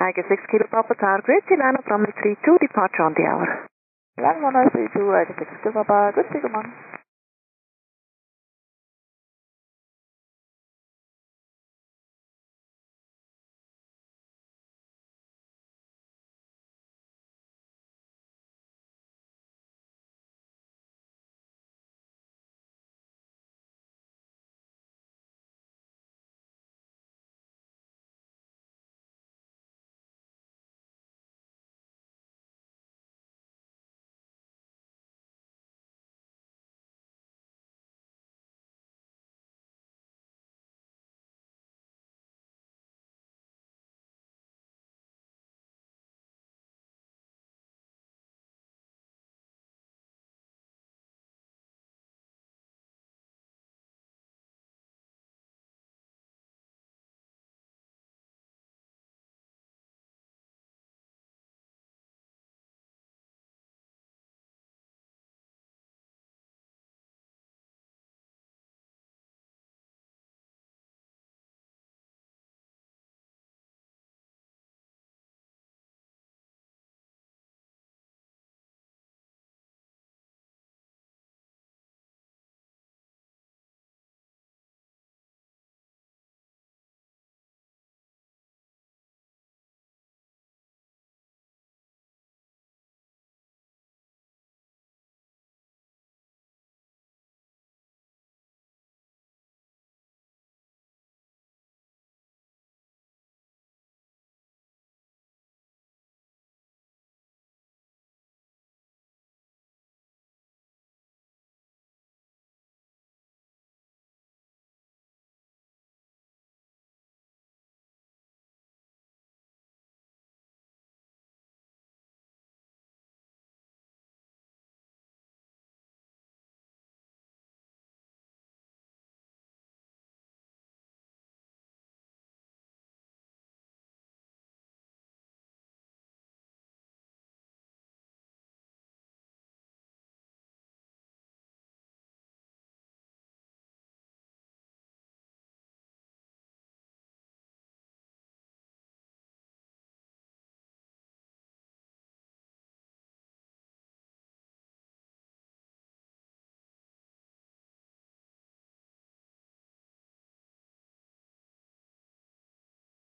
Tiger 6 Kilo Papa Tower, Great Silano from the 32, departure on the hour. Land 1032, Tiger 6 Kilo Papa, good day, good morning.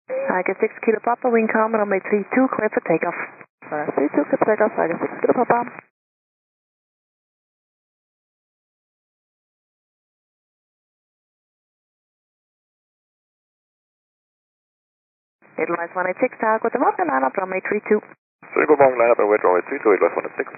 Tiger 6 Kilo Papa, wind calm, runway 32, clear for takeoff. 32, clear for takeoff, Tiger 6 Kilo Papa. Edelweiss 186, Tower, good morning, line up, runway 32. Good morning, line up, runway 32, Edelweiss 186.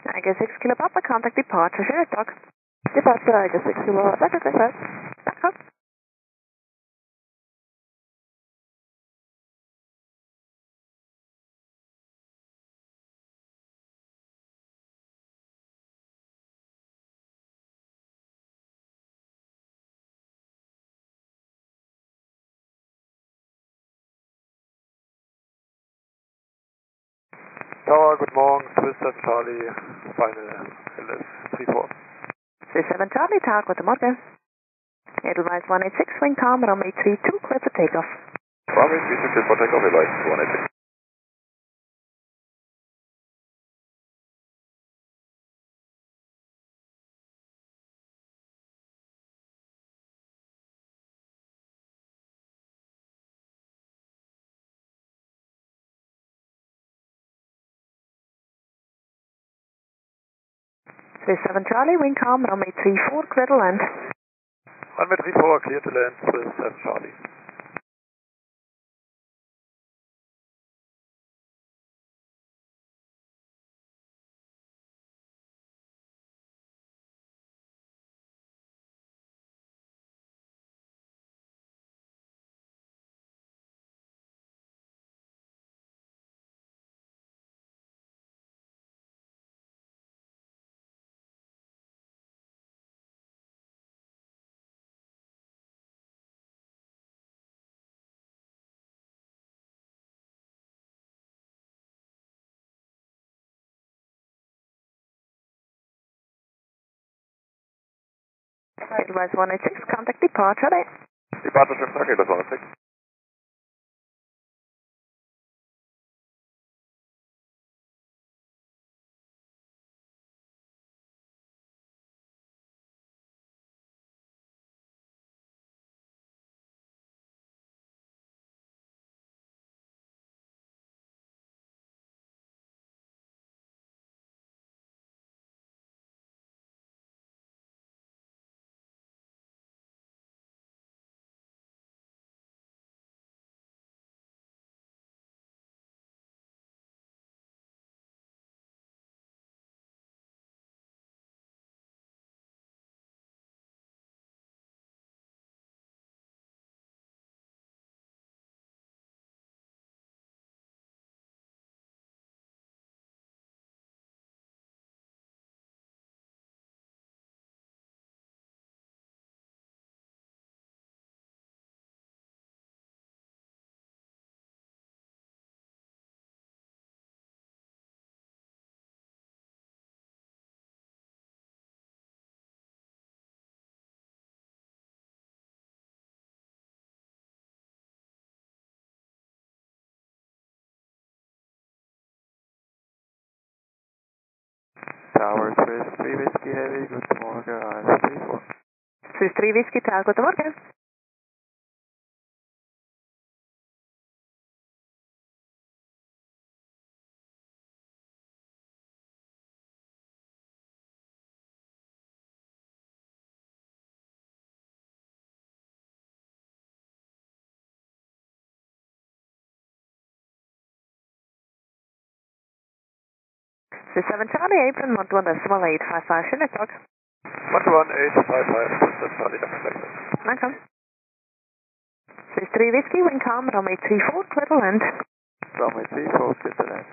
Tiger 6 Kilo Papa, contact departure, here at dock. Departure, Tiger 6 Kilo Papa, Tiger 6 Papa. D'accord. Tower, good morning, Twister Charlie, final LS34. 37 Charlie, Tower, good morning. Edelweiss 186, wind calm, runway 32, clear for takeoff. Runway 32, clear for takeoff, Edelweiss 186. Seven Charlie, wind calm, runway 34, clear to land. Runway 34, clear to land, 7 Charlie. Edelweiss 186, contact departure. Departure trim target, that's 106. Tower Swiss 3 Whiskey Heavy, guten Morgen, IS34. Swiss 3 Whiskey Tower, guten Morgen. Swiss 7 Charlie, apron 121.855, schönen Tag. 11855, Twister Charlie, expected. Danke. Swiss 3 Whiskey, wind calm, runway 34, clear to land. Runway 34, clear to land.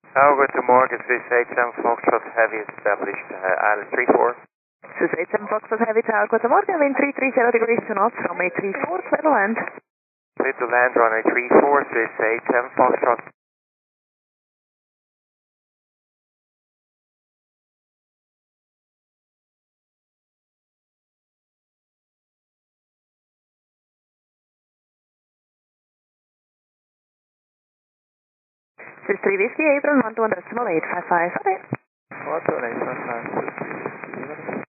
Tower, guten Morgen, Swiss 87 Foxtrot Heavy established, IS34. Swiss 87 Foxtrot Heavy Tower, guten Morgen, wind 330 degrees to north, runway 34, clear to land. Clear to land, runway 34, Swiss 87 Foxtrot. Swiss 3 Whiskey, apron 121.855, sorry. 11855, Swiss 3 Whiskey Heavy.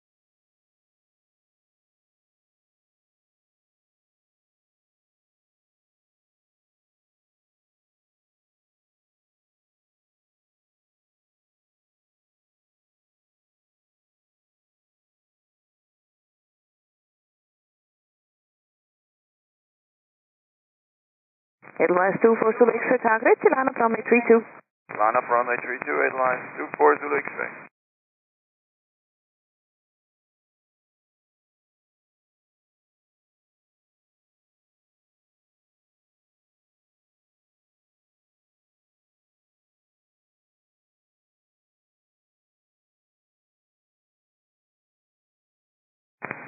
Edelweiss 24 Zulu X-ray target, line up runway 32. Line up runway 32, 8 lines, 24 Zulu X-ray.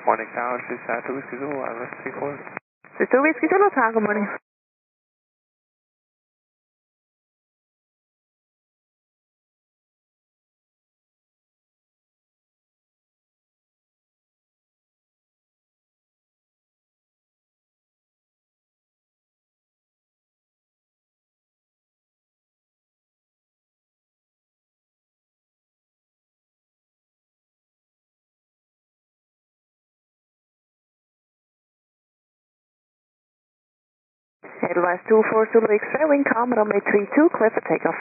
Morning tower, Swiss 2 Whiskey Zulu, Iris 34. Swiss 2 Whiskey Zulu, tower, good morning. Edelweiss 24 Zulu X-ray, wind calm, runway 32, clear for takeoff.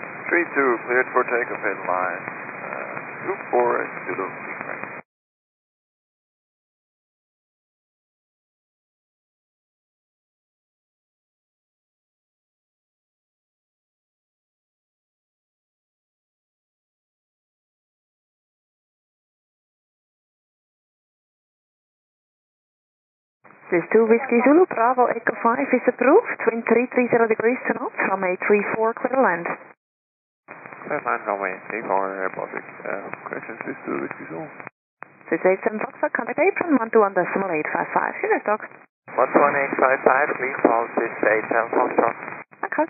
32, cleared for takeoff, Edelweiss 24 Zulu X-ray. Swiss 2 Whiskey Zulu, Bravo Echo 5 is approved, wind 330 degrees to north, runway 34, clear to land. Clear land, runway 34, Baltic, correction, Swiss 2 Whiskey Zulu. Swiss 87 Foxtrot, contact apron 121.855, unit stock. 11855, clear call, Swiss 87 Foxtrot. Okay.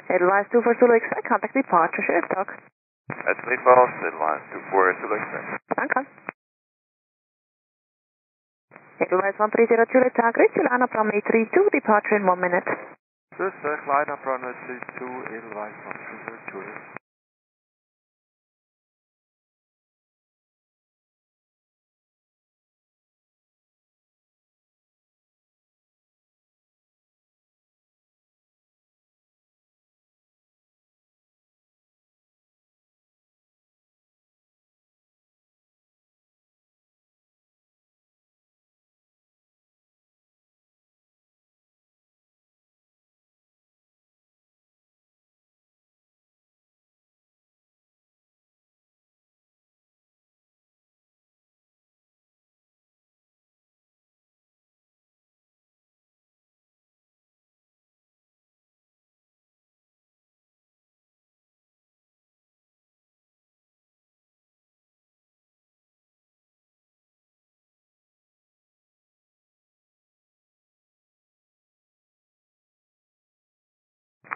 Edelweiss 24 Zulu X-ray, contact departure, unit stock. That's clear false, Edelweiss 24 Zulu X-ray. Okay. Edelweiss 130 Juliet, target, Juliana from 832, departure in 1 minute. Swiss, line up runway 32, Edelweiss 130 Juliet.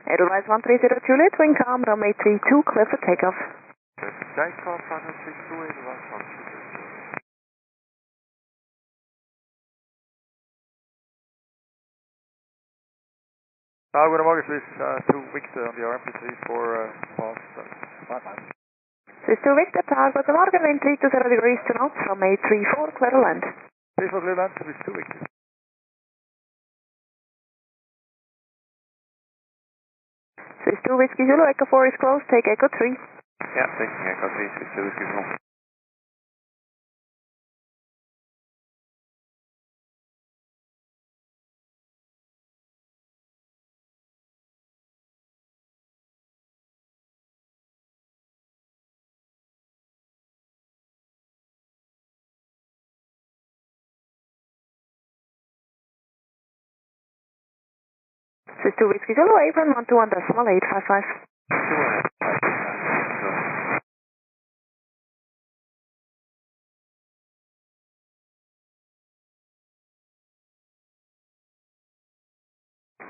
Edelweiss 130 Juliet, wind calm, runway 32, clear for takeoff. Takeoff, runway 32, Edelweiss 130 Juliet. Goedemorgen, Swiss 2 Victor on the RP3 for fast 5 Swiss 2 Victor, target, goedemorgen, wind 320 degrees to north, runway 34, clear to land. 34 clear land, Swiss 2 Victor. Swiss 2 Whiskey Zulu, Echo 4 is closed, take Echo 3. Yeah, taking Echo 3, Swiss 2 Whiskey Zulu. Swiss 2 Whiskey Zulu, apron 121.855.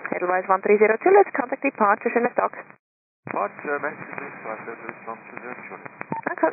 Edelweiss 130 Juliet, contact departure, unit stock. Departure, messages, response to the Juliet. Okay.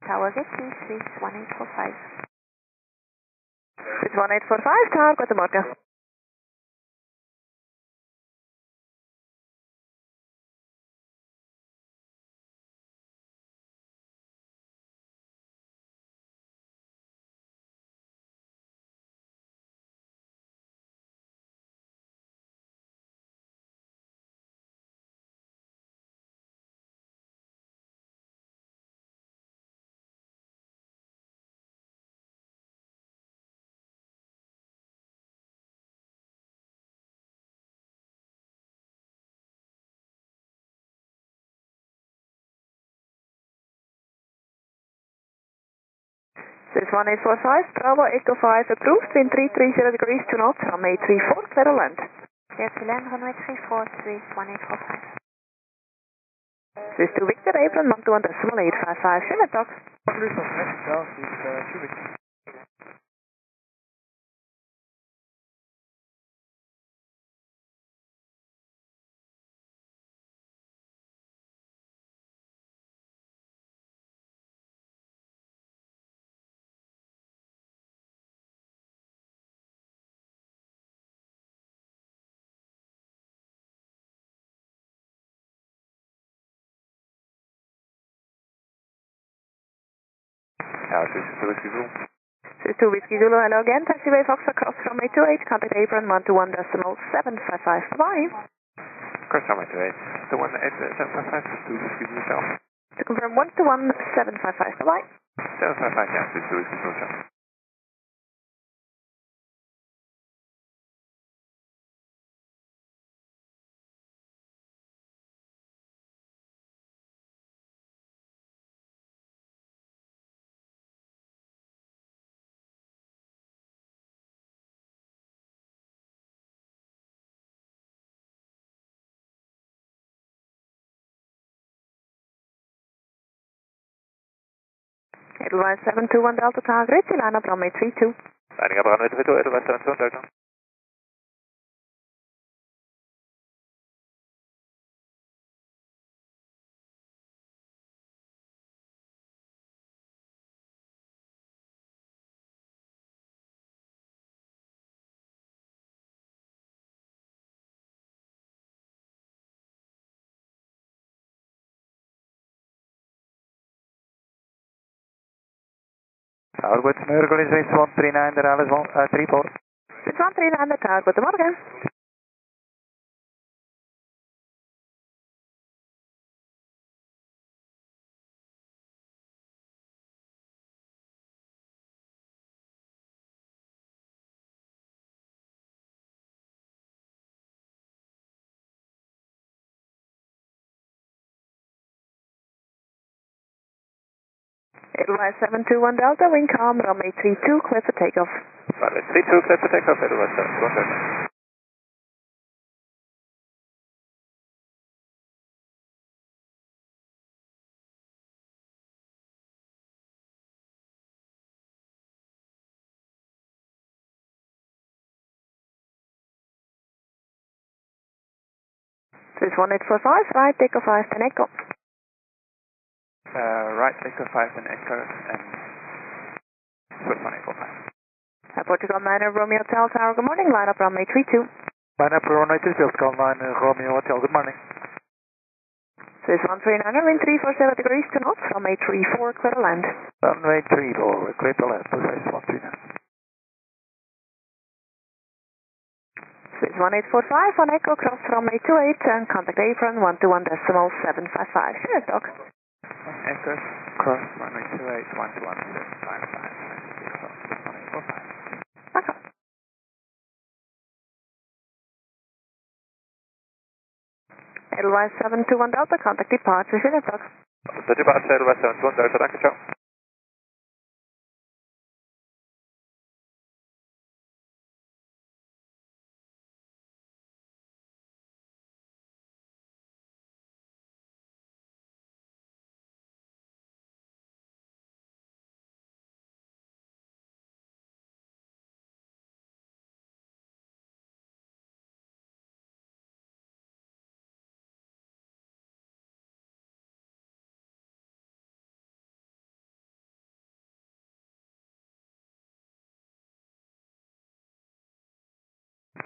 Tower 50, Swiss 1845. Swiss 1845, target, goedemorgen. This is 1845, Bravo Echo 5 approved, wind 330 degrees to north, runway 34, clear to land. Clear to land, runway 34, Swiss 1845. This is 2 Victor, April, 121.855, Jandakot. Police of Mexico, this is 2 weeks. Ja, this is Whiskey Zulu. This is 2 Whiskey Zulu, hello again, taxiway Fox across runway 28, contact April 121.755, bye. Cross runway 28, the 18755, 2 Whiskey Zulu South. To confirm 121.755, bye. 755, yeah, this is Whiskey Zulu South. Edelweiss 721 Delta target, line up runway 32. Lining up runway 32, Edelweiss 721 Delta. Southwest Miracle is 139, the Alice 34. This is 139 the target, goedemorgen. Edelweiss 721 Delta, wind calm, runway 32, clear for takeoff. Runway 32, clear for takeoff, Edelweiss 721 Delta. This is 1845, right, takeoff 5, 10 echo. Right, Echo 5 and Echo and Swiss 1845. Portugal 9 Romeo Hotel Tower, good morning, line up runway 32. Line up runway 2, field call 9 Romeo Hotel, good morning. This is 139, wind 340 degrees to north, runway 34, clear to land. Runway 34, clear to land, precise 139. This is 1845, on echo, cross runway 28, and contact apron 121.755, Jandakot. Echo, cross runway 28, 121.755, Okay. Edelweiss 721 Delta, contact departure, Jandakot. The departure, Edelweiss 721 Delta, danke, ciao.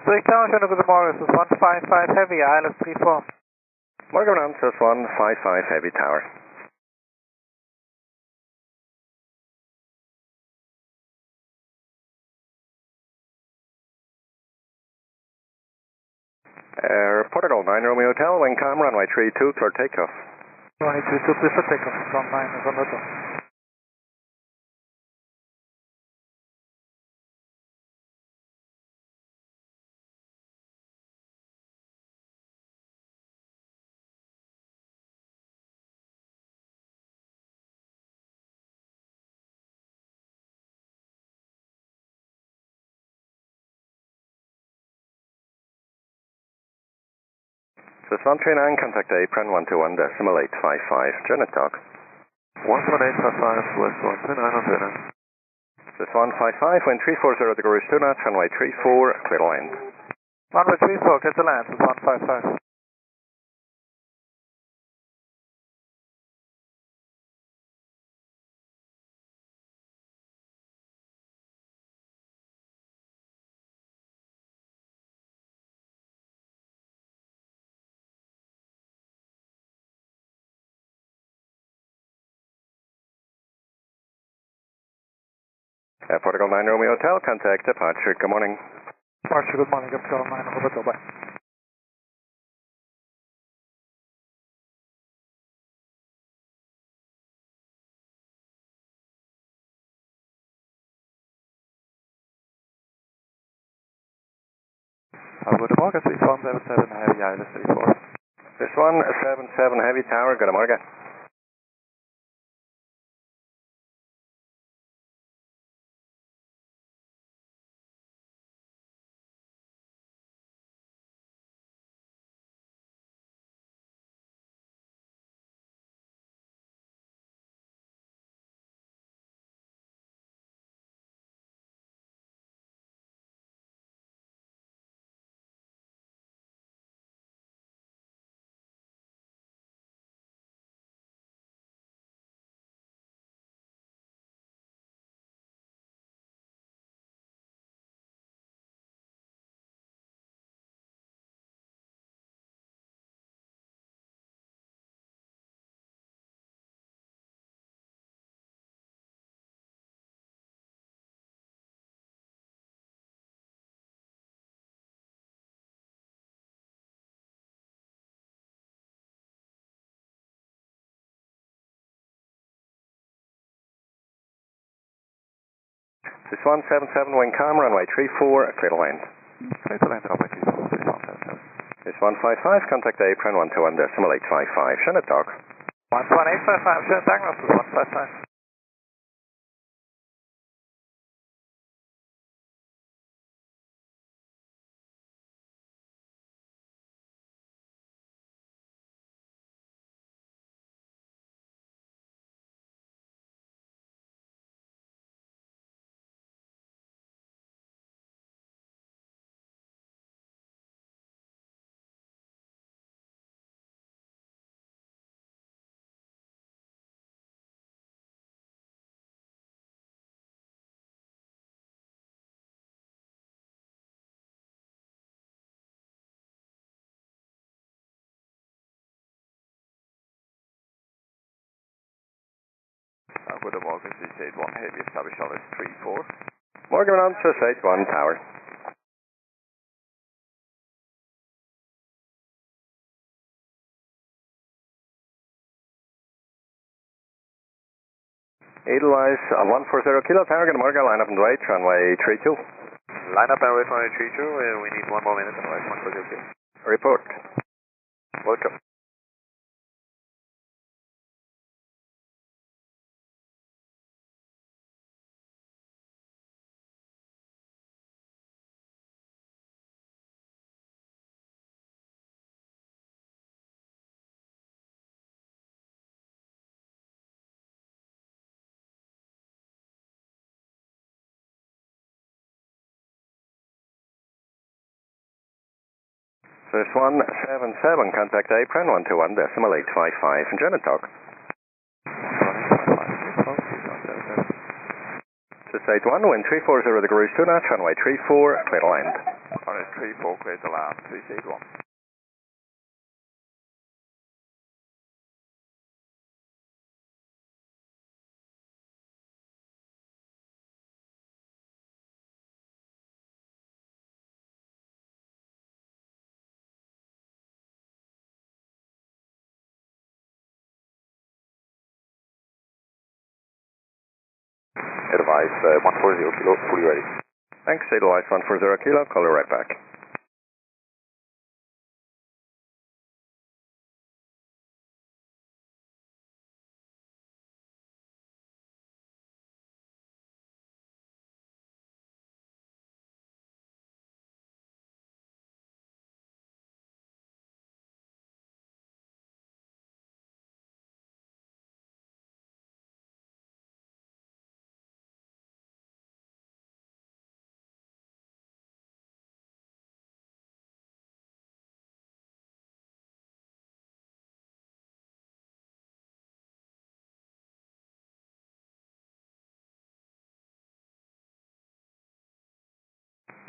Zurich LSZH, good morning, this is 155 Heavy, Island 34. Morgan Ronald, 155 Heavy Tower. Reported all 9 Romeo Hotel, wind calm, runway 32, clear takeoff. Runway 32, clear for takeoff, from 9 Romeo Hotel. Swiss 139, contact apron 121.855, Jandakot. 11855, West 129 on dinner. Swiss 155, wind 340 degrees 2 knots, runway 34, clear to land. Runway 34, get to land, Swiss 155. Portugal 9 Romeo Hotel, contact departure, good morning. Departure, good morning, Portugal 9 Hotel, bye. Goedemorgen, Swiss 177 Heavy YSSY 4. Swiss 177 Heavy Tower, good morning. Swiss 177 wing calm, runway 34, clear to land. Clear to land, runway 34, Swiss 177. Swiss 155, contact apron 121.855, Jandakot. 11855, Jandakot, Swiss 155. Goedemorgen, Swiss 81 Heavy, establish LS 34. Morgan on Swiss 81 Tower. Edelweiss 140 Kilo Tower, good morning, line up and wait, runway 32. Line up and wait runway 32, we need 1 more minute, otherwise 140. Report. Welcome. Swiss 177, contact apron 121.855, Jandakot. Swiss 81, wind 340 degrees 2 knots, runway 34, clear to land. Runway 34, clear to land, Swiss 81. Advise 140 Kilo, fully ready. Thanks, Edelweiss 140 Kilo, call you right back.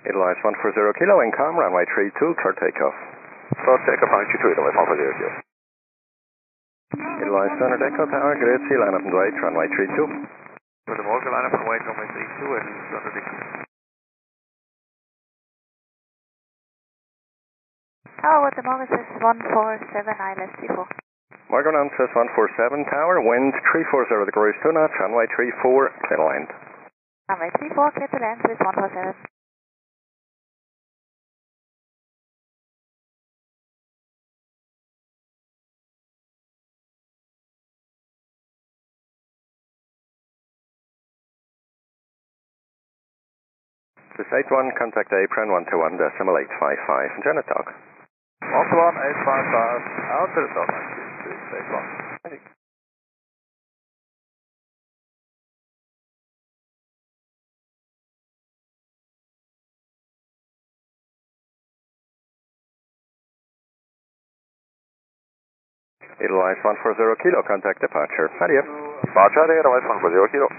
Edelweiss 140 kilo, income, runway 32, clear takeoff. Clear takeoff, runway 32, Edelweiss 140 kilo. Edelweiss 200 Echo Tower, grade C, line up and wait, runway 32. Goedemorgen, line up and wait, runway 32 and 200 Echo. Tower, goedemorgen, this is 147 ILS 34. Morgan Answers 147 Tower, wind 340 degrees 2 knots, runway 34, clear to land. Runway 34, clear to land with 147. This 81, contact apron 121.855, Jandakot. 121.855, out to the top, 9681. Hey. Edelweiss 140 kilo, contact departure. Adieu. Departure, Edelweiss 140 kilo.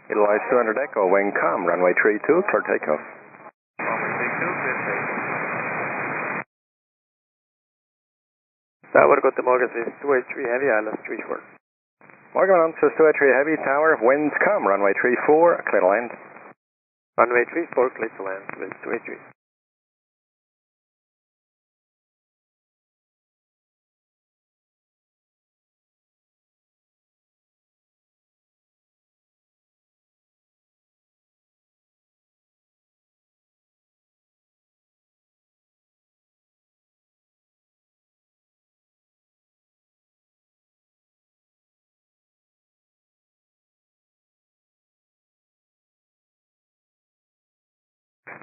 Edelweiss 200 Echo, wing com, runway 32, clear takeoff. Runway 32, clear takeoff. Tower, goedemorgen, this is 283 Heavy, ILS 34. Morgan Answers 283 Heavy Tower, wind com, runway 34, clear to land. Runway 34, clear to land with 283.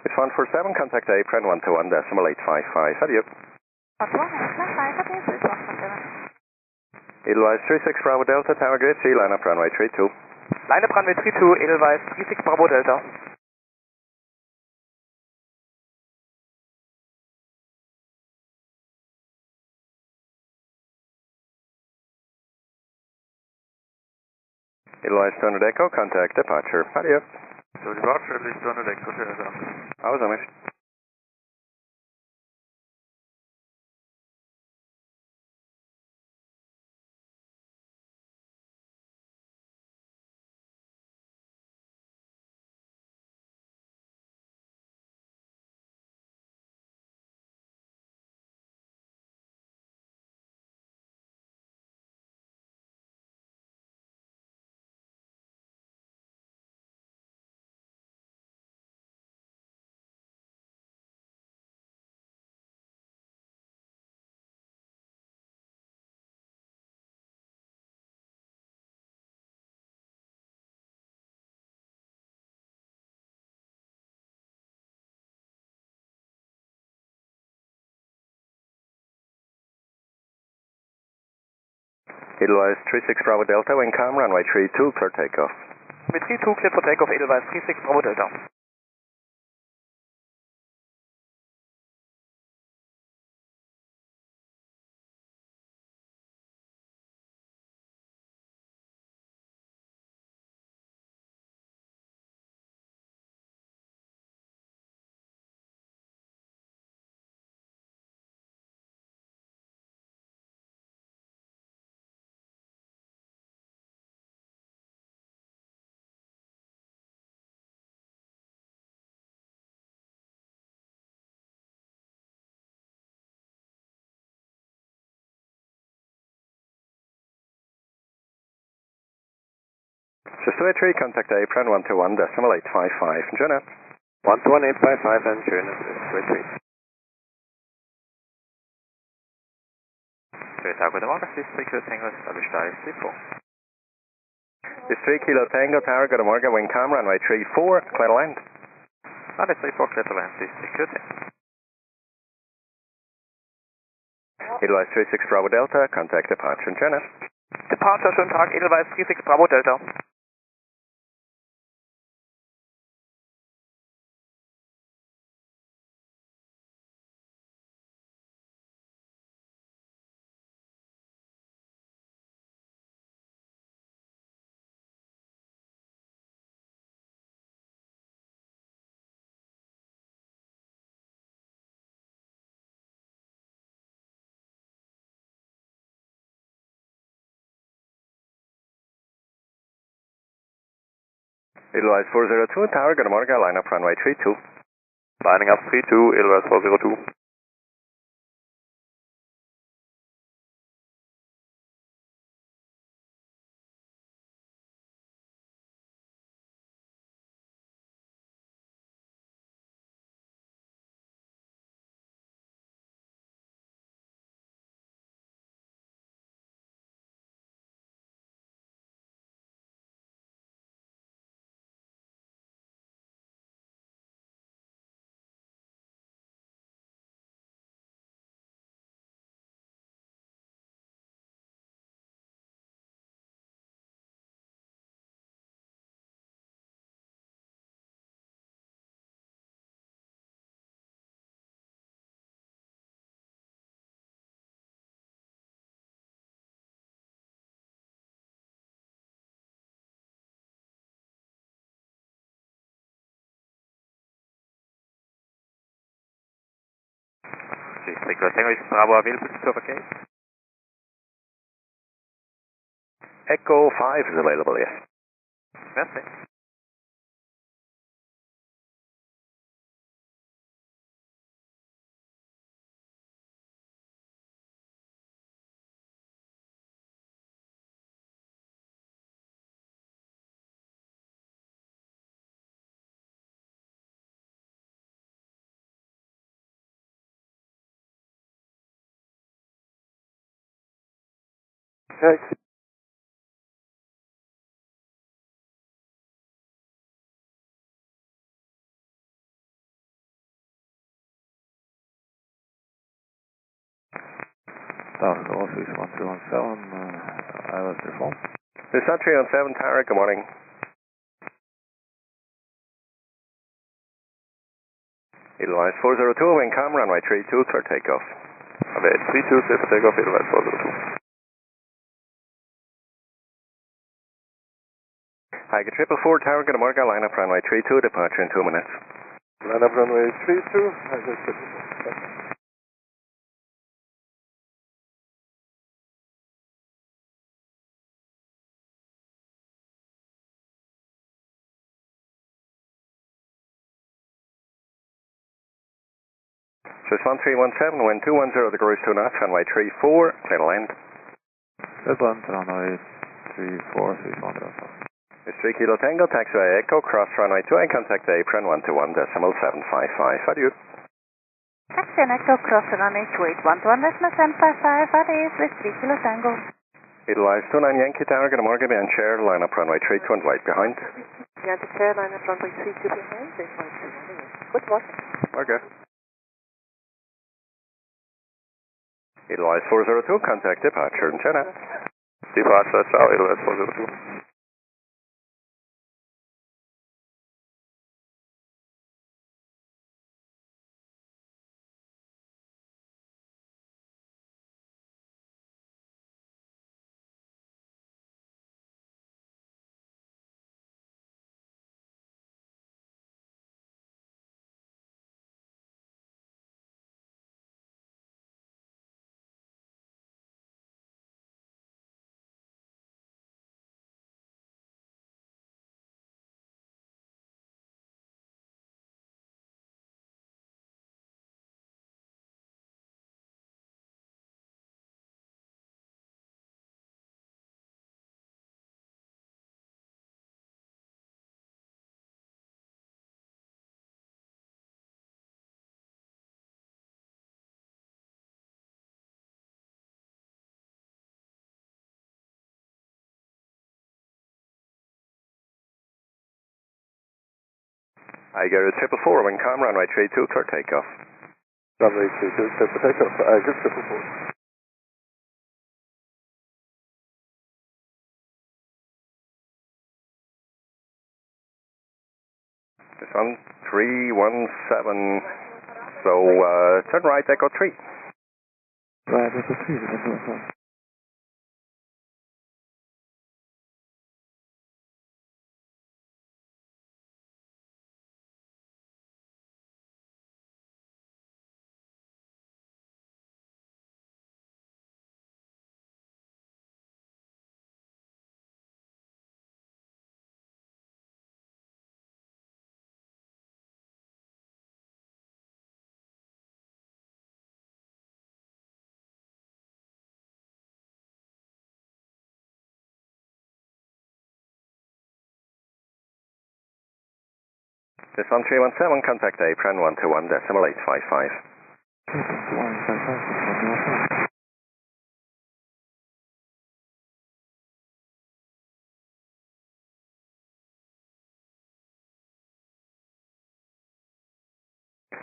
It's 147, contact apron 121.855, adieu. 121.855, okay, so it's 147. Edelweiss 36 Bravo Delta, Tower grade C, line up runway 32. Line up runway 32, Edelweiss 36 Bravo Delta. Edelweiss 200 Echo, contact departure, adieu. So departure, at least 200 Echo, Aus damit. Edelweiss 36 Bravo Delta, wing com, runway 32, clear takeoff. Runway 32, clear for takeoff, Edelweiss 36 Bravo Delta. Just 283, contact apron 121.855. Jonah. 121.855 and June is 283. Goedemorgen, this is 3 Kilo Tango, established Schiphol. This 3 Kilo Tango Tower, good morning, wind calm, runway 34, clear to land. Runway 34, clear to land, this is 3 Kilo Tango. Edelweiss 36 Bravo Delta, contact departure in Jenna. Departure, schönen Tag, Edelweiss 36 Bravo Delta. Edelweiss 402 Tower, good morning, line up runway 32. Lining up 32, Edelweiss 402. This is 3 Kilo Tango, is Bravo available to overcase? Echo 5 is available, yes. Merci. Check. South Office 1317, I was the phone. This is 317 Tower, good morning. Edelweiss 402, wind calm, runway 32, for takeoff. Runway 32, clear for takeoff, Edelweiss 402. Tiger 444 Tower, good morning, line up runway 32, departure in 2 minutes. Line up runway 32, Tiger 444. So it's 1317, wind 210, the cruise 2 knots, runway 34, clear to land. That one, runway 34, 610. It's 3 Kilo Tango, taxiway Echo, cross runway 2 and contact apron 121.755. Adieu. Taxi and Echo cross runway 28, 121.755, adieu, with 3 Kilo Tango. Edelweiss 29 Yankee Tower, good morning, and share, line up runway 32 and wait behind. Yankee Chair, line up runway 32 behind, good morning. Okay. Edelweiss 402, contact departure in China. Departure, ciao, Edelweiss 402. I go to 444, wind calm, runway 32, clear takeoff. Runway 32, clear for takeoff. Good 444. This one, 317, so turn right, Echo 3. Right, Echo 3, we can do it. This one, 317, contact apron 121.855.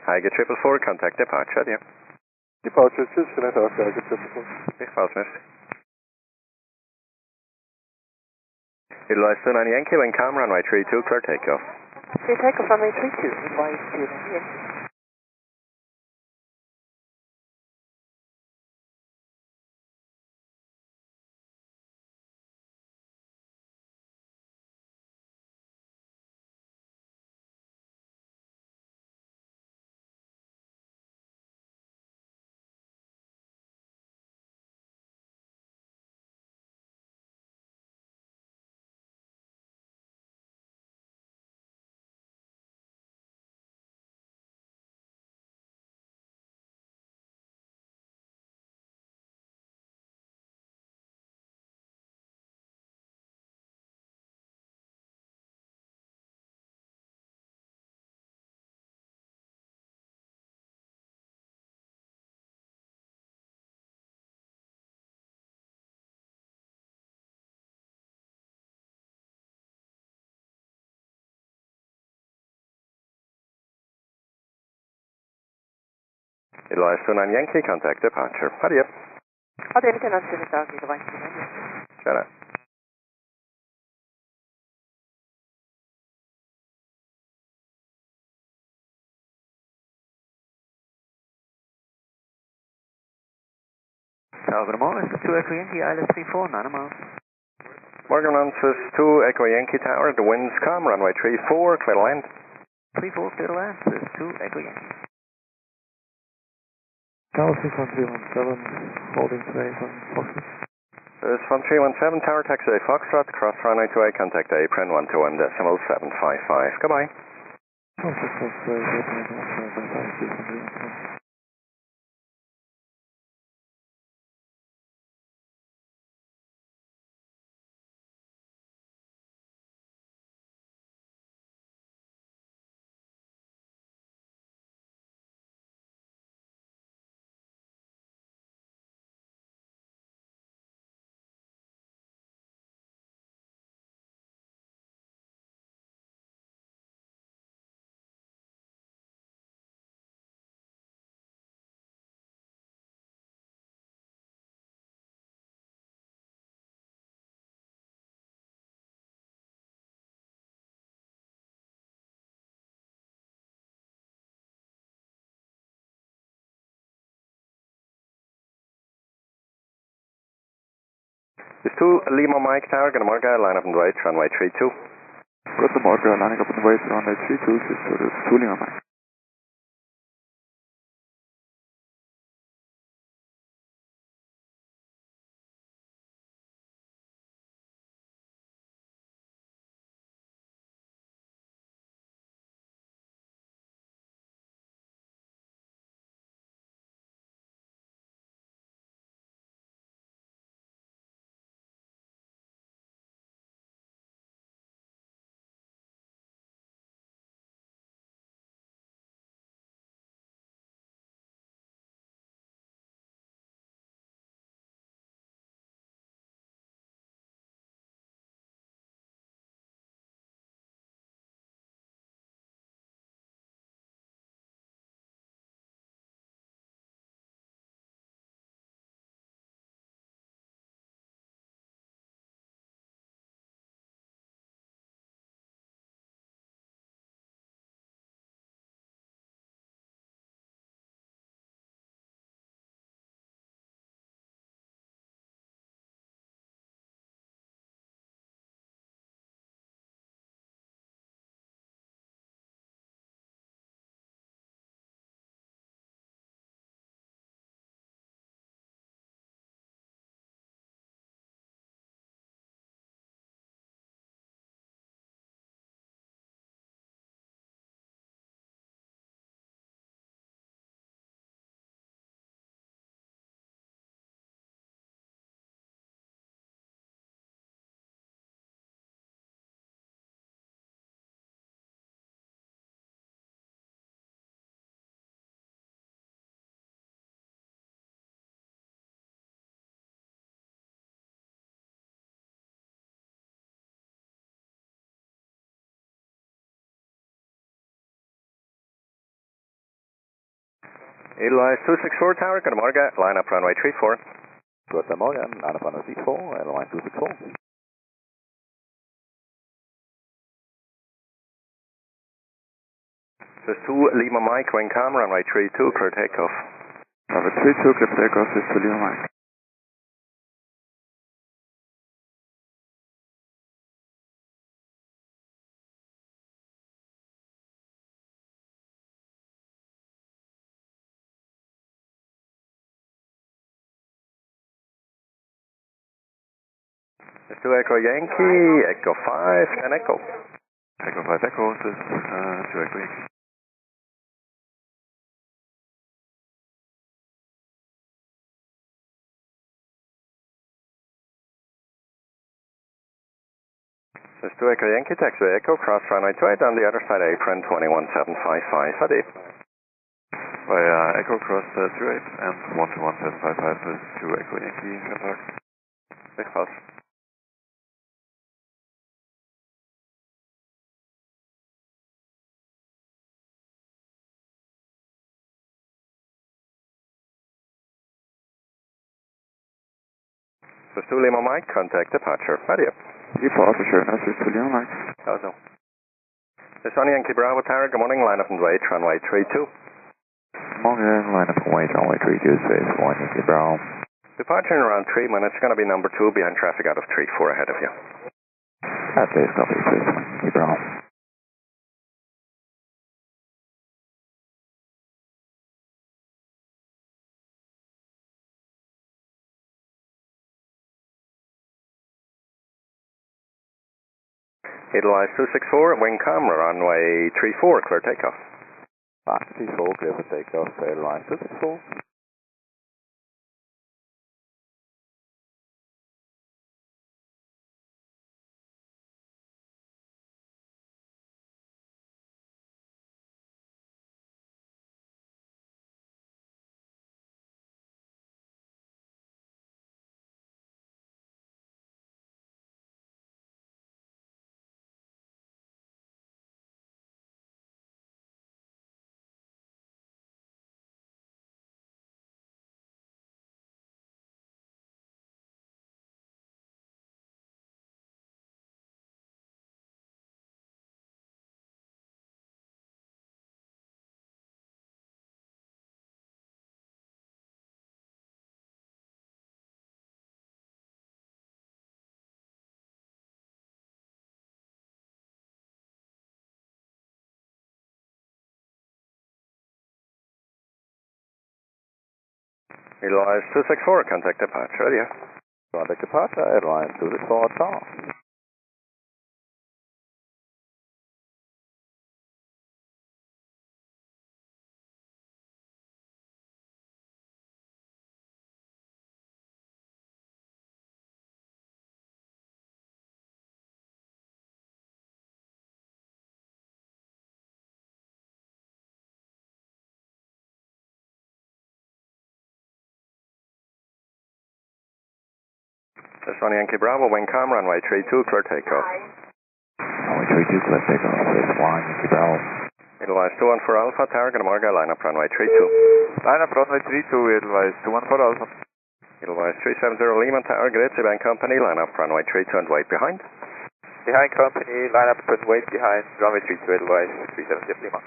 I get 444, contact departure, yeah. Departure, Select off, I get 444. Okay, fast, merci. Utilize 29 Yankee, wind calm, runway 32, clear takeoff. Clear takeoff, runway 32, advise to Yankee. Utilize 29 Yankee, contact departure. Adieu. Adieu, Lieutenant, Select off, advise to Yankee. Shut up. Good morning, this is 2 Echo Yankee, Island 34, 9 miles. Morgan answers 2 Echo Yankee Tower, the wind's calm, runway 34, clear to land. 34, clear to land, this is 2 Echo Yankee. Tower 61317, holding today from Foxtrot. This is 1317, Tower taxi Foxtrot, cross runway 28, contact apron 121.755. Goodbye. Tower 61317, This is 2 Lima Mike Tower, gonna mark line up and right, runway 32. Got the marker, lining up on the way to runway 32, 2 Lima Mike. Edelweiss 264 Tower, good morning, line up runway 34. Good morning, line up runway 34, Airline 264. There's 2 Lima Mike, wing com, runway 32, clear takeoff. Runway 32, clear takeoff, this is Lima Mike. There's 2 Echo Yankee, Echo 5, 10 Echo. Echo 5 Echo, this is 2 Echo Yankee. There's 2 Echo Yankee, taxiway Echo, cross runway 28 on the other side, apron 21755. Hadi. Via Echo cross 28 and 121.755 is 2 Echo Yankee, contact. Big pass. There's 2 Lima Mike, contact departure. Hadi. Departure, sure, this is Lima Mike. Also. There's 1 Yankee Bravo Tower, good morning, line up and wait, runway 32. Morning, line up and wait, runway 32, space 1 Yankee Bravo. Departure in around 3 minutes, going to be number 2 behind traffic out of 34 ahead of you. That is copy, space 1 Yankee Bravo. Edelweiss 264, wing com, runway 34, clear takeoff. 34, clear for takeoff, Airline 264. Edelweiss 264, contact departure, yeah. Contact departure, Airline 264, Tower. There's 1 Yankee Bravo, wing com, runway 32, clear takeoff. Runway 32, clear takeoff, space 1 Yankee Bravo. Edelweiss 214 Alpha, Tower, good morning, line up runway 32. Line up runway 32, Edelweiss 214 Alpha. Edelweiss 370 Lima Tower, Great Bank Company, line up runway 32 and wait behind. Behind company, line up and wait behind runway 32, Edelweiss 370 Lima.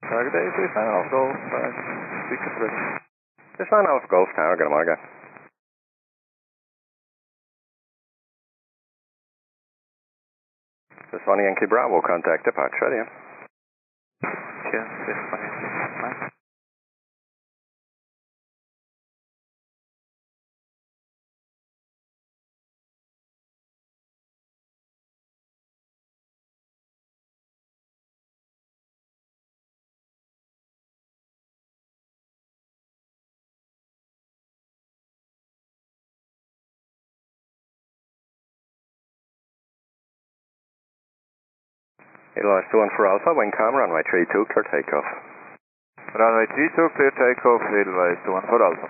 Target A, please, sign off, Golf, speakers ready. Just line off Golf Tower, good morning. This 1 Yankee Bravo, contact departure, yeah. Cheers, this 1 Yankee. Edelweiss 21 for Alpha, wind calm, runway 32, clear takeoff. Runway 32, clear takeoff, Edelweiss 21 for Alpha.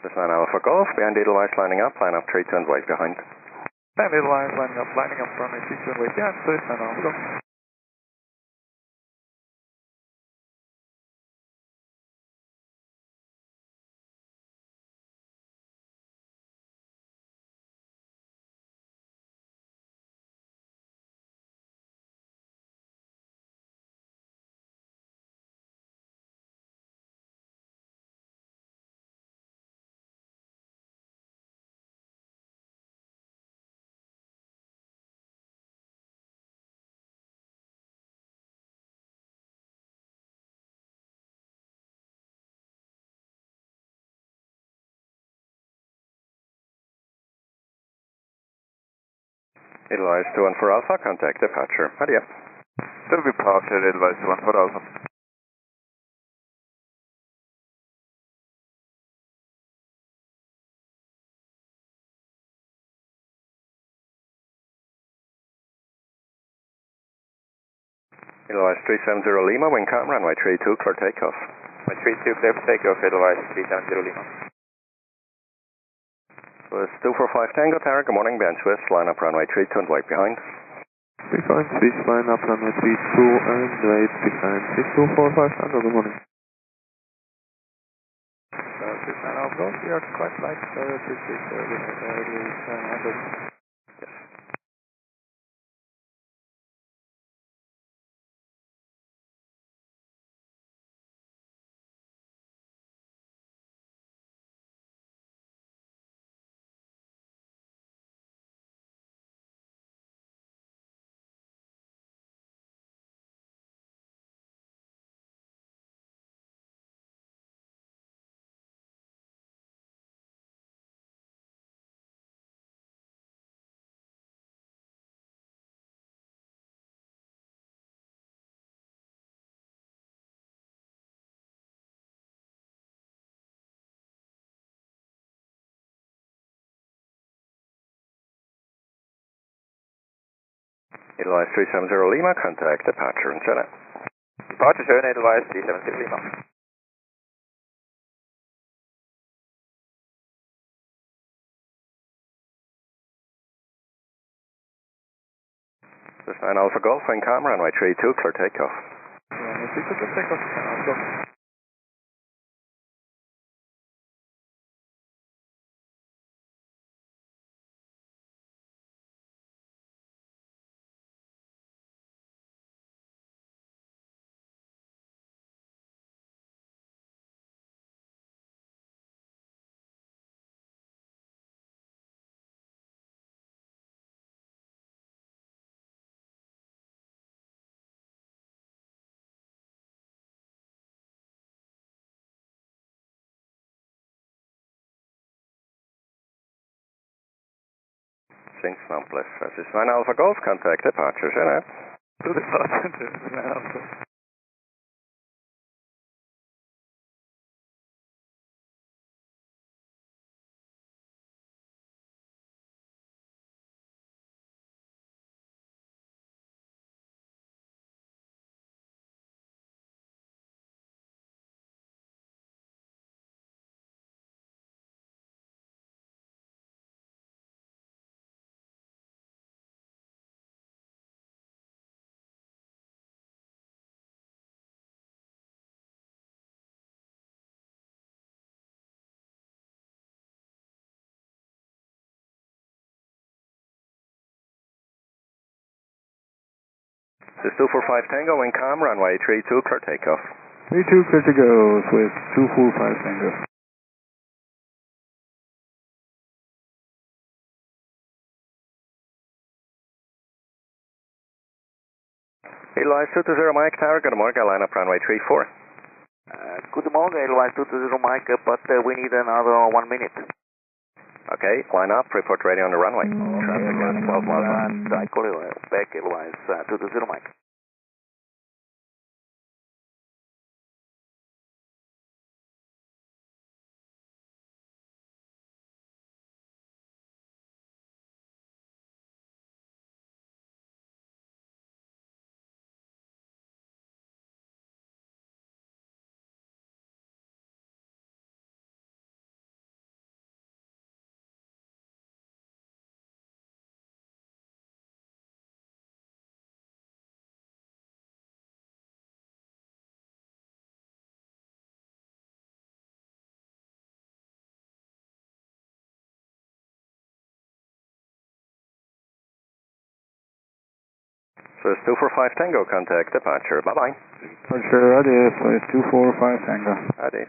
This 9 Alpha Golf, behind Edelweiss lining up, line up 32 and wait behind. And Edelweiss lining up, runway 32 and wait behind, so it's 9 Alpha Golf. Edelweiss 21 for Alpha, contact departure. Adieu. To departure, Edelweiss 21 for Alpha. Edelweiss 370 Lima, wind calm, runway 32, clear takeoff. Runway 32, clear for takeoff, Edelweiss 370 Lima. Swiss 245 Tango Tower, good morning, behind Swiss, line up runway 32 and wait behind. Behind Swiss, line up runway 32 and wait behind Swiss 245 Tango, good morning. This 9 Alpha Golf, we are quite light, to Swiss, Angeles. Edelweiss 370 Lima, contact departure in Senate. Departure shown, Edelweiss 370 Lima. This 9 Alpha Golf, wind calm, runway 32, clear takeoff. Runway 32, clear takeoff, 9 Alpha Golf. Sinks Memphis. This is 9 Alpha Golf, contact departure, Senate. To departure, this is 9 Alpha. This is 245 Tango, wind calm, runway 32, clear takeoff. 32, clear to go, Swiss 245 Tango. Edelweiss 220 Mike Tower, good morning, line up runway 34. Good morning, Edelweiss 220 Mike, but we need another 1 minute. Okay, line up, report ready on the runway. Traffic last 12 miles. And I call you back, Edelweiss 220 Mike. First 245 Tango, contact departure. Bye-bye. Departure, adieu, flight 245 Tango. Adieu.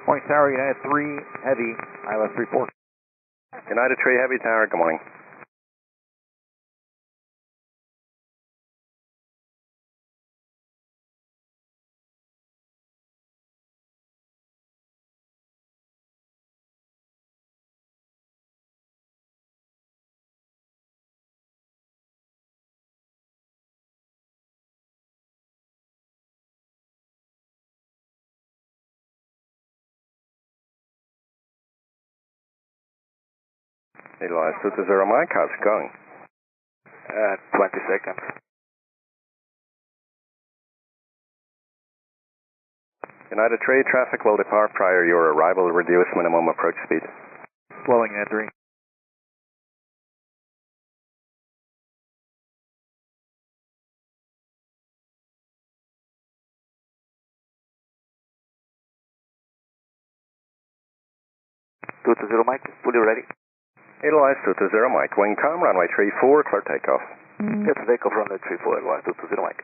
Morning Tower, United 3 Heavy, ILS 34. United 3 Heavy Tower, good morning. Edelweiss 220 Mike, how's it going? 20 seconds. United 3, traffic will depart prior your arrival. Reduce minimum approach speed. Slowing at 3. Two to zero Mike, fully ready. Edelweiss 220 Mike, wing com, runway 34, clear takeoff. Get to takeoff runway 34, Edelweiss 220 Mike.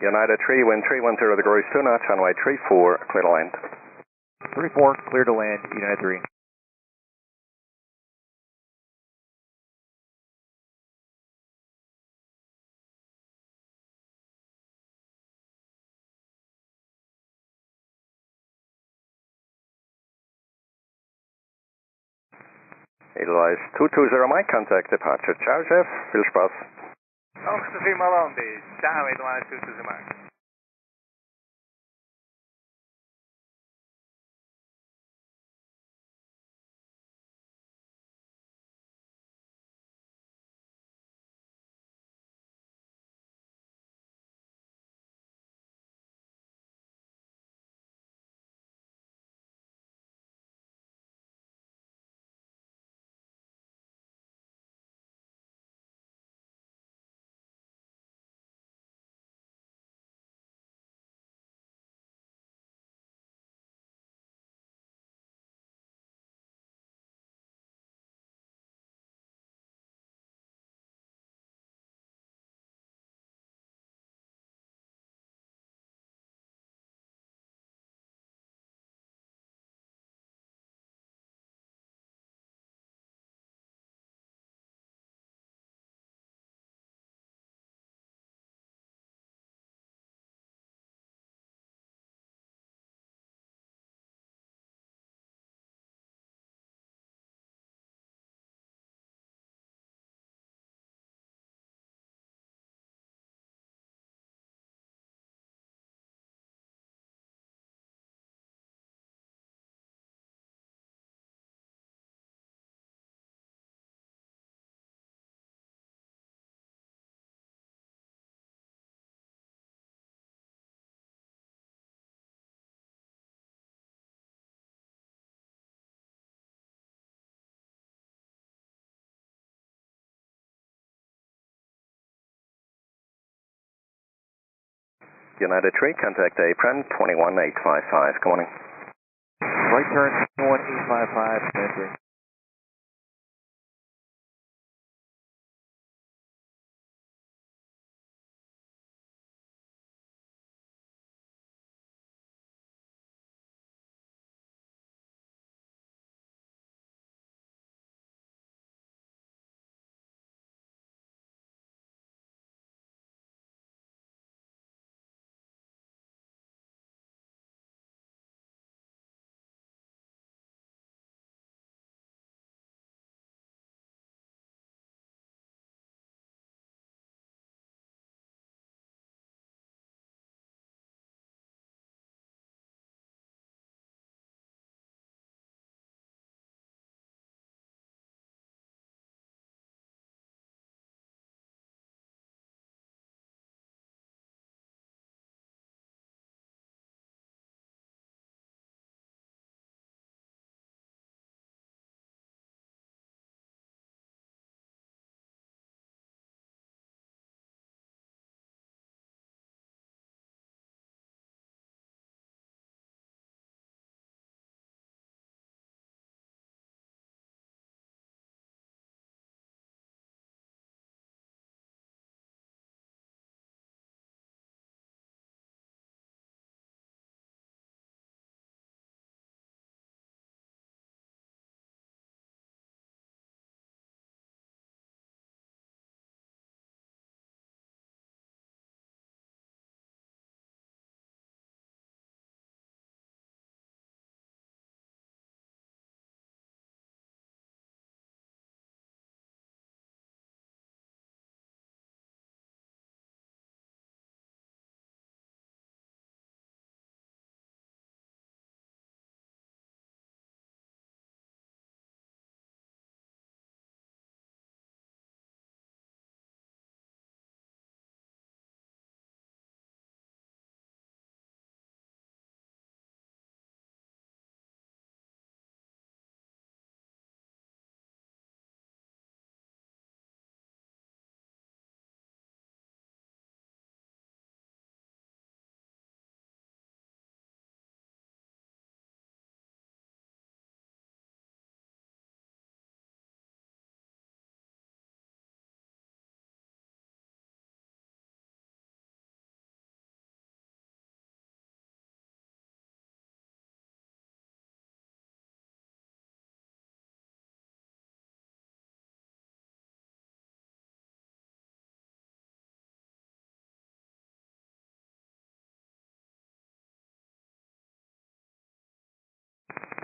United 3, wind 310 degrees 2 knots, runway 34, clear to land. 34, clear to land, United 3. Edelweiss 220 Mike, contact departure. Ciao, Jeff. Viel Spaß. Oxygen Malonde, ciao, Edelweiss 220 Mike. United 3, contact apron 21855. Good morning. Right turn 21855, stand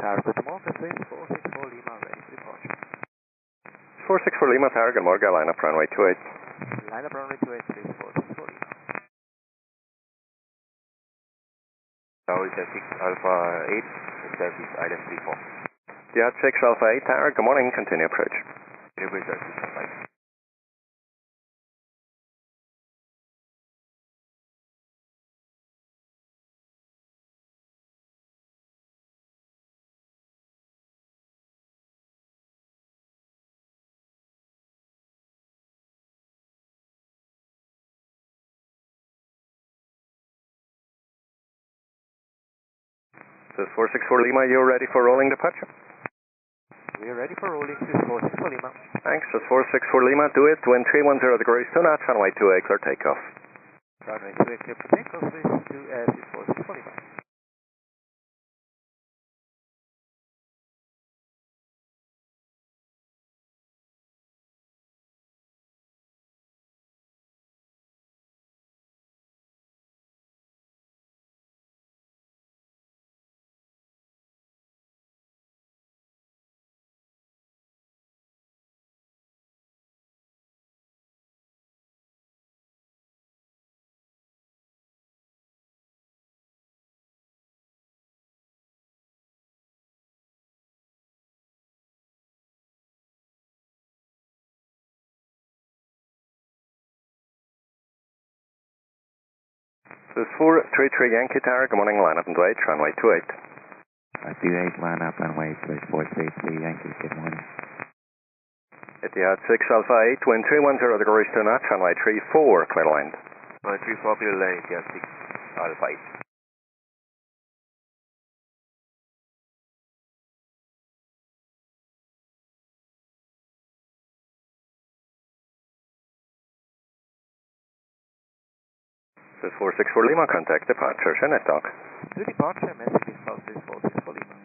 Tower, good morning, please. 464 Lima, ready for departure. 464 Lima Tower, good morning, line up runway 28. Line up runway 28, please. 464 Lima. Tower is 6 Alpha 8, service Island 34. Yeah, 6 Alpha 8 Tower, good morning, continue approach. Delivery service 5. So 464 Lima, you're ready for rolling departure? We are ready for rolling, please. 464 Lima. Thanks, so 464 Lima, do it, wind 310 degrees, 2 knots, runway 28, clear takeoff. Runway 28, clear for takeoff, please. To 464 Lima. So 433 Yankee Tower, good morning, line up and wait, runway 28. 28, line up and wait, please. 433 Yankee, good morning. Etihad 6 Alpha 8, wind 310 degrees, 2 knots, runway 34, clear land. Runway 34, clear lane, Etihad 6. Alpha 8. This is 464 Lima, contact departure, Jeanette Dock. To departure, message is South 464 Lima.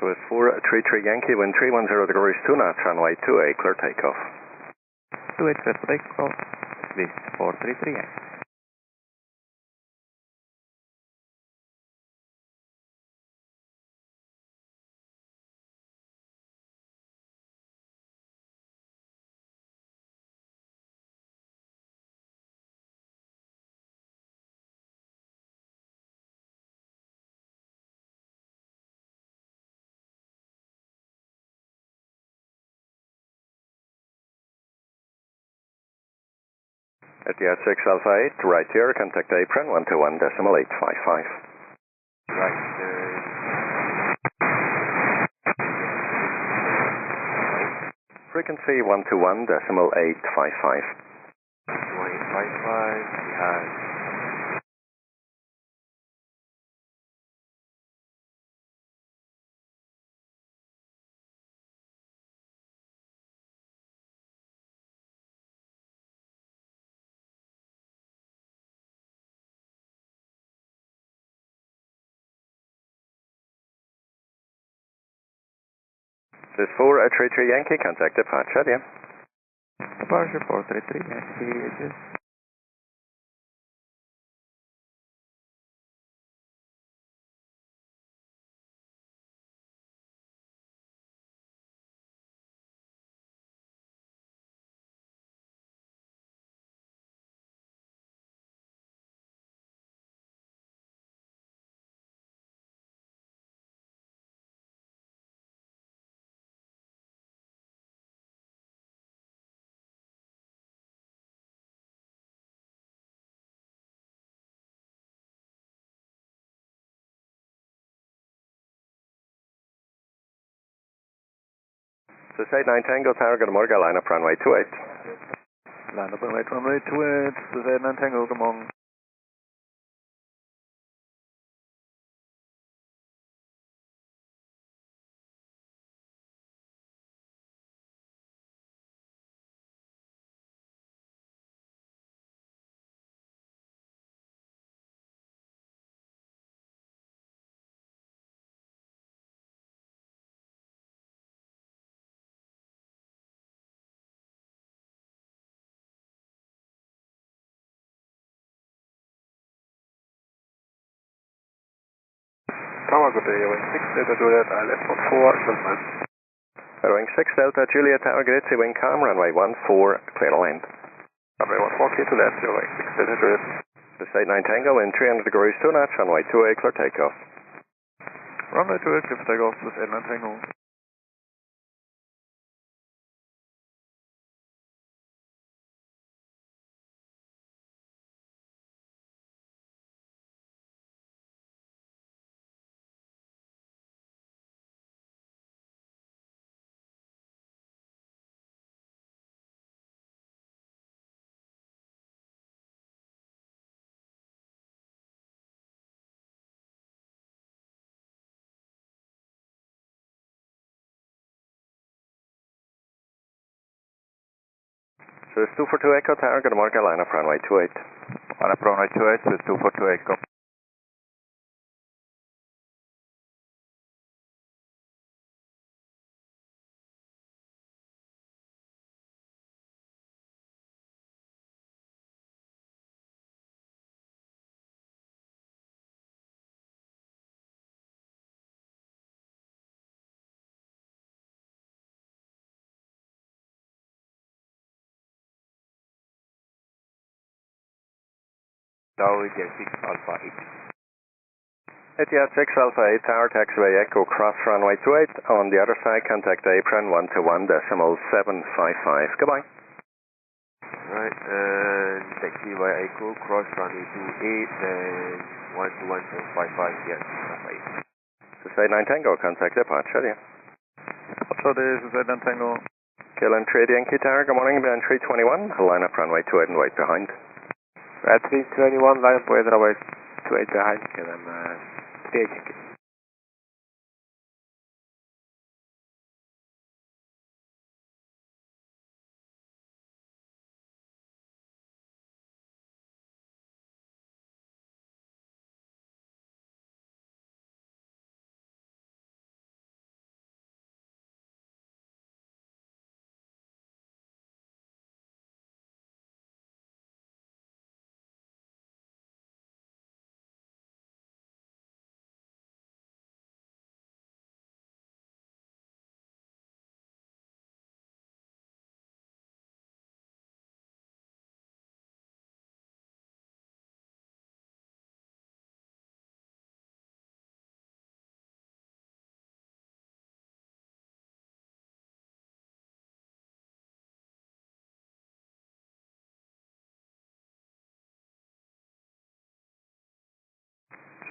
So it's 433 Yankee, wind 310 degrees, 2 knots, runway 28, clear takeoff. 28 clear for takeoff. This is 433 Yankee. At the 6 Alpha 8, right here, contact apron 121.855. Right, Frequency 121.855. 2855, we have This is 433 Yankee, contact departure, yeah. Departure 433 Yankee, just This is 89 Tango Tower, good morning, line up runway 28. Line up runway 28, this is 89 Tango, good morning. Tower, good day, Wing 6 Delta Juliet, ILS 14, Silverman. Wing 6 Delta Juliet Tower, grid, wind calm, runway 14, clear to land. Runway 14, clear to land, Wing 6 Delta Juliet. This is 89 Tango, wind 300 degrees, 2 knots, runway 28, clear takeoff. Runway 28, clear for takeoff, this is 89 Tango. So it's 242 Echo Tower, good morning, line up runway 28. Line up runway 28, this is 242 Echo. Tower Jet 6 Alpha 8. Etihad 6 Alpha 8 Tower, taxiway Echo, cross runway 28. On the other side, contact apron 121.755. Goodbye. Right, taxi via Echo, cross runway 28 and 121.755, yes, Alpha 8. This is 89 Tango, contact departure, yeah. So this is 89 Tango. KLM 3 Yankee Tower, good morning, band 321. Line up runway 28 and wait behind. At 321, line up with runway 28 behind, KLM 3 Yankee.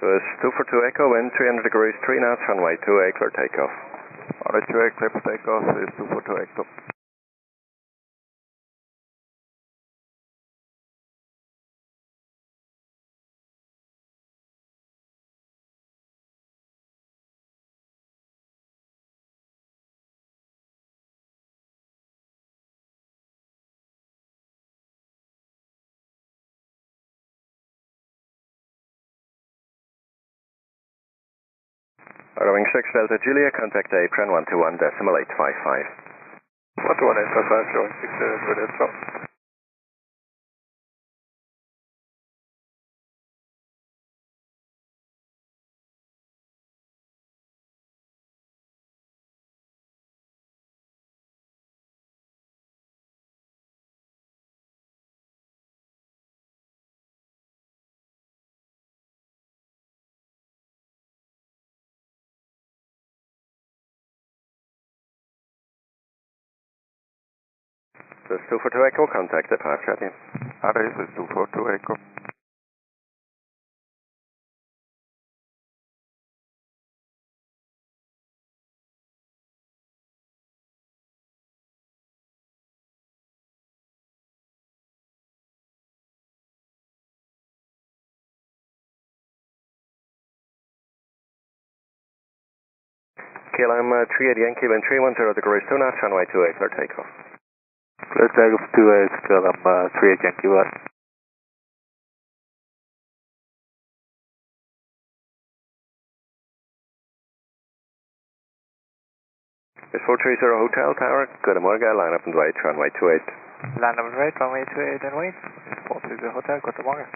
So it's 242 Echo, wind 300 degrees, 3 knots, runway 28, clear takeoff. Runway 28, clear for takeoff, this is 242 Echo. Wing 6 Delta Julia, contact apron 121.855. 121.855, showing 6 Juliet, stop. So it's 242 Echo, contact departure, yeah. This is 242 Echo. KLM 38 Yankee, wind 310 degrees, 2 knots, runway 28, clear takeoff. Clear takeoff 28, KLM 38 Yankee, what? It's 430 Hotel Tower, good morning, line up and wait, runway 28. Line up and wait, runway 28 and wait. It's 430 Hotel, good morning.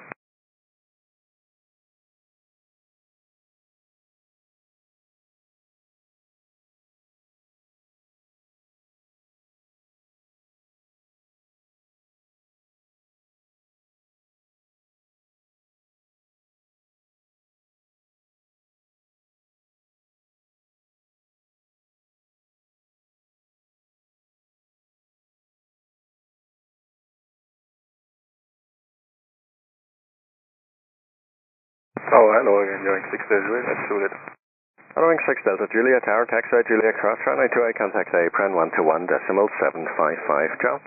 Oh, hello again, Wing 6 Juliet, that's Juliet. Wing 6 Delta Julia Tower, taxiway Julia, cross runway 28, contact apron 121.755, Joe.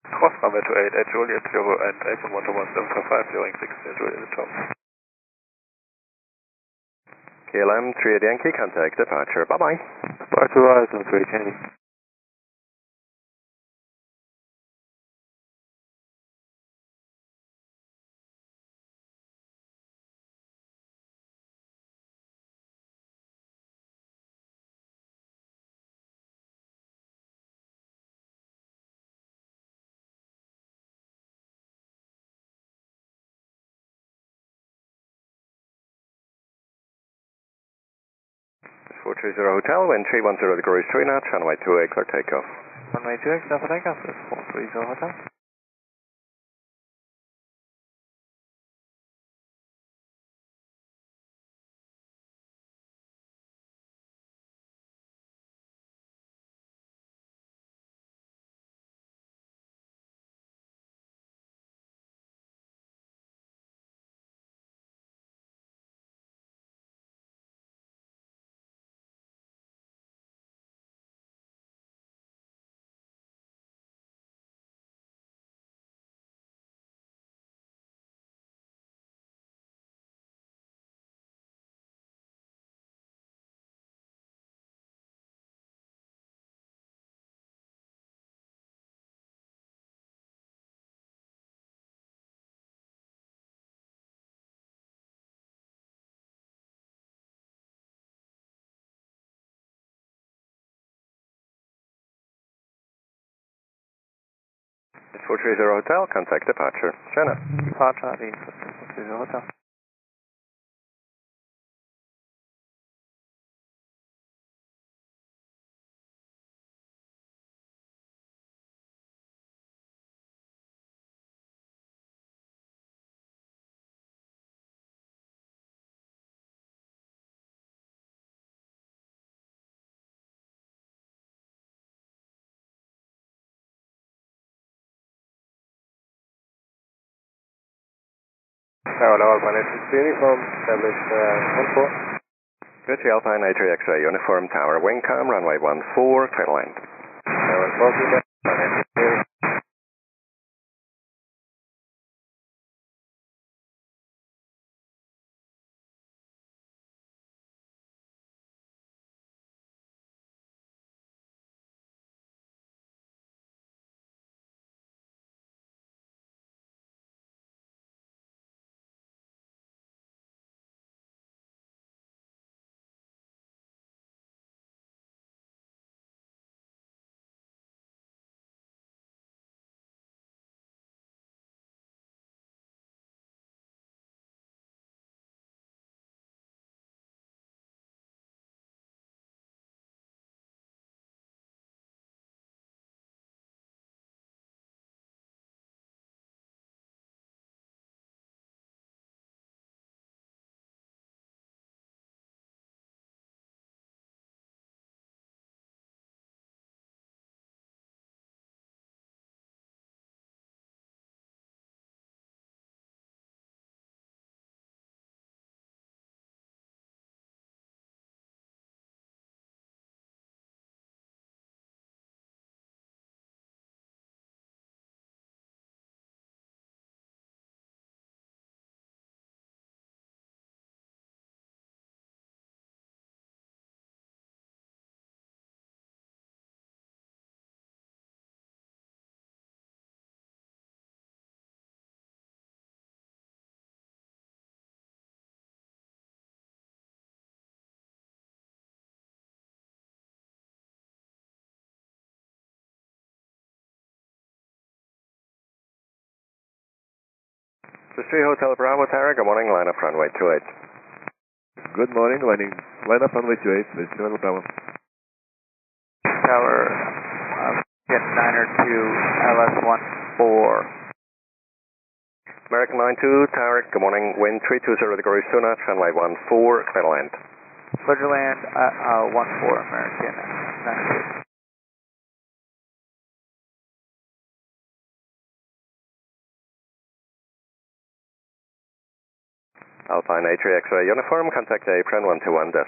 Cross runway 28 at Juliet, and apron 121.755, Wing 6 Juliet, stop. KLM 38 Yankee, contact departure, bye-bye. Bye to rise on 3 Yankee. 430 Hotel, wind 310 degrees 3 knots, runway 28, clear takeoff. Runway 28, clear for takeoff. This is 430 Hotel. This 430 Hotel, contact departure. China. Departure, the 430 Hotel. Tower Alpine 86 uniform, establish 14. Good, Alpine 83 X-ray uniform, tower wing com, runway 14, clear to land. Tower 14, Alpine 86. This 3 Hotel Bravo Tower, good morning, line up runway 28. Good morning, line up runway 28, this is Ronald Bravo. Tower, get Niner to LS14. American 92 Tower, good morning, wind 320 degrees 2 knots, runway 14, clear to land. Clear to land, 14, American 92. Alpine 83 X-ray uniform, contact apron 121.855.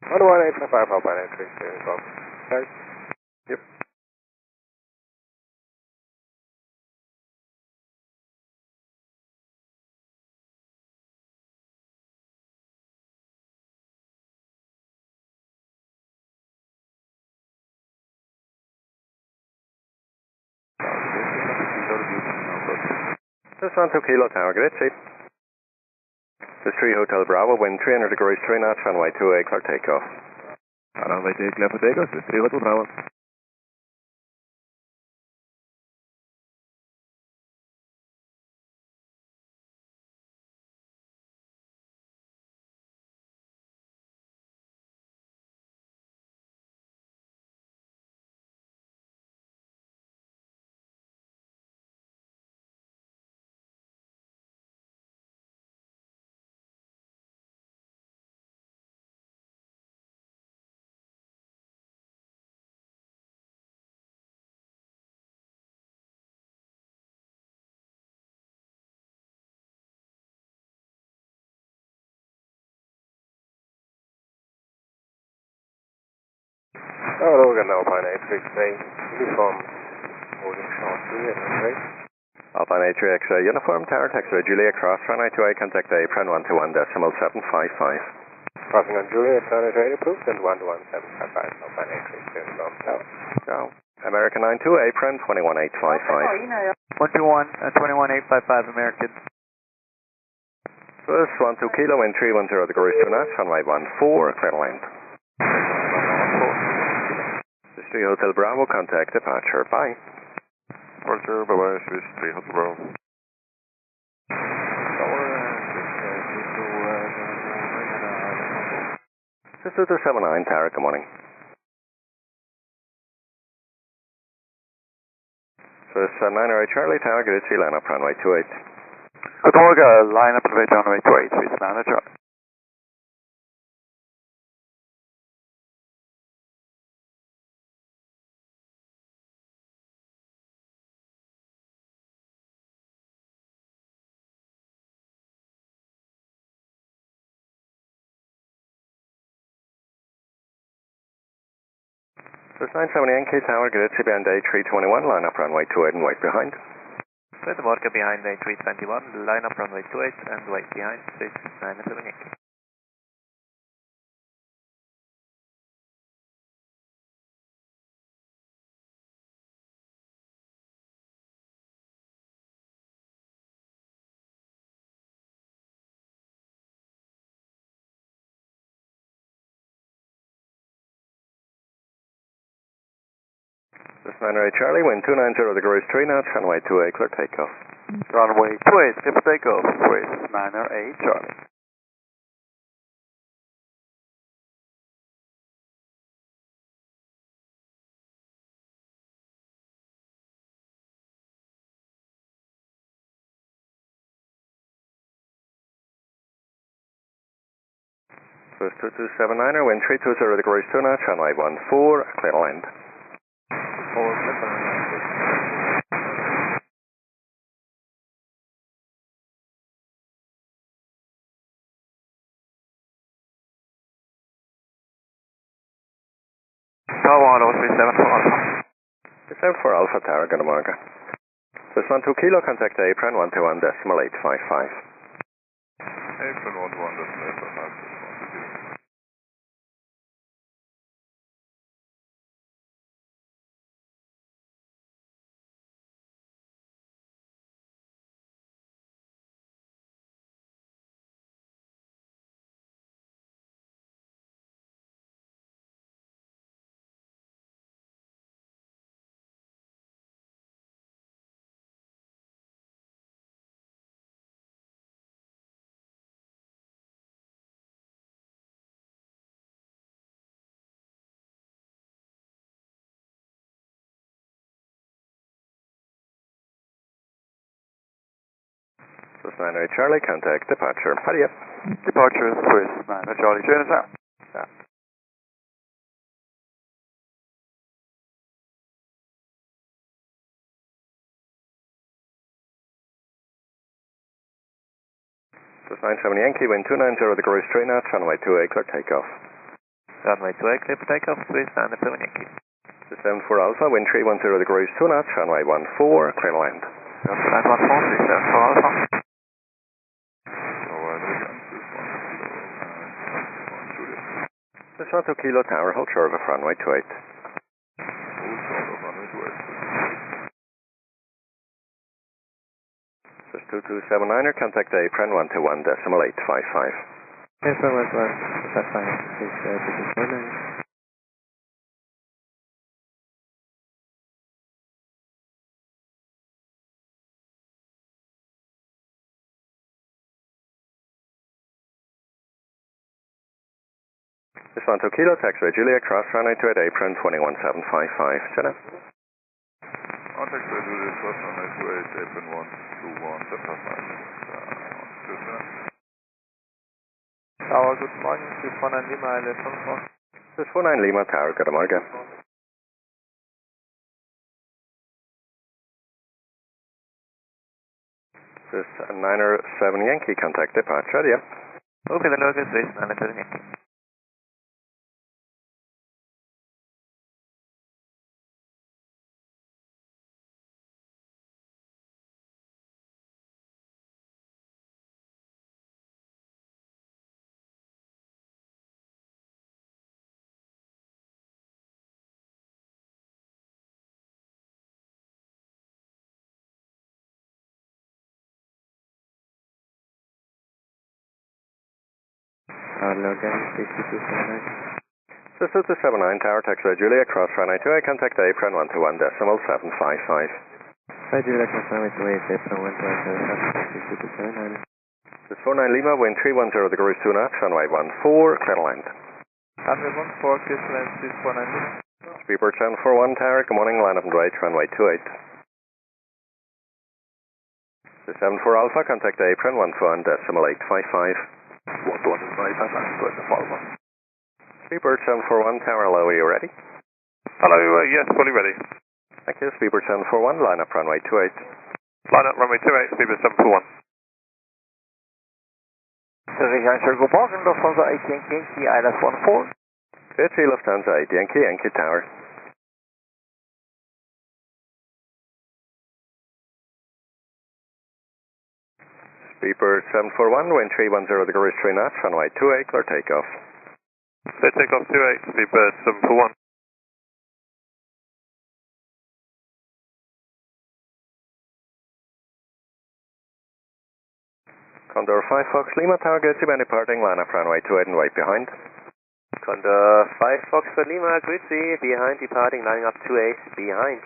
11855, Alpine 83 uniform. Okay. Yep. This 12 Kilo Tower, great seat. This 3 Hotel Bravo, wind 300 degrees 3 knots, runway 28, clear takeoff. Runway 28, clear for takeoff, this is 3 Hotel Bravo. Logan, Alpine 833, uniform, holding short, Juliet, right? Alpine 833, uniform, tower, taxiway, Juliet, cross, runway 28, contact apron 121.755. Crossing on Juliet, runway 28 approved, and 121.755, Alpine 833, uniform, tower. Go. American 92, apron 21855. 121.855 American. First 12 kilo, wind 310 degrees 2 knots, runway 14, clear land. Swiss Hotel Bravo, contact departure, bye. Departure, bye-bye, Swiss 3 Hotel Bravo. Swiss 2279, tower, good morning. Swiss 908 Charlie, tower, good to see, line up runway 28. Good morning, line up elevate runway 28, Swiss 908 Charlie. Swiss 970 NK tower, good to see, band A321, line up runway 28 and wait behind. Good morning, behind A321, line up runway 28 and wait behind, Swiss 970 Yankee. Swiss 908 Charlie, wind 290 degrees 3 knots, runway 28, clear takeoff. Runway 28, clear for takeoff, Swiss 908 Charlie. Swiss 2279er, wind 320 degrees 2 knots, runway 14, clear land. Tower 374 Alpha. 374 Alpha tower, good morning. Swiss 12 kilo, contact apron 121.855. Apron 121.855. Swiss 908 Charlie, contact departure. Hurry up. Departure, Swiss 908 Charlie, turn us out. Yeah. Swiss 970 Yankee, wind 290 degrees 3 knots, runway 28, clear takeoff. Runway 28, clear for takeoff, Swiss 907 Yankee. Swiss 74 Alpha, wind 310 degrees 2 knots, runway 14, clear land. Flight 14, Swiss 74 Alpha. Swiss 12 kilo tower, hold short of runway 28. Swiss 2279er, contact apron 121.855. Apron 121.855, please, business morning. Swiss 12 kilo, taxiway Juliet, cross runway 28, apron 21755. Jenna? Contact by Juliet, cross runway 28, apron 121.755. Tower, good morning, Swiss 19 Lima, ILS 14. Swiss 49 Lima tower, good morning. Swiss 907 Yankee, contact departure, yeah. Okay, the local Swiss 907 Yankee. Logan 6279. This is 279 Tower, taxiway Julia, cross runway 28, contact apron 121.755. Hi Julia, cross runway 28, apron 121.755, 6229. This is 49 Lima, wind 310 degrees 2 knots, runway 14, clear to land. Runway 14, clear to land, 649 Lima. Speedbird 741 Tower, good morning, line up and right, runway 28. This is 74 Alpha, contact apron 121.855. 121.855, Speedbird 741 Tower, hello, are you ready? Hello, yes, fully ready. Thank you, Speedbird 741, line up runway 28. Line up runway 28, Speedbird 741. Zurich Circle Park and Lufthansa 8 Yankee, ILS 14. KT Lufthansa 8 Yankee, Yankee Tower. Speedbird 741, wind 310 degrees 3 knots, runway 28, clear takeoff. Clear takeoff 28, Speedbird 741. Condor 5 Fox Lima Tower, Guzzi, departing, line up runway 28 and wait behind. Condor 5 Fox for Lima, Guzzi, behind departing, lining up 28, behind.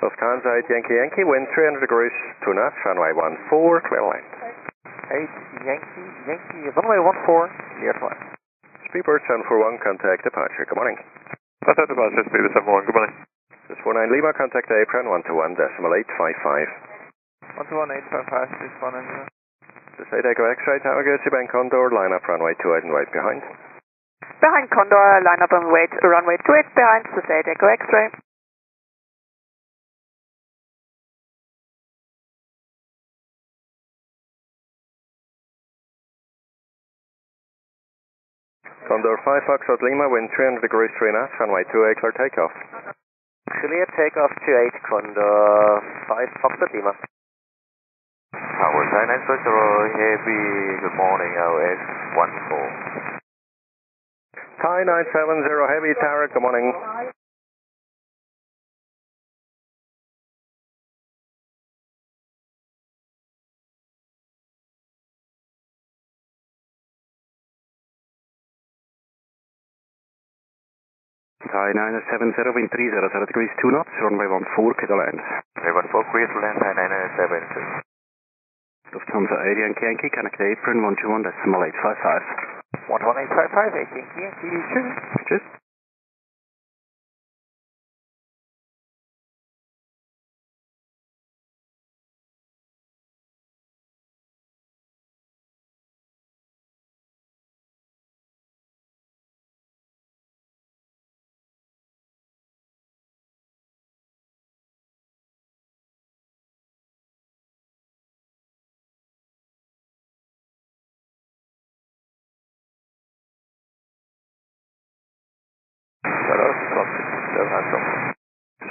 Lufthansa 8 Yankee Yankee, wind 300 degrees 2 knots, runway 14, clear to land. 8 Yankee, runway 14, clear to land. Speedbird 741, contact departure, good morning. Contact departure, Speedbird 741, good morning. This is 49 Lima, contact apron 121.855. 121.855, 619 Lima. This is 8 Echo X-ray Tower, Guzzi, Bank Condor, line up runway 28 and wait behind. Behind Condor, line up and wait, runway 28 behind, Society Echo X-ray. Condor 5 Foxtrot Lima, wind 300 degrees 3 knots, runway 28, clear takeoff. Clear takeoff 28, Condor 5 Foxtrot Lima. Tower 990, heavy, good morning, OS 14. Thai 970 Heavy Tower, good morning. Thai 970, wind 300 degrees 2 knots, runway 14, clear to land. Runway 14, clear to land, Thai 970. Lufthansa 8 Yankee Yankee, connect apron 121.855. 11855, 8 Yankee, cheers. Cheers.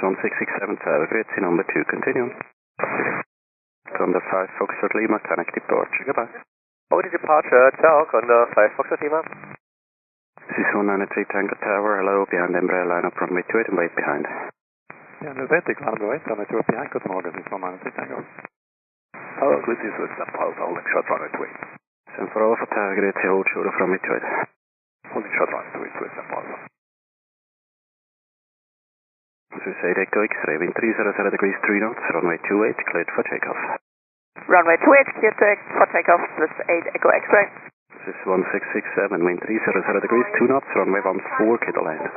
It's 1667 Tower, Guzzi, number 2, continue. Condor 5 Foxtrot Lima, connect departure, goodbye. Over to departure, ciao, Condor 5 Foxtrot Lima. This is 193 Tango Tower, hello, behind Embraer, line up runway 28 and wait behind. Ja, nu vet ik, runway 28, runway 28 behind, good morning, this is 193 Tango. Hello, Guzzi, so it's St. Paul, holding short runway 28. Send for Alpha Tower, Guzzi, hold short of runway 28. Holding short runway 28, so it's St. Paul. This is 8 Echo X-ray, wind 300 degrees 3 knots, runway 28, cleared for takeoff. Runway 28, clear for takeoff, plus 8 Echo X-ray. This is 1667, wind 300 degrees 2 knots, runway 14, clear to land.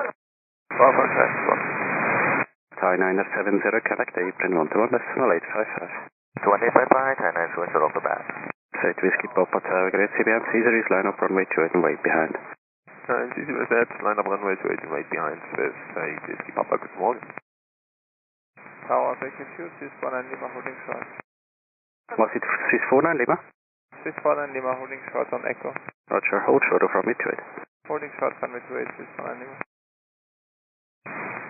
Thai 970, connect apron 121.855. 2855, Thai 970 off the bat. Set Whiskey Papa Tower, Guzzi, behind Caesar is line up runway 28 and wait behind. Easy with that, line up runway 28 and wait behind, says Whiskey Papa, good morning. Tower, Baker 2, Swiss 19 Lima holding short. Was it Swiss 49 Lima? Swiss 49 Lima holding short on Echo. Roger, hold short of runway 28. Holding short runway 28, Swiss 49 Lima.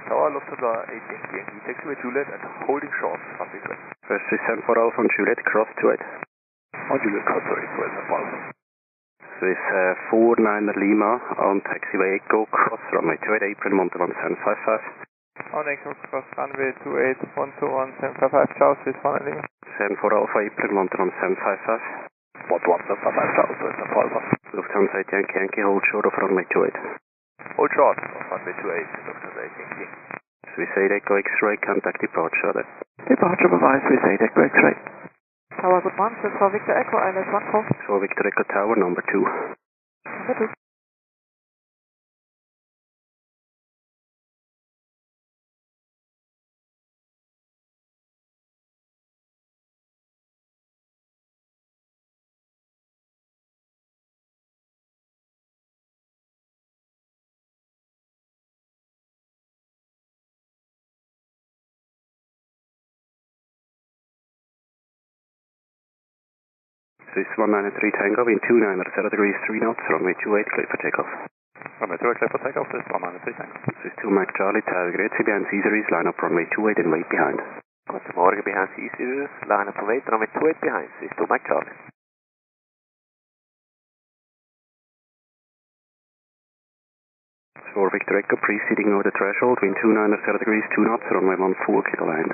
Tower, Lufthansa 18 KNG, taxiway Juliet and holding short runway 28. First Swiss 74 Alpha on Juliet, cross 28. On Juliet, cross 28, 12 Alpha. Swiss 49 Lima on taxiway Echo, cross runway 28, April Montalban 755. On Echo, cross runway 28, 121, 755, ciao, Swiss 49 Lima. 74 Alpha, April Montalban 755. 121, 755, ciao, 12 Alpha. Lufthansa 18 KNG, hold short of runway 28. Hold short of runway 28, Lufthansa 18 KNG. Swiss 8 Echo X-ray, contact departure then. Departure by Swiss 8 Echo X-ray. Tower, good morning, Swiss 4 Victor Echo, ILS 14. So Victor Echo Tower, number 2. Number 2. Swiss 193 Tango, wind 290 degrees 3 knots, runway 28, clear for takeoff. Runway 28, clear for takeoff, Swiss 193 Tango. Swiss 2 Mike Charlie, tower grade, behind Caesaris, line up runway 28 and wait behind. Guten Morgen, behind Caesaris, line up and wait, runway 28 behind, Swiss 2 Mike Charlie. For Victor Echo, preceding over the threshold, wind 290 degrees 2 knots, runway 14, clear land.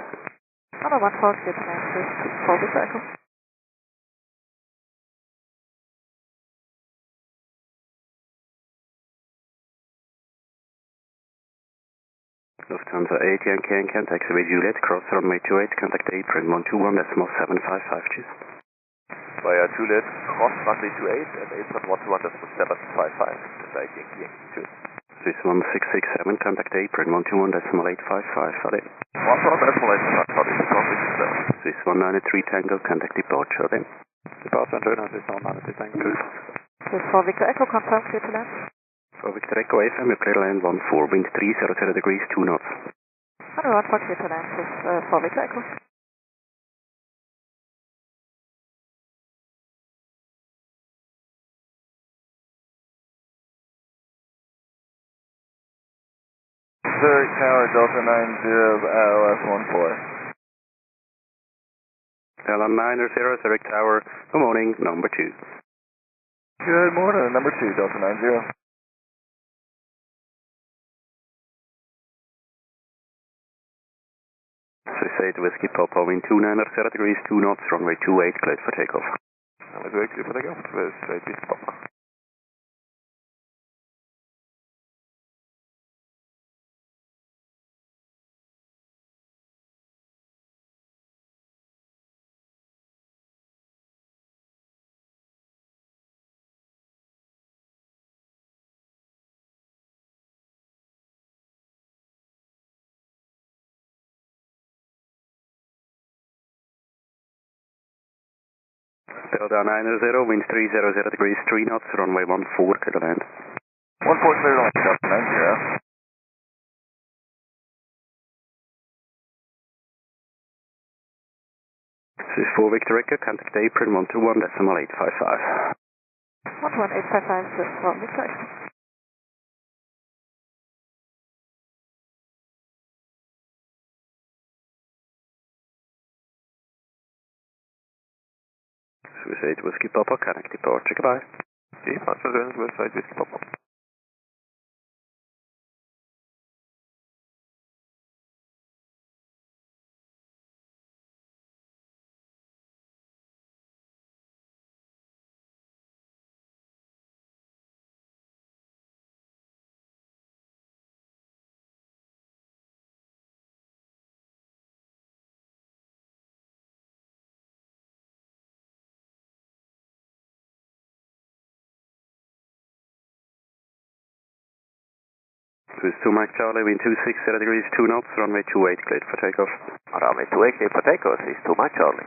Number 14, clear to land, Swiss 4 Victor Echo. Lufthansa 8 Yankee Yankee, taxiway Juliet, cross runway 28, contact April 121.755, cheers. Via Juliet, cross runway 28 and April 121.755, Swiss 8 Yankee Yankee, cheers. Swiss 1667, contact April 121.855, valid. 121.855, Swiss 193 Tango, contact departure then. Departure and turn on Swiss 193 Tango. Swiss 4 Victor Echo, confirm clear to land. For Victor Echo FM, you clear land 14, wind 300 degrees 2 knots. Number 14, clear to land, Swiss 4 Victor Echo. Zurich Tower, Delta 90, LS 14. LM 90, Zurich Tower, good morning, number 2. Good morning, number 2, Delta 90. Swiss 8 Whiskey Papa, wind 290 degrees 2 knots, runway 28, cleared for takeoff. Runway 28, clear for takeoff, Swiss 8 Whiskey Papa. Delta 90, wind 300 degrees 3 knots, runway 14, clear to land. 14 clear to land, Delta 90. Swiss 4 Victor Echo, contact April 121.855. 11855, Swiss 4 Victor Echo. Swiss 8 Whiskey Papa, connect departure, goodbye. Departure turn Swiss 8 Whiskey Papa. Swiss 2 Mike Charlie, wind 260 degrees 2 knots, runway 28, cleared for takeoff. Runway 28, clear for takeoff, Swiss 2 Mike Charlie.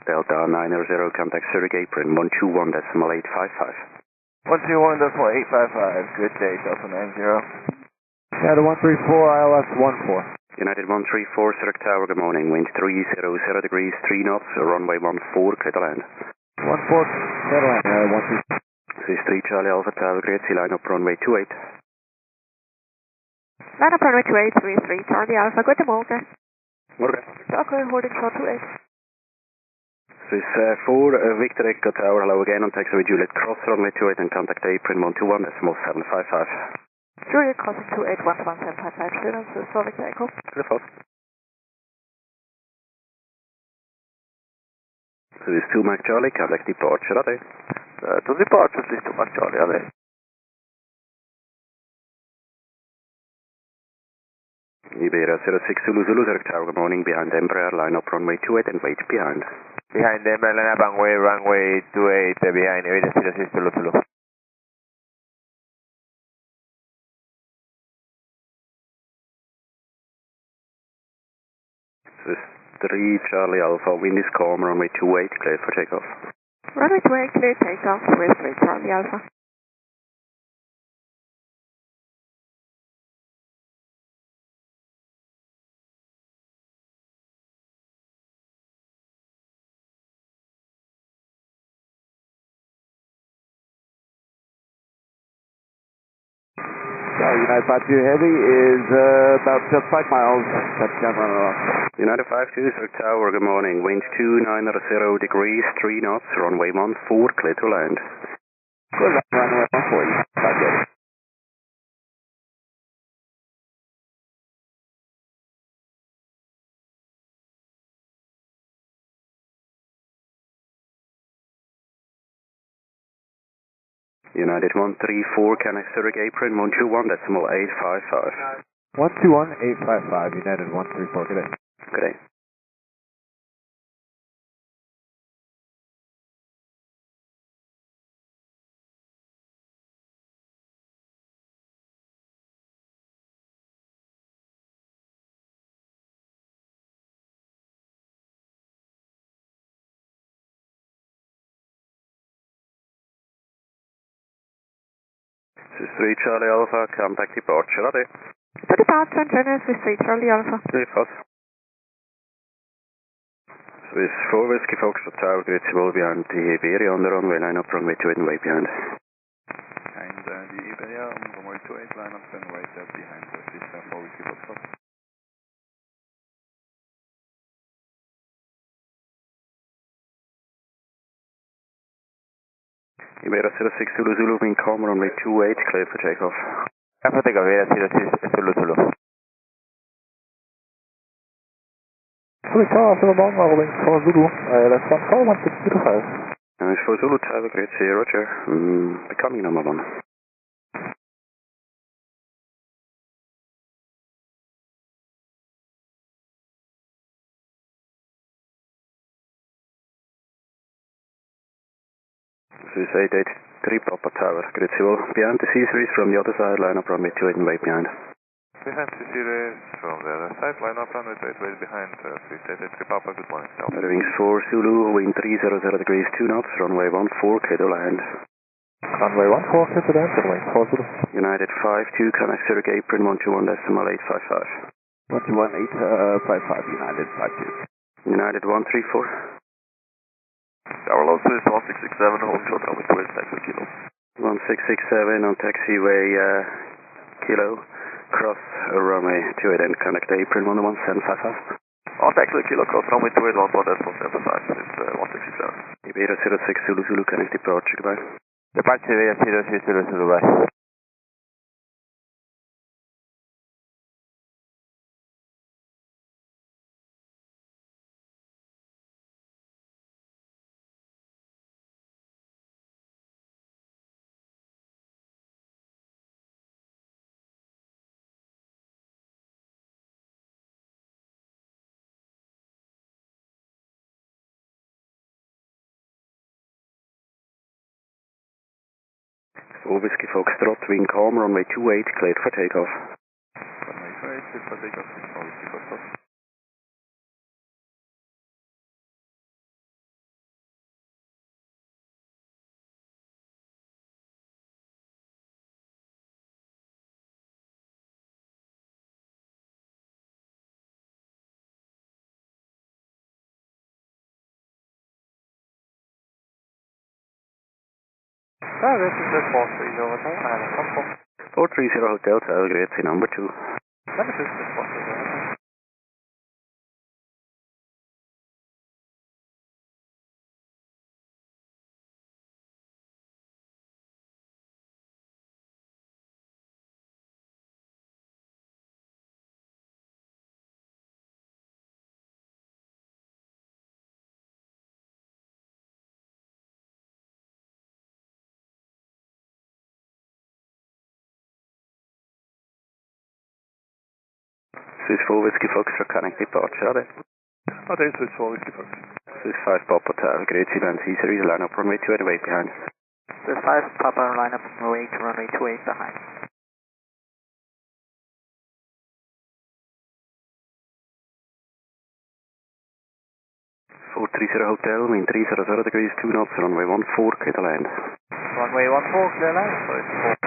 Delta 900, contact Zurich apron 121.855. 121.855, good day, Delta 90. United 134, ILS 14. United 134, Zurich Tower, good morning. Wind 300 degrees, 3 knots, runway 14, clear to land. 14, clear to land, United 134. This is 3 Charlie Alpha Tower, great, see line up runway 28. Line up runway 28, 33 Charlie Alpha, goedemorgen. Morgen. Okay, holding short 28. This is 4 Victor Echo Tower, hello again, on taxiway Juliet Cross, runway 28 and contact apron 121.755. Juliet crossing 28, 11755, students, so Victor Echo. Clear for. So this is 2 Mac Charlie, contact departure, Ade. To departure, this is 2 Mac Charlie, Ade. Iberia 06 Zulu Zulu, Zurich Tower, good morning, behind Embraer, line up runway 28 and wait behind. Behind them, line up runway 28, behind Iberia 06 Zulu Zulu. This is 3 Charlie Alpha, wind is calm, runway 28, clear for takeoff. Runway 28, clear takeoff with 3 Charlie Alpha. United 52 Heavy is about 5 miles, that can run off. United 52 Zurich Tower, good morning, wind 290 degrees, 3 knots, runway 14, clear to land. Good luck, runway 14, 5 good. United 134, connect Zurich apron 121.855. 121.855, United 134, good day. Good day. This is 3 Charlie Alpha, contact departure, Ade. To departure, Genesis with 3 Charlie Alpha. Clear for. This is 4 Whiskey Foxtrot Tower, great civil behind the Iberia on the runway, line up runway 28 and way behind. Behind the Iberia on runway 28, line up and wait behind the system 4 Whiskey Foxtrot. Iberia 06 Zulu Zulu, wind calm, runway 28, clear for takeoff. Clear for takeoff, Iberia 06 Zulu Zulu. Zurich Tower, Silverbound, rolling for Zulu, that's 1 call, 1625. Nice for Zulu Tower, great, see you, Roger. Becoming number 1. This is 883 Papa Tower, great civil behind the C-Series from the other side, line up runway 28 and way behind. Behind C-Series from the other side, line up runway 28, way behind 883 Papa, good morning. Wings 4 Zulu, wind 300 degrees, 2 knots, runway 14, clear to land. Runway 14, clear to land, runway 4 Zulu. United 52, connect Zurich apron 121.855. 121.855, United 52. United 134. Tower low is 1667, hold short runway 28, taxi kilo. 1667 on taxiway Kilo, cross runway 28 and connect apron 11755. On taxi kilo, cross runway 28, 11755, it's 1667. Iberia 06 Zulu Zulu, connect departure, goodbye. Departure, Iberia 06 Zulu Zulu, bye. Whiskey Foxtrot, wind calm, runway 28, cleared for takeoff. Runway 28, cleared for takeoff, Whiskey Foxtrot. This is the 430 Hotel, Island Control. 430 Hotel Tower, grade C number 2. This is the 430 Hotel. Swiss 4 Whiskey Foxtrot, connect departure, are they? This is 4 Whiskey Fox. Swiss 5 Papa Tower, grade C band C series, line up runway 28 and wait behind. This 5 Papa, line up runway 28 behind. 430 Hotel, wind 300 degrees, 2 knots, runway 14, clear to land. Runway 14, clear land, so it's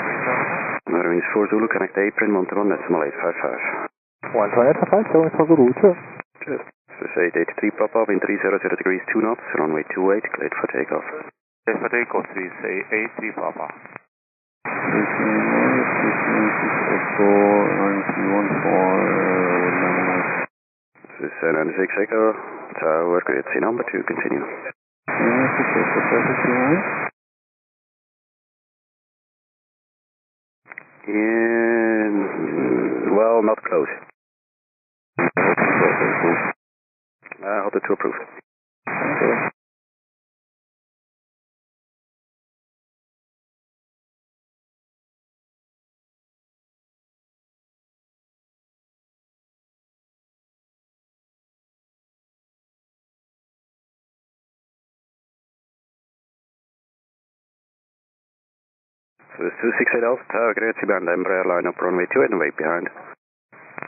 430. Marines 4 Zulu, connect apron, 121.855. 12855, going for Zulu, sure. Cheers. Swiss 883 Papa, wind 300 degrees, 2 knots, runway 28, cleared for takeoff. Cleared for takeoff, Swiss 883 Papa. Swiss 96 Echo, Tower, grade C number 2, continue. Well, not close. Hold it to approve. So it's 268 Alpha Tower, grade C band, Embraer, line up runway 28 and wait behind.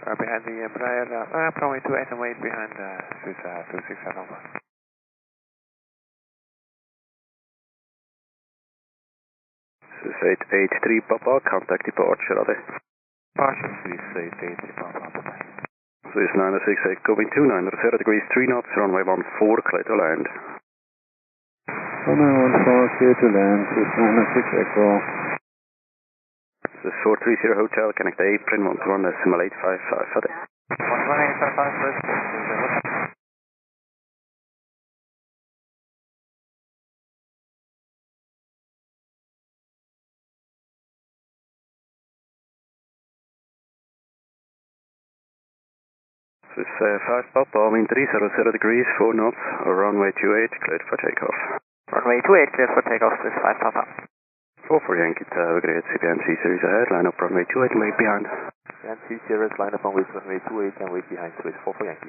Behind the Embraer, runway 28 and wait behind Swiss 268 Alpha. Swiss 883 Papa, contact departure, are they? Departure, Swiss 883 Papa, bye-bye. Swiss 96 Echo, wind 290 degrees, 3 knots, runway 14, clear to land. Runway 14, clear to land, Swiss 96 Echo. This is 430 Hotel, connect apron, 121.855, are they? 11855, Swiss 430 Hotel. Swiss 5 Papa, wind 300 degrees, 4 knots, runway 28, cleared for takeoff. Runway 28, cleared for takeoff, Swiss 5 Papa. 4 for Yankee Tower, grade CPNC series ahead, line up runway 28 and wait behind. CNC series, line up on runway 28 and wait behind Swiss 4 for Yankee.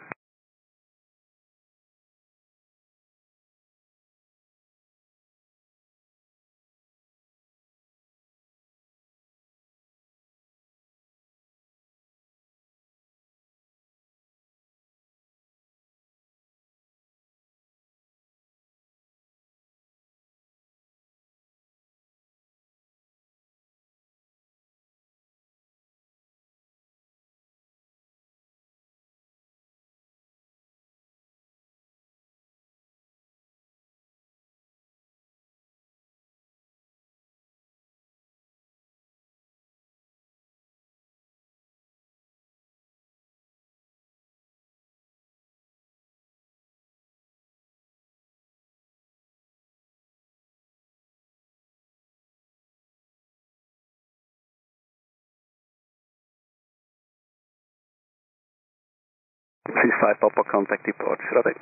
Swiss 5 Papa, contact departure, are they?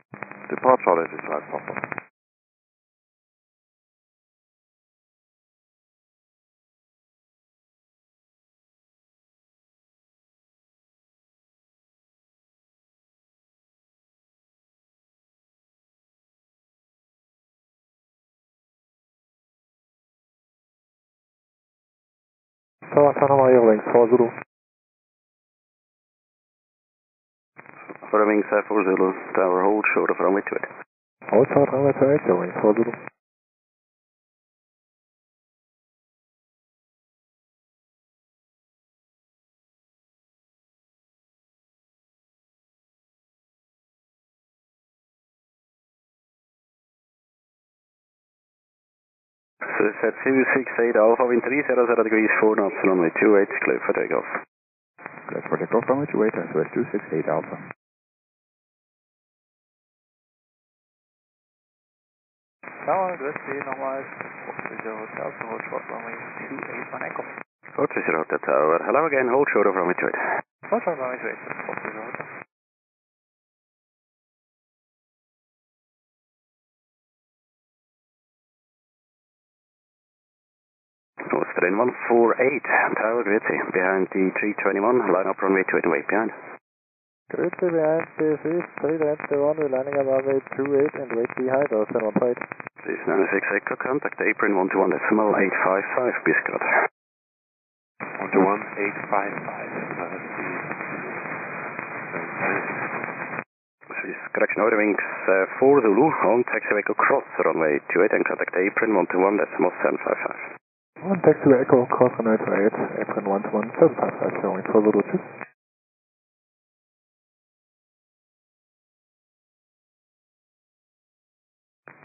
Departure, Swiss 5 Papa. Tower, Panama Airlines, 4 Zulu. For wings 4 Zulu, Tower, hold short of runway 28. Hold short, runway 28, Airlines, 4 Zulu. So it's at 268 Alpha, wind 300 degrees, 4 knots, runway 28, clear for takeoff. Clear for takeoff, runway 28, and Swiss 268 Alpha. Tower, good, see you nochmal. 40 Hotel, so hold short runway 28 on Echo. 40 Hotel Tower, hello again, hold short of runway 28. Hold short runway 28, 40 Hotel. Austrian 148, Tower, Grüezi, behind the 321, line up runway 28 and wait behind. Grüezi, behind the 321, lining up runway 28 and wait behind, Austrian 148. This is 96 Echo, contact apron 121.855, Biscott. 121.855, This is correction order wings 4 Zulu, on taxiway Echo cross runway 28 and contact apron 121.755. On taxiway Echo cross runway 28, apron 121.755, showing for Zulu 2.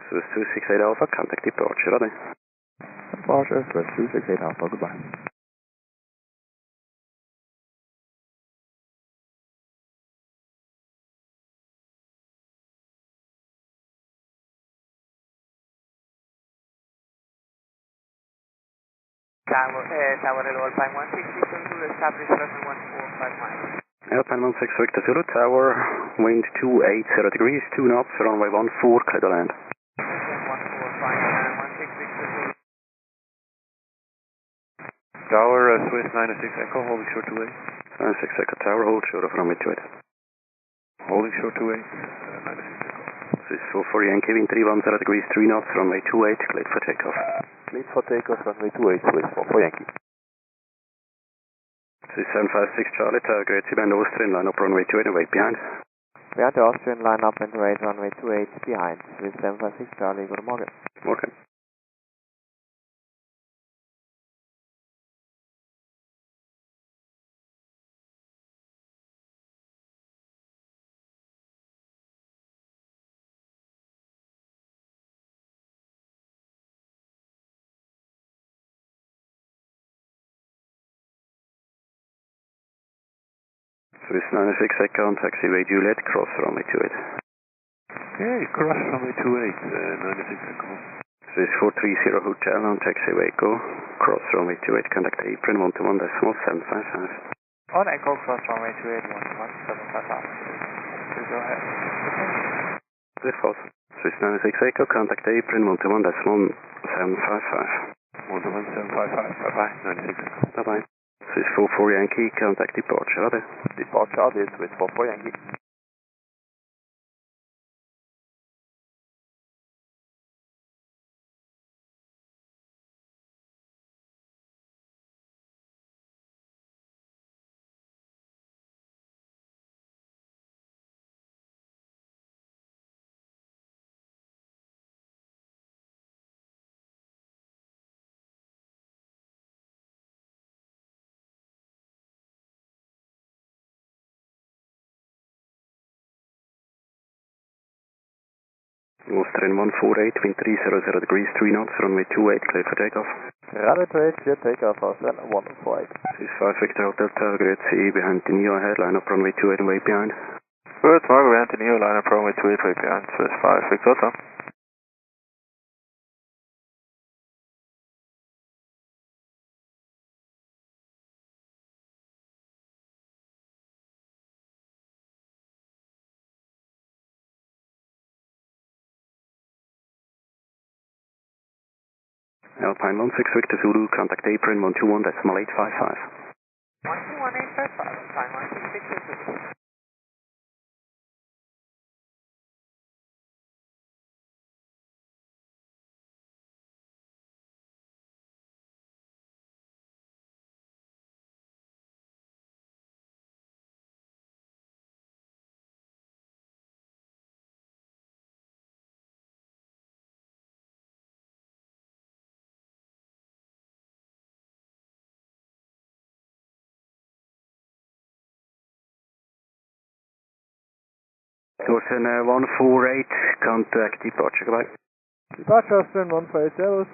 Swiss 268 Alpha, contact departure, ready. Departure, Swiss 268 Alpha, goodbye. Tower Hello, Alpine 16 Zulu, establish runway 145 miles. Alpine 16 Victor Zulu, Tower, wind 280 degrees, 2 knots, runway 14, clear to land. 145, 16 Victor Zulu. Tower, Swiss 96 Echo, holding short 28. 96 Echo Tower, hold short of runway 28. Holding short 28, 96 Echo. Swiss 44 Yankee, wind 310 degrees, 3 knots, runway 28, cleared for takeoff. Cleared for takeoff, runway 28, Swiss 44 Yankee. Swiss 756 Charlie, Tower, Grüezi, behind Austrian, line up runway 28 and wait behind. Behind the Austrian, line up and wait runway 28 behind. Swiss 756 Charlie, guten Morgen. Morgen. Swiss 96 Echo on taxiway Juliet, cross runway 28. Okay, cross runway 28, 96 Echo. Swiss 430 Hotel on taxiway Echo, cross runway 28, contact apron 121.755. On Echo, cross runway 28, 11755. Please go ahead. Clear false. Swiss 96 Echo, contact apron 121.755. 11755, bye-bye, 96 Echo. Bye-bye. Swiss 44 Yankee, contact departure, ready. Departure, ready, Swiss 44 Yankee. Austrian 148, wind 300 degrees, 3 knots, runway 28, clear for takeoff. Runway 28, clear takeoff, Austrian 148. Swiss 5 Victor Hotel Tower, Grüezi, behind the Neo ahead, line up runway 28 and wait behind. Good, Margo, behind the Neo, line up runway 28, wait behind. Swiss 5 Victor Hotel. Alpine 16 Victor Zulu, contact apron 121.855. 121.855, Alpine 16 Victor Zulu. Austrian 148, contact departure, goodbye. Departure, Austrian 148, servus.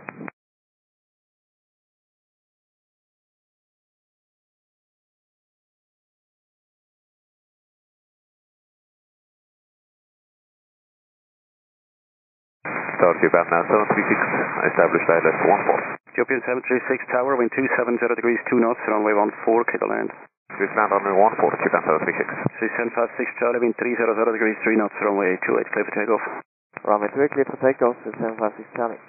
Tower Japan 736, established ILS 14. Ethiopian 736 Tower, wind 270 degrees 2 knots, runway 14, clear to land. Please land runway 14, Japan 736. 756 Charlie, wind 300 degrees 3 knots, runway 28, clear for takeoff. Runway 28, clear for takeoff, 756 Charlie.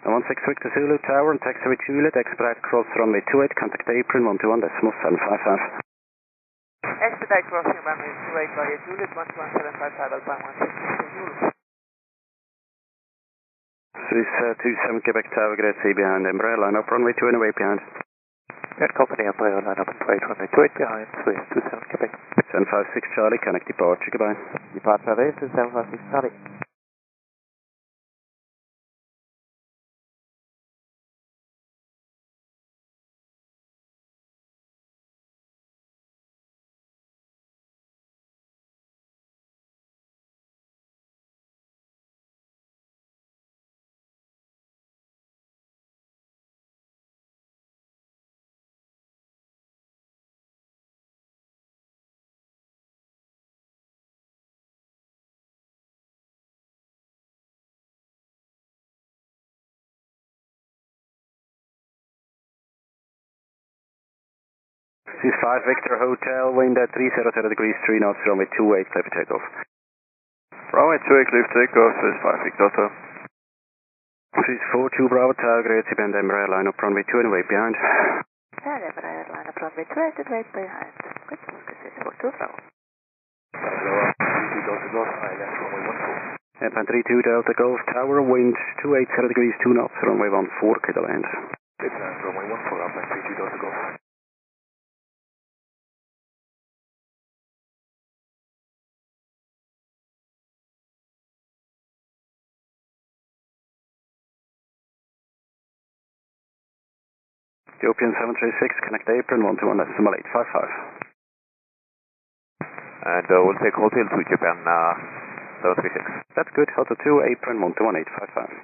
I 16 Victor Zulu Tower and taxiway Juliet, expedite cross runway 28, contact apron 121.755. Expedite crossing runway 28 via Juliet 11755 Alpha 160 Zulu. 27 Quebec Tower, grade C behind Embraer, line up runway 2 and away behind. Red Company Embraer, line up and wait runway 28 behind, Swiss 27 Quebec. 756 Charlie, connect departure, goodbye. Departure away to 756 Charlie. This is 5 Victor Hotel, wind at 300 degrees 3 knots, runway 28, clear for takeoff. Runway 28, clear for takeoff, this is 5 Victor Hotel. This is 42 Bravo Tower, grade C behind Embraer, line up runway 2 and away behind. And Embraer, line up runway 28 and wait behind. Good, this is 42 Bravo. Airplane 32 Delta Golf Tower, wind 280 degrees 2 knots, runway 14, clear to land. Runway 14, airplane 32 Delta Golf. Ethiopian 736, connect apron 121.855. And we'll take hotel to Japan 736. That's good, Hotel 2, apron 121.855.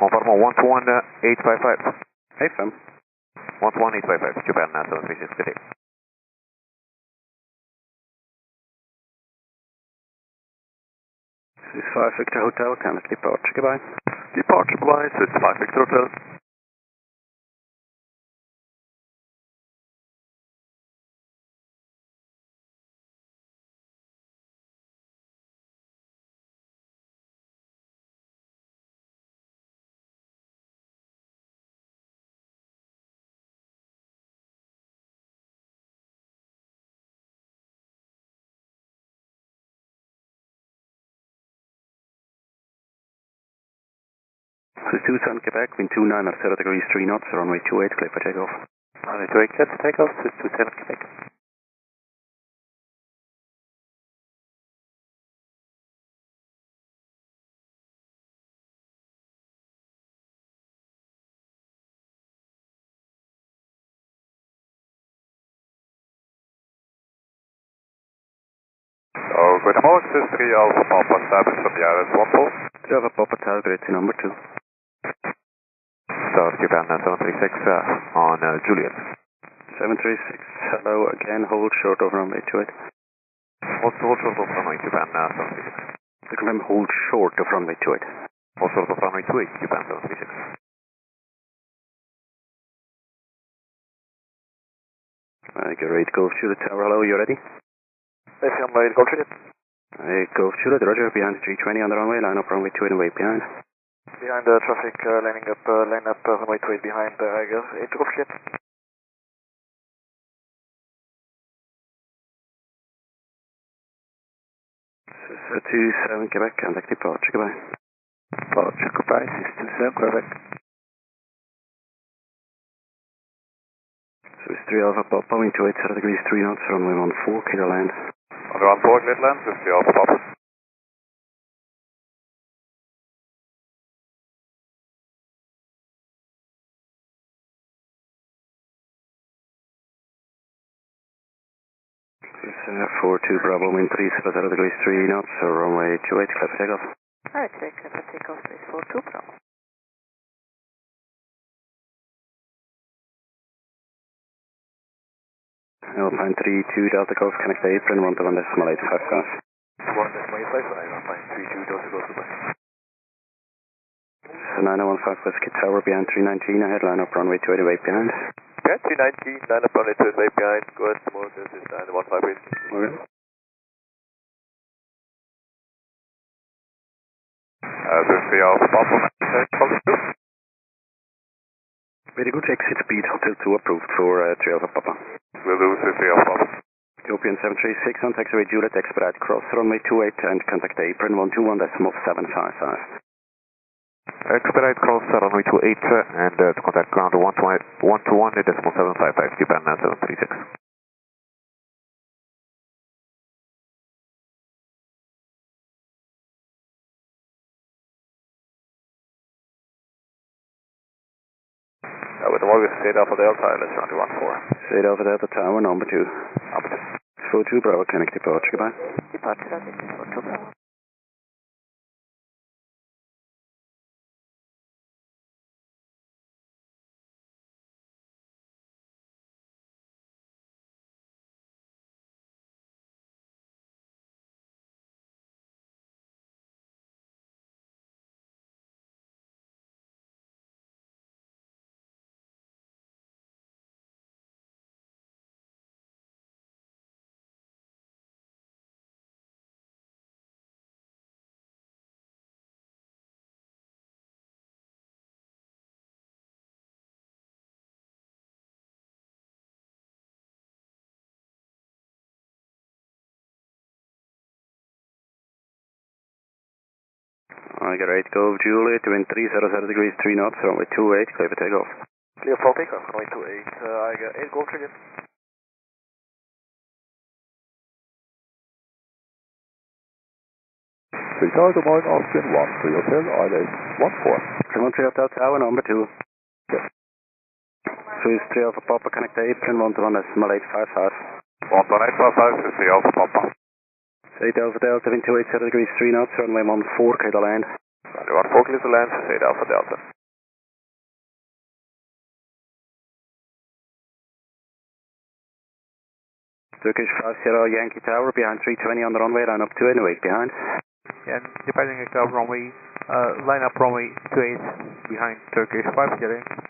Confirm 121.855. AFM. 121.855, Japan 736, good day. This is 5 Victor Hotel, connect departure, goodbye. Departure, bye, this is 5 Victor Hotel. This is Tucson, Quebec, wind 29 degrees 3 knots, runway 28, clear for takeoff. Runway 28, clear for takeoff, this is 27 Quebec. So, good morning, this is 3 Alpha Papa established on the ILS 14. Java Papa Tower, grade C number 2. South Japan 736 on Juliet. 736, hello again, hold short of runway 28. Hold short of runway Japan 736. Confirm hold short of runway 28. Hold short of runway 28, Japan 736. Get ready to go through the tower, hello, you ready? Yes, I'm ready to go through it. Go through it, roger, behind the 320 on the runway, line up runway 28 and wait behind. Behind the traffic, line up runway 28 behind Reagan, go through it. This is 27 Quebec, contact departure, goodbye. Departure, goodbye, this is 27 Quebec. Swiss 3 Alpha Papa, wind 280 degrees 3 knots, runway 14, clear to land. Runway 14, clear to land, Swiss 3 Alpha Papa. Swiss 42 Bravo, wind 300 degrees 3 knots, runway 28, clear for takeoff. Alright, clear for takeoff, 342 Bravo. Alpine 32 Delta Golf, connect to apron, 121.855. 1.855, Alpine 32 Delta Golf, goodbye. So 9015 Whiskey Tower behind 319, ahead, line up runway 28 wait behind. Okay, 319, line up runway 28 wait behind, go ahead, tomorrow, this is 915 Whiskey. Okay. Swiss 3 Alpha Papa, Very good, exit speed, Hotel 2 approved for 3 Alpha Papa. Will do, Swiss 3 Alpha Papa. Ethiopian 736 on taxiway Juliet, expedite cross runway 28 and contact apron 121.755. Expedite cross runway 28 and to contact ground 121.755, Japan 736. With the Morgan State Alpha Delta, let's run to 14. State Alpha Delta Tower, number 2. Number 2. 42 Bravo, connect departure, goodbye. Departure of 42 Bravo. I got 8 Golf Juliet, wind 300 degrees 3 knots, runway 28, clear for takeoff. Clear for takeoff, runway 28, I got 8 Golf Juliet. Richard, good morning, Austrian 13 Hotel, ILS 14. 3 Hotel Tower, number 2. Yes. Swiss 3 Alpha Papa, connect to apron 121.855. 11855, Swiss 3 Alpha Papa. 8 Alpha Delta, wind 280 degrees 3 knots, runway 14, clear to land. Runway 14, clear to land, Swiss 8 Alpha Delta. Turkish 50 Yankee Tower, behind 320 on the runway, line up 2 and wait behind. Yeah, departing aircraft runway, line up runway 28 behind Turkish 50.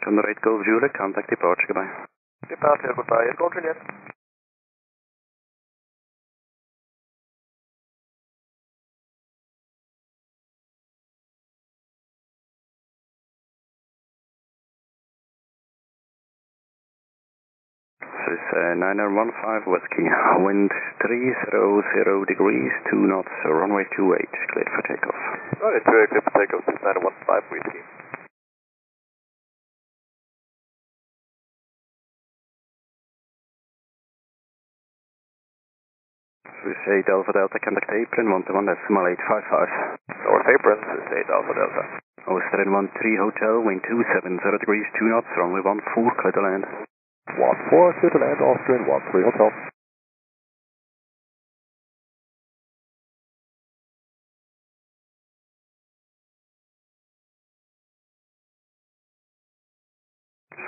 Thunder 8 Golf Juliet, contact departure, goodbye. Departure, goodbye, 8 Golf Juliet. This is 9015 Whiskey, wind 300 degrees 2 knots, runway 28, cleared for takeoff. Runway 28, cleared for takeoff, 9015 Whiskey. Swiss 8 Alpha Delta, contact apron 121.855. North apron, Swiss 8 Alpha Delta. Austrian 13 Hotel, wind 270 degrees 2 knots, runway 14, clear to land. 14, clear to land, Austrian 13 Hotel.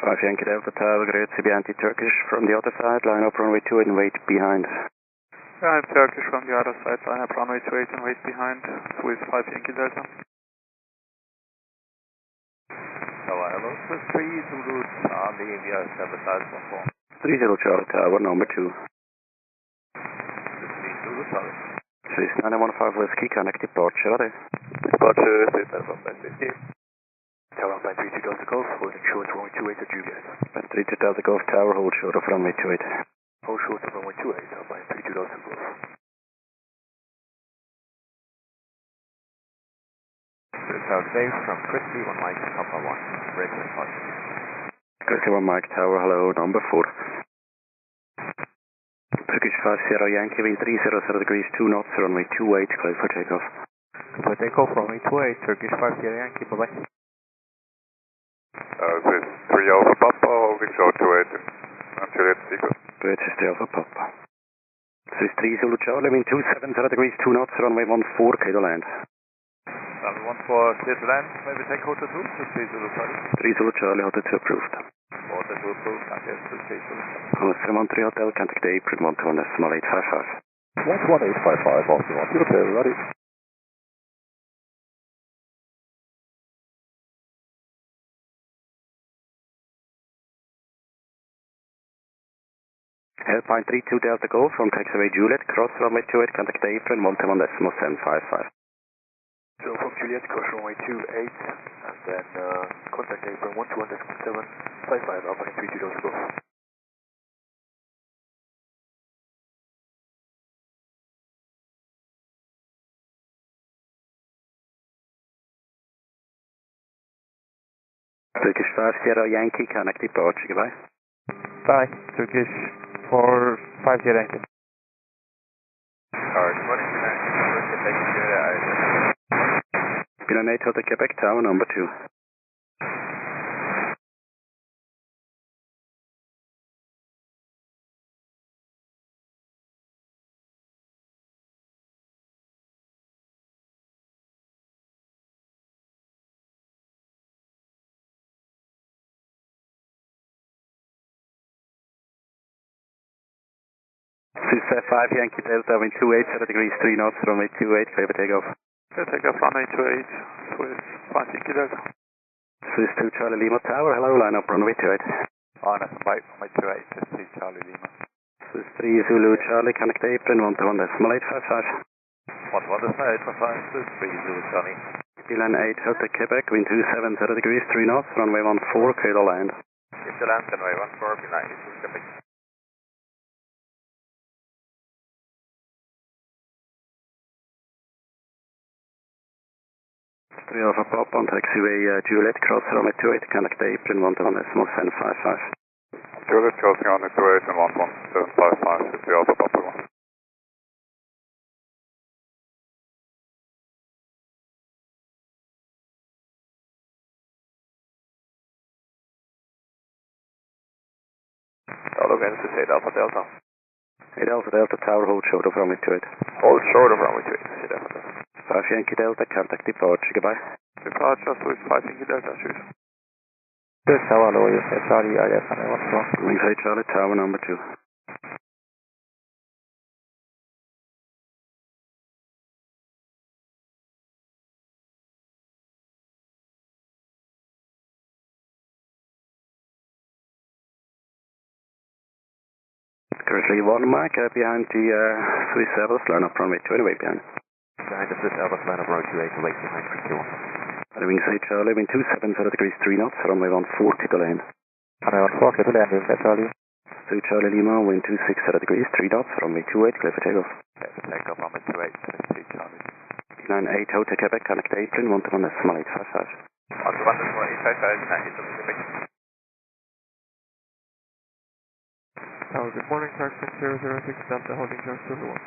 Five Yankee Delta Tower, great CB anti-Turkish from the other side, line up runway 28 and wait behind. Yeah, Turkish from the other side, line up runway 28 and wait behind, Swiss 5 Yankee Delta. Hello, Swiss 3 Zulu, on the India service side 14. 30 Charlie Tower, number 2. Swiss 3 Zulu, sorry. Swiss 915 Whiskey, connect departure, ready. Departure, Swiss 915 Whiskey. Tower on 32 Delta Golf, holding short of runway 28 at Juliet. 32 Delta Golf Tower, hold short of runway 28. Hold short of runway 28 on 32 Delta Golf. Tower Dave from Christie, 1 Mike, Papa 1, Reagan Park. Christie 1 Mike Tower, hello, number 4. Turkish 50 Yankee, wind 300 degrees, 2 knots, runway 28, clear for takeoff. For takeoff, runway 28, Turkish 50 Yankee, bye-bye. This is 3 Alpha Papa, holding short to 8 and Juliet Sequence. Great, this is 3 Alpha Papa. This is 3 Zulu Charlie, wind 270 degrees, 2 knots, runway 14, clear to land. Runway 14, clear to land, maybe take Hotel 2, to 3 Zulu Charlie. 3 Zulu Charlie, Hotel 2 approved. Hotel 2 approved, and yes, to 3 Zulu Charlie. Hotel 13 Hotel, contact the apron 121.855. 11855, also 1 Hotel, ready. Alpine 32 Delta Golf from taxiway Juliet, cross runway 28, contact the apron 121.755. So from Juliet, cross runway 28, and then contact apron 121.755, Alpine 32 Delta Golf. Turkish 5 Sierra Yankee, connect departure, goodbye. Bye, Turkish 4 5 Yankee. Alright, morning, Quebec, Pinon 8 Hotel Quebec Tower, number 2. This is 5 Yankee Delta, wind 28 degrees, 3 knots, runway 28, clear for takeoff. Clear takeoff, runway 28, Swiss 5 Yankee Delta. Swiss 2 Charlie Lima Tower, hello, line up runway 28. On a bike, runway 28, to 3 Charlie Lima. Swiss 3 Zulu Charlie, connect apron 121.855. 121.855, to 3 Zulu Charlie. Pinon 8 Hotel Quebec, wind 270 degrees, 3 knots, runway 14, clear to land. Clear to land, runway 14, behind you, Quebec. Three Alpha Pop on taxiway Juliet, cross runway 28, contact the apron 121.755. Juliet crossing on the 28 and 11755, 3 Alpha Papa 1. Tower again, to 8 Alpha Delta. 8 Alpha Delta Tower, hold short of runway 28. Hold short of runway 28, 8 Alpha Delta. 5 Yankee Delta, contact departure, goodbye. Departure, Swiss 5 Yankee Delta, shoot. This Tower, hello, YSSY, IFN, what's wrong? Wings 8 Charlie Tower, number 2. Currently 1 Mike behind the Swiss Airbus, line up runway 28 behind. Behind the Swiss Airbus, line up runway 28, away behind Christie 1. Wings 8 Charlie, wind 270 degrees, 3 knots, runway 140 to land. Runway 140 to land, Wings 8 Charlie. 2 Charlie Lima, wind 260 degrees, 3 knots, runway 28, clear for takeoff. Clear for takeoff, runway 28, to 3 Charlie. 98 Hotel Quebec, connect apron 121.855. 121.855, behind you, Quebec. Tower, good morning, Correction 006 Delta, holding short Zulu 1.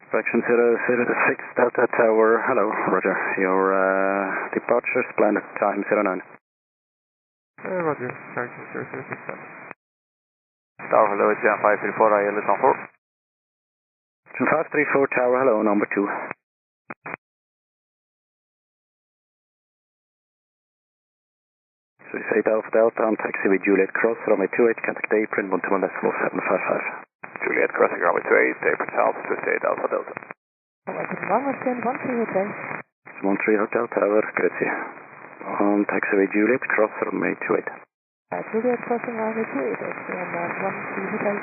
Correction 006 Delta Tower, hello, roger. Your departure, planned time 09. Roger, Correction 006 Delta. Tower, hello, it's Jan 534, IL is on 4. 534 Tower, hello, number 2. So 8 Alpha Delta on taxiway Juliet Cross, runway 28, contact apron 121.755. Juliet crossing runway 28, apron south, to 8 Alpha Delta. Runway 13 Hotel. 13 Hotel Tower, grazie. On taxiway Juliet Cross, runway 28. Juliet crossing runway 28, and 13 Hotel.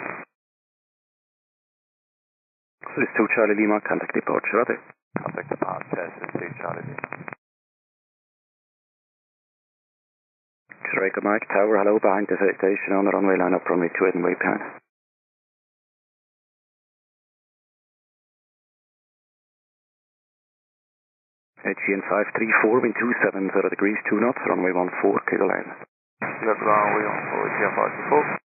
So it's 2 Charlie Lima, contact departure, right? Contact departure, 3 Charlie Lima. Reagan Mike Tower, hello, behind the station on the runway line up runway 28 and way behind. HGN 534, wind 270 degrees, 2 knots, runway 14, KLAS. Left runway on HGN 534.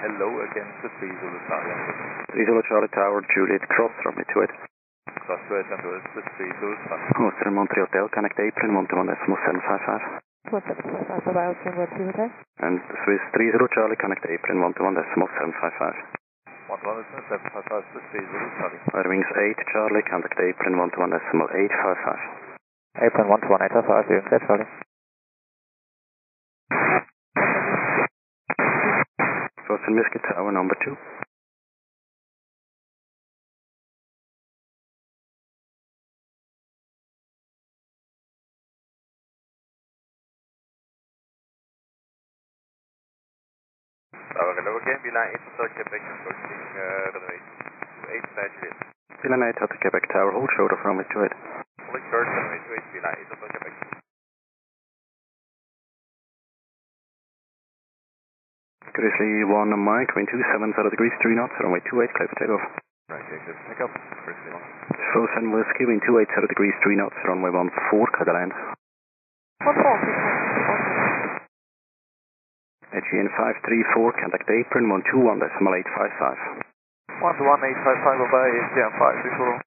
Hello again to 3 Zulu Charlie. 3 Zulu Charlie Tower, Juliet Cross, runway 28. Cross 28 and to 3 Zulu Charlie. Hotel Montreal Hotel, connect April, 121.755. 175, And Swiss 30 Charlie, connect April, 121.755. 121.755 to 3 Zulu Charlie. Wings 8 Charlie, contact April, 121.855. April 121.855, Wings 8 Charlie. Boston Whiskey Tower, number 2. Hello again, Milan 8 Hotel Quebec, approaching runway 28, Juliet. Milan 8 Hotel Quebec Tower, hold shoulder from runway 28. Holding short, runway 28, Milan 8 Hotel Quebec. Grizzly 1 Mike, wind 270 degrees, 3 knots, runway 28, clear for takeoff. Right, clear for takeoff, Grizzly 1. Frozen Whiskey, wind 280 degrees, 3 knots, runway 14, KDL. 14, HGN 534, contact Apron, 121.855. 121.855, bye, HGN 534.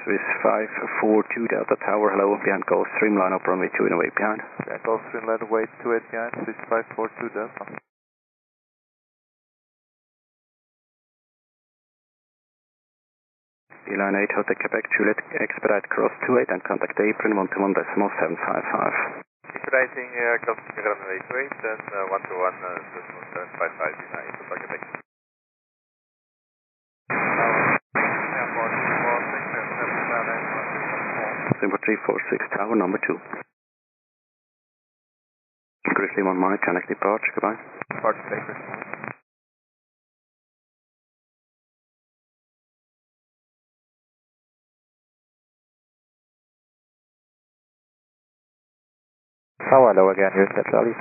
Swiss 542 Delta Tower, hello, behind Gulfstream, line up runway 2 and away behind. Yeah, Gulfstream, line away 28 behind, Swiss 542 Delta. Line 8 Hotel Quebec, Juliet, expedite cross 28 and contact Apron, 121.755. Expediting crossing runway 28 and 121.755 Line 8 Hotel Quebec. Number 346 Tower, number 2. Grizzly 1 Mike, connect departure, goodbye. Departure, take Grizzly 1. Tower, hello again, Wings 8 Charlie.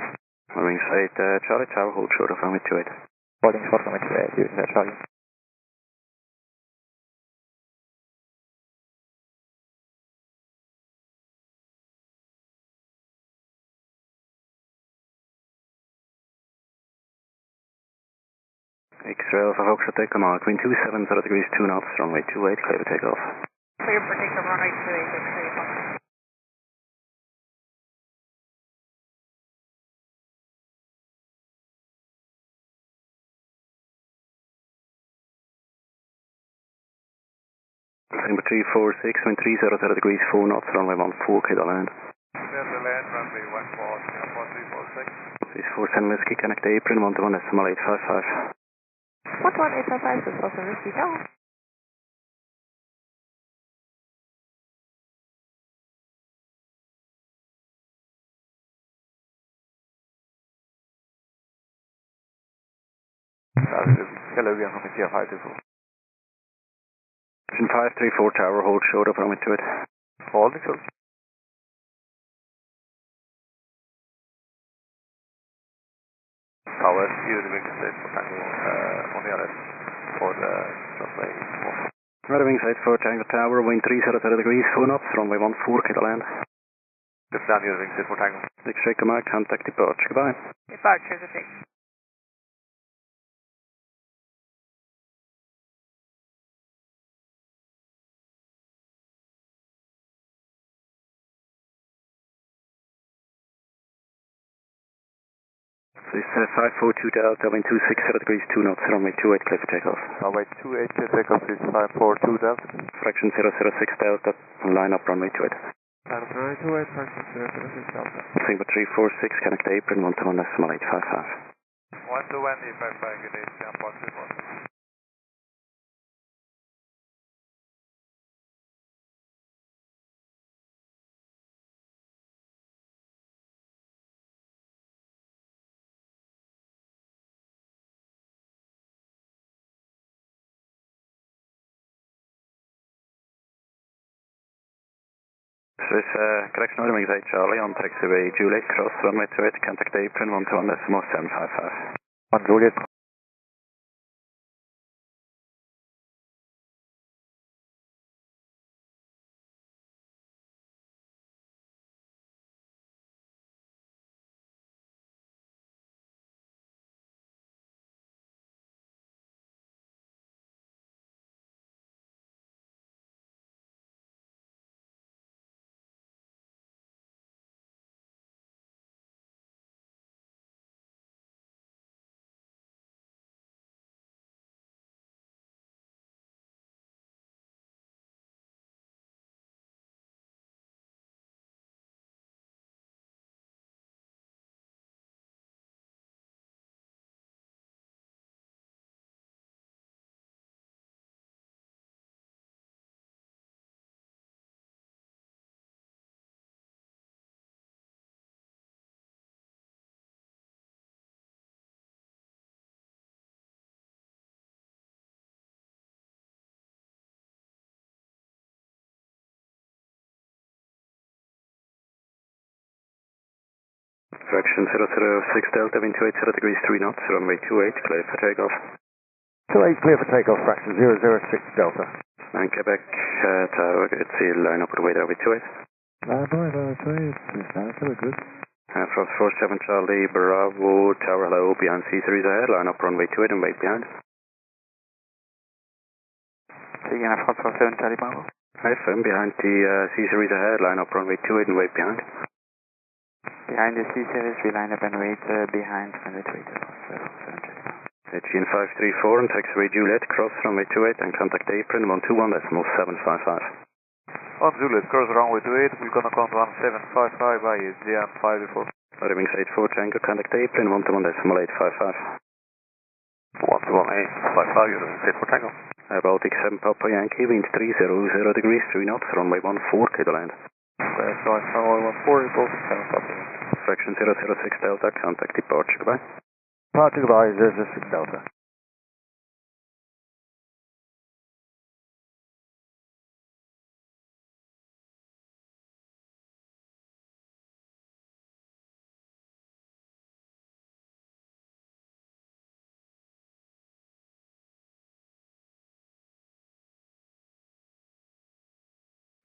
Wings 8 Charlie Tower, hold short of runway 28. Holding short runway 28, Wings 8 Charlie. X-Rail for Foxtrot Echo Mark, wind 270 degrees, 2 knots, runway 28, clear for takeoff. Clear for takeoff, runway 28, X-Ray. Number 346, wind 300 degrees, 4 knots, runway 14, KDL land. Clear the land, runway 14, 346. This 410 Whiskey, connect Apron, 121.855. 11855, this is Boston Whiskey Tower. Hello again from HGN 534. 534 Tower, hold short of runway 28. Holding short. Tower, you the wing state for Tango on the other for the runway 4. Right, wings 8 for Tango Tower, wind 300 degrees, 4 knots, runway 14, KDL land. Lift down your wing state for Tango. X-Ray command, contact departure, goodbye. Departure, the 6. This 542 Delta, wind 260 degrees, 2 knots, runway 28, clear for takeoff. Runway 28, clear takeoff, is 542 Delta. Fraction 006 Delta, line up runway 28. Line up runway 28, fraction 006 Delta. Singapore 346, connect Apron, 121.855. 121.855, good day, Jump on 346. So this correction order makes 8 Charlie on taxiway Juliet, cross runway 28, contact apron 121.755. 1 Juliet. Correction 006 Delta, wind 280 degrees 3 knots, runway 28, clear for takeoff. 28 clear for takeoff, fraction 006 Delta. And Quebec Tower, it's the line up with the way there with 28. Line up with 28, good. From 47 Charlie, Bravo, Tower hello, behind C-Series ahead, line up runway 28 and wait behind. Again, from 47 Charlie, Bravo. Hi, firm, behind the C-Series ahead, line up runway 28 and wait behind. Behind the C-Series, we line up and wait behind and wait. Gene 534 and taxiway Juliet, cross runway 28 and contact apron 121.755. On Juliet, cross runway 28, we're gonna count 1755 by Jan 5 before. Remains 84 Tango, contact apron 121.855. 121.855, you're set for Tango. Baltic 7 Papa Yankee, wind 300 degrees 3 knots, runway 14, clear to land. Runway 14, Baltic 7 Papa. Fraction 006 Delta, contact departure, goodbye. Departure, goodbye, 006 Delta.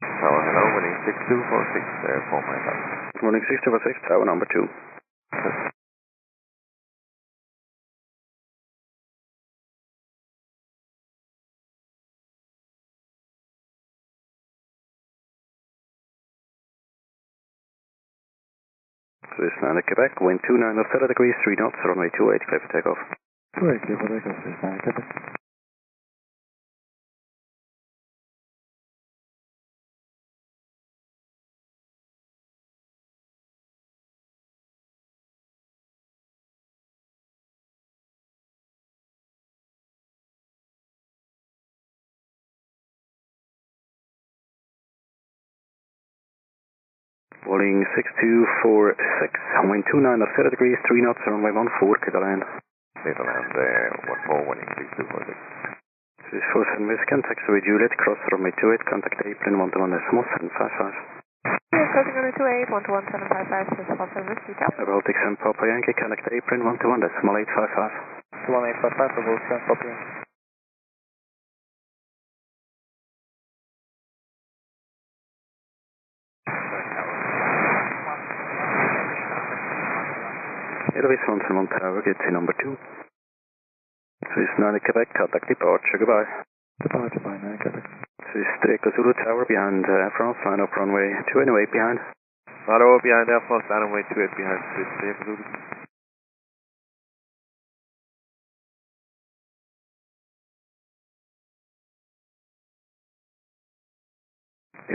Tower hello, winning 6246 there for my left. Morning 6246, tower number 2. So this is Quebec, wind 29 degrees 3 knots, runway 28, clear for takeoff. 28, clear for takeoff, this is Quebec. Rolling 6246, wind 29 degrees 3 knots, runway 14, clear to land. Clear to land there, 14, winning 6246. This is 47 Whiskey, taxiway Juliet, cross runway 28, contact apron 121.755. Yes, crossing runway 28, 121.755, this is 47 Whiskey, Tower. Baltic 7 Papa Yankee, contact apron 121.855. 1855 for Baltic 7 Papa Yankee. Airways 171 Tower, gets in number 2. So this is 9 Quebec, contact departure, goodbye. Departure by 9 Quebec. So this is 3 Zulu Tower behind Air France, line up runway 2 and wait behind. Hello, behind Air France, line runway 28 behind 3 Zulu.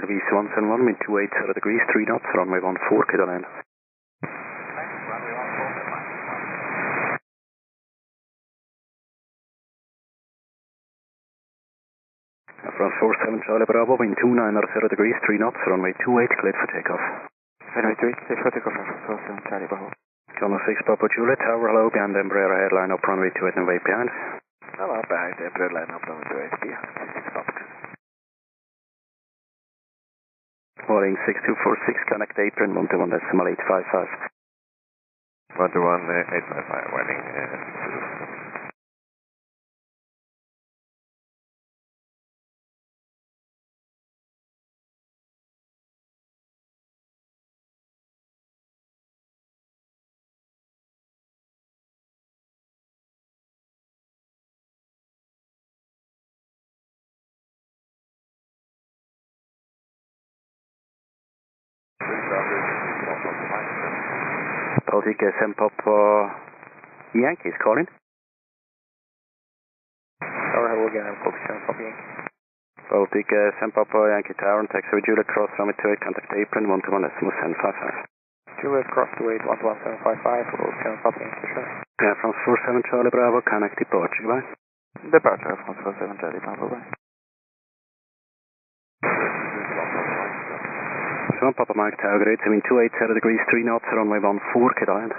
Airways 171, wind 280 degrees 3 knots, runway 14, clear to land. France 47 Charlie Bravo, wind 290 degrees 3 knots, runway 28, cleared for takeoff. Runway 28, clear for takeoff, France 47 Charlie Bravo. Channel 6 Papa Juliet, tower hello, behind Embraer ahead, line up runway 28 and wait behind. Hello, behind Embraer, line up runway 28 behind 6 Papa. Calling 6246, connect apron 121.855. 121.855, winding. Baltic SM Papa Yankees calling. Tower, hello again, I'm Papa Yankee. Baltic SM Papa Yankee Tower and taxi with Juliet Cross runway 28, contact apron 121.755. Juliet Cross 28, 11755, hello, Papa Yankee, sure. Yeah, from 47 Charlie Bravo, connect departure, goodbye. Departure from 47 Charlie Bravo, bye. Papa Mike Tower, grade 728 degrees 3 knots, runway 14, KDL.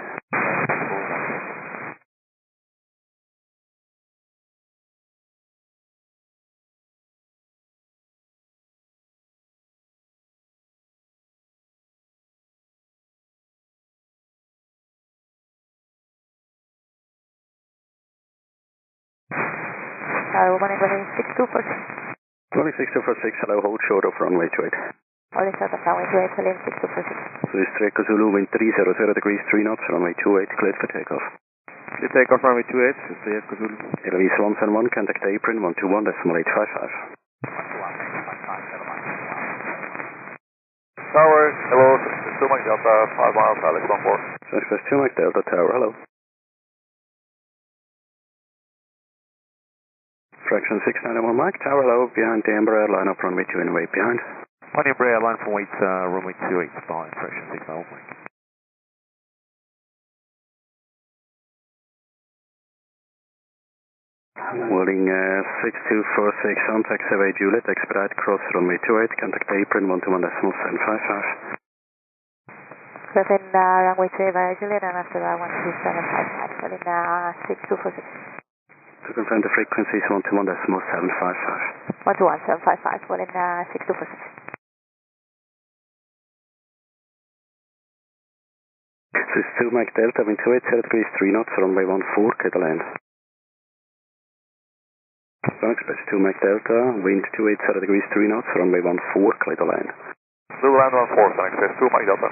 Runway 6246. Runway 6246, hello, hold short of runway 28. Only set up runway 28, Salim 6246. So this Echo Zulu, wind 300 degrees 3 knots, runway 28, cleared for takeoff. Clear takeoff runway 28, this is Echo Zulu. LV 171, contact apron 121.855. Tower, hello, 2 Mike Delta, 5 miles, Alex 14. Express 2 Mike Delta Tower, hello. Fraction 691 Mike Tower, hello, behind the Embraer, line up runway 2 and wait behind. One Embraer, line from wait, runway 28, behind, fraction 691 Mike. Wording 6246 on taxiway Juliet, expedite cross runway 28, contact apron 121.755. Within runway 28 via Juliet and after 12755, within 6246. To confirm the frequency is 121.755. 121.755, within 6246. This is 2 Mike Delta, wind 28 degrees 3 knots, runway 14, KDL. Express 2 Mike Delta, wind 28 degrees 3 knots, runway 14, KDL. Zulu land 14, Sun Express 2 Mike Delta.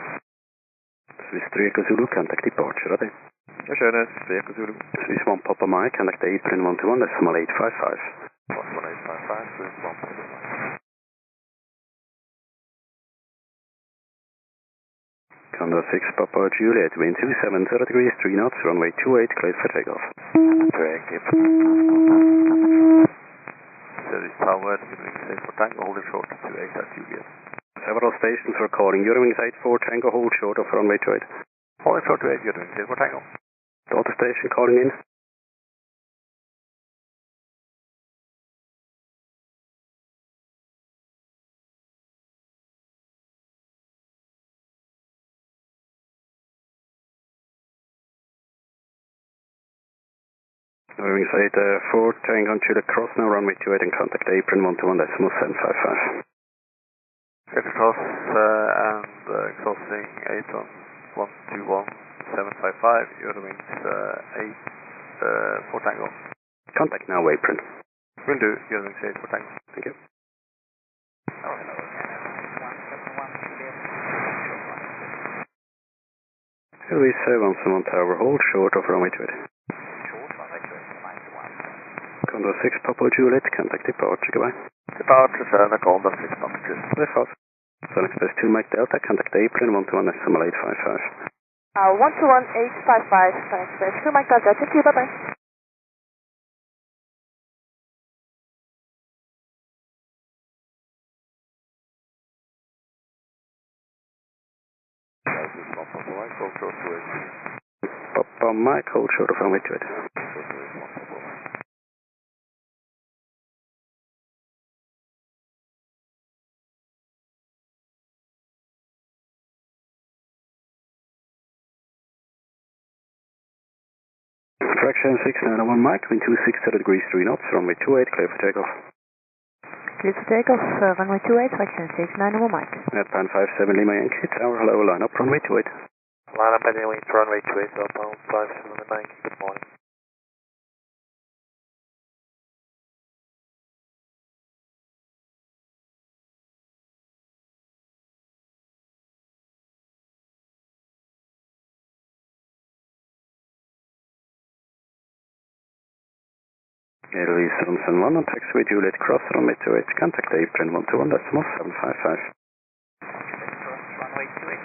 Swiss 3 Echo Zulu, contact departure, ready? Ja, schönes, 3 Echo Zulu. Swiss 1 Papa Mike, contact apron 121.855. 11855, Swiss 1 Papa Mike. Condor 6 Papa Juliet, wind 270 degrees 3 knots, runway 28, cleared for takeoff. Thank you. Service powered, giving safe for Tango, holding short to 8 at Juliet. Several stations are calling. Eurowings 84, Tango, hold short of runway 28. Holding short to 8, you're doing safe for Tango. Delta station calling in. Eurowings 84, Tango, Juliet cross now, runway 28 and contact apron 121.755. Get across and crossing 8 on 121.755, Eurowings 8 for Tango. Contact now, apron. Will do, Eurowings 8 for Tango. Thank you. Airways 171 Tower, hold short of runway 28. Condor 6 Papa Juliet, contact departure, goodbye. Departure, Sana, Condor 6 Papa Juliet. Lift off. Sun Express 2 Mike Delta, contact apron 121.855. 121.855, Sun Express 2 Mike Delta, thank you, bye-bye. Papa Mike, hold short of runway 28. Fraction 691 Mike, wind 260 degrees 3 knots, runway 28, clear for takeoff. Clear for takeoff, runway 28, section 69 Mike. Airplane 57 Lima Yankee Tower, hello, line up, runway 28. Line up heading to runway 28, southbound 57 Yankee, good morning. Airways Thompson 1 on taxiway Juliet Cross, runway 28, contact apron 121.755. Runway 28,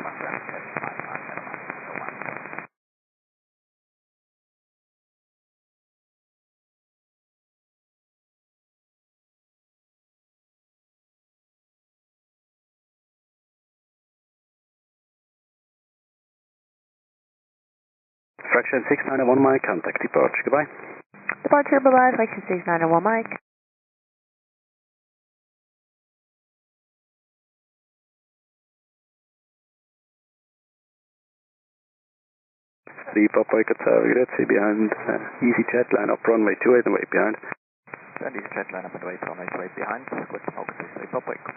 Fraction 691 Mike, contact departure, goodbye. Departure, bye-bye, section 69 Mike. Three Papa Echo Tower, great, see behind, EasyJet, line up, runway 28 and wait behind. And EasyJet, line up and wait, runway 28 behind, good, okay, 3 Papa Echo.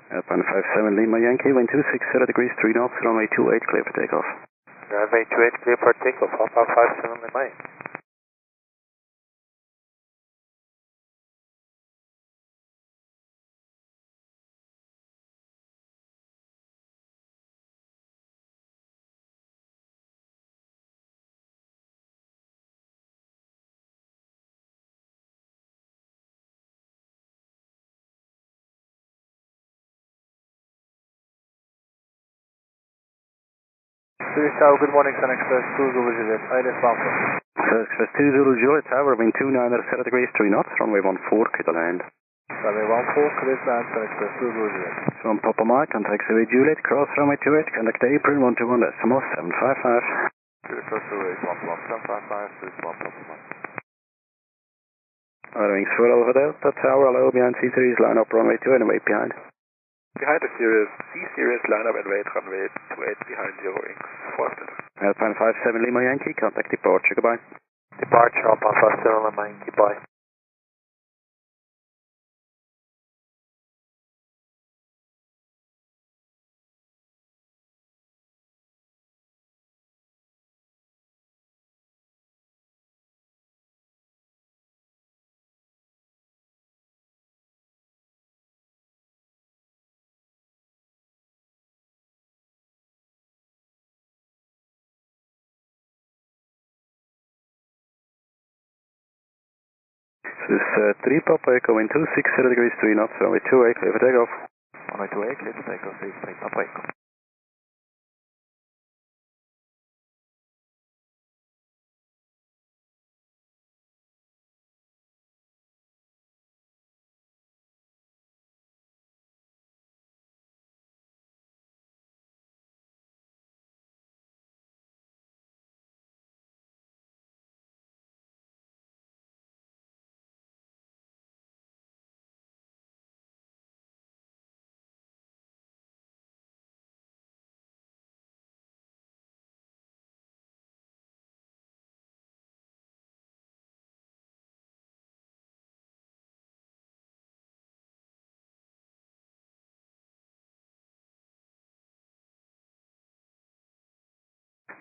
Airplane 57 Lima Yankee, wind 260 degrees, 3 knots, runway 28, clear for takeoff. Runway 28, clear for takeoff, Alpha 57 Lima. Zurich Tower, good morning, Sun Express 2 Zulu Juliet, ILS Bamford. Sun Express 2 Zulu Juliet Tower, wind 29 degrees, 3 knots, runway 14, clear to land. Runway 14, clear to land, Sun Express 2 Zulu Juliet. From Papa Mike, contact taxiway Juliet, cross runway 28, contact apron 121.755. Juliet Cross 28, 11755, this 1 Papa Mike. Wings 4 Alpha Delta Tower, hello, behind C-Series, line up, runway 2 and wait behind. Behind the C-Series, line up and wait, runway 28 behind 0 Inc. 4 after. Airplane 57 Lima Yankee, contact departure, goodbye. Departure, Alpha 57 Lima Yankee, bye. This is 3 Papa Echo, wind 260 degrees, 3 knots, runway 28, clear for takeoff. Runway 28, clear for takeoff, 3 Papa Echo.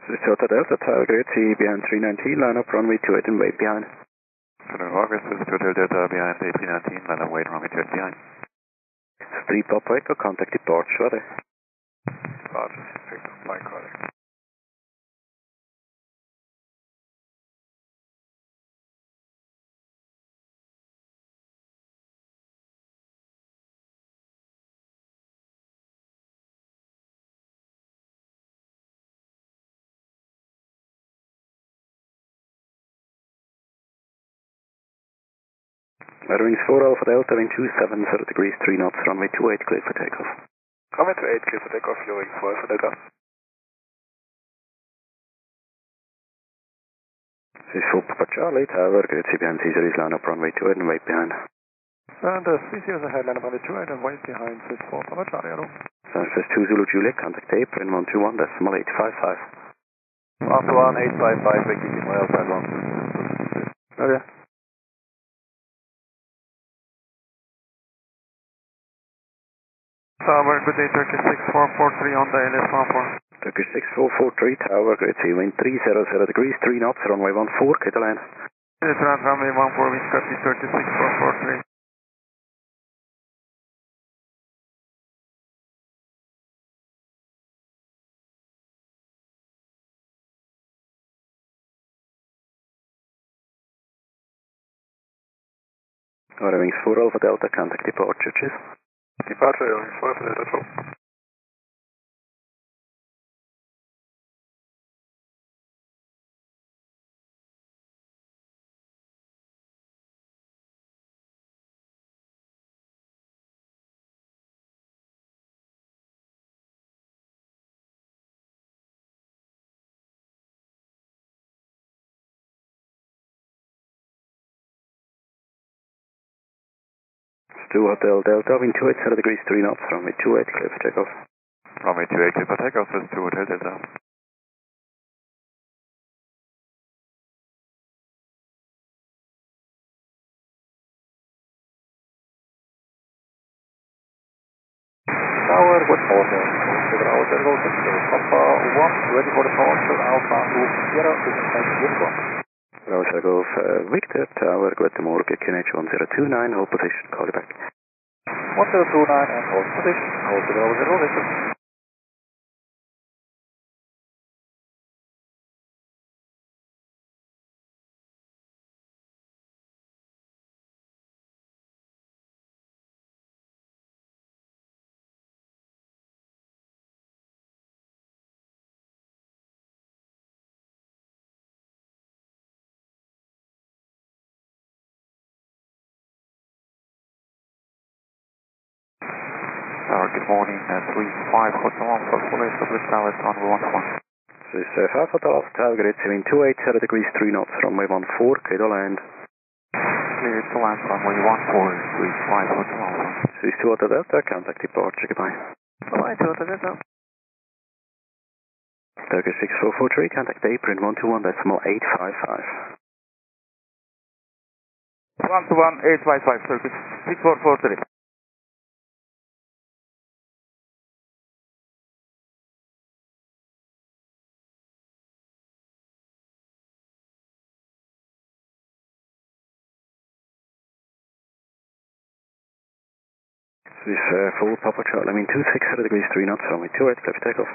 This is Delta Delta Tower, great, see behind 319, line up, runway 28 and wait behind. Hello, August, this is Hotel Delta behind A319, line up, wait, runway 28 behind. 3 Papa Echo, contact departure, ready. Departure, pick up my calling. Wings 4 Alpha Delta, wind 27 degrees, 3 knots, runway 28, clear for takeoff. Runway 28, clear for takeoff, Wings 4 Alpha Delta. This is 4 Papa Charlie Tower, great, see behind C-Series, line up, runway 28 and wait behind. And C-Series ahead, line up runway 28 and wait behind, this 4 Papa Charlie, hello. Sun Express 2 Zulu Juliet, contact apron 121.855. After 1855, Vicky, Airplane 1. Okay. Tower, good day, Turkish 6443 on the LS14. Turkish 6443 Tower, grade C, wind 300 degrees, 3 knots, runway 14, KATL. It's around runway 14, wind copy, Turkish 6443. Order wings 4 Alpha Delta, contact departure, cheers. Departure, wings 4 Alpha Delta, control. Stu Hotel Delta, wind 280 degrees, 3 knots, runway 28, clear for takeoff. Runway 28, clear for takeoff, this is 2 Hotel Delta. Tower, good morning. Hotel Papa 1, ready for departure, Alpha Group 0, Uniform. Roger Golf Victor, Tower, good morning, QNH 1029, hold position, call you back. 1029 and hold position, hold 0, listen. Tower, good morning, 35 Hotel Alpha, full established Dallas on 11. This is 5 Hotel Alpha Tower, grade 280 degrees, 3 knots, runway 14, KATL. Clear to land runway 14, 35 Hotel Alpha. This is 2 Hotel Delta, contact departure, goodbye. Bye-bye, 2 Hotel Delta. Turkish 6443, contact apron 121.855. 121.855, Turkish 6443. This is full Papa Charlie, I mean 260 degrees, 3 knots, runway 28, clear for takeoff.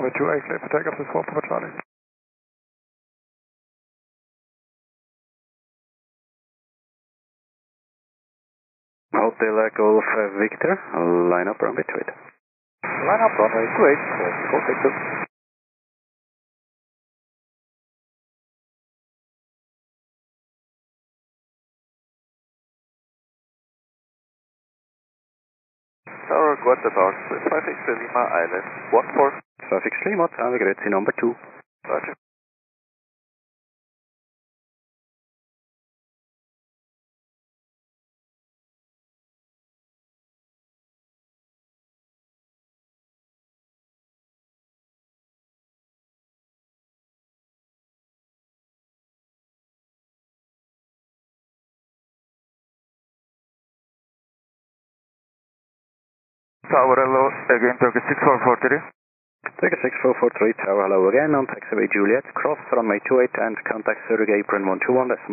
Runway 28, clear for takeoff, this is 4 Papa Charlie. Hotel Golf Victor, line up runway 28. Line up runway 28, go take 2. Tower, good departure, 5X Lima Island, 14. 5X Lima, Tower, grade C number 2. Roger. Tower, hello, again, Turkish 6443. Turkish 6443, Tower, hello again, on taxiway Juliet, cross runway 28 and contact Zurich apron 121.755.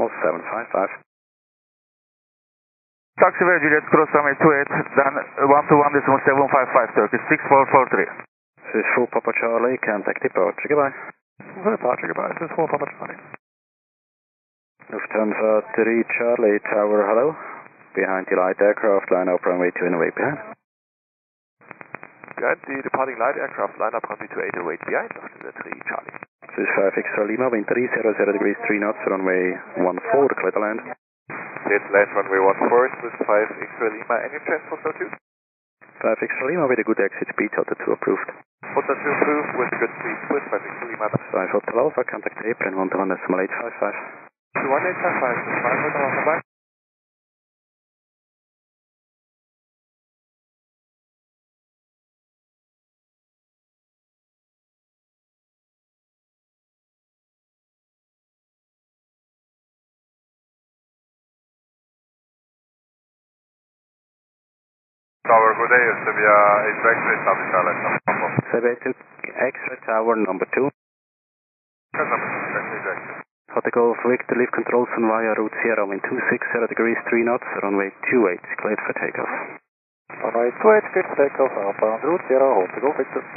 Taxiway Juliet, cross runway 28, then 121.755, Turkish 6443. This is 4 Papa Charlie, contact departure, goodbye. Departure, goodbye, this is 4 Papa Charlie. Lufthansa 3 Charlie, Tower, hello. Behind the light aircraft, line up runway 2 and away behind. Behind the departing light aircraft, line up runway 28 and wait behind, Lufthansa 3 Charlie. This is 5X Lima, wind 300 degrees, 3 knots, runway 14, clear to land. Clear to land runway 14 with 5X Lima, engine transfer 02. 5X Lima with a good exit speed, Hotel 2 approved. Hotel 2 approved with good speed with 5X Lima. 5 Hotel Alpha, contact apron 121.855. 21855, 5 Hotel Alpha, bye. Tower, good day, YSSY 8 X-ray, South Charlotte, YSSY 2 X-ray Tower number 2. Hotel Golf Victor, leave controls on via route Sierra, wind 260 degrees 3 knots, runway 28, cleared for takeoff. Runway 28, cleared for takeoff, outbound route Sierra, Hotel Golf Victor.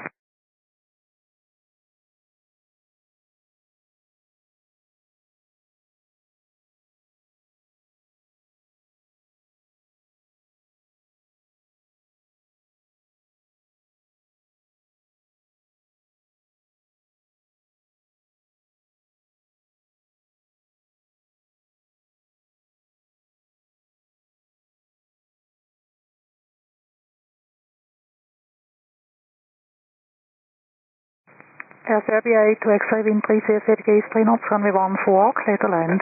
LaGuardia 2 X-ray, wind 3 degrees 3 knots, runway 14, clear to land.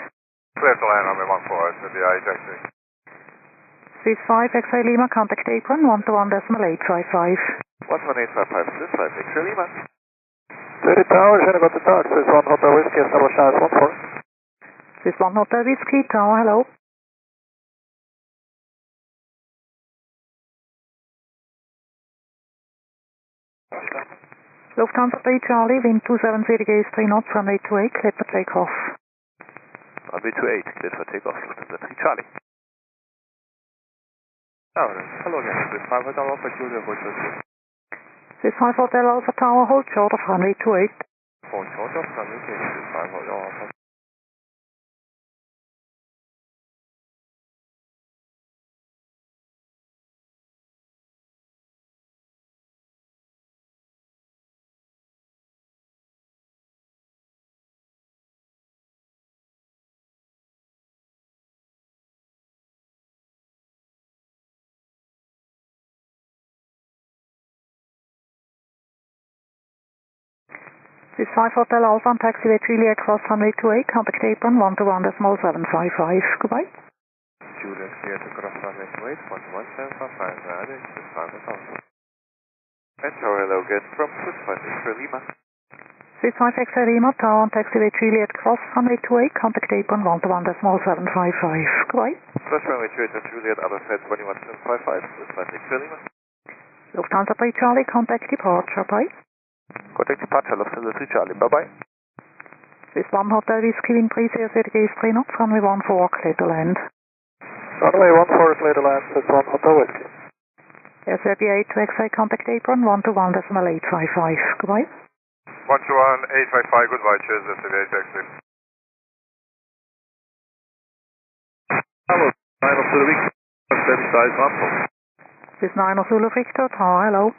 Clear to land, runway 14, YSSY 8 X-ray. Swiss 5 X-ray Lima, contact apron 121.855. 11855, Swiss 5 X-ray Lima. 30 Tower, Jandakot to touch, Swiss 1 Hotel Whiskey, establish as 14. Swiss 1 Hotel Whiskey, Tower, hello. Lufthansa 3 Charlie, wind 270 degrees 3 knots, runway 28, cleared for takeoff. Runway 28, cleared for takeoff, Lufthansa 3 Charlie. Hello again, Swiss 5 Hotel Alpha Julia, hold short. Swiss 5 Hotel Alpha Tower, hold short of runway 28. Hold short of runway 28, Swiss 5 Hotel Alpha. Swiss 5 Hotel Alpha on taxiway Juliet cross runway 28, contact apron 121.755. Goodbye. Juliet clear to cross runway 28, 11755, Reagan, Swiss 5 Hotel. And Tower, hello again from Swiss 5 X-ray Lima. Swiss 5 X-ray Lima, Tower on taxiway Juliet cross runway 28, contact apron 121.755. Goodbye. Cross runway 28 and Juliet, other side 21755, Swiss 5 X-ray Lima. Lufthansa 3 Charlie, contact departure, bye. Contact departure, Lufthansa 3 Charlie, bye-bye. Swiss 1 Hotel Whiskey, wind 3 degrees 3 knots, runway 14, clear to land. Runway 14, clear to land, Swiss 1 Hotel Whiskey. LaGuardia 2 X-ray, contact apron 121.855. Goodbye. 121.855, goodbye, cheers, YSSY 8 X-ray. Hello, 9 Zulu Victor, same size, Rampo. Swiss 9 Zulu Victor, Tower, hello.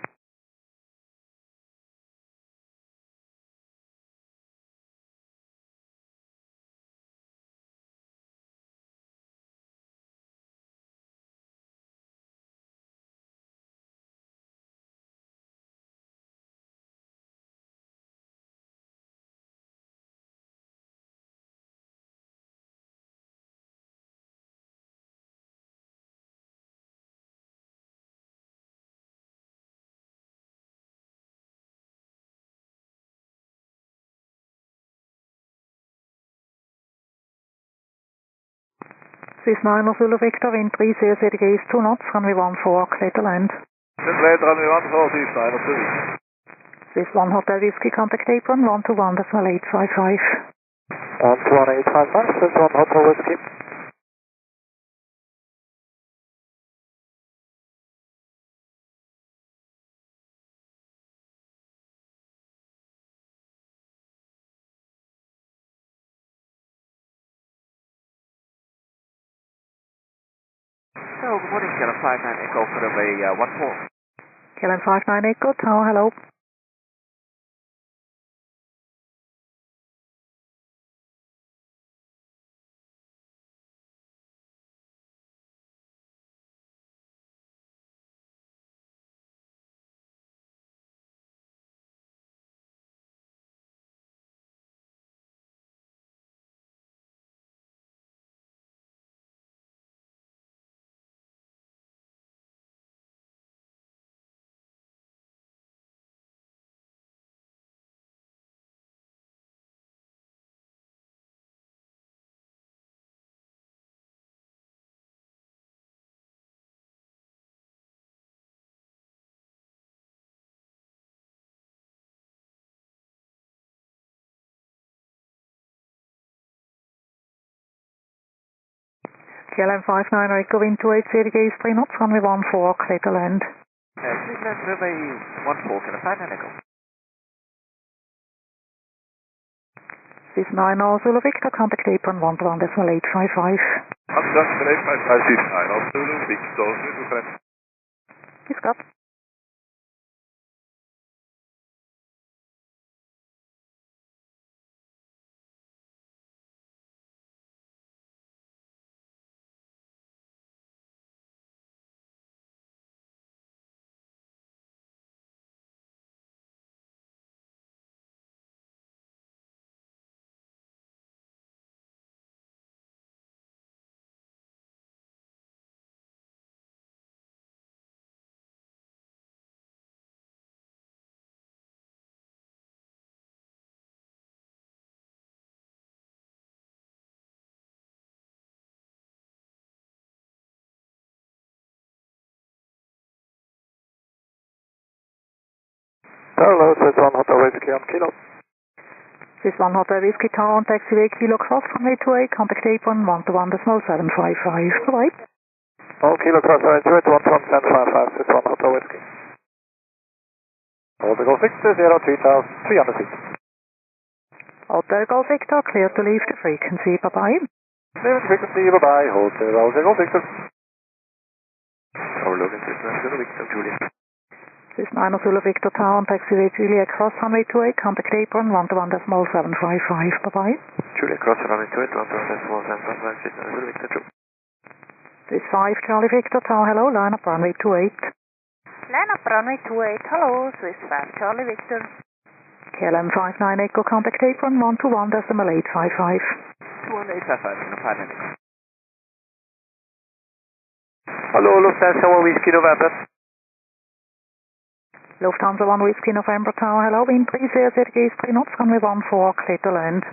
Swiss 9 Zulu Victor, wind 3 degrees 2 knots, runway 14, clear to land. Land runway 14, Swiss 9 Zulu. Swiss 1 Hotel Whiskey, contact apron 121.855. 121.855, Swiss 1 Hotel Whiskey. Hello, good morning, KLM 59 Echo for runway 14. KLM 59 Echo, Tower, hello. KLM 59 Echo wind 280 degrees 3 knots, runway 14, clear to land. Cleveland runway 14, can I find an echo? This is 9 Zulu Victor, contact apron 121.855. Contact 855, this is 9 Zulu Victor, Zulu friend. He's got. Hello, this is 1 Hotel Whiskey on Kilo. This is 1 Hotel Whiskey Tower on taxiway Kilo Cross runway 28, contact apron 121.755. Goodbye. Oh, Kilo Cross runway 28, 121.755, this is 1 Hotel Whiskey. Hotel Golf Victor, 03,300 feet. Hotel Golf Victor, clear to leave the frequency, bye-bye. Leave the frequency, bye-bye, Hotel Golf Victor. Overlooking Cleveland Zulu Victor, Juliet. This is 9 Zulu Victor Tower on taxiway Juliet Cross runway 28, contact apron 121.755, bye-bye. Juliet Cross runway 28, 121.755, Zulu Victor, Juliet. This is 5 Charlie Victor Tower, hello, line up runway 28. Line up runway 28, hello, Swiss 5 Charlie Victor. KLM 59 Echo, contact apron 121.855. 21855, can I find an echo? Hello, Lufthansa 1 Whiskey November. Lufthansa 1 Whiskey November Tower, hello, wind 30 degrees 3 knots, runway 14, clear to land.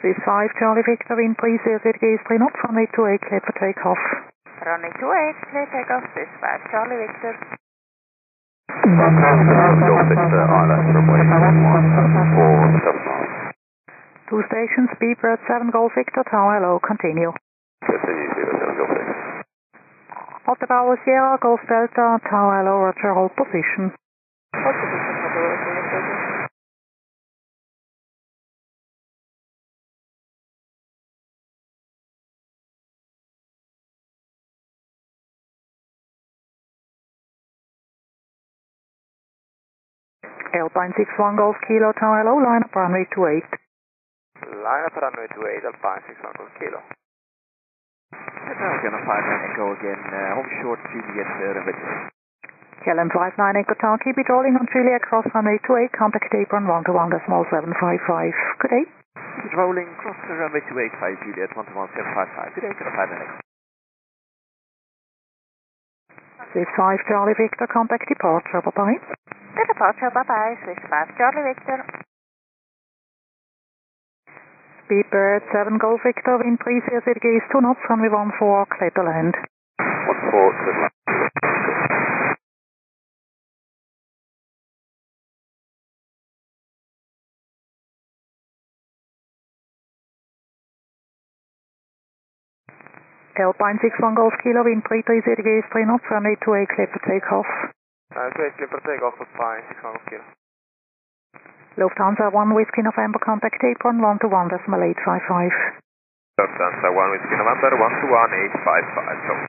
This is 5 Charlie Victor, wind 30 degrees 3 knots, runway 28, clear for takeoff. Runway 28, clear takeoff, this is 5 Charlie Victor. Golf Victor, ILS runway 1479. 2 stations, Beeper at 7 Golf Victor Tower, hello, continue. Continue, 07 Golf Victor. Hotel Bravo Sierra, Golf Delta, Tower, hello, Roger, hold position. Hold position, Hotel Whiskey. Alpine 61 Golf Kilo Tower, hello, line up runway 28. Line up runway 28, Alpine 61 Golf Kilo. And now we're going to find an echo again, home short Juliet runway 28. KLM 59 Echo Tower, keep it rolling on Juliet Cross runway 28, contact apron 121.755. Good day. Keep it rolling, cross the runway 28 by Juliet 121.755. Today, can I find an echo? This is 5 Charlie Victor, contact departure, bye-bye. The departure, bye-bye, Swiss 5 Charlie Victor. Beeper at 7 Golf Victor, wind 30 degrees 2 knots, runway 14, clear to land. 14, clear to land. Alpine 61 Golf Kilo, wind 30 degrees 3 knots, runway 28, clear for takeoff. 28, clear for takeoff, Alpine 61 Golf Kilo. Lufthansa 1 Whiskey November, contact apron 121.855. Lufthansa 1 Whiskey November, 121.855, so.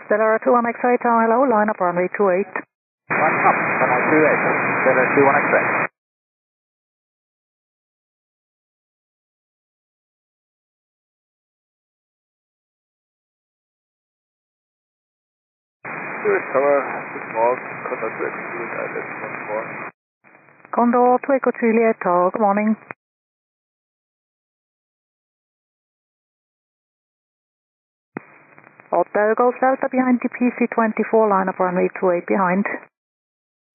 Stellar 21 X-ray Tower, hello, line up runway 28. 1 up, runway 28, Stellar 21 X-ray. Zurich Tower, good morning, Condor to Echo Juliet, ILS 14. Condor to Echo Juliet Tower, good morning. Hotel Golf Delta behind the PC-24, line up runway 28 behind.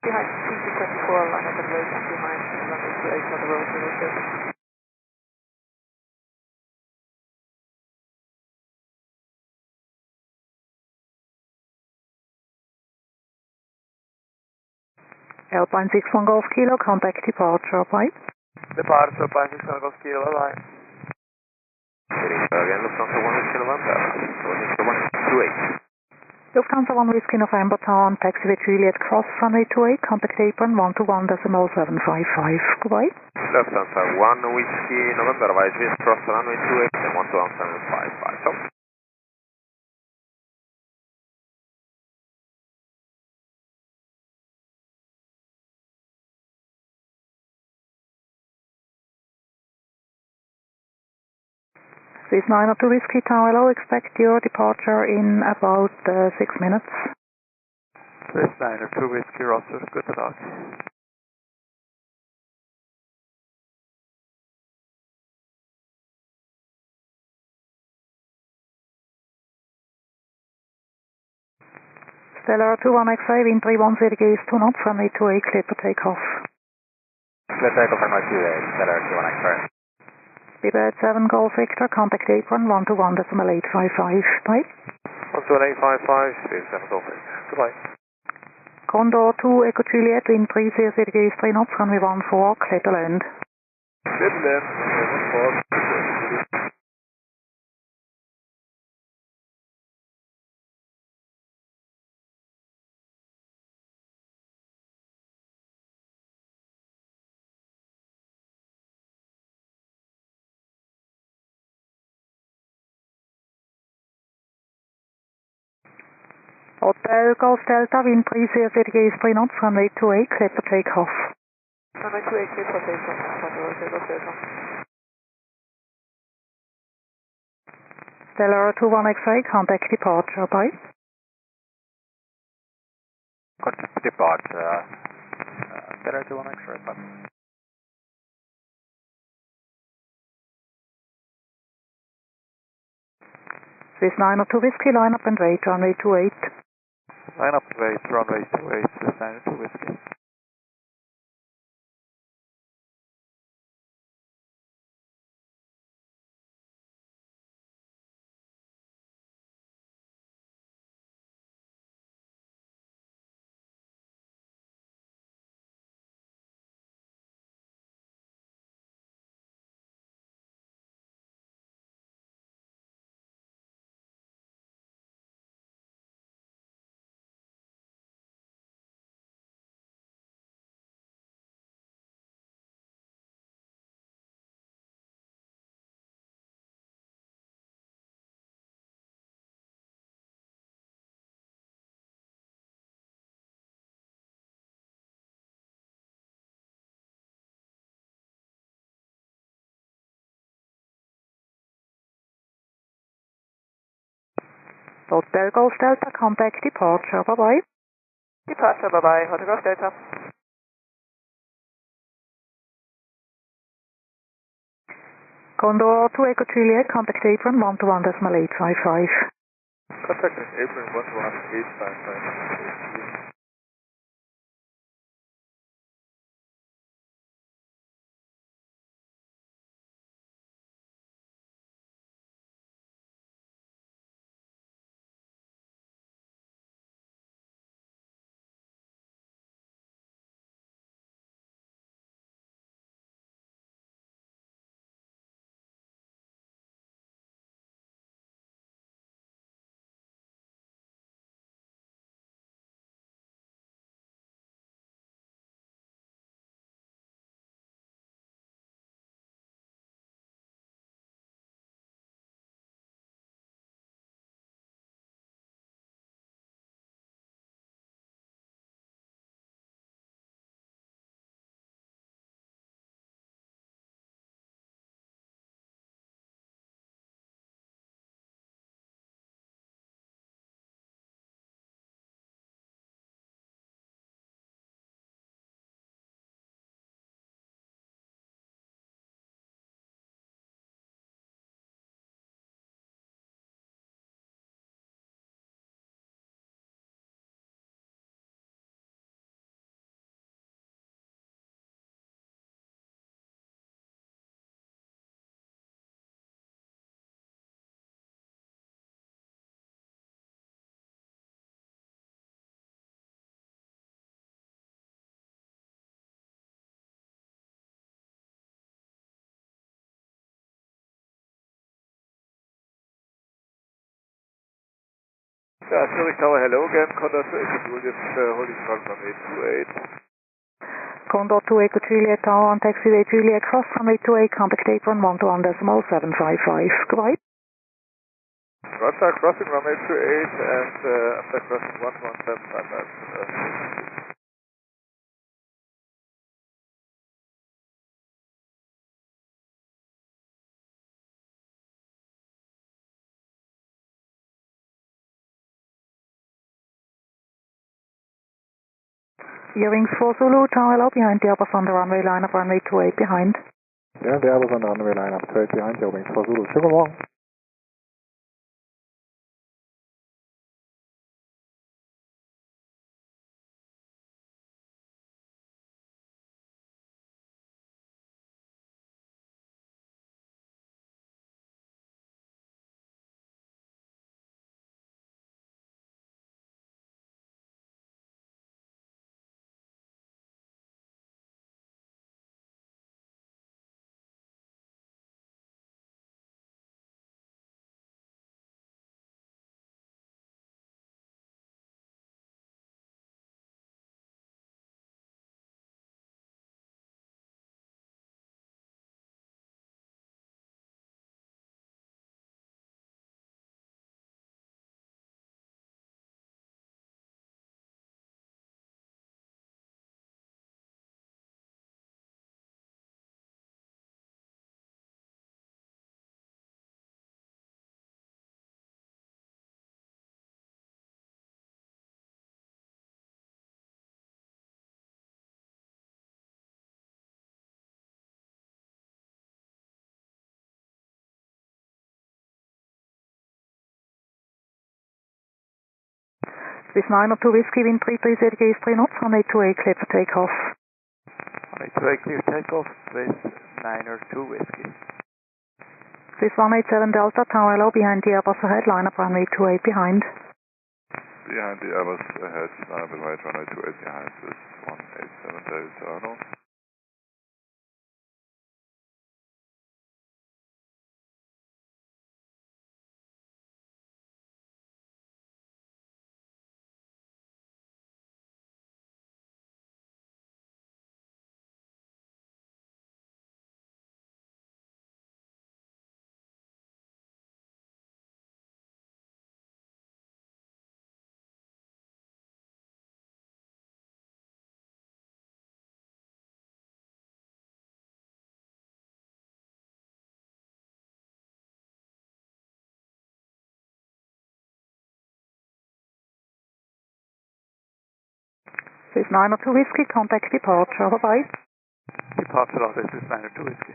Behind PC-24, line up and wait behind runway 28 on the road 06. Alpine 61 Golf Kilo, contact departure, bye. Departure, Alpine 61 Golf Kilo, bye. Again, Lufthansa 1 Whiskey November, going 128. Lufthansa 1 Whiskey November Tower, taxiway Juliet Cross, runway 28, contact apron 121.755, goodbye. Lufthansa 1 Whiskey November, Juliet Cross, runway 28 and 121.755, so. Swiss 902 Whiskey Tower Low, expect your departure in about 6 minutes. Swiss 902 Whiskey Roger, good luck. Stellar 21 X-ray, wind 310 degrees 2 knots, runway 28, clear for takeoff. Clear takeoff runway 28, Stellar 21 X-ray. Bibird 7 Golf Victor, contact apron 121.855, bye. 121.855, Steve 7 Golf Victor, goodbye. Condor 2 Echo Juliet, wind 300 degrees 3 knots, runway 14, clear to land. Clear to land, runway 14. Hotel Golf Delta, wind 300 degrees 3 knots, runway 28, clear for takeoff. Runway 28, clear for takeoff, on the road 06. Stellar 21 X-ray, contact departure, bye. Contact departure, Stellar 21 X-ray, bye. Swiss 902 Whiskey, line up and wait, runway 28. Line up and wait, runway 28, Swiss 902 Whiskey. Hotel Golf Delta, contact departure, bye-bye. Departure, bye-bye, Hotel Golf Delta. Condor 2 Echo Juliet, contact apron 121.855. Contact apron 121.855. Zurich Tower, hello again. Condor to Echo Juliet, holding front runway 28. Condor to Echo Juliet Tower on taxiway Juliet cross runway 28, contact apron 121.755. Goodbye. Roger, crossing runway 28 and after crossing 11755. Your wings 4 Zulu, Tower hello behind the Airbus on the runway line of runway 28 behind. Yeah, the Airbus on the runway line of 28 behind, your wings 4 Zulu, super long. Swiss 902 Whiskey, wind 330 degrees 3 knots, runway 28, clear for takeoff. Runway 28, clear takeoff, Swiss 902 Whiskey. Swiss 187 Delta, Tower hello behind the Airbus ahead, line up runway 28 behind. Behind the Airbus ahead, line up right, runway 28 behind, Swiss 187 Delta, Arno. Swiss 902 Whiskey, contact departure, bye-bye. Departure of Swiss 902 Whiskey.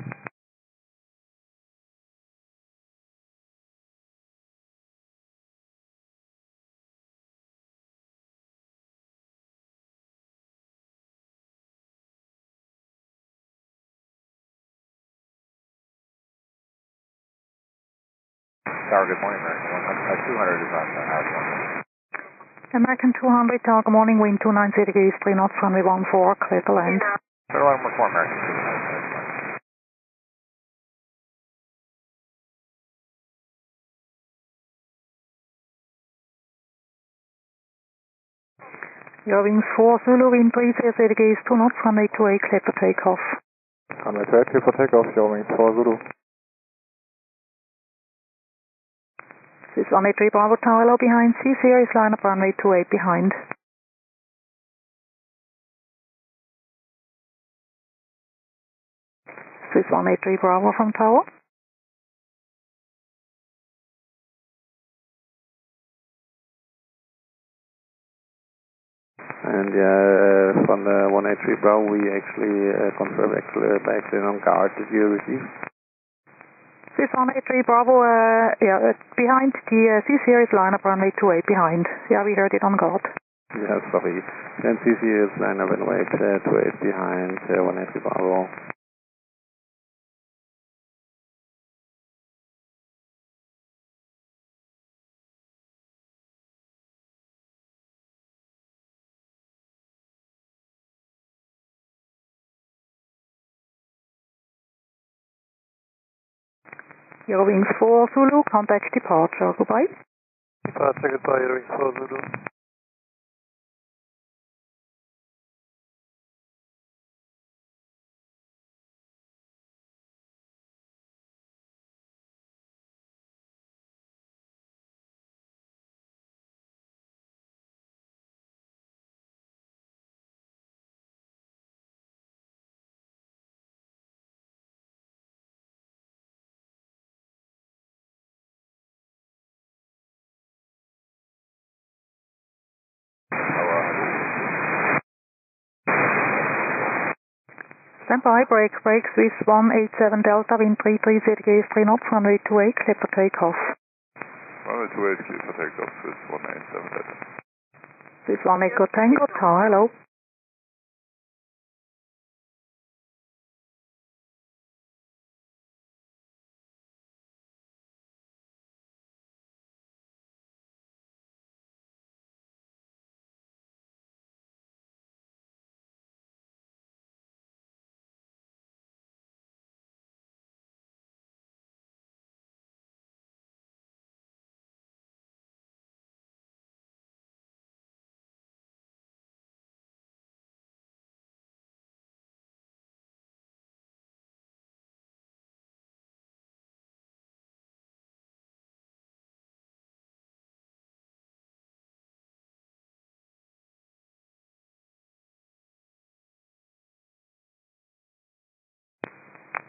Tower, good morning, American 200 is on house 1. American 200, Tower, good morning, wind 290 degrees 3 knots, runway 14, clear to land. Tower 114, American 290. Your wings 4 Zulu, wind 330 degrees 2 knots, runway 28, clear for takeoff. Runway 28, clear for takeoff, your wings 4 Zulu. Swiss 183 Bravo, Tower hello behind, C series, line up runway 28 behind. Swiss 183 Bravo from Tower. And from the 183 Bravo, we actually confirmed by accident on guard. Did you receive? Swiss 183 Bravo, behind the C-Series lineup runway 28 behind. Yeah, we heard it on guard. Yeah, sorry. Then C-Series lineup runway 28 behind 183 Bravo. Your wings 4 Zulu, contact departure, goodbye. Departure goodbye, Ring 4 Zulu. Stand by, break, Swiss 187 Delta, wind 330 degrees, 3 knots, runway 28, clear for takeoff. Runway 28, clear for takeoff, Swiss 187 Delta. Swiss 1 Echo Tango, tower, hello.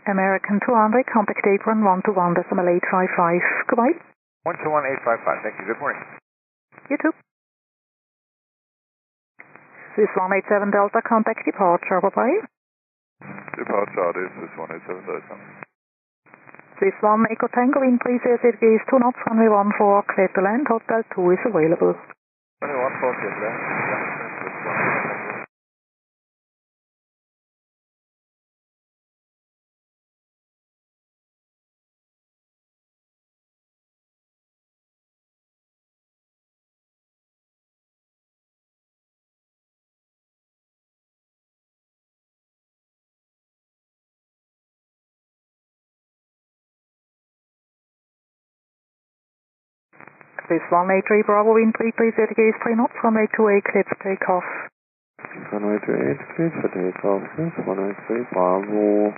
American 200, contact apron 121.855. Goodbye. 121.855. Thank you. Good morning. You too. Swiss 187 Delta, contact departure. Bye-bye. Departure is Swiss 187 Delta. Swiss 1 Echo Tango, wind 330 degrees, 2 knots, runway 14, clear to land, Hotel 2 is available. Runway 14, clear to land. Swiss 183 Bravo, wind 330 degrees, 3 knots, runway 28, clear for takeoff. Runway 28, clear for takeoff, Swiss 183 Bravo.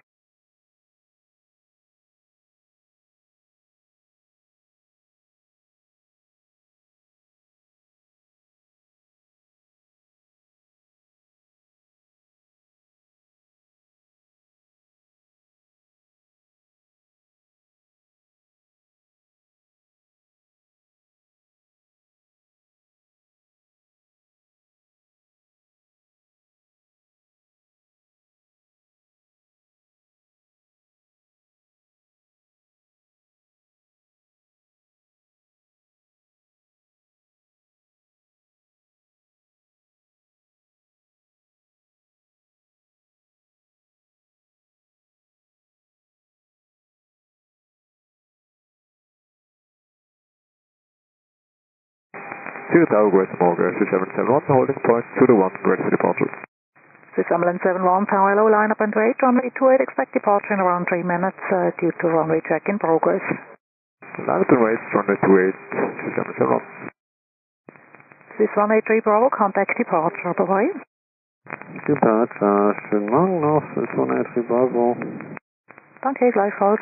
West Morgan, 771, holding point 2 to 1, ready for departure. Swiss Ambulance 71, tower hello, line up and wait, runway 28, expect departure in around 3 minutes due to runway check in progress. Line up and wait, runway 28, 771. Swiss 183 Bravo, contact departure, bye-bye. Departure, schönen Morgen noch, Swiss 183 Bravo. Danke, gleichfalls.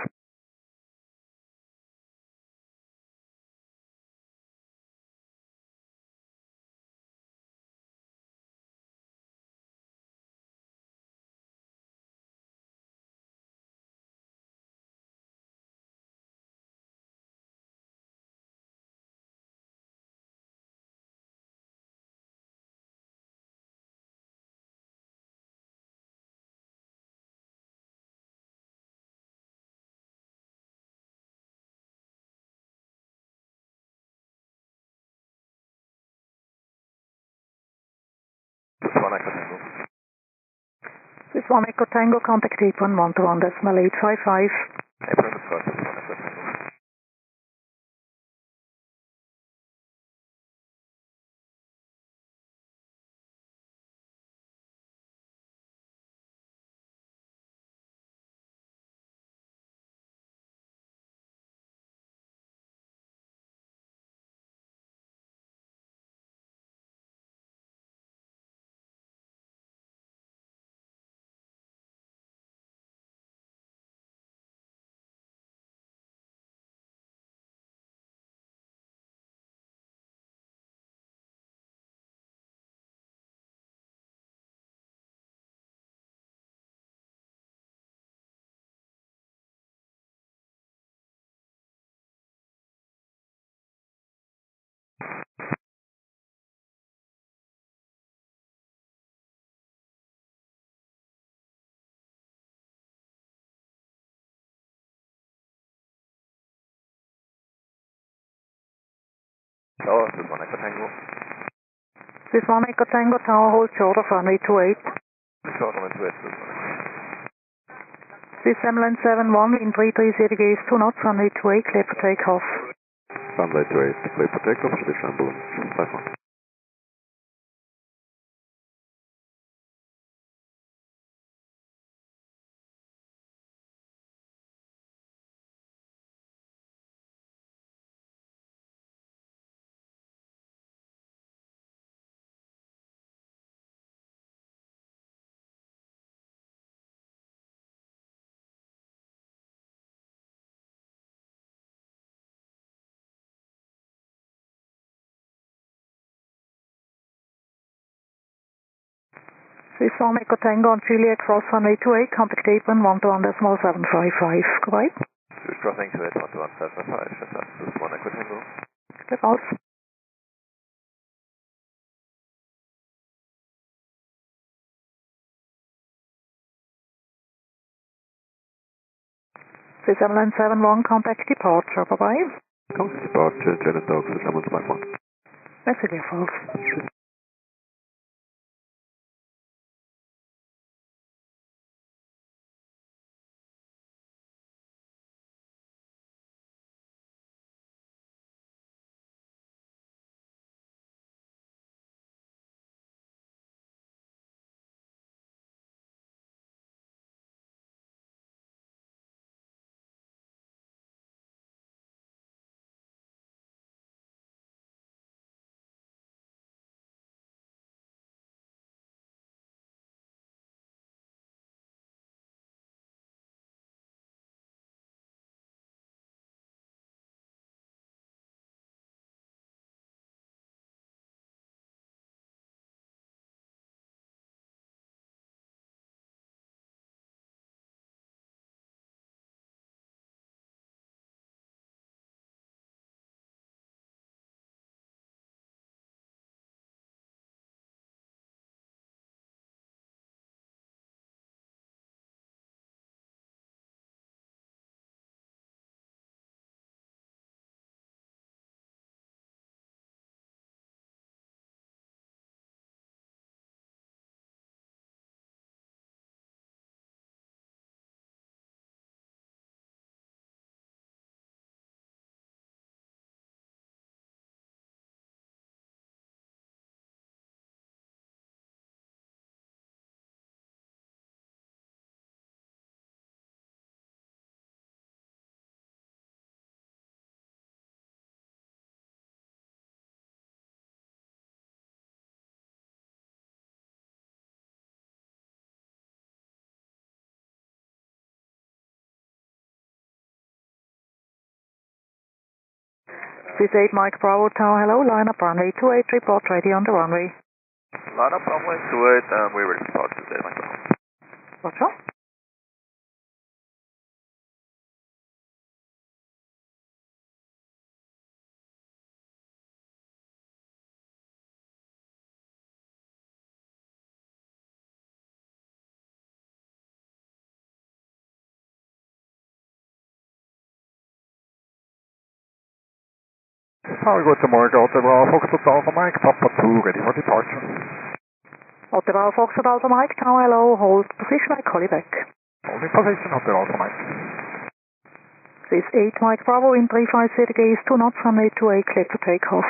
Swiss 1 Echo Tango, contact apron 121.855. Apron is first, Swiss 1 Echo Tango. Tower, this is 1 Echo Tango. This 1 Echo Tango Tower, hold short of runway 28. Short runway 28, this is 1 Echo. This Ambulance 71, wind 330 degrees, 2 knots, runway 28, clear for takeoff. Runway 28, clear for takeoff, this ambulance 51. This 1 Echo Tango on Juliet cross runway 28, contact apron 121.755. Goodbye. This is crossing 28, 121.755. This is 1 Echo Tango. Clear false. This Ambulance 71, contact departure. Bye-bye. Contact departure, Jet and Dogs, this ambulance 51. That's a clear false. This 8 Mike Bravo Tower, hello, line up runway 28, report ready on the runway. Line up runway 28, and we're ready to depart this 8 Mike Bravo. Roger. Tower, goedemorgen, Hotel Bravo Foxtrot Alpha Mike, Papa 2, ready for departure. Hotel Bravo Foxtrot Alpha Mike Tower, hello, hold position, I call you back. Holding position, Hotel Alpha Mike. This 8 Mike Bravo, wind 350 degrees, 2 knots, runway 28, clear to takeoff.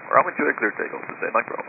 Runway 28, clear takeoff, this 8 Mike Bravo.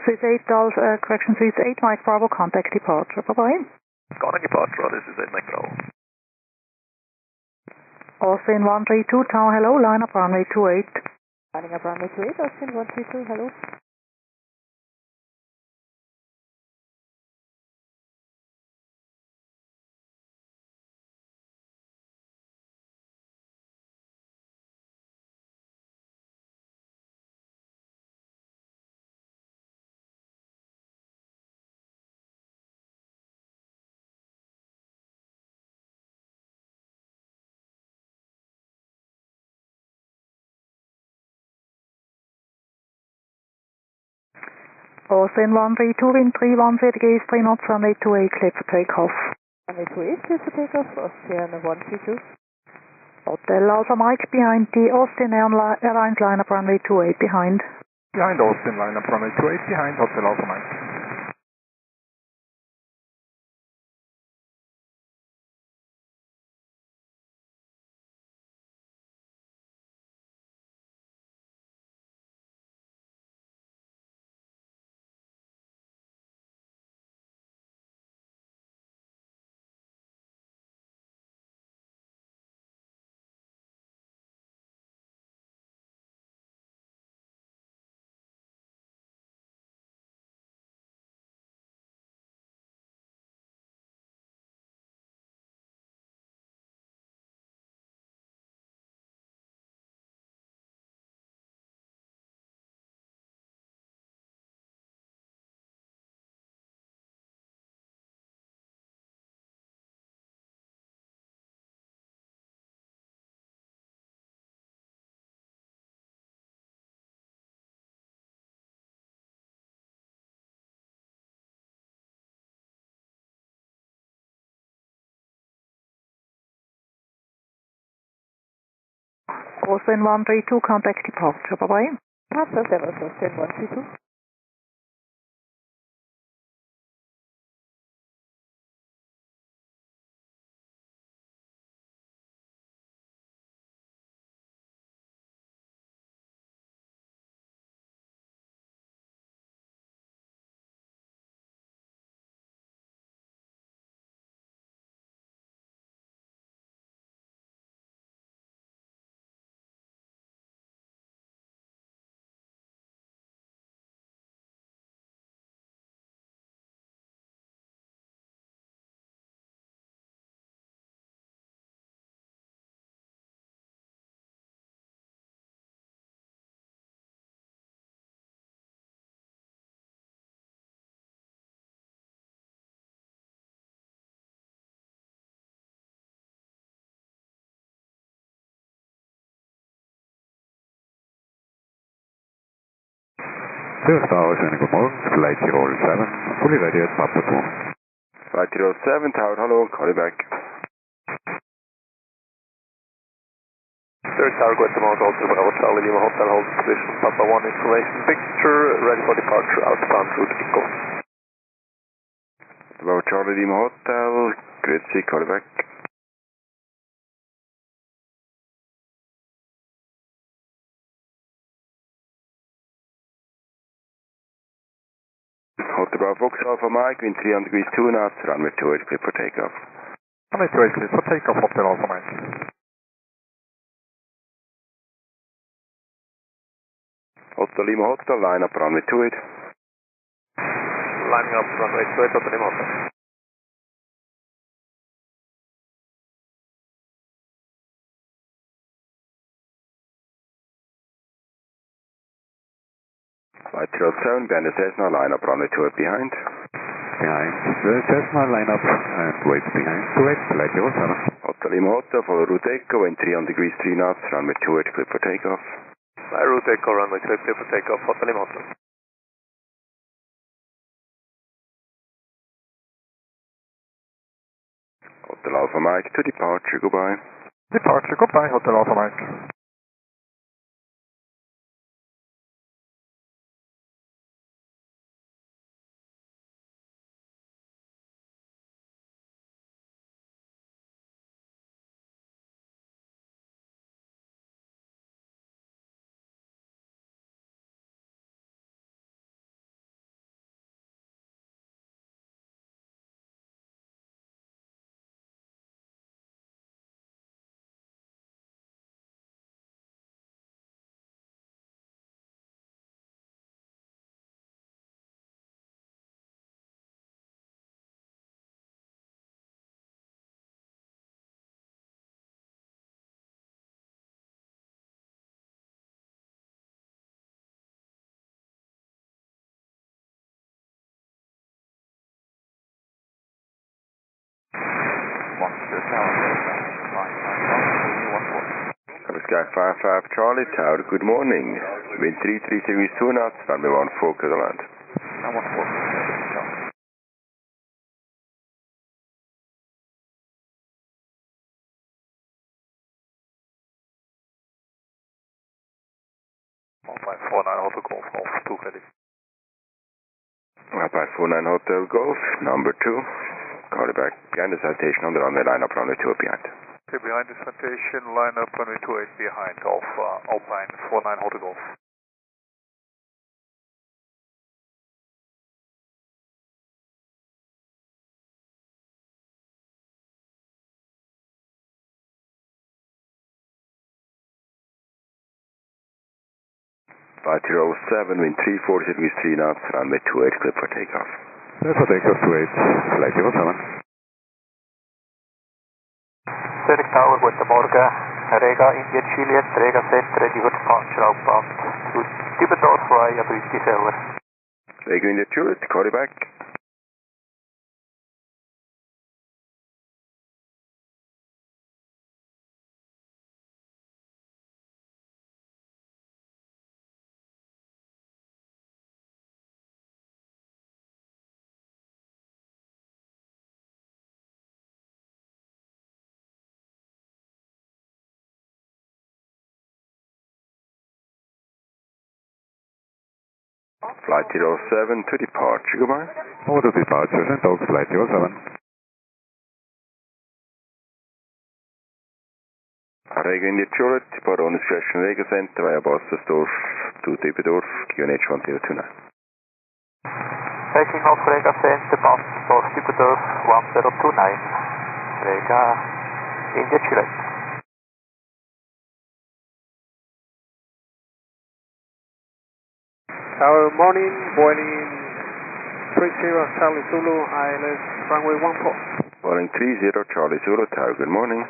Swiss 8 Delta, correction, Swiss 8 Mike Bravo, contact departure. Bye-bye. Contact departure, this is 8 Mike Bravo. Austin 132, town, hello, line up runway 28. Lining up runway 28, Austin 132, hello. Austin 132, wind 310 degrees, 3 knots, runway 28, clear for takeoff. Runway 28, clear for takeoff, Austin 132. Hotel Alpha Mike behind the Austin Airlines line up runway 28 behind. Behind Austin, line up runway 28, behind Hotel Alpha Mike. Austin 132, contact departure. Bye-bye. Pastor 7, Austin 132. First Tower, good morning, Flightradar24, fully ready at Papa 2. Flightradar7 Tower, hello, call you back. Third Tower, go at the mount, also Bravo Charlie Lima Hotel, hold position, Papa 1 information picture, ready for departure, outbound route, Echo. Bravo Charlie Lima Hotel, grüezi, call you back. Hotel Bravo Fox Alpha Mike, wind 300 degrees 2 knots, runway 28, clear for takeoff. Runway 28, clear for takeoff, Hotel Alpha Mike. Hotel Lima Hotel, line up runway 28. Lining up runway 28, Hotel Lima Hotel. Flightradar7, behind the Cessna, line up runway 28 behind. Behind the Cessna, line up and wait behind 28, Flightradar7. Hotel Lima Hotel, follow route Echo, wind 300 degrees 3 knots, runway 28, clear for takeoff. Route Echo, runway 28, clear for takeoff, Hotel Lima Hotel. Hotel Alpha Mike to departure, goodbye. Departure, goodbye, Hotel Alpha Mike. Sky 55 Charlie Tower, good morning. Wind 33 series 2 knots, runway 14 clear to land. Alpine 49 Hotel Golf, number 2. Call it back behind the citation on the runway line up runway 2 behind. Okay, behind the citation, line up runway 28 behind of Alpine 49 Hotel Golf. Flight 07, wind 34 degrees 3 knots, runway 28 clear for takeoff. Clear for takeoff 28, flight 07. Zurich Tower, guten Morgen. Reagan, India, Juliet, Reagan set, ready for departure outbound to Dibbendorf via British Airways. Reagan, India, Juliet, call it back. Flight 07 to departure, goodbye. Over to departure, and talk flight 07. Reagan, India, Juliet, depart on discretion Vegas Center via Bossersdorf to Dibbendorf, QNH 1029. Taking off Reagan Center, Bossersdorf, Dibbendorf 1029. Reagan, India, Juliet. Tower, morning, Boeing 30 Charlie Zulu, ILS runway 14. Boeing 30 Charlie Zulu, Tower, good morning.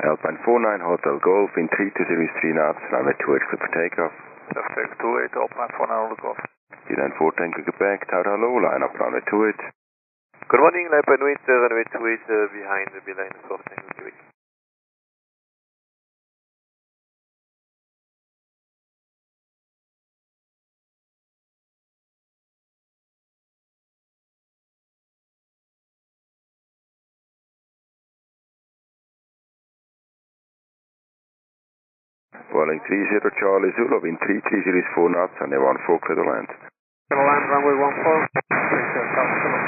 Alpine 49 Hotel Golf, in 3203 knots, runway 28 clear for takeoff. Suspect 28, Alpine 49 Hotel Golf. D94 Tango Quebec, Tower, hello, line up runway 28. Good morning, Alpine 8, runway 28 behind the beeline of Tango Quebec. Boeing 30 Charlie Zulu, wind 3304 knots, and they 14 clear to land. Clear to land, runway 14. South Zulu.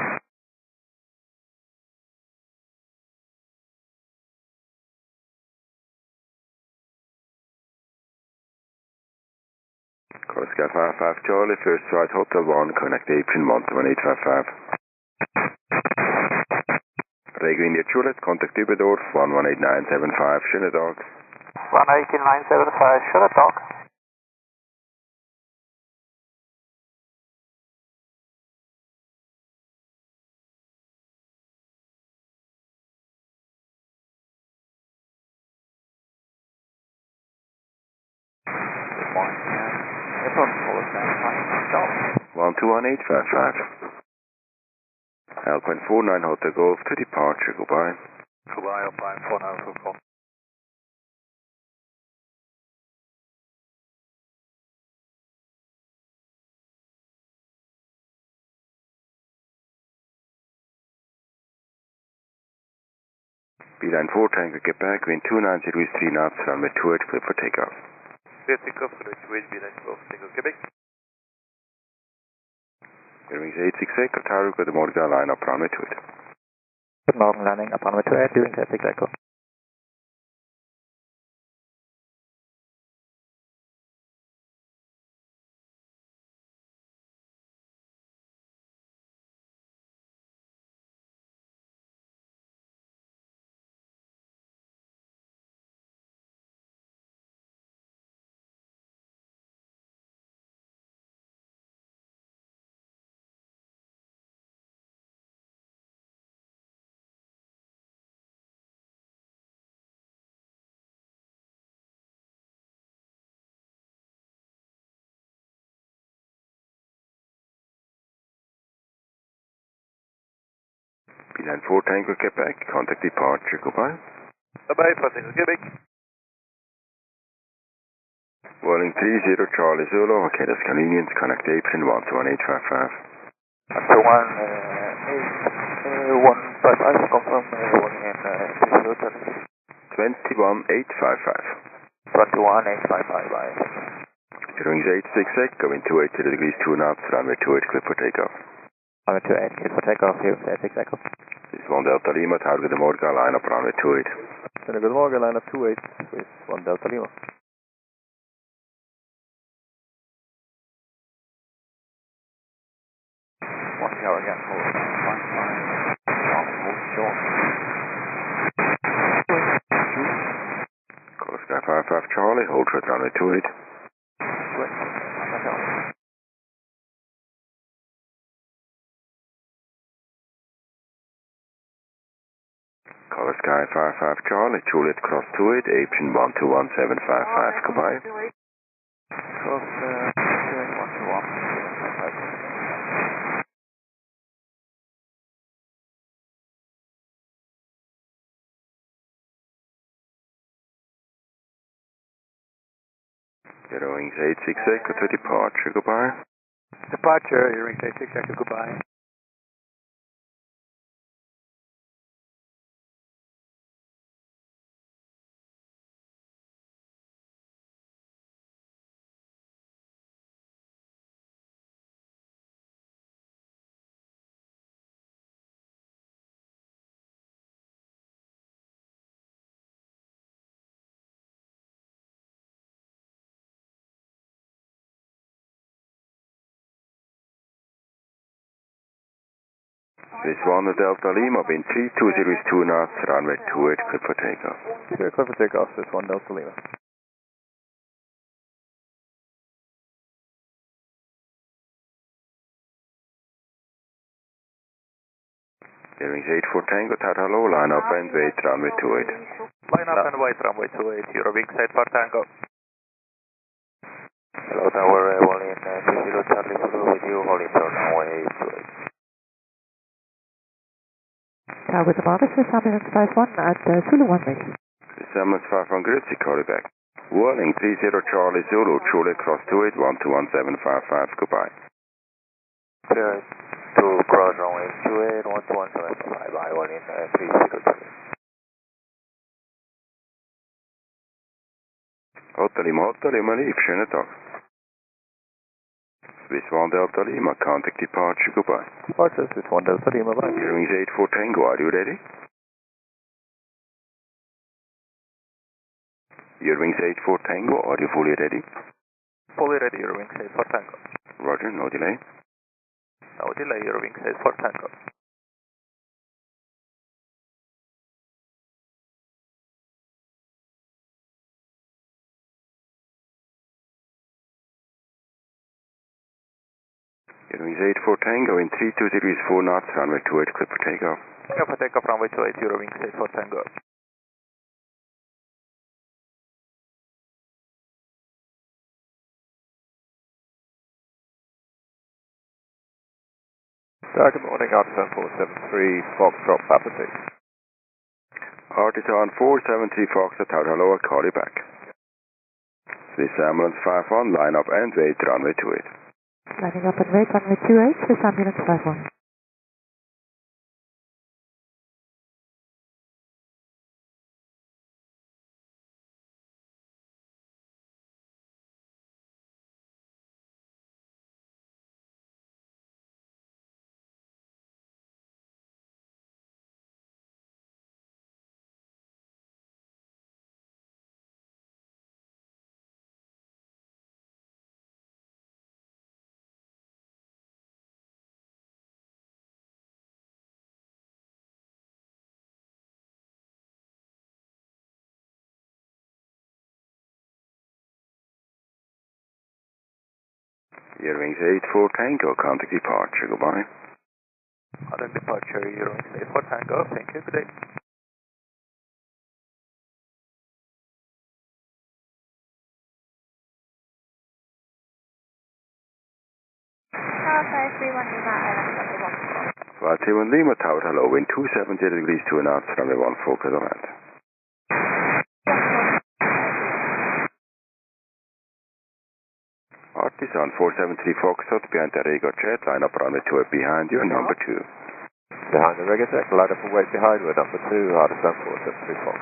Call Sky 55 Charlie, first flight Hotel 1, connect Apron 11855. Reagan, India, Juliet, contact Dibbendorf 118975, schönen Tag. 18975, schönen Tag. Good morning, Airport, Polish 121855. Alpine 49 Hotel Golf to departure, goodbye. Goodbye, Alpine 49 Hotel Golf. Beeline 4 Tango Quebec, wind 290 degrees 3 knots, runway 28 clear for takeoff. Clear takeoff, runway 28 beeline 12 Tango Quebec. Bearings 868, Tower, good morning, line up runway 28. Good morning, landing up runway 28, doing traffic echo. 94 Tango Quebec, contact departure, goodbye. Bye-bye, Francisco Quebec. Welling 30 Charlie Zulu, okay, that's convenience, connect apron 121855. After 155, confirm Welling and 30 Charlie. 21855. 21855, bye. Wings 868, going 280 degrees, 2 knots, runway 28, clear for takeoff. Runway 28, clear for takeoff, here, 86 Echo. This is 1 Delta Lima, tower good morning, line up runway 28. Good morning, line up 28 with 1 Delta Lima. Watch out again, hold short. Color Sky 55 Charlie, hold short runway 28. Color Sky 55 Charlie, Juliet cross 28, apron 121755, goodbye. Cross 121. Wings 868, go to departure, goodbye. Departure, Wings 868, goodbye. This 1 Delta Lima, wind 320 is 2 knots, runway 28, clear for takeoff. Clear for takeoff, this 1 Delta Lima. Wings 84 Tango, Tata Low, line up and wait, runway 28. Line up and wait, runway 28, Wings 84 Tango. Hello Tower, Welling 30 Charlie Zulu with you, holding for runway 28. Tower with the Marvis, this ambulance 51 at Zulu 1 Lake. This ambulance 51 Gritzy, call it back. Welling 30 Charlie Zulu, Juliet cross 28, 121755, goodbye. Clear to cross runway 28, 121755, bye, Welling 30 Charlie. Hotel Lima, leave, schönen Tag. Swiss 1 Delta Lima, contact departure, goodbye. Departure, Swiss 1 Delta Lima, bye. Wings 84 Tango, are you ready? Wings 84 Tango, are you fully ready? Fully ready, Wings 84 Tango. Roger, no delay. No delay, Wings 84 Tango. Wings 84 Tango, in 32 degrees, 4 knots, runway 28, clear for takeoff. Clear for takeoff, runway 28, Wings 84 Tango. Good morning, Artisan 473, Foxtrot, Papa 6. Artisan 473, Foxtrot, Tower, hello, I'll call you back. Swiss ambulance 51, line up and wait, runway 28. Lining up and wait, runway 28, Swiss ambulance 51. Wings 84 Tango, contact departure, goodbye. Contact departure, Wings 84 Tango, thank you, good day. Tower 531 Lima Island 21. 531 Lima Tower, hello, wind 270 degrees 2 knots, runway 14, clear to land. Artisan 473 Foxtrot, behind the Reagan jet, line up runway 28 behind you, number 2. Behind the Reagan jet, line up and wait behind with number 2, Artisan 473 Fox.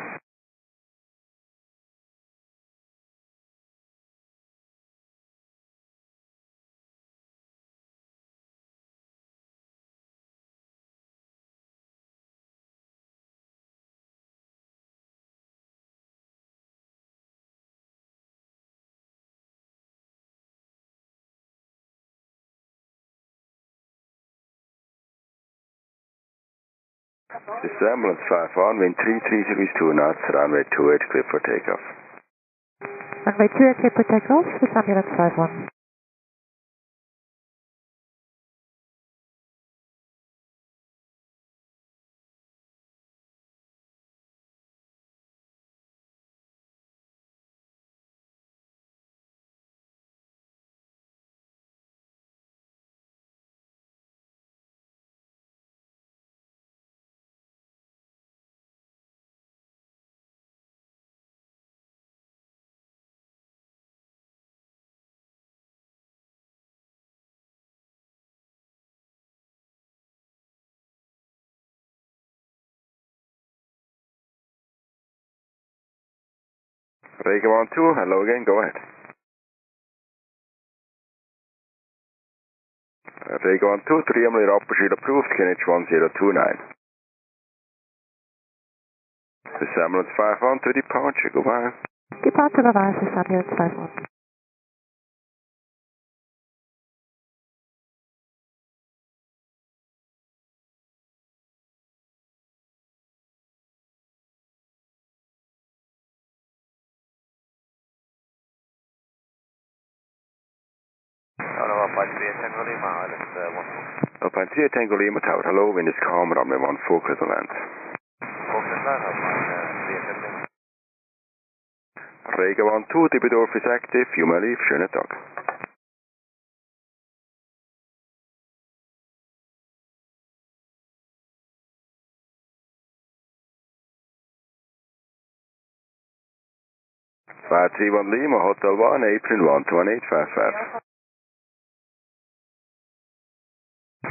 This is ambulance 5 on, wind 33 degrees 2 knots, runway 28, clear for takeoff. Runway 28, clear for takeoff, this is ambulance 5-1. Reagan 12, hello again, go ahead. Reagan 12, 3 Emily opposite approved, KNH 1029. This is ambulance 5 on to departure, goodbye. Departure, bye-bye, this is ambulance 5-1. Alpine 3 Tango Lima Tower, hello, wind is calm, runway 14, clear to land. Reagan 12, Tippedorf is active, you may leave, schönen Tag. Flight 31 Lima, Hotel 1, April 12855.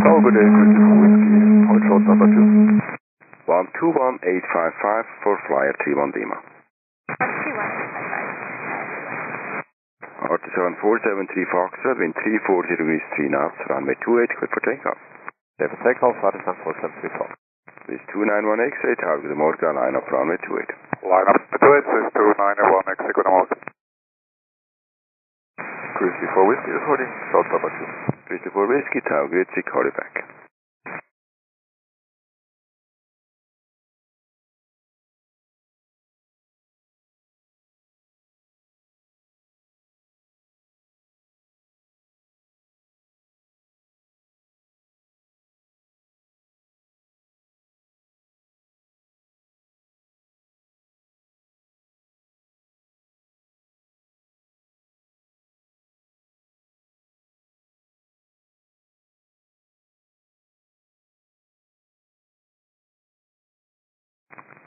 Oh, good day, 24 Whiskey, hold short number 2. 121855 for Flyer 31 Lima. Artisan 473 Foxtrot, wind 340 degrees 3 knots, runway 28, clear for takeoff. Clear for takeoff, Artisan 473 Fox. This is 291 X-ray, target the Morga, line up runway 28. Line up 28, this is 291 X-ray, good morning. Cruise before Whiskey, reporting, short number 2. Christopher Whiskey, target, call it back.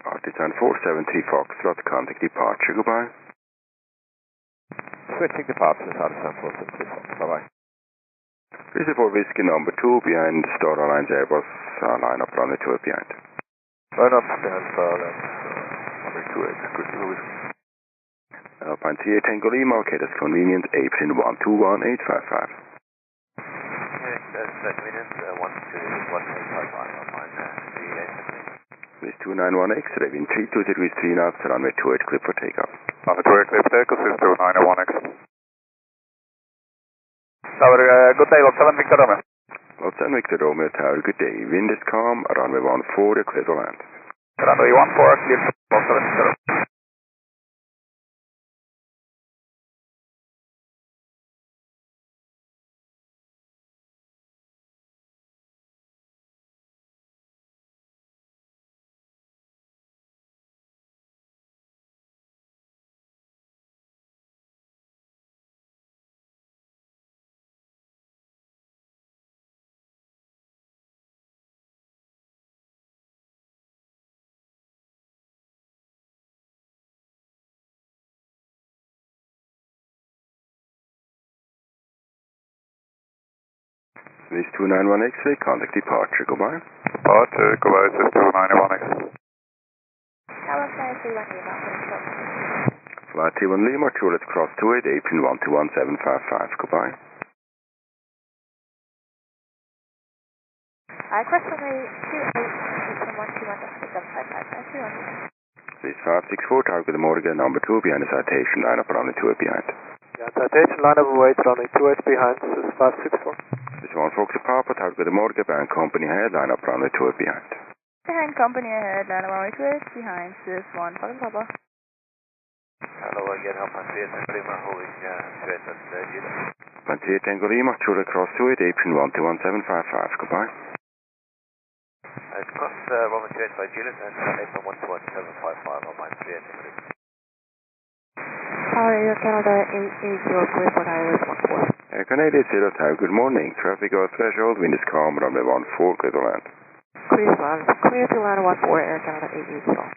Artisan 473 Foxtrot, contact departure, goodbye. Switching departures, Artisan 473 Fox, bye-bye. Christopher Whiskey number 2, behind Star Alliance Airbus, line up runway 12 behind. Line up behind Star Alliance, runway 28, Christopher Whiskey. Alpine 3 Tango Lima, okay, that's convenient, April 121855. Yes, that's convenient, 12855, Alpine 3 This is 291 X-ray, wind 32 degrees 3 knots, runway 28, clear for takeoff. Runway 28, clear for takeoff, this is 291 X. Tower, good day, Lot 7 Victor Romeo. Lot 7 Victor Romeo Tower, good day. Wind is calm, runway 14, clear to land. Runway 14, clear, Lot 7 Victor Romeo. Swiss 291 X-ray, contact departure, goodbye. Departure, goodbye, Swiss 291 X-ray. Flight T1 Lima, Juliet Cross 28, April 121755, goodbye. Cross runway 28, April 121755, Swiss 564, target the Morgan number 2, behind the citation, line up runway 28 behind. Yeah, citation, line up await, runway 28 behind, Swiss 564. Swiss 1 Fox Papa, target the Morgan, band company ahead, line up runway 28 behind. Behind company ahead, line up runway 28 behind, Swiss 1 Fox Papa. Hello again, Alpha 3 Tango Lima, holding 28 at Gila. Frontier Tango Lima, Juliet Cross 28, April 121755, goodbye. Cross runway 28 by Gila and April 121755 on line 3 Tango Lima. Air Canada 880, clear for Island 14. Air Canada 880, Tower, good morning. Traffic or threshold, wind is calm, runway 14, clear to land. Clear to land 14, Air Canada 880.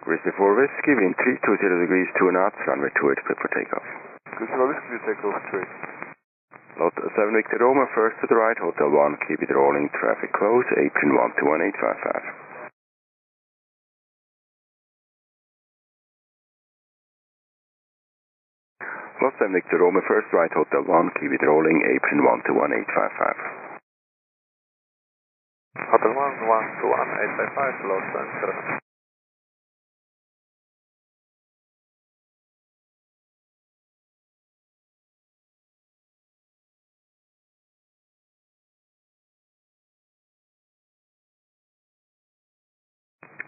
Grizzly 4 Whiskey, wind 320 degrees, 2 knots, runway 28, clear for takeoff. Grizzly 4 Whiskey, take off straight. Lot 7 Victor Roma, first to the right, Hotel 1, keep it rolling, traffic close, April 121855. Lot 7 Victor Roma, first right, Hotel 1, keep it rolling, April 121855. Hotel 1, 121855, Los Angeles.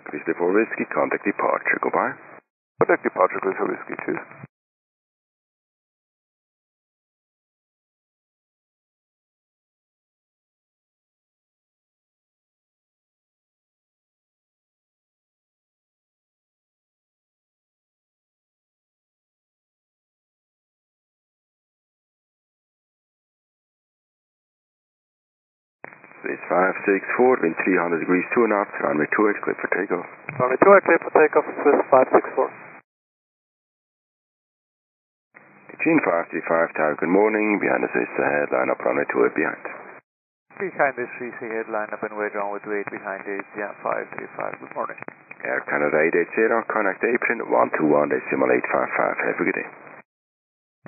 Grizzly 4 Whiskey, contact departure, goodbye. Contact departure, Grizzly 4 Whiskey, cheers. Swiss 564, wind 300 degrees, 2 knots, runway 28, clear for takeoff. Runway 28, clear for takeoff, Swiss 564. Gene 535, Tower, good morning, behind the Swiss ahead, line up runway 28 behind. Behind the Swiss ahead, line up and wait runway 28 behind the ATM 535, good morning. Air Canada 880, connect April 121.855, have a good day.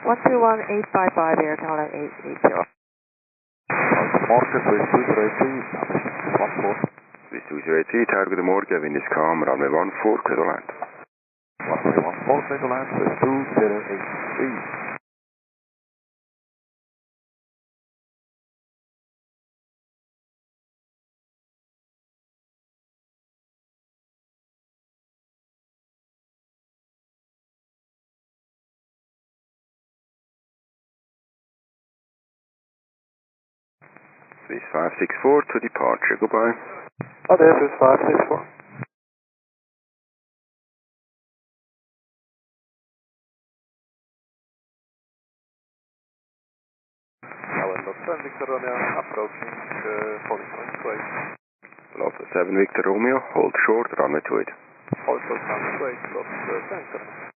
121855, Air Canada 880. Morgen, Swiss 203, 14. Swiss 203, Tower, good morning, wind is calm, runway 14, clear to land. Runway 14, clear to land, Swiss 2083. Swiss 564 to departure, goodbye. Oh, there, Swiss 564. Lot 7 Victor Romeo, approaching holding runway 28. Lot 7 Victor Romeo, hold short, runway 28. Hold short, runway 28, Lot Center.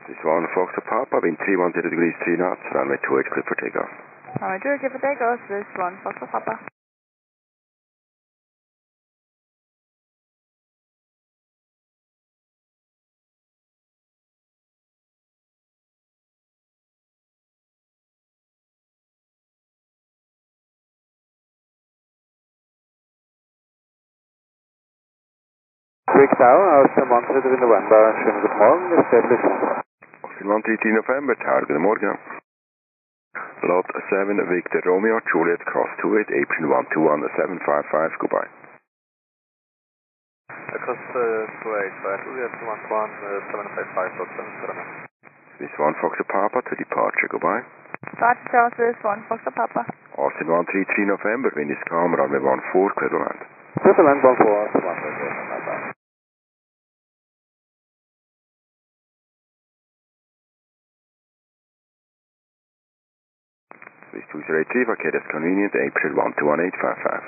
This 1 Fox Papa, wind 310 degrees, 3 knots, runway 28, clear for takeoff. Runway 28, clear for takeoff, Swiss 1 Fox Papa. Zurich Tower, Austin 130 in November, schönen guten Morgen, establish. Austin 130 November, Tower, good morning. Lot 7 Victor Romeo, Juliet Cross 28, April 121755, goodbye. Cross 28 by Juliet 11755, Lot 7 Swiss 1 Fox Papa to departure, goodbye. Departure Charles Lewis 1 Foxtrot Papa. Austin 133 November, wind is calm, runway 14, clear to land. Clear to land 14, Austin 133 November. Swiss 203 for KDS convenient, April 121855.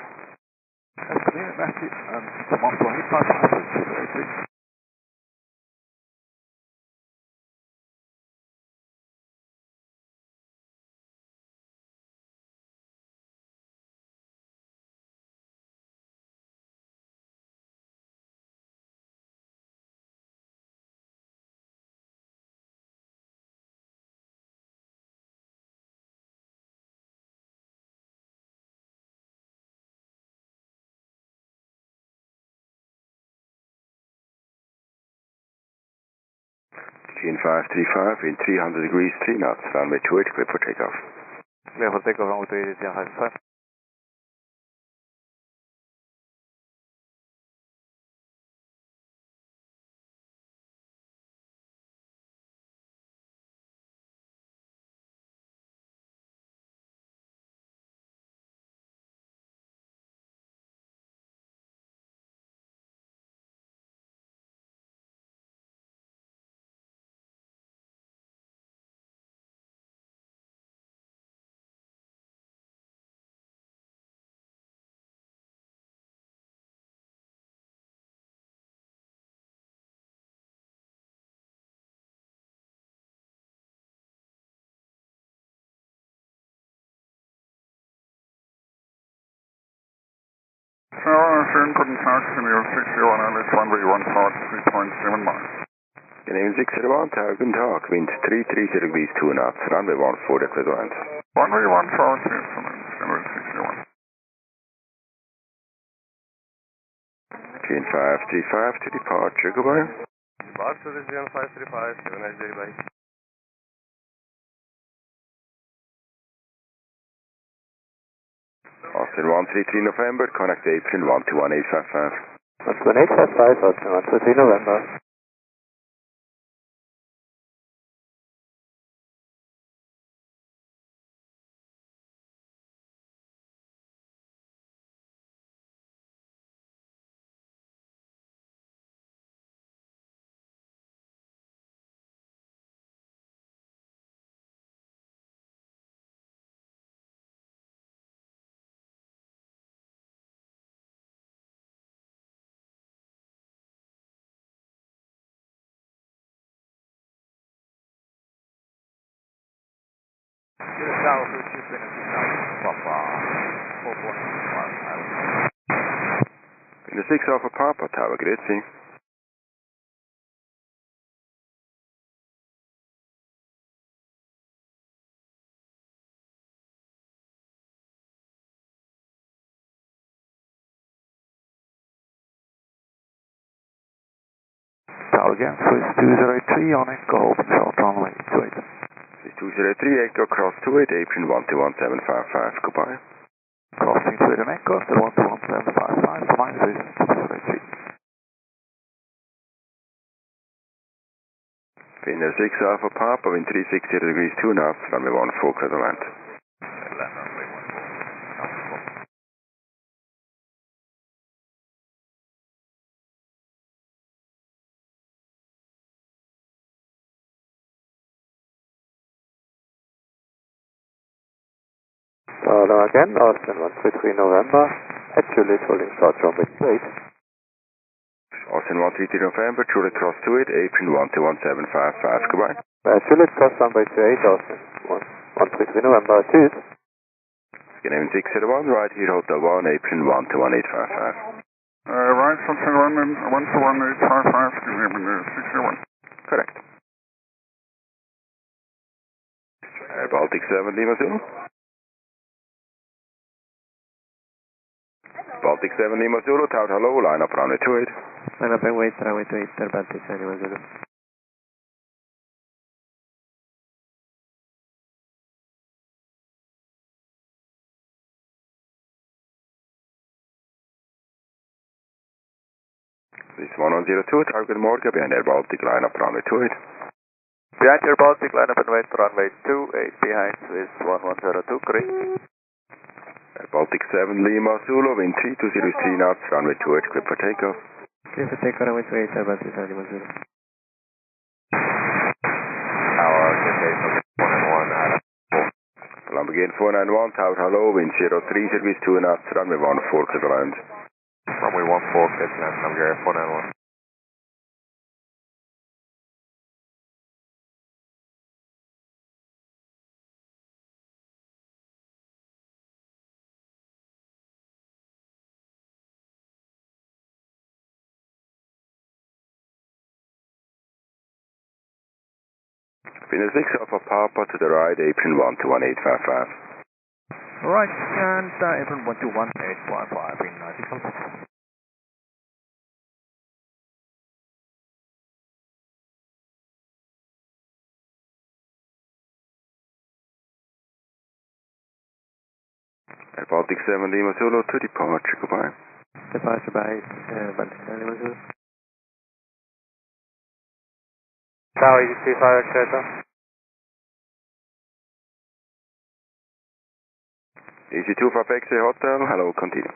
That's convenient, Matthew, and 11855 is 203. Gene 535 in 300 degrees, 3 knots, runway 28, clear for takeoff. Clear for takeoff, runway 28, yeah, high 5. Schönen guten Tag, Senior 601 Alice, runway 14, 3.7 miles. Canadian 601, tower, guten Tag, wind 330 degrees, 2 knots, runway 14, clear to land. Runway 14, Senior 601. Gene 535 to departure, goodbye. Departure is Gene 535, have a nice day, bye. Austin 133 November, connect April 121855. That's 1855, Austin 133 November. South, which is in Papa, 4.1. In the 6 Alpha Papa, tower, grazie. Tower again, Swiss 203 on Echo, open short runway 28. 203, Echo, cross 28, April 121755, goodbye. Crossing 28 on Echo, after 121755, for Swiss 203. Finner 6 Alpha Papa, wind 360 degrees, 2 knots, runway 14, clear to land. Hello again, Austin 133 November, at Juliet holding short runway 28. Austin 133 November, Juliet cross 28, April 121755, goodbye. Juliet cross runway 28, Austin 133 November, cheers. Canadian 601, right here, Hotel 1, April 121855. Right, Hotel 1, 11855, Canadian 601. Correct. Baltic 7, Lima Zulu. Baltic 7 Lima Zulu, tower hello, line up runway 28. Line up and wait, runway 28, Baltic 7 Lima Zulu. This 1102, target Morga, behind Air Baltic, line up runway 28. Behind your Baltic, line up and wait, runway 28 behind, Swiss 1102, green. Baltic 7 Lima Zulu, wind 3203 knots, runway 28, clear for takeoff. Clear for takeoff, runway 28, Baltic 7 Lima Zulu. Tower, KPHL 491, Lamborghini 491, Tower hello, wind 03, service 2 knots, runway 14, clear for land. Runway 14, clear for land, Lamborghini 491. Pin 6 Alpha Papa to the right, apron 121.855. Right, and apron 121.855, green 96 Alpha. Baltic 7 Lima Zulu to departure, goodbye. Departure by Baltic 7 Lima Zulu. Tower, EGC 5 X-ray. EG2 for X-ray Hotel, hello, continue.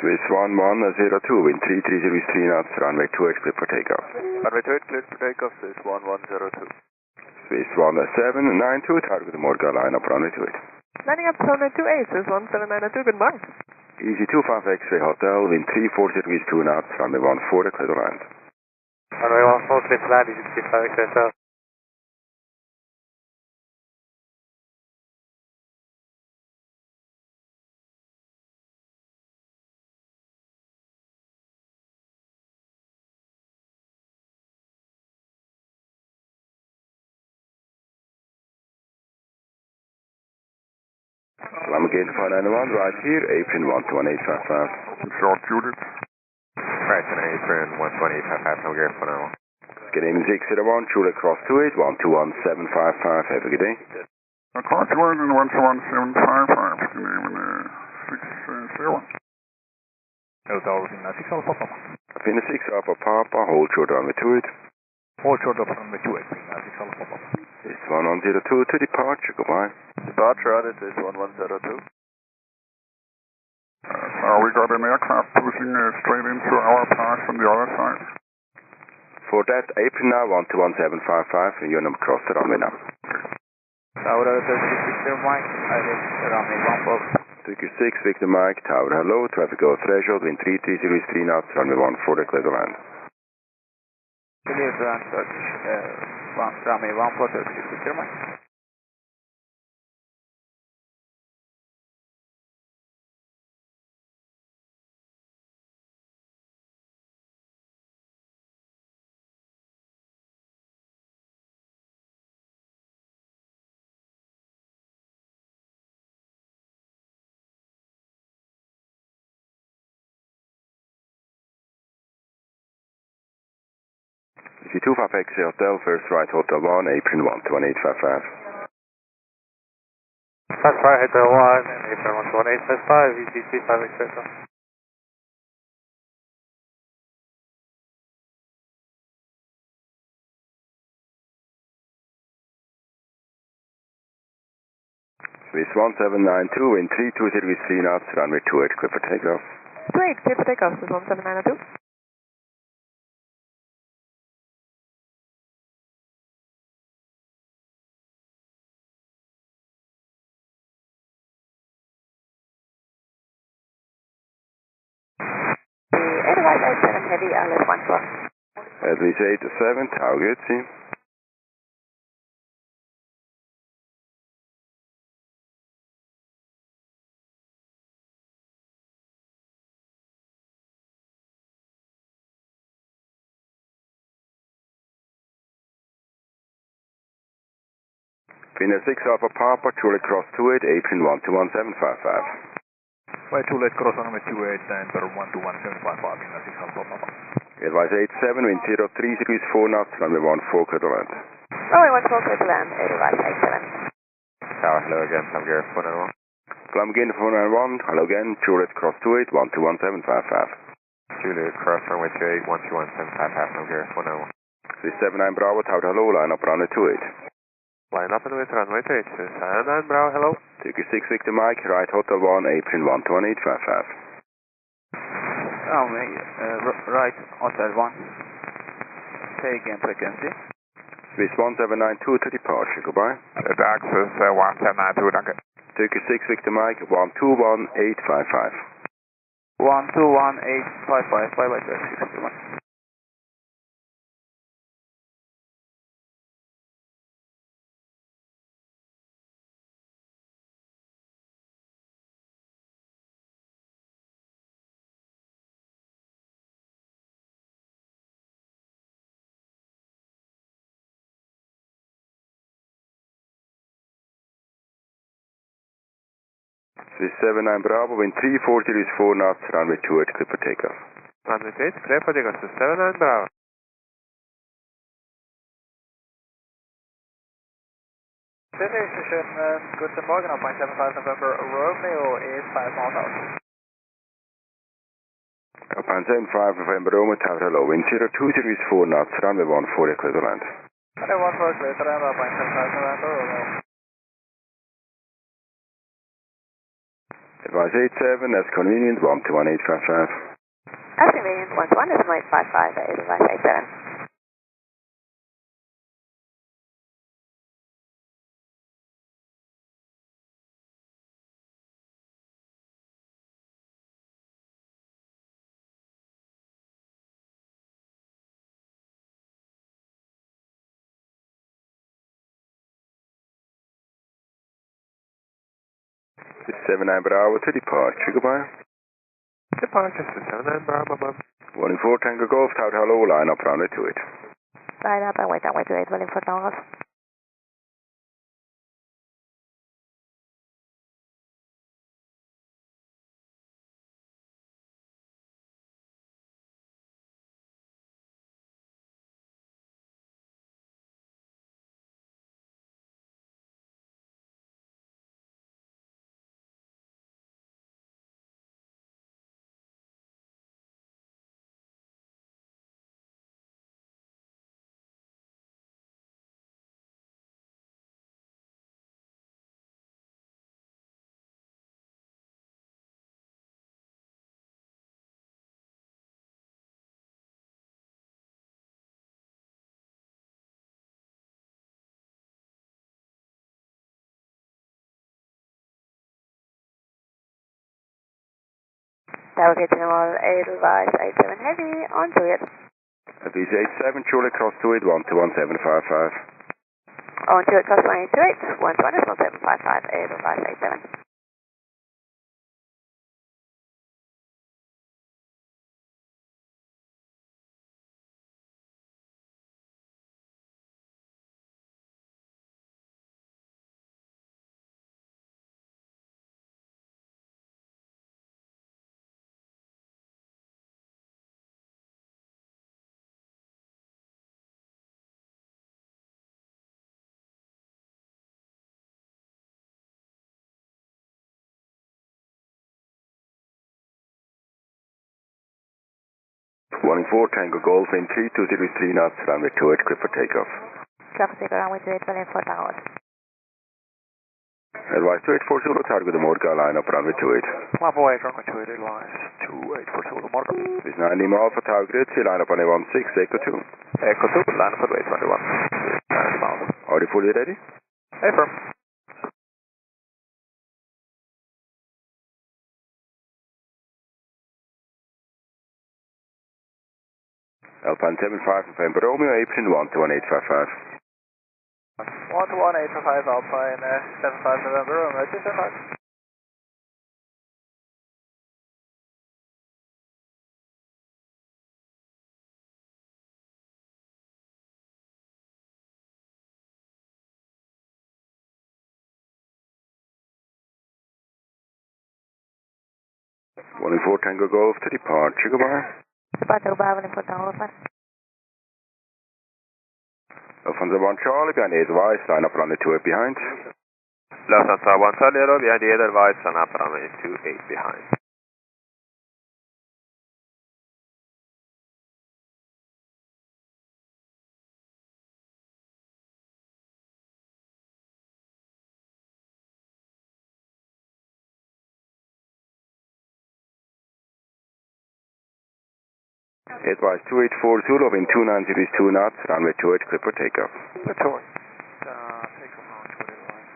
Swiss 1102, wind 3303 knots, runway 28, clear for takeoff. Runway 28, clear for takeoff, Swiss 1102. Swiss 1792, target Morga, line up runway 28. Landing up runway 28, Swiss 1792, good morning. EG2 5 X-ray Hotel, wind 34 service 2 knots, runway 14, clear to land. Runway 14, clear to land, EG2 5 X-ray. Lamborghini 491, right here, apron 121.855. Short Judith. Right, and apron 128.55, Lamborghini 491. Good evening, 601, Juliet Cross 28, 121755, have a good day. Cross 28 and 11755, good evening, 601. Hotel within 6 Alpha Papa. Pin 6 Alpha Papa, hold short runway 28. Hold short of runway 28, green 6 Alpha Papa. It's 1102 to departure, goodbye. Departure on it is 1102. We got an aircraft pushing straight into our path on the other side. For that, apron now 121755, and your number cross the runway now. Tower, 36 Victor Mike, runway 14. Turkey 6, Victor Mike, Tower hello, traffic over threshold, wind 3303 knots, runway 14, clear to land. Clear to land, runway 14, 36 Victor Mike. EG2 5 X-ray Hotel, first right, Hotel 1, apron 121.855. That's right, Hotel 1, apron 118.55, EGC 5 X-ray. Swiss 1792, wind 32 service 3 knots, runway 28, clear for takeoff. 28, clear for takeoff, Swiss 1792. Advise 87 Heavy, LS 14. At least 87, target, see. Pin 6 Alpha Papa, Juliet Cross 28, apron 121755. Right, Juliet Cross runway 28 and 121755 in 6 Alpha Papa. Advise 87, wind 03 degrees 4 knots, runway 14, clear to land. Runway 14, clear to land, advise 87. Tower, hello again, Climb gear 491. Climb again 491, hello again, Juliet cross 28, 121755. Juliet cross runway 28, 121755, Climb gear 491. 379 Bravo, tower hello, line up runway 28. Line up and with runway 28, 379 Bravo, hello. Turkey 6 Victor Mike, right hotel 1, apron 12855. Right, hotel 1. Say again, frequency. Swiss 1792 to departure, goodbye. Access 1792, danke. Turkey 6 Victor Mike, 121855. 121855, bye-bye, Turkey 6 Victor Mike. Swiss 79 Bravo, wind 34 degrees 4 knots, runway 28, clear for takeoff. Runway 28, clear for takeoff, 79 Bravo. Station, guten Morgen, auf 175 November, Romeo is 5 miles out. Alpine 75 November Romeo, tower hello, wind 02 degrees 4 knots, runway 14, clear to land. Runway 14, clear to land, Alpine 75 November, Romeo. Advise 87, as convenient, 121855. As convenient, 121855, advise 87. Swiss 79 Bravo to departure, goodbye. Departure, 79 Bravo, above. 114 Tango Golf, tower hello, line up runway 28. Line up and wait downway to 8, willing for dollars. Tower KTML, advise 87 heavy, on Juliet. Advise 87, Juliet cross 28, 121755. On Juliet cross 128, 121755, advise 87. One 4 Tango Golf, wind 32 knots, runway 28, clear for takeoff. Traffic taker runway 28, willing for dollars. Advise 2840, target the Morga, line up runway 28. Climb away, runway 28, advise 2840, Morga. This 90 miles for tower grid, see line up on A16, Echo 2. Echo 2, line up at weight 21. 90 miles. Are you fully ready? Hey, firm. Alpine 75 November Romeo, apron 11855. 11855, Alpine 75 November, Romeo 275. One 4 Tango Golf to departure, goodbye. Departure Bavlin for over. Lufthansa 1 Charlie, behind advice, line up runway 28 behind. Lufthansa 1 Charlie, behind the advice, line up runway 28 behind. Advice 284 Zulu, wind 29 degrees 2 knots, runway 28, clear for takeoff. That's all. Takeoff launch for advice.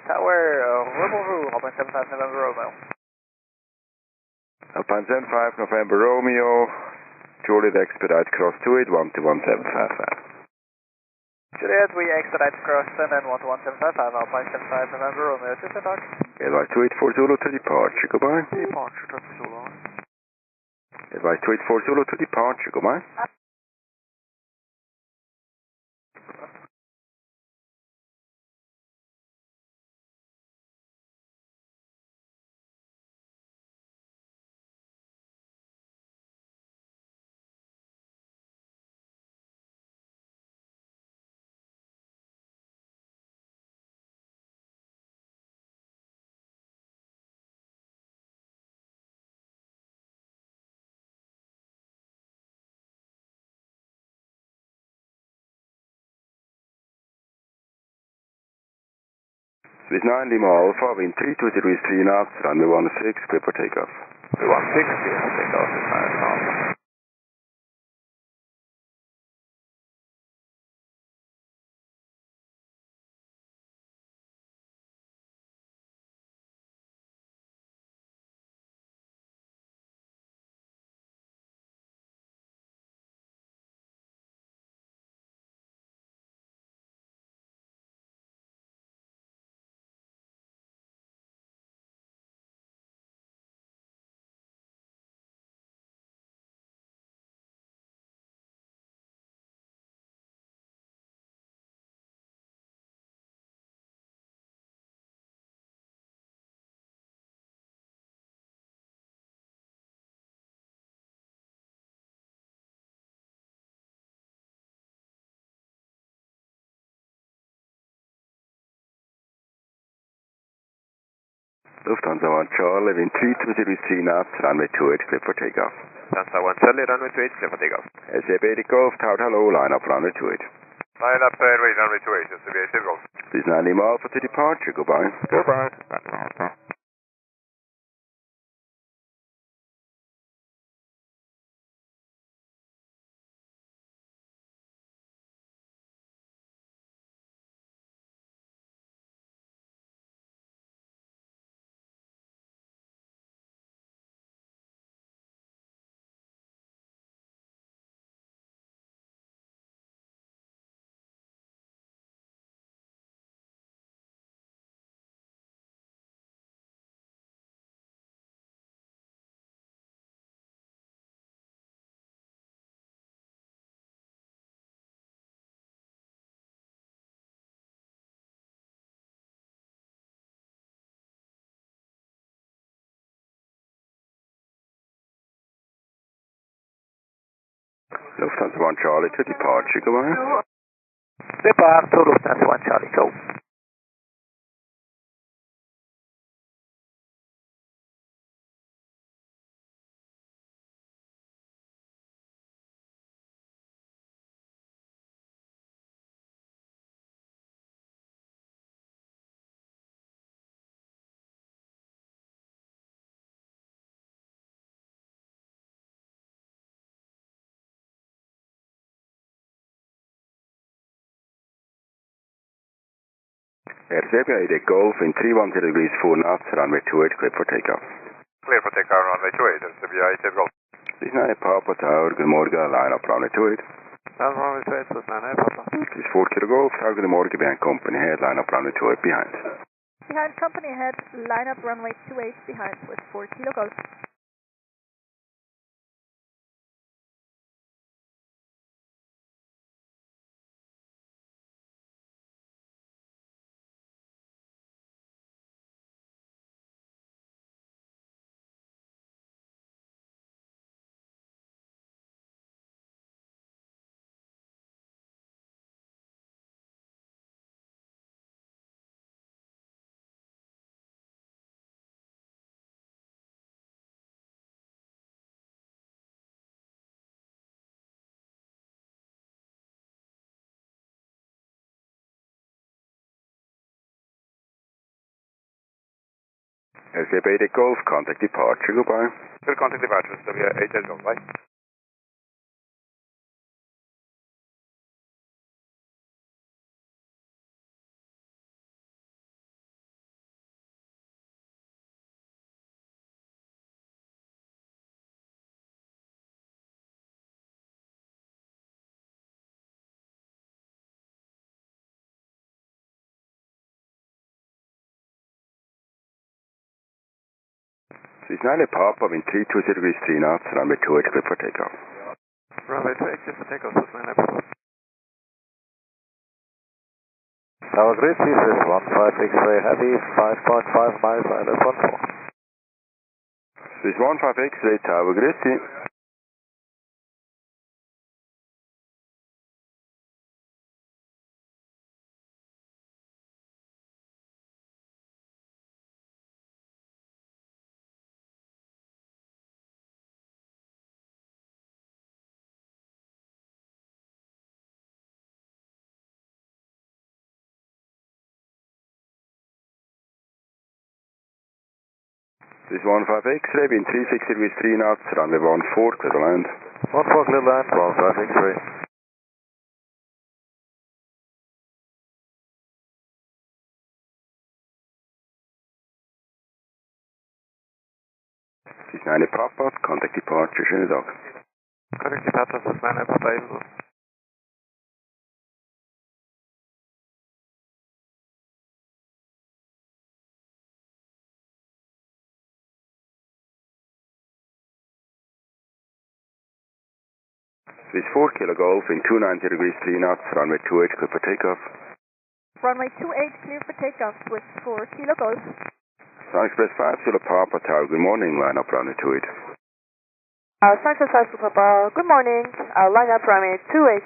Tower, Romeo, 1.75 November Romeo. Alpine 75 November Romeo, Juliet expedite cross 28, 121.755. Juliet, we expedite crossing and 121.755, Alpine 75 November Romeo, to the dock. Advice 284 Zulu to departure, goodbye. Departure, Turkey Zulu. Advice 284 Zulu to departure, goodbye. With 9 Lima Alpha, wind 32 degrees 3 knots, runway 16, clear for takeoff. 16, clear for takeoff, 9 Alpha. Lufthansa 1 Charlie, wind 32 degrees 3 knots, runway 28, clear for takeoff. Lufthansa 1 Charlie, runway 28, clear for takeoff. SAB Golf, Tower hello, line up runway 28. Line up airways, runway 28, SAB Golf. With 9 Lima Alpha to departure, goodbye. Goodbye. Lufthansa 1 Charlie to departure, goodbye. Departure, Lufthansa 1 Charlie, go. RJAA Golf in 310 degrees 4 knots, runway 28, clear for takeoff. Clear for takeoff, runway 28, RJAA Golf. 39 Papa Tower, goedemorgen, line up runway 28. Runway 28, 39 Papa. This is 4 Kilo Golf, Tower, goedemorgen, behind company head, line up runway 28 behind. Behind company ahead, line up runway 28 behind with 4 Kilo Golf. RJAA Golf, contact departure, goodbye. Clear contact departure, RJAA Golf, bye. This is 9 Papa, wind 320 degrees 3 knots, runway 28, clear for takeoff. Runway 28, clear for takeoff, 39 Papa. Tower grid, this is 15X-ray heavy, 5.5 miles, ILS 14. This is 15X-ray Tower grid. This is 15X-ray, wind 360 degrees 3 knots, runway 14, clear to land. 14 clear land, 15X-ray. This is 9 Papa, contact departure, schönen Tag. Contact departure, 39 Papa, ebenso. This is 4 Kilo Golf in 290 degrees 3 knots, runway 28, clear for takeoff. Runway 28 clear for takeoff with 4 Kilo Golf. Sun Express 5 Kilo Papa Tower, good morning, line up runway 28. Sun Express 5 Kilo Papa, good morning, line up runway 28.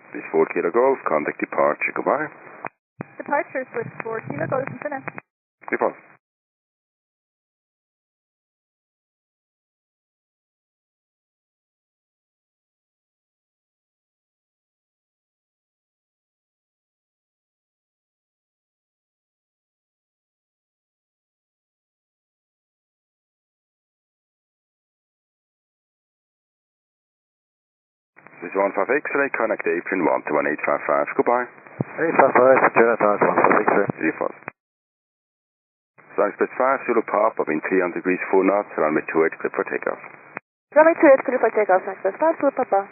This is 4 Kilo Golf, contact departure, goodbye. Departures with 4 Kilo Golf and finish. Default. This is 15X-ray, connect apron 121-855, goodbye. 855, Jandakot, 15X-ray. Default. Sun Express 5 Zulu Papa, wind 300 degrees 4 knots, runway 28, clear for takeoff. Runway 28 clear for takeoff, Sun Express 5 Zulu Papa.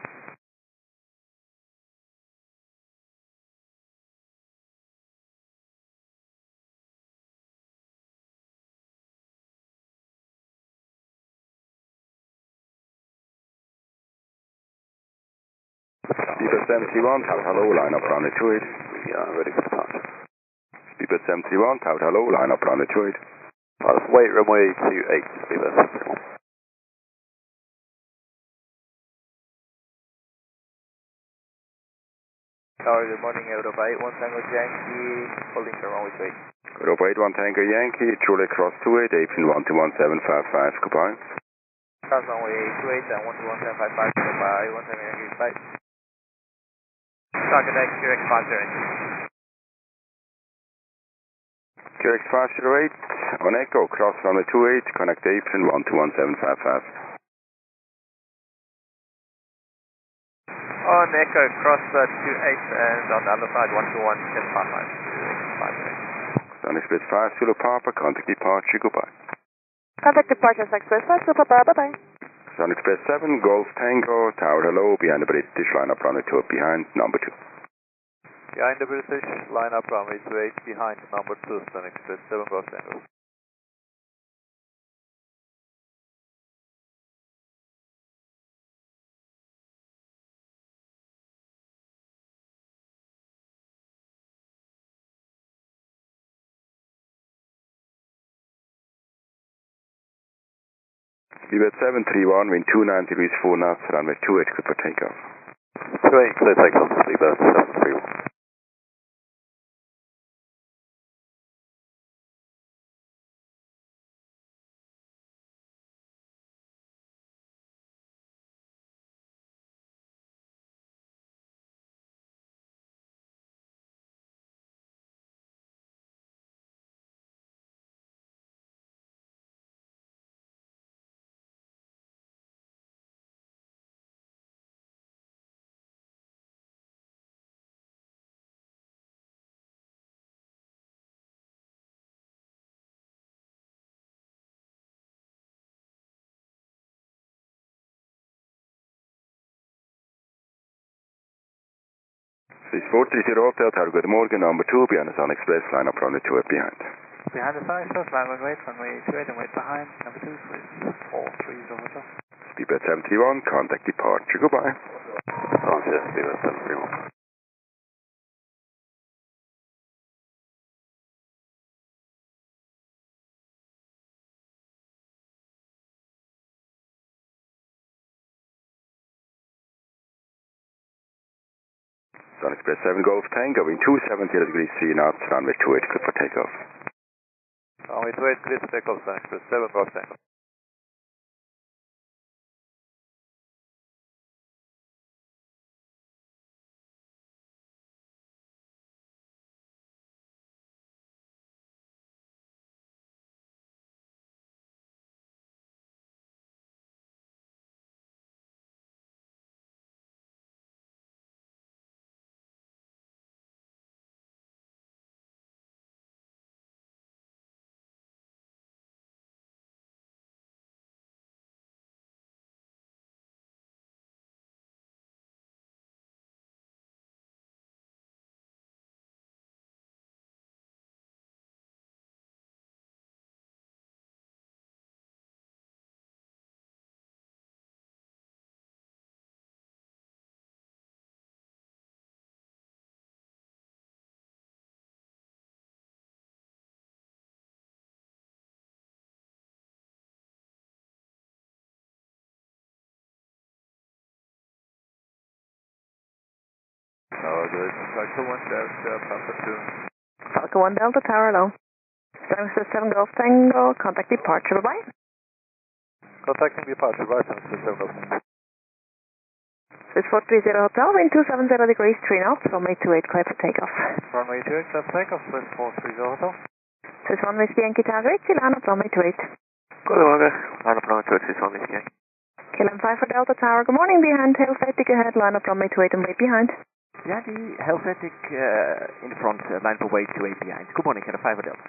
Speedbird 731, Tower hello, line up runway 28. We are ready for departure. Speedbird 731, Tower hello, line up runway 28. Wait, runway 28, leave us. Tower, good morning, Europa 8, 1 Tango Yankee, holding for runway 28. Europa 8, 1 Tango Yankee, Juliet Cross 28, April 121755, goodbye. Cross runway 28 and 121755, goodbye, 1 Tango Yankee, bye. Target X, QX 508. QX 508, on Echo, cross runway 28, connect apron 121755. On Echo, cross 28 and on the other side 121.1055. Sun Express 5 Zulu Papa, contact departure, goodbye. Contact departure, Express 5 Super Bar, bye-bye. Sun Express 7, Golf Tango, Tower hello, behind the British, line up runway 2, behind number 2. Behind the British, line up runway 28, behind number 2, Sun Express 7, Golf Tango. Speedbird 731, wind 29 degrees 4 knots, runway 28, good for takeoff. 28, clear takeoff, Speedbird 731. Swiss 430 Hotel, Tower, good morning, number 2, behind the Sun Express, line up runway 2, behind. Behind the Sun Express, line runway 28 and wait behind number 2, Swiss 430 Hotel. Speedbird 731, contact departure, goodbye. Roger, Speedbird 731. Sun Express 7 Golf Tango, wind 270 degrees 3 knots, runway 28, good for takeoff. Runway 28, clear to takeoff, Sun Express 7, Golf Tango. Good. Falcon 1 Delta, Papa 2. Falcon 1 Delta, Tower low. Sun Express 7 Golf Tango, contact departure, bye-bye. Contacting departure, bye, Sun Express 7 Golf Tango. Swiss 430 Hotel, wind 270 degrees 3 knots, runway 28, clear for takeoff. Runway 28, clear for takeoff, Swiss 430 Hotel. Swiss 1 Whiskey Yankee Tower 8, line up runway 28. Good morning, line up runway 28, Swiss 1 Whiskey Yankee. KLM 5 for Delta Tower, good morning, behind, Helvetic ahead, line up runway 28 and wait behind. Yeah, the Helvetic in the front, line for wait to 8 behind. Good morning, KLM 5 for Delta.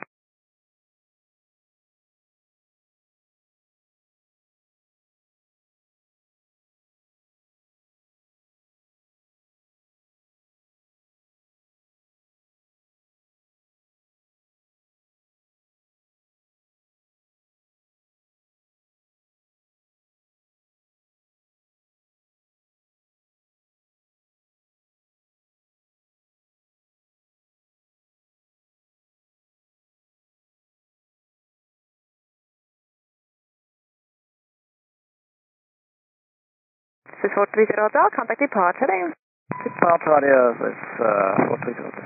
Swiss 430 Hotel, contact departure heading. Departure radio, Swiss 430 Hotel.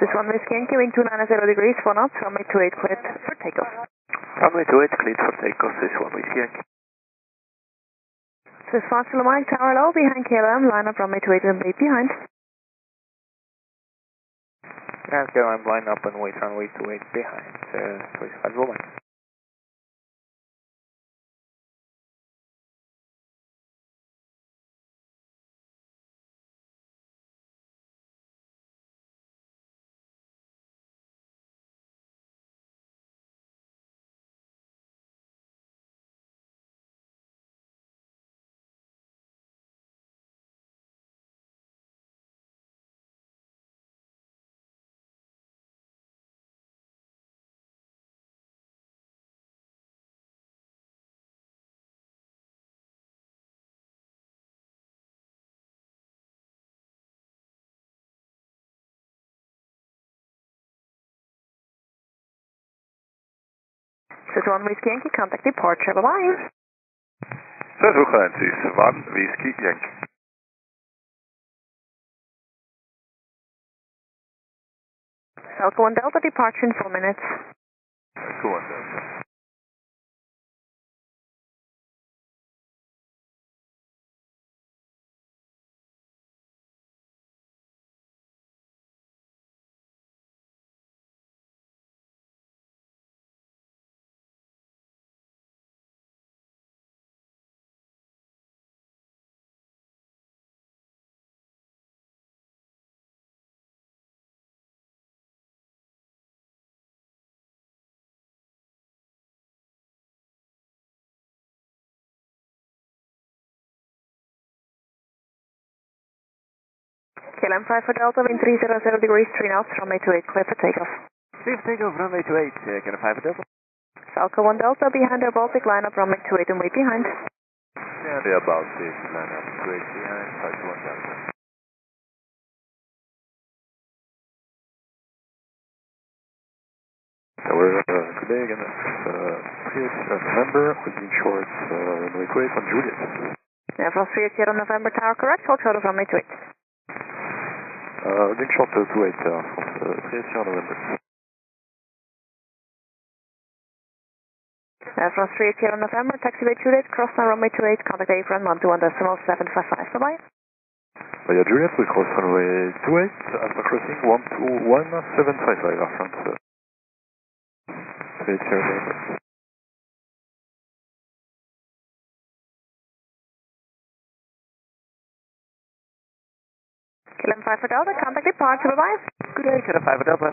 Swiss 1 Whiskey Yankee, wind 290 degrees, 4 knots, runway 28 cleared for takeoff. Runway 28 cleared for takeoff, Swiss 1 Whiskey Yankee. Swiss 5 Kilo Mike, tower low, behind KLM, line up runway 28 and wait behind. Behind KLM, line up and wait runway 28 behind, Swiss 5 Kilo Mike. Swiss 1 Whiskey Yankee, contact departure, bye-bye. Swiss 1 Whiskey Yankee. Falco 1 Delta, departure in 4 minutes. Falco 1 Delta. KLM 5 for Delta, wind 300 degrees, 3 knots, runway 28 clear for takeoff. Safe takeoff, runway 28, KLM 5 for Delta. Falco 1 Delta, behind our Baltic, line up runway 28 and wait behind. Yeah, they're about this, line up 28 behind, 5 Delta. Good day again, November, within short, runway 28 on Juliet. Yeah, from 380 November, tower correct, hold short of runway 28. Within short 28, from 380 on November. From 380 November, taxiway Juliet, cross now runway 28, contact apron 121.755, bye-bye. Via Juliet, we cross runway 28, after crossing 121.755, our front. 380 November. KLM 5 for Delta, contact departure, bye-bye. Good day, KLM 5 for Delta.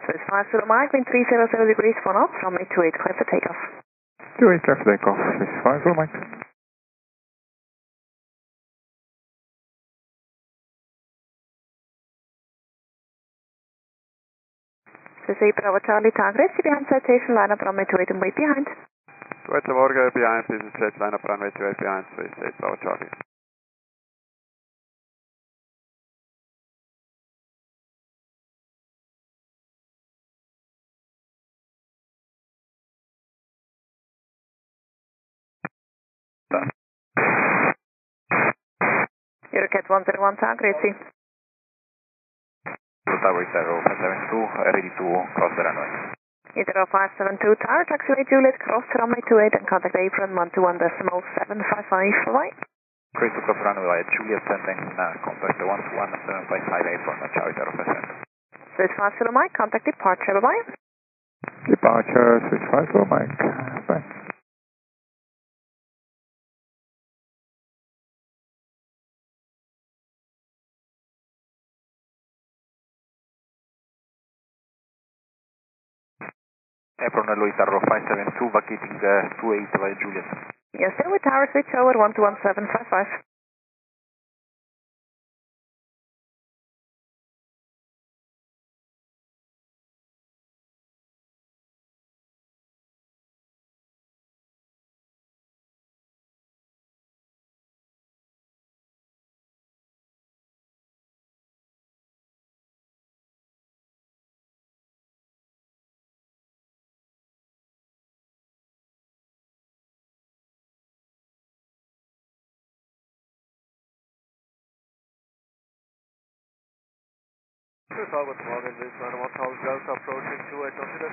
Swiss 5 Kilo Mike, wind 300 degrees, 4 knots, runway 28 clear for takeoff. 28 clear for takeoff, Swiss 5 Kilo Mike. Swiss 8 Bravo Charlie, target ready, behind citation, line up runway 28 and wait behind. Good morning, behind, business jet, line up runway 28 behind, Swiss 8 Bravo Charlie. Eurocat 101, target ready. Tower 572, ready to cross the runway. Either 572 tower, taxiway Juliet, cross runway 28 and contact apron 121.755, bye-bye. Clear to cross runway Juliet and then contact the 121.755 apron, Charlie Tower 572. Swiss 5 Kilo Mike, contact departure, bye-bye. Departure, Swiss 5 Kilo Mike, bye. Apron Louis Tarro 572, vacating 28 via Juliet. Yes, sir, with tower switch over 121755. Talbot Morgan, this 911 Delta approaching 28 Consider.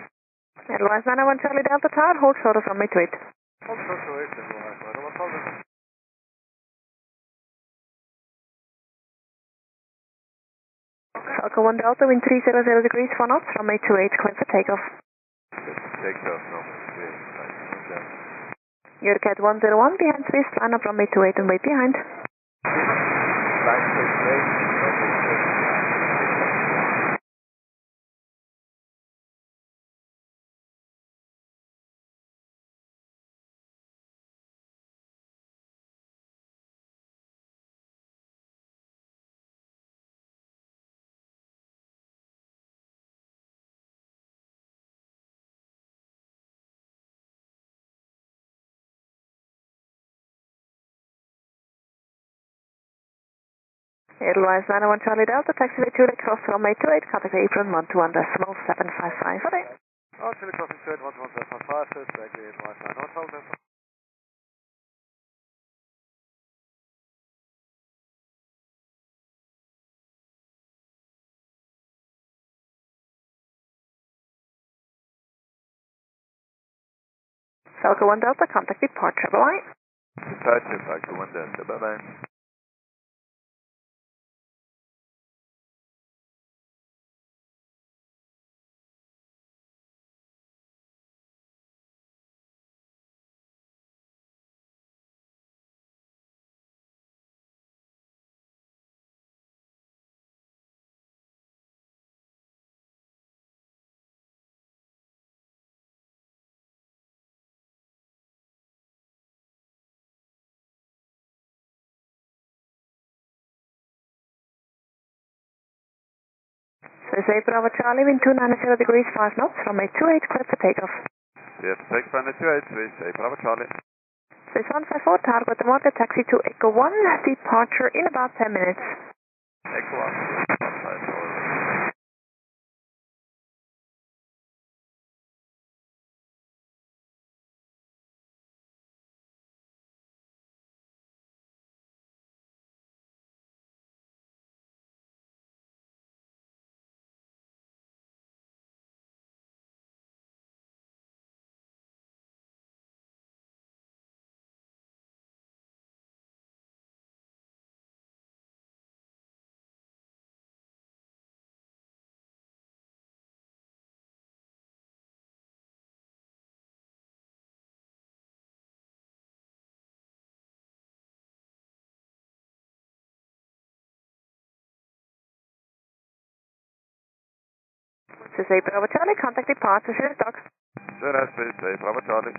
Advise 901 Charlie Delta Tower, hold short of runway 28. Hold short to 8, advise 911 Falcon 1 Delta, wind 300 degrees, 4 knots, runway 28, clear for takeoff. Takeoff, no. You're Cat 101, behind Swiss, line up runway 28 and wait behind. Line 28. Advise 901 Charlie Delta, taxiway 2 cross runway 28, contact apron 121.755. Okay. Chile crossing 28, 121.755, exactly, advise 901 Delta. Falcon 1 Delta, contact departure, bye-bye. Departure, Falcon 1 Delta, bye-bye. Swiss Bravo Charlie, wind 290 degrees, 5 knots, runway 28, clear for takeoff. Clear for takeoff, runway 28, Swiss Bravo Charlie. Swiss 154, target the market, taxi to Echo 1, departure in about 10 minutes. Echo 1, Swiss Bravo Charlie, contact departure, Swiss Docs. Swiss Bravo Charlie.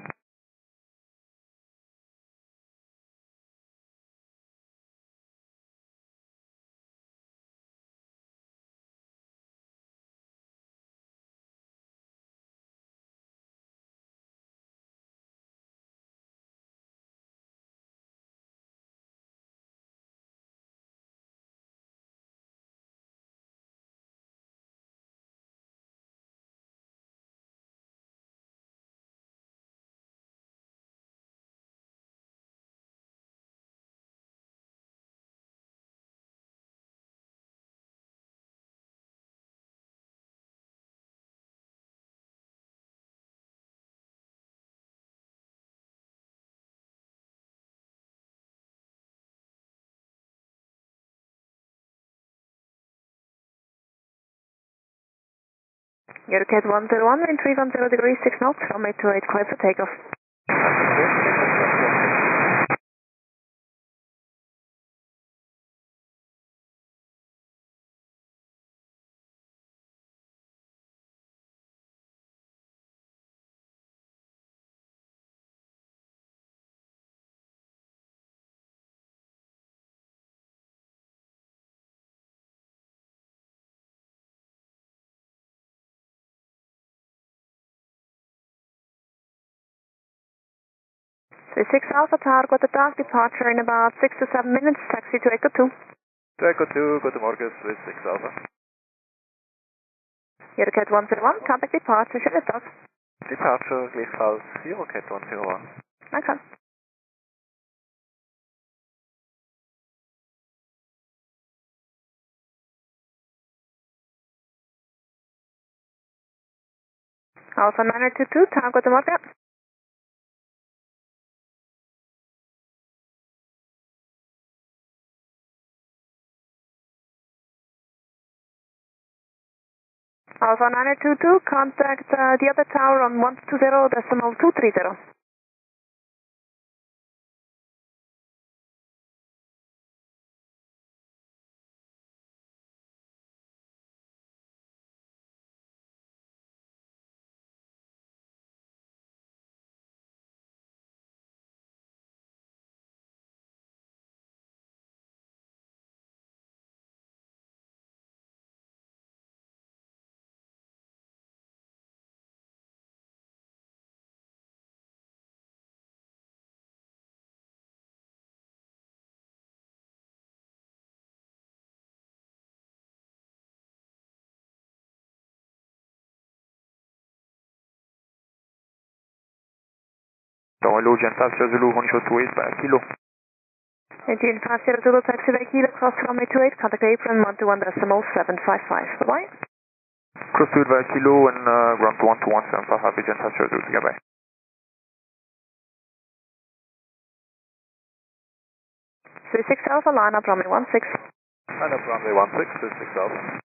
You're Cat 101, wind 310 degrees, 6 knots, runway 28, clear for takeoff. 36 Alpha Tower, got the dark departure in about 6 to 7 minutes, taxi to Echo 2. To Echo 2, guten Morgen, Swiss 6 Alpha. Eurocat 101, contact departure, schönes Tag. Departure gleichfalls Eurocat 101. Danke. Alpha 922, Tower, guten Morgen. Alpha 922, contact the other tower on 120.230. Hello, Jandakot, Zulu 128 by Kilo. 1850 Zulu taxi by Kilo, cross runway 28, contact apron 121.755. Bye-bye. Cross 2 by Kilo and ground 121.755, Jandakot, Zulu, goodbye. 36 Alpha, line up runway 16. Line up runway 16, 36 Alpha.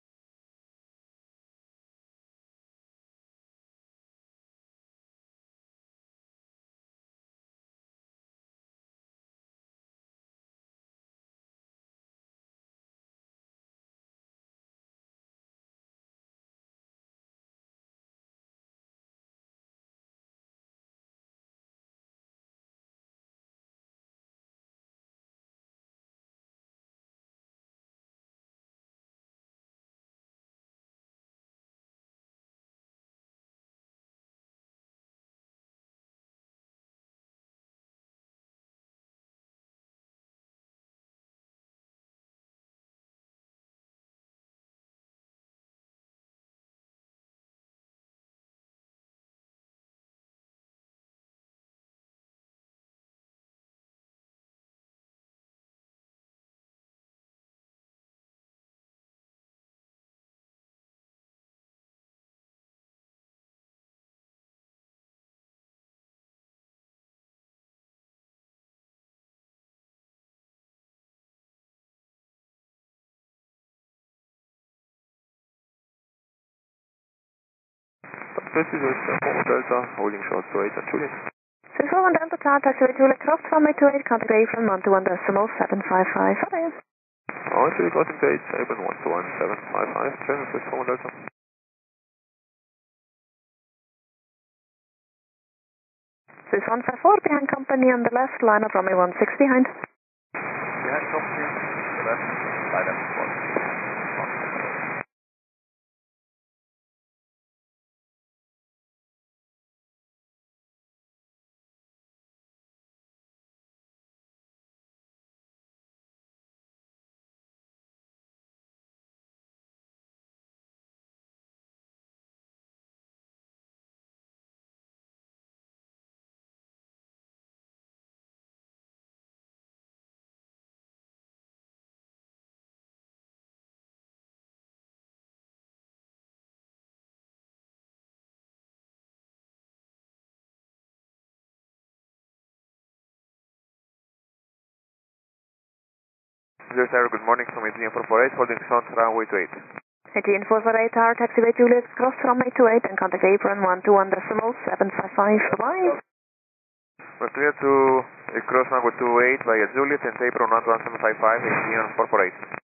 This is Homo Delta, holding short to 8 and Juliet. 61 Delta Tower, taxi by Juliet, cross runway 28, contact apron 121.755. Bye-bye. Alright, Juliet, crossing to 8, apron 121.755, channel with Homo Delta. 6154, behind company on the left, line up runway 16 behind. Behind company, the left, line up 16. Zero Tower, good morning from AGM 448, holding short runway 28. 18448 Tower, taxi by Juliet, cross runway 28 and contact apron 121.755. Bye-bye. We're clear to cross runway 28 via Juliet and apron 11755, AGM 448.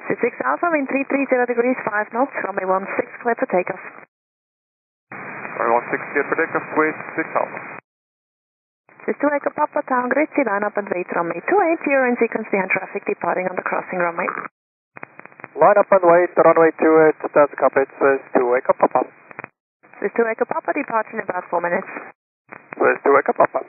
6 Alpha, wind 330 degrees, 5 knots, runway 16, clear for takeoff. Runway 16, clear for takeoff, squeeze 6 Alpha. This is 2 Echo Papa, town grid, line up and wait, runway 28, you're in sequence behind traffic departing on the crossing runway. Line up and wait, runway 28, that's copied, Swiss 2 Echo Papa. This is 2 Echo Papa, departure in about 4 minutes. Swiss 2 Echo Papa.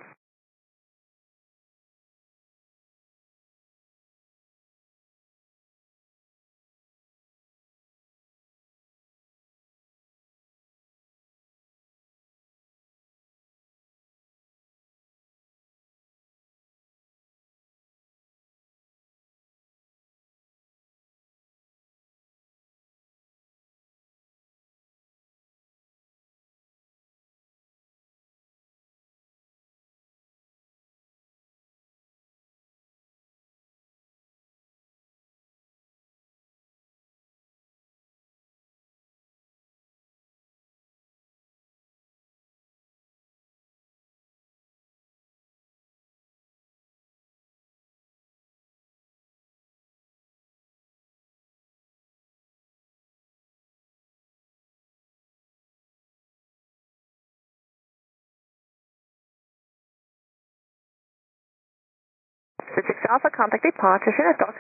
This is 6 Alpha, contact departure, Schiphol.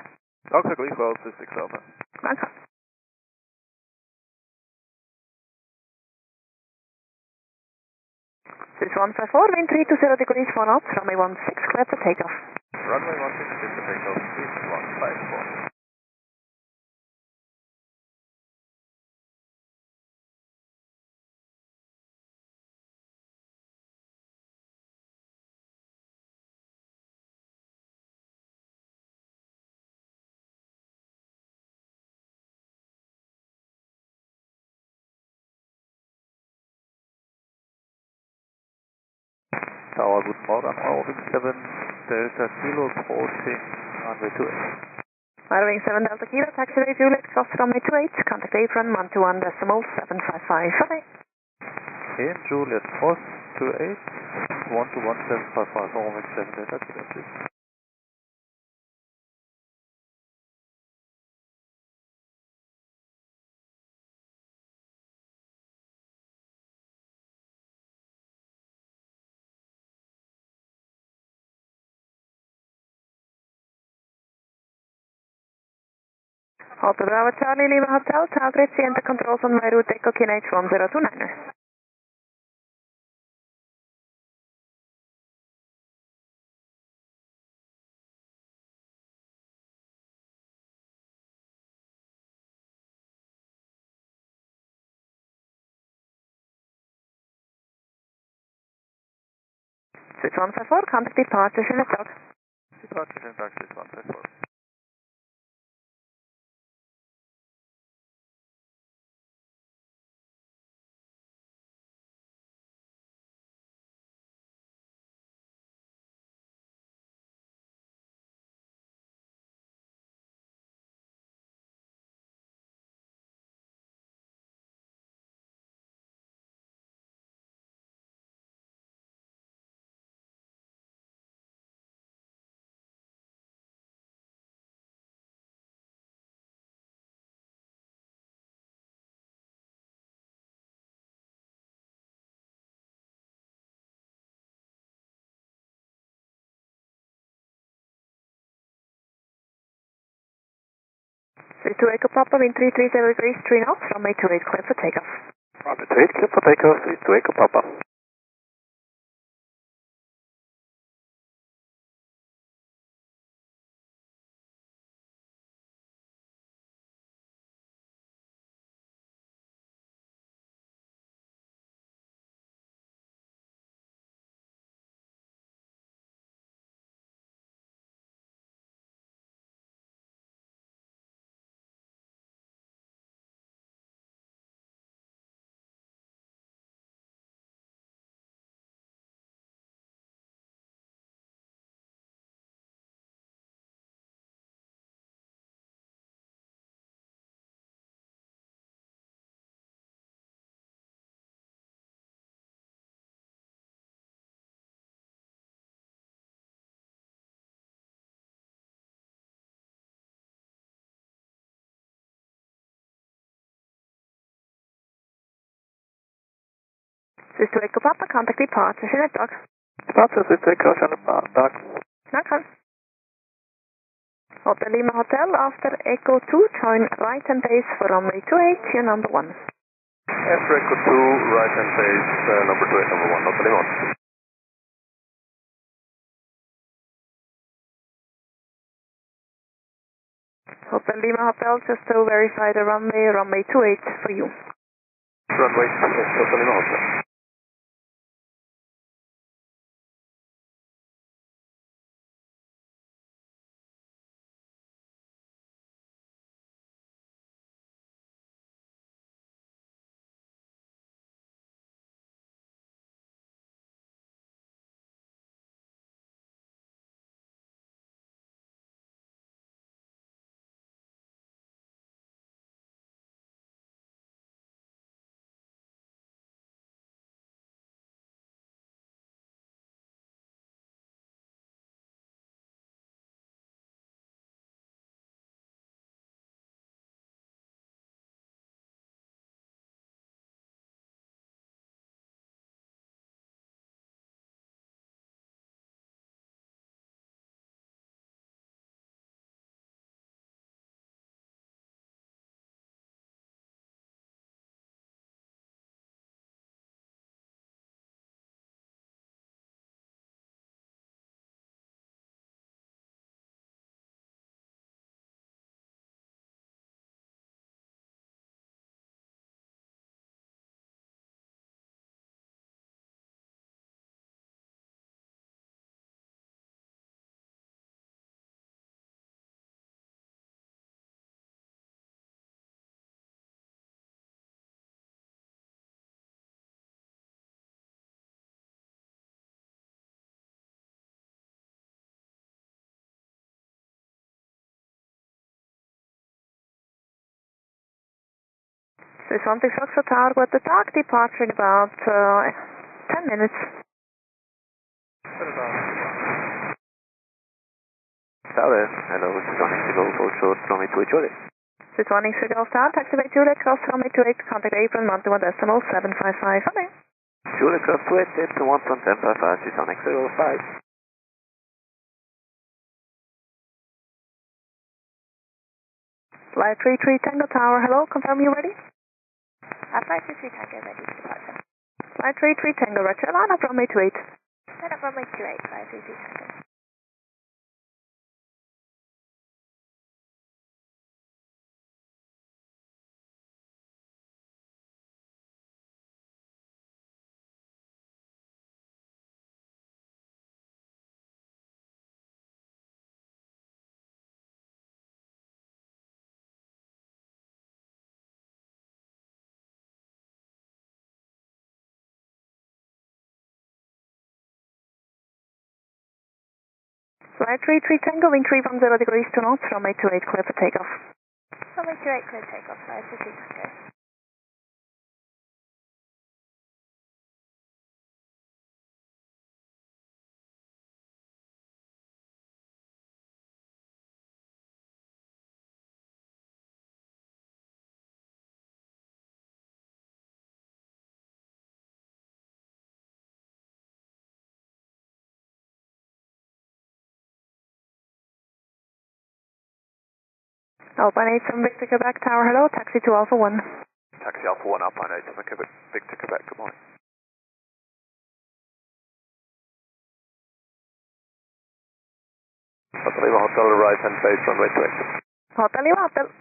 Dr. Gleefwell, 6 Alpha. Bangkok. This is 154, wind 320 degrees, 4 knots, runway 16, clear for takeoff. Runway 16, clear for takeoff, speed 154. Tower, guten Morgen, Wing 7, Delta Kilo approaching runway 28. Wing 7 Delta Kilo, taxiway Juliet, cross runway 28, contact apron 121.755. Okay. In Juliet, cross 28, 121.755, Wing 7 Delta Kilo, please. Hotel Bravo Charlie, Lima Hotel, tower grid, enter controls on my route, Echo KNH 1029er. Switch 154, contact departure, Schiphol. Departure, Schiphol, 154. This is 2 Echo Papa, wind 330 degrees, 3 knots, runway 28, clear for takeoff. Runway 28, clear for takeoff, Swiss 2 Echo Papa. This is Echo Papa, contact departure. Schönen Tag. Departure, this is Echo, schönen Tag. Danke. Hotel Lima Hotel, after Echo 2, join right hand base for runway 28, your number 1. After Echo 2, right hand base, number 28, number 1, Hotel Lima. Hotel Lima Hotel, just to verify the runway 28 for you. Runway 28, Hotel Lima Hotel. This is 16 Foxtrot Tower, guten Tag, departure in about 10 minutes. Tower, hello, this is Onyx Golf, hold short, runway 28 Juliet. This is Onyx Golf Tower, taxi by Juliet, cross runway 28, contact apron 121.755, okay. Juliet cross 28, apron 121.755, this is Onyx Golf 5. Flight 33 Tango Tower, hello, confirm you ready? Flight 33 Tango ready for departure. Flight 33 Tango, roger, line up runway 28. Line up runway 28, Flight 33 Tango. Flight 33 Tango, wind 310 degrees to north, runway 28, clear for takeoff. Runway 28, clear takeoff, Flight 33 Tango. Alpine 87 Victor Quebec Tower, hello, taxi to Alpha 1. Taxi Alpha 1, Alpine 87 Quebec, Victor Quebec, good morning. Hotel Lima Hotel, right hand base, runway 28. Hotel Lima Hotel.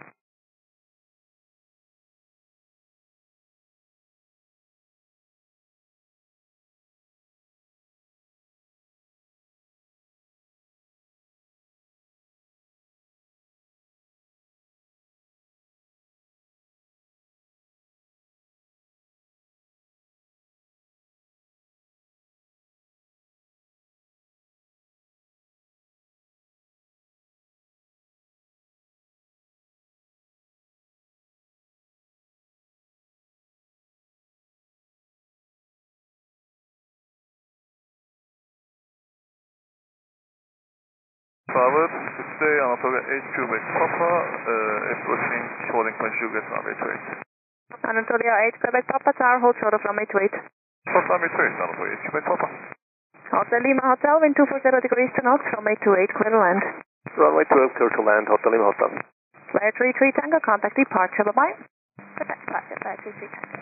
Forward, good day, Anatolia 8 Quebec Papa, approaching holding point Juliet runway 28. Anatolia 8 Quebec Papa Tower, hold short of runway 28. Cross runway 28, line up way 28, Papa. Hotel Lima Hotel, wind 240 degrees to north, runway 28, clear to land. Runway 12, clear to land, Hotel Lima Hotel. Flyer 33 Tango, contact departure, bye-bye. Contact departure, Flyer 33 Tango.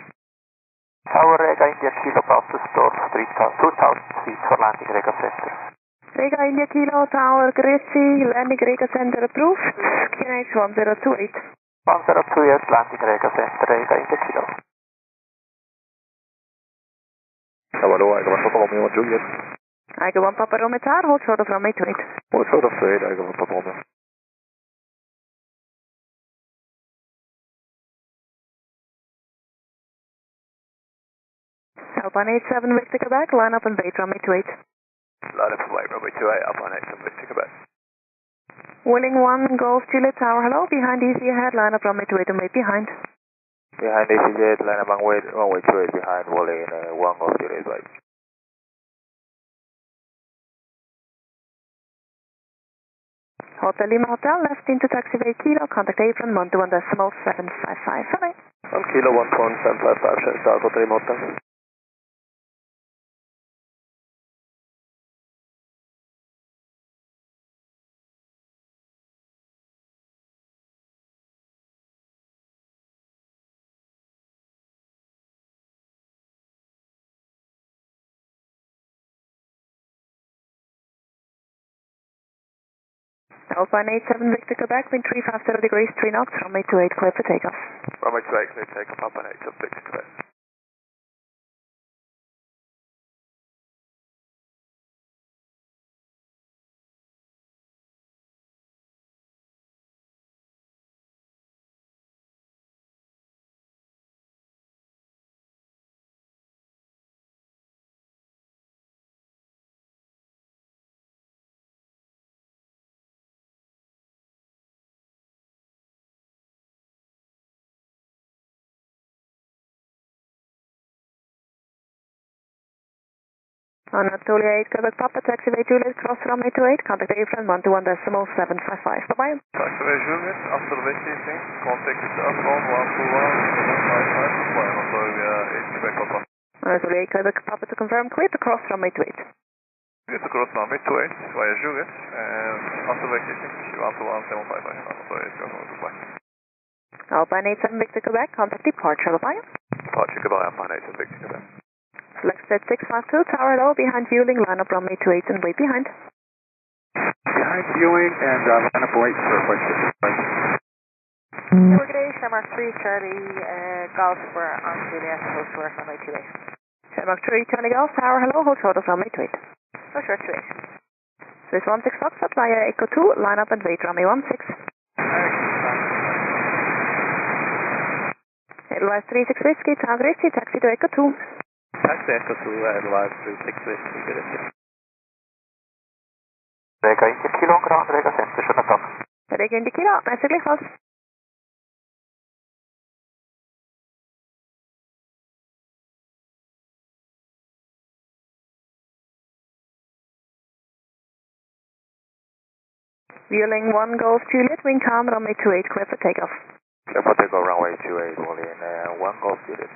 Tower Rega India Kilo Bautosdorf, 2000 feet for landing Rega Center. Rega India Kilo Tower, Gracie, landing Rega Center approved, QNH 1028. 1028, landing Rega Center, Rega India Kilo. Hello, I got Papa Romeo and Juliet. I got 1 Papa Romeo Tower, hold short of runway 28. Hold short of 28, I got 1 Papa Romeo. Alpine 87, Victor Quebec, line up and wait, runway 28. Line up and wait, runway 28, Alpine 87, Victor Quebec. Willing 1, Golf Juliet Tower, hello, behind easy ahead, line up runway 28 and wait behind. Behind EasyJet, line up runway 28, behind Willing 1 Golf Juliet, right. Hotel Lima Hotel, left into taxiway Kilo, contact apron 121.755, sorry. On Kilo 11755, start Hotel Lima Hotel. Alpine 87, Victor Quebec, wind 350 degrees, 3 knots, runway 28, clear for takeoff. Runway 28, clear to takeoff, Alpine 87, Victor Quebec. Anatolia 8, Quebec Papa, taxiway Juliet, cross runway 28, contact apron 121.755, bye-bye. Taxiway Juliet, after vacating, contact is up on 121.755, Anatolia 8, Quebec Papa. Anatolia 8, Quebec Papa to confirm, clear to cross runway 28. Clear to cross runway 28 via Juliet, and after vacating, 121.755, Anatolia 8, goodbye. Alpine 87, Victor Quebec, contact departure, bye-bye. Departure, goodbye, Alpine 87, Victor Quebec. Flexjet 652, tower low, behind Vueling, line up runway 28 and wait behind. Behind Vueling and line up wait for flight 6. Newark Shamrock 3 Charlie Golf for on Juliet, hold short runway 28. Shamrock 3 Charlie Golf, tower hello, hold short of runway 28. Hold short 28. Swiss 16 Foxtrot via Echo 2, line up and wait runway 16. Edelweiss 36 Whiskey, Tower Gracie, taxi to Echo 2. Taxi Echo 2, Edelweiss 36 Whiskey, good at it. Rega India Kilo, ground Rega Center, Jandakot. Rega India Kilo, mensen gleich Vueling 1 Golf Juliet, wing calm, runway 28, clear for takeoff. Clear for takeoff, runway 28, Willing 1 Golf Juliet.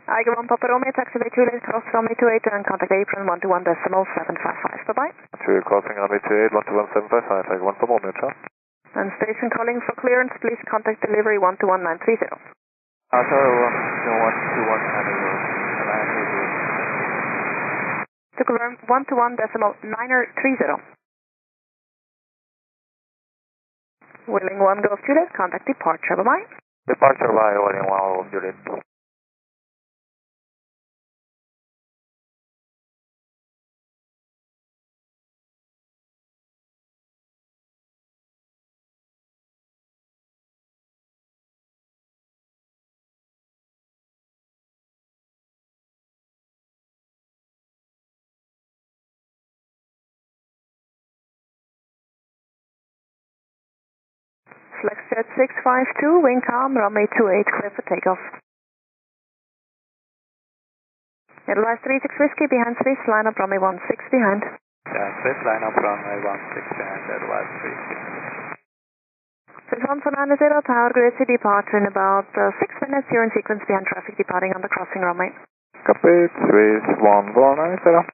I go 1 Papa Romeo, taxiway Juliet, cross runway 28 and contact apron 121.755, bye-bye. Juliet crossing runway 28, 121.755, I go 1 Papa Romeo, ciao. And station calling for clearance, please contact delivery 121930. To confirm 121.930. Willing 1 Golf Juliet, contact departure, bye-bye. Departure by Willing 1 Golf Juliet. Jet 652, wind calm, runway 28, clear for takeoff. Edelweiss 36 Whiskey behind Swiss, line up runway 16 behind. Yeah, Swiss, line up runway 16 behind Edelweiss 36. Swiss 1490, tower grid departure in about 6 minutes. You're in sequence behind traffic departing on the crossing runway. Copy, Swiss 1490.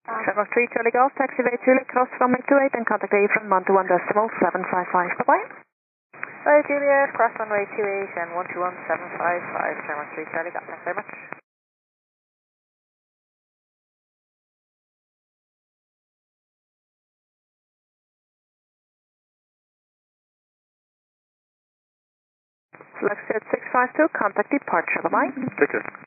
Shamrock 3 Charlie Golf, taxiway Juliet, cross runway 28 and contact AFRON 121.755. Bye-bye. Bye Juliet, cross runway 28 and 121.755, Shamrock 3 Charlie Golf. Thanks very much. Select Jet 652, contact departure. Bye-bye. Take care.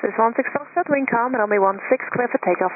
Swiss 16 offset, wind calm, runway 16, clear for takeoff.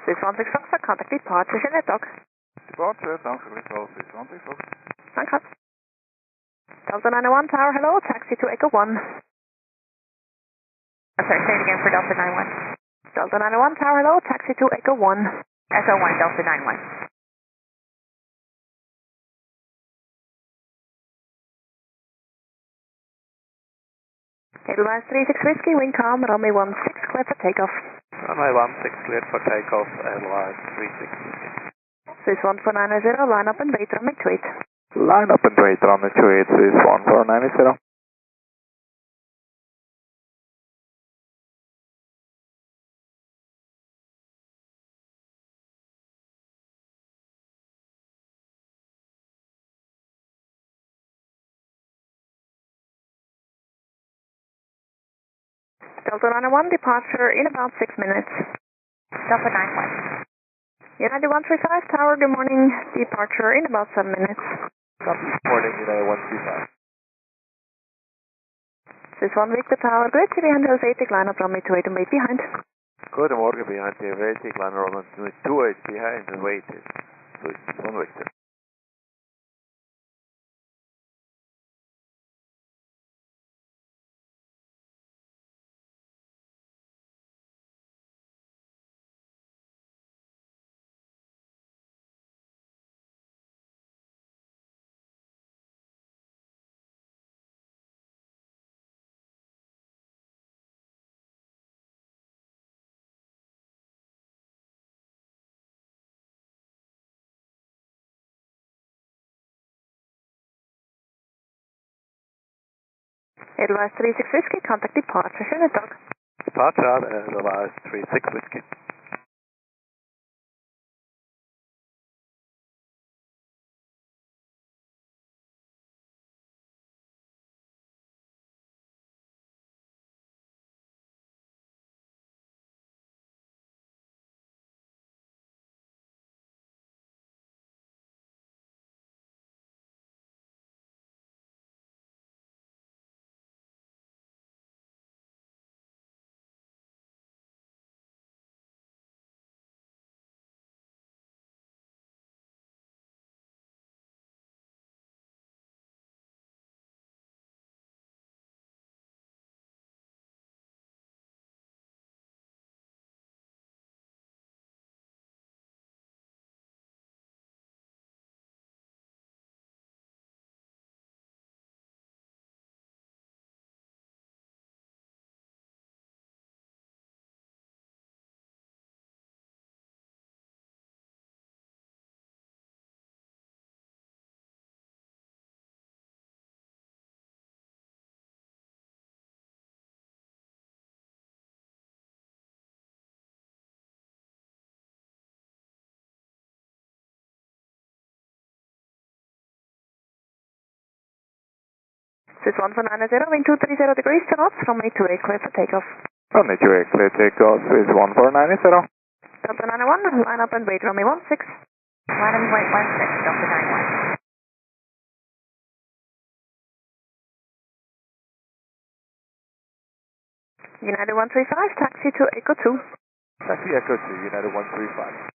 Swiss 16 offset, contact departure, Jandakot. Departure, danke gleichfalls, Swiss 16 Offset. Danke. Delta 901, tower, hello, taxi to Echo 1. Sorry, say it again for Delta 91. Delta 901, tower, hello, taxi to Echo 1. Echo 1, Delta 91. Edelweiss 36 Whiskey, wind calm, runway 16, clear for takeoff. Runway 16 cleared for takeoff, Edelweiss 36 Whiskey. Swiss 1490, line up and wait, runway 28. Line up and wait, runway 28, Swiss 1490. Delta 901, departure in about 6 minutes. Delta 91. United 135, tower, good morning, departure in about 7 minutes. Copy, morning, United 135. Swiss 1 Victor, tower, grid, behind Helvetic, line up runway 28 and wait behind. Goedemorgen, behind the Helvetic, line up runway 28 behind and wait is Swiss 1 Victor. Edelweiss 36 Whiskey, contact departure, Jandakot. Departure, Edelweiss 36 Whiskey. This 1490, wind 230 degrees to knots, runway 28, clear for takeoff. Runway 28, clear takeoff is 1490. Delta 91, line up and wait, runway 16. Line up and wait 16, Delta 91. United 135, taxi to Echo 2. Taxi Echo 2, United 135.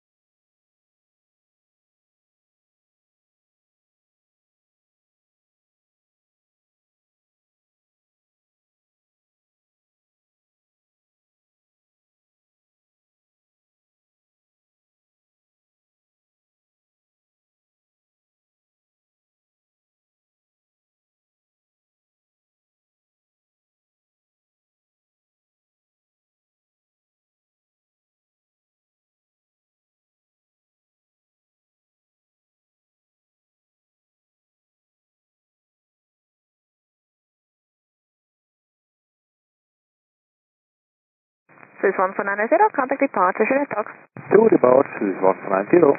This 1490, contact departure, Jandakot. To depart, this 1490.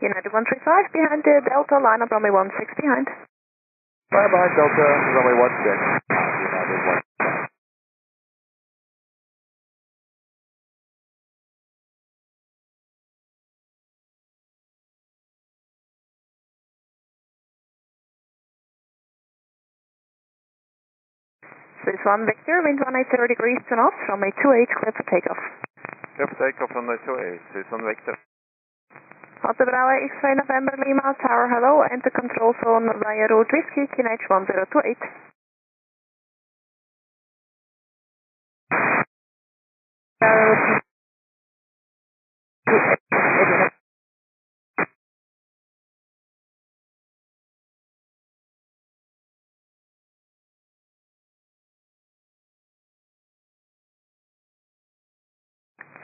United 135, behind the Delta, line up runway 16 behind. Line behind Delta, runway 16. United 135. This 1 Victor, wind 180 degrees to knots, runway 28, clear for takeoff. Clear for takeoff, runway 28, this 1 Victor. Hotel Bravo X-ray November Lima, tower hello, enter control zone via road whiskey, KIAH 1028.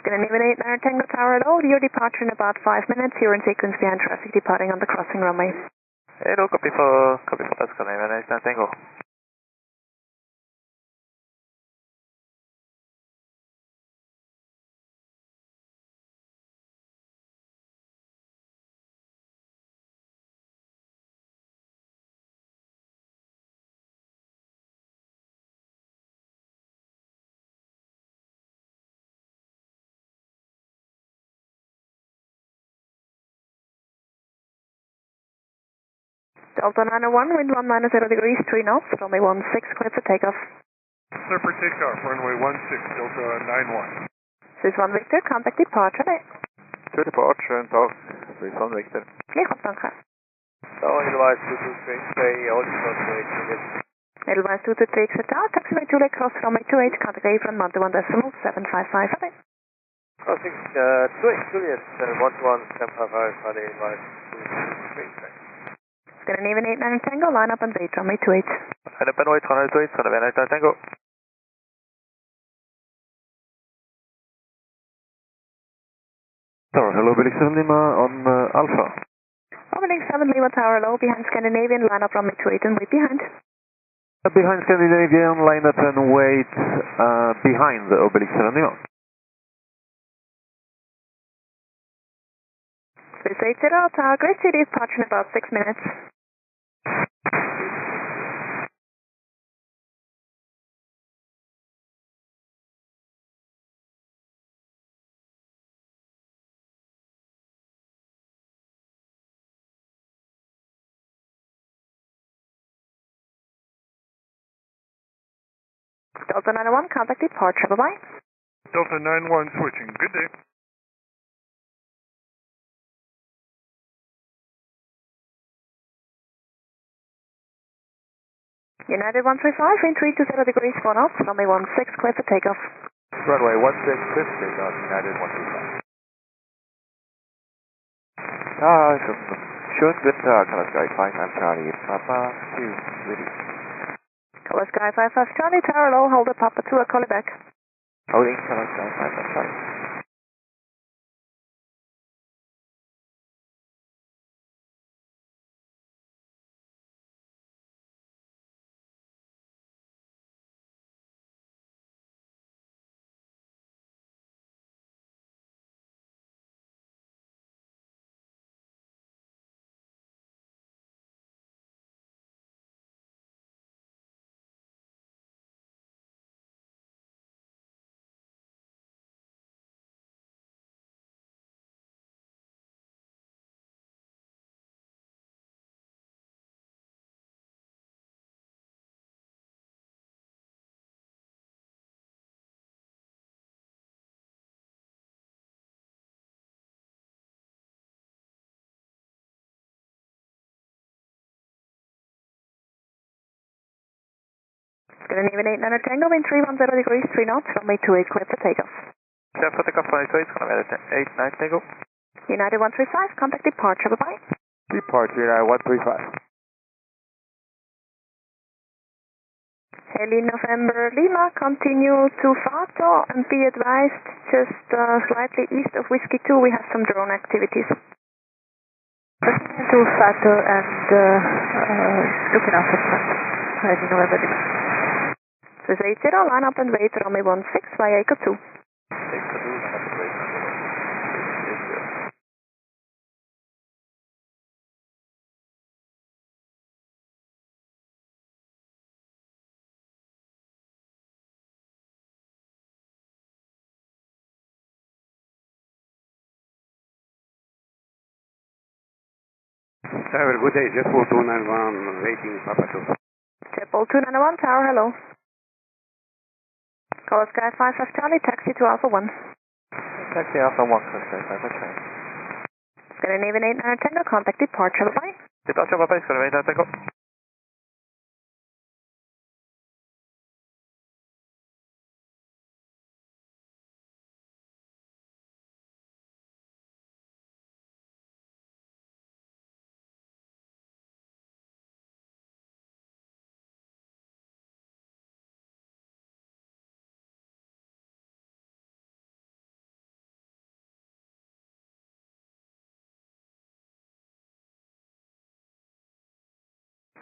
Scandinavian 89 Tango Tower hello, your departure in about 5 minutes, you're in sequence behind traffic departing on the crossing runway. Hello, copy for Scandinavian 89 Tango. Delta 901, wind 190 degrees, 3 knots, runway 16, clear for takeoff. Clear for takeoff, runway 16, Delta 91. This 1 Victor, contact departure. To departure and talk, this 1 Victor. Clear, goed, dank u. Tower Edelweiss 223, hold cross Juliet. Edelweiss 223, Exeter, taxiway Juliet, cross runway 28, contact Avron, 121.755, okay. Crossing 28, Juliet, 121.755, Edelweiss 223. Scandinavian 89 Tango, line up and wait, runway 28. Line up and wait, runway 28, Scandinavian 89 Tango. Tower, hello, Belix 7 Lima on Alpha. Belix 7 Lima Tower, low, behind Scandinavian, line up runway 28 and wait behind. Behind Scandinavian, line up and wait behind the Obelix 7 Lima. This 80, Tower, Great City, departure in about 6 minutes. Delta 901, contact departure, bye-bye. Delta 91 switching, good day. United 135, wind 320 degrees, 4 knots, runway 16, clear for takeoff. Runway 16, clear for takeoff, United 135. Schön Winter, KLAS Sky 55 Charlie, Papa 2, ready. KLAS Sky 55 Charlie, tower low, hold up Papa 2, I'll call you back. Holding KLAS Sky 55 Charlie. Scandinavian 89 Tango, wind 310 degrees, 3 knots, runway 28, clear for takeoff. Clear for takeoff, runway 28, Scandinavian 89 Tango. United 135, contact departure, bye-bye. Departure, United 135. Heli November Lima, continue to Vato and be advised just slightly east of Whiskey 2 we have some drone activities. To Vato and looking after front. Heli November Lima. Swiss 80, line up and wait, runway 16 via Echo 2. Tower, good day. JetBall 291, waiting Papa 2. JetBall 291, tower, hello. Call Sky 55 Charlie, taxi to Alpha 1. Taxi Alpha 1, Sky 55 Charlie. Scandinavian 89 Tango, contact departure, bye-bye. Departure, bye-bye, Scandinavian 89 Tango.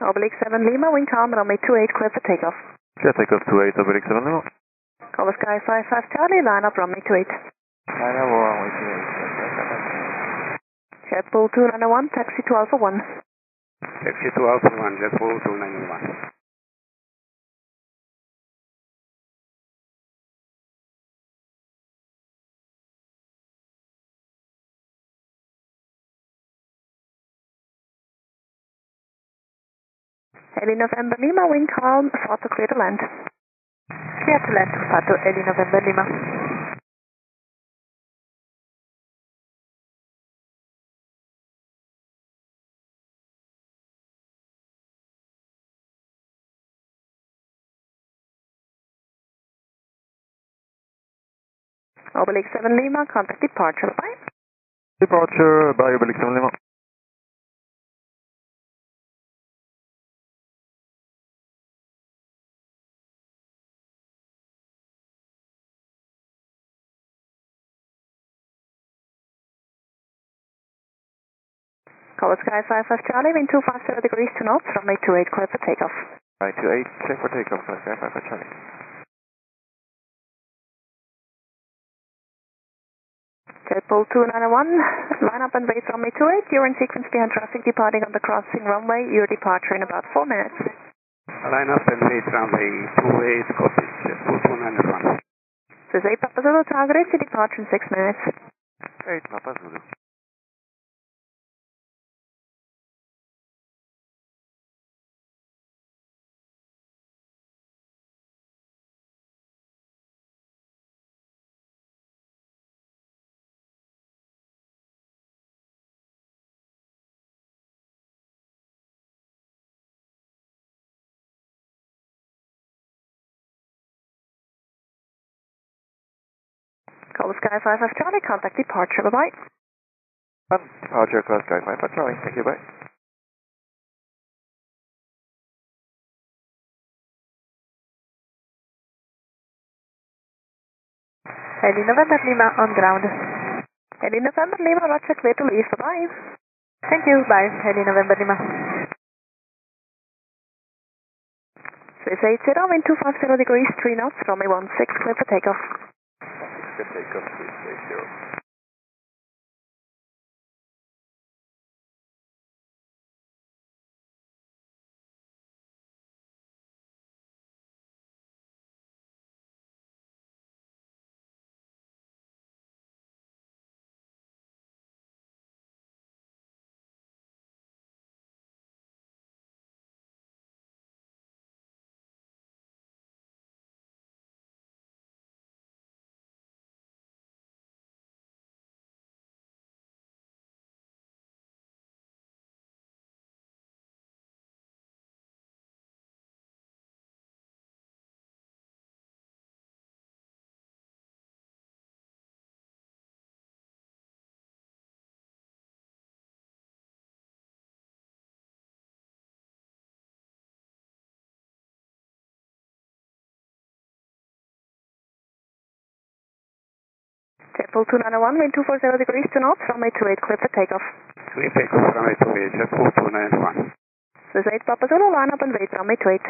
Oblique 7 Lima, wind calm, runway 28, clear for takeoff. Clear takeoff 28, Oblique 7 Lima. Call Sky 55 Charlie, line up, runway 28. Line up, runway 28. JetBall 291, taxi to Alpha 1. Taxi to Alpha 1, JetBall 291. Heli November Lima, wind calm, Vato clear to land. Clear to land, Vato, Heli November Lima. Oblique 7 Lima, contact departure, bye. Departure by Oblique 7 Lima. Call Sky 55 Charlie, wind 250 degrees, 2 knots, runway 28, clear for takeoff. Right, 28, clear for takeoff, Sky 55 Charlie. JetBall 291, line up and wait runway 28, you're in sequence behind traffic departing on the crossing runway, your departure in about 4 minutes. Line up and wait runway 28, copy, JetBall 291. Swiss 8 Papa Zulu, target is departure in 6 minutes. 8 Papa Zulu. Call Sky 55 Charlie, contact departure, bye-bye. Departure, call Sky 55 Charlie, thank you, bye. Heli November Lima on ground. Heli November Lima, roger, clear to leave, bye-bye. Thank you, bye, Heli November Lima. Swiss 80, wind 250 degrees, 3 knots, runway 16, clear for takeoff. Clear takeoff, Swiss 80. JetBlue 291, wind 240 degrees to north, runway 28, clear for takeoff. Clear takeoff, runway 28, JetBlue 291. Swiss 8 Papa Zulu, line up and wait, runway 28.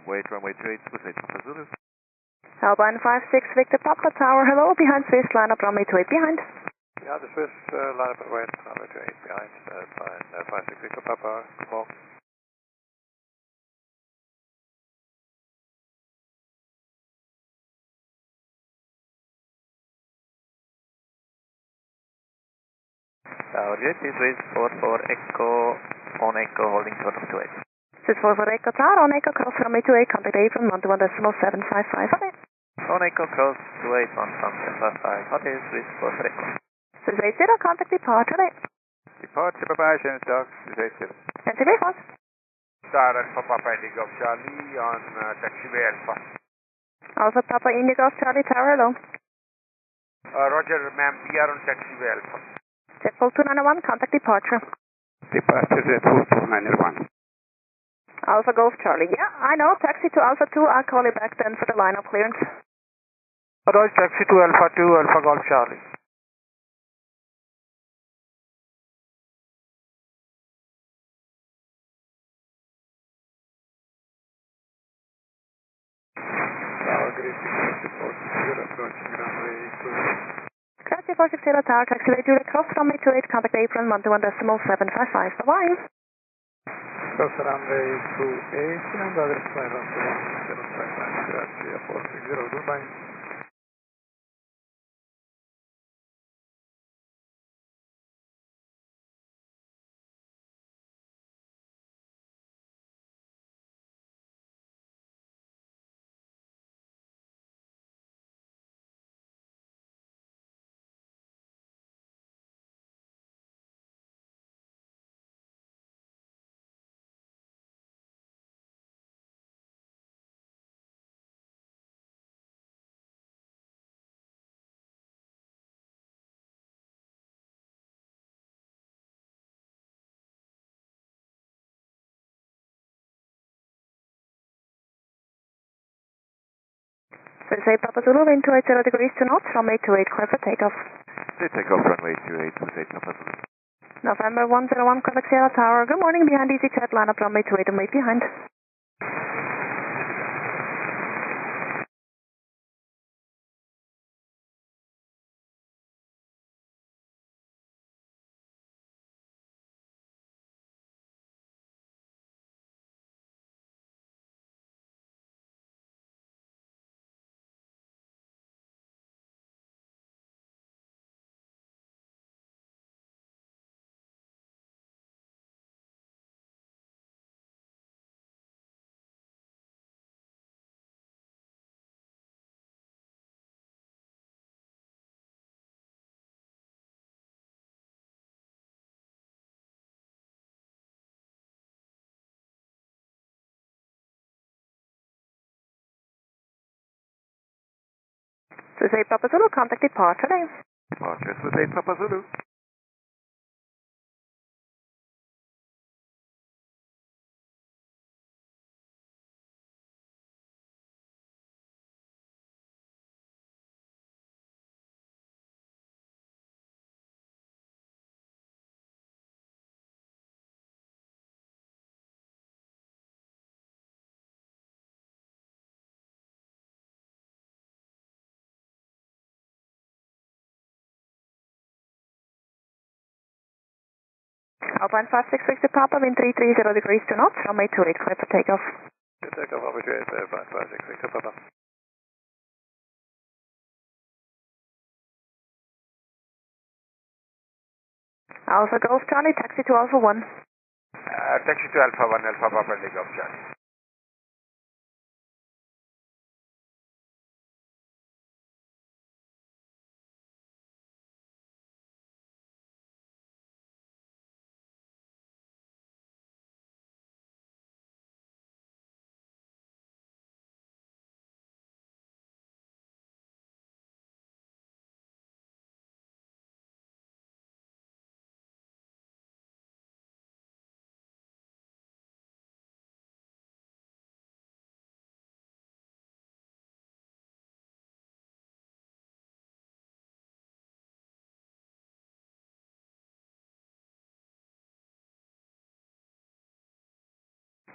Wait, runway 28, Swiss 8 Papa Zulu. Alpine 56 Victor Papa Tower, hello, behind Swiss, line up, runway 28, behind. Yeah, the Swiss line up and wait, runway 28 behind, Alpine 56 Victor Papa, come on. Tower jet is Swiss 44 Echo, on Echo, holding short of 28. Swiss 44 Echo Tower, on Echo, cross runway 28, contact Apron 121.755, okay. On Echo, cross 28, 1.755, okay, Swiss 44 Echo. Swiss 80, contact departure, right? Departure, preparation, stocks, Swiss 80. Taxi vehicles. Star Alpha Papa Indigo Charlie on taxiway Alpha. Alpha Papa Indigo Charlie Tower, hello. Roger, ma'am, we are on taxiway Alpha. JetBlue 291, contact departure. Departure, JetBlue 291. Alpha Golf Charlie, yeah, I know, taxi to Alpha 2, I'll call you back then for the line-up clearance. Roger, taxi to Alpha 2, Alpha Golf Charlie. Grazie 460 Tower, taxiway Juliet Cross, runway 28, contact Apron 121.755, bye-bye. Cross runway 28, and address 51755, grazie 460, goodbye. Swiss 8 Papa Zulu, wind 280 degrees to north, runway 28, clear for takeoff. Clear takeoff, runway 28, Swiss 8 Papa Zulu. November 101, contact Sierra Tower, good morning, behind EasyJet, line up runway 28 and wait behind. Swiss 8 Papa Zulu, contact departure, name. Departure, Swiss 8 Papa Zulu. Alpine 56 Victor Papa, wind 330 degrees to north, runway 28, clear for takeoff. Clear takeoff, runway 28, Alpine 56 Victor Papa. Alpha Golf Charlie, taxi to Alpha 1. Taxi to Alpha 1, Alpha Papa Indigo Charlie.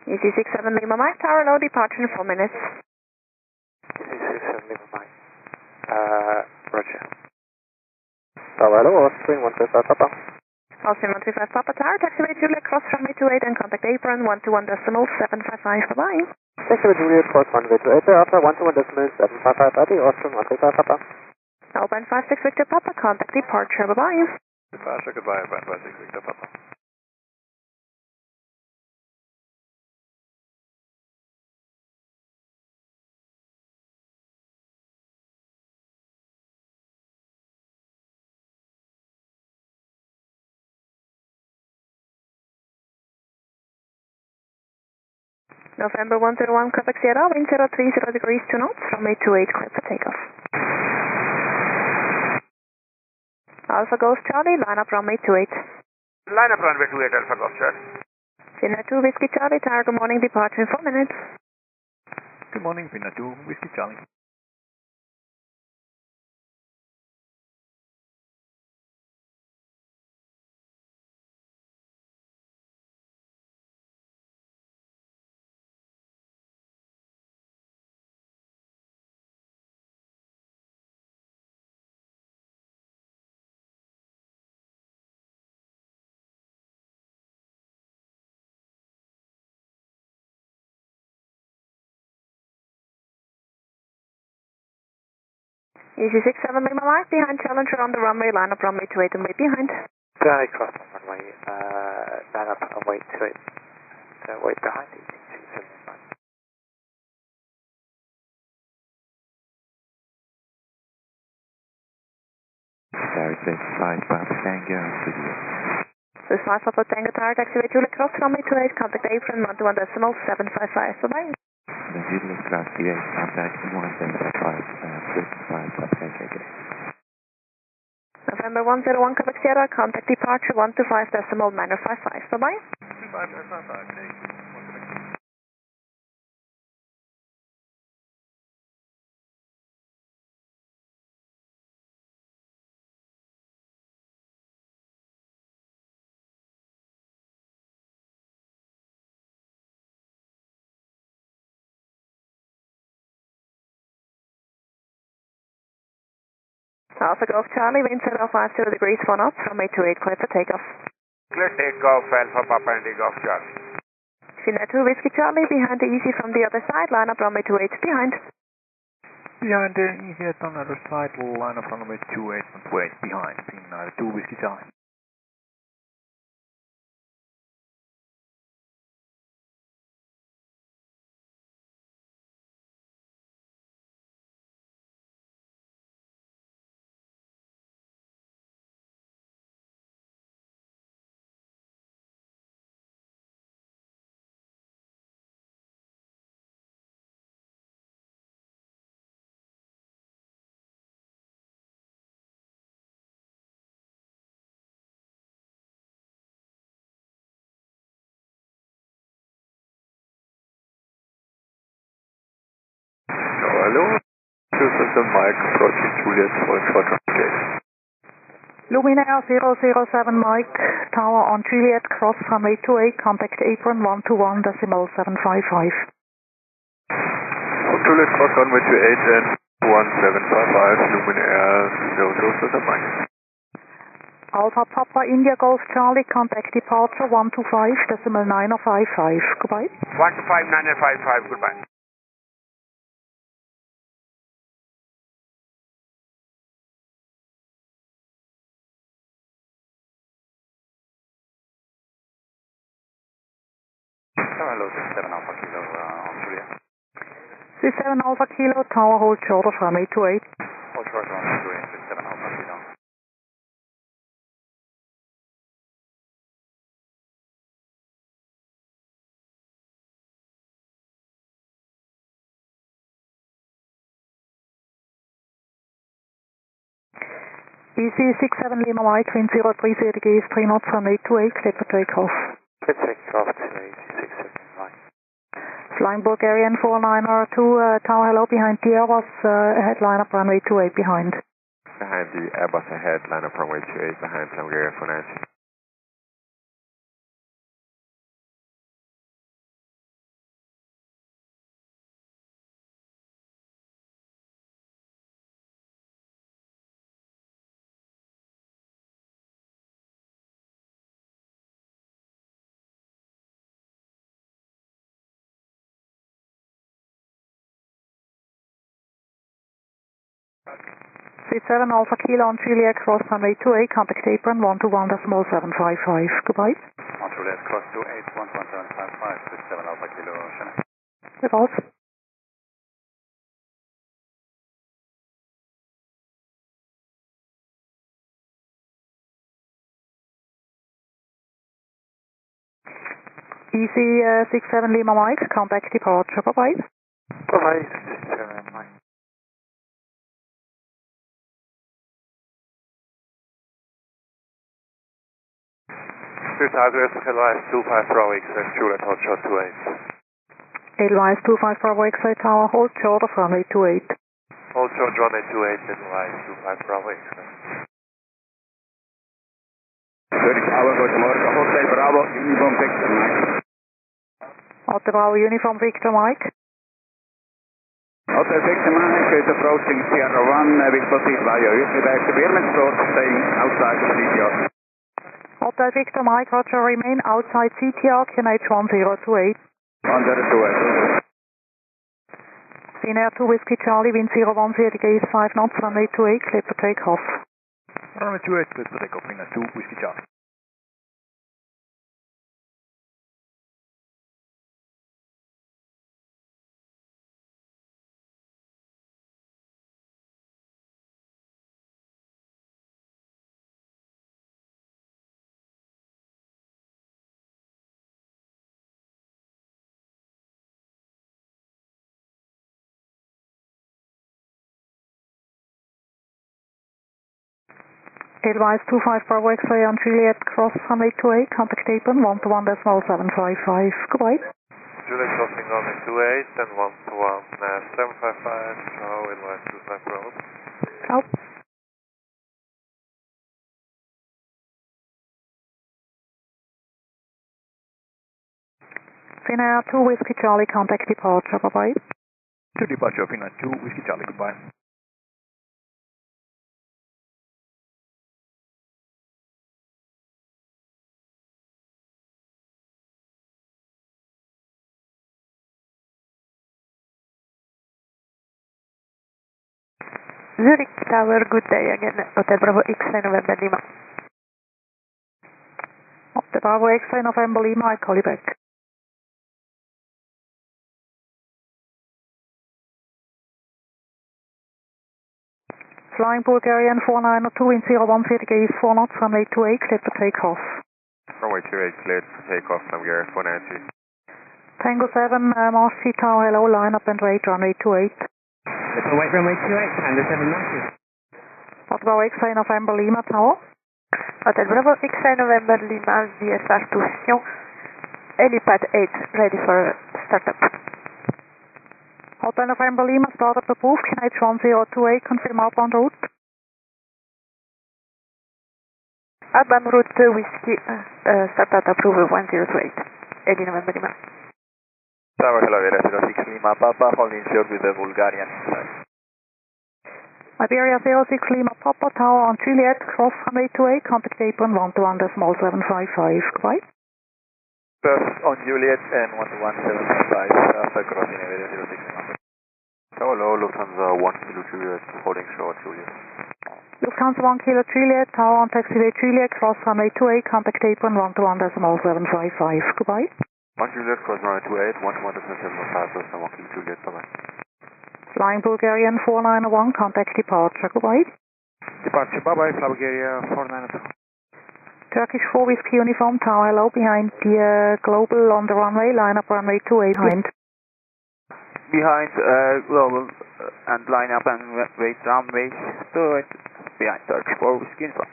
Easy 67 Lima Mike, tower low, departure in 4 minutes. Easy 67 Lima Mike. Roger. Tower hello, Austrian 135 Papa. Austrian 135 Papa Tower, taxiway Juliet, cross runway 28 and contact apron 121.755, bye-bye. Taxiway Juliet, cross runway 28, thereafter 121.755, Adi, Austrian 135 Papa. Alpine 56 Victor Papa, contact departure, bye-bye. Departure, goodbye, Alpine 56 Victor Papa. November 101, Quebec Sierra, wind 030 degrees 2 knots, runway 28, clear for takeoff. Alpha Ghost Charlie, line up runway 28. Line up runway 28, Alpha Ghost Charlie. Finna 2 Whiskey Charlie, tower, good morning, departure in 4 minutes. Good morning, Finna 2 Whiskey Charlie. Easy 67 Lima Mike, behind Challenger on the runway, line up runway 28 and wait behind. Very cross on runway, line up and wait 28, wait behind, easy 67 Lima Mike. Sorry, 5 Papa Tango, Studio. So 5 Papa Tango Tower, taxiway Juliet, cross runway 28, contact apron 121.755, bye-bye. The Juliet Class DA, contact 175, Papa KJFK. November 101, Quebec Sierra, contact departure 125.955, bye-bye. 25.55, Alpha Golf Charlie, wind 050 degrees 4 knots, runway 28, clear for takeoff. Clear takeoff, Alpha Papa Indigo Charlie. Finna 2 Whiskey Charlie, behind the easy from the other side, line up runway 28, behind. Behind the easy on the other side, line up runway 28 and wait behind, Finna 2 Whiskey Charlie. Hello, this is the Mike approaching Juliet for gate. Luminaire 007 Mike, tower on Juliet, cross runway 28, contact apron 121.755. Juliet cross runway 28 and 1755, Luminaire 007 Mike. Alpha Papa India Golf Charlie, contact departure 125.955, goodbye. 125.955, goodbye. Hello, 67 Alpha Kilo on Juliet. 67 Alpha Kilo, tower hold short of runway 28. Hold short on Juliet, 67 Alpha Kilo. EC67 Lima Mike, wind 030 degrees 3 knots, runway 28, clear for takeoff. Clear takeoff to EC67 Mike. Flying Bulgarian 492, tower hello, behind the Airbus, ahead line up runway 28 behind. Behind the Airbus ahead, line up runway 28, behind Bulgaria 492. 37 Alpha Kilo on Juliet cross runway 28, contact apron 121.755. Goodbye. On Juliet cross 28, 11755, 37 Alpha Kilo, Chanel. Revolve. Easy 67 Lima Mike, contact departure. Bye-bye. Bye-bye, 67 Mike. Southwest KLAS 25 Bravo X-ray, Juliet hold short 28. Edelweiss 25 Bravo X-ray Tower, hold short of runway 28. Hold short runway 28, Edelweiss 25 Bravo X-ray. Zurich Tower, goedemorgen, Hotel Bravo, Uniform Victor Mike. Hotel Bravo, Uniform Victor Mike. Hotel Victor Mike is approaching Sierra 1, will proceed via Usually to Birmingham, staying outside of CTR. Hotel Victor Mike, Roger, remain outside CTR, QNH 1028. 1028. Finnair 2 Whiskey Charlie, wind 010 degrees 5 knots, runway 28, clear for takeoff. Runway 28, clear for takeoff, Finnair 2 Whiskey Charlie. Edelweiss 25 Bravo X-ray on Juliet cross runway 28, contact apron 121.755. Goodbye. Juliet crossing runway 28 and 121.755, ciao, Edelweiss 25 Bravo. Ciao. Finnair 2 Whiskey Charlie, contact departure, bye-bye. To departure, Finnair 2 Whiskey Charlie, goodbye. Zurich Tower, good day again. Hotel Bravo X-ray November Lima. Hotel Bravo X-ray November Lima, I call you back. Flying Bulgarian 492 in 010 degrees 4 knots, runway 28, cleared for takeoff. Runway 28 cleared for takeoff, Bulgaria 492. Tango 7, Mars Sea Tower, hello, line up and wait, runway 28. Let's wait runway 28, Tango 7 Matthew. Hotel Bravo X-ray November Lima Tower. Hotel Bravo X-ray November Lima, VSR to Sion. Helipad 8, ready for startup. Hotel November Lima, startup approved, QNH 1028, confirm outbound route. Outbound route Whiskey, startup approval 1028, Eddie November Lima. Tower, hello, Iberia 06 Lima, Papa, holding short with the Bulgarian inside. Iberia 06 Lima, Papa, Tower on Juliet, cross runway 28, contact apron 121.755, goodbye. Perth on Juliet and 121.755, after crossing Iberia 06 Lima. Tower low, Lufthansa 1 Kilo Juliet, holding short Juliet. Lufthansa 1 Kilo Juliet, Tower on taxiway Juliet, cross runway 28, contact apron 121.755, goodbye. 1 Juliet, cross runway 28, 121.755, Lufthansa 1 Kilo Juliet, bye-bye. Flying Bulgarian 491, contact departure, goodbye. Departure, bye-bye, Fly Bulgaria 492. Turkish 4 Whiskey Uniform Tower, hello, behind the Global on the runway, line up runway 28, behind. Behind Global and line up and wait runway 28, behind Turkish 4 Whiskey Uniform.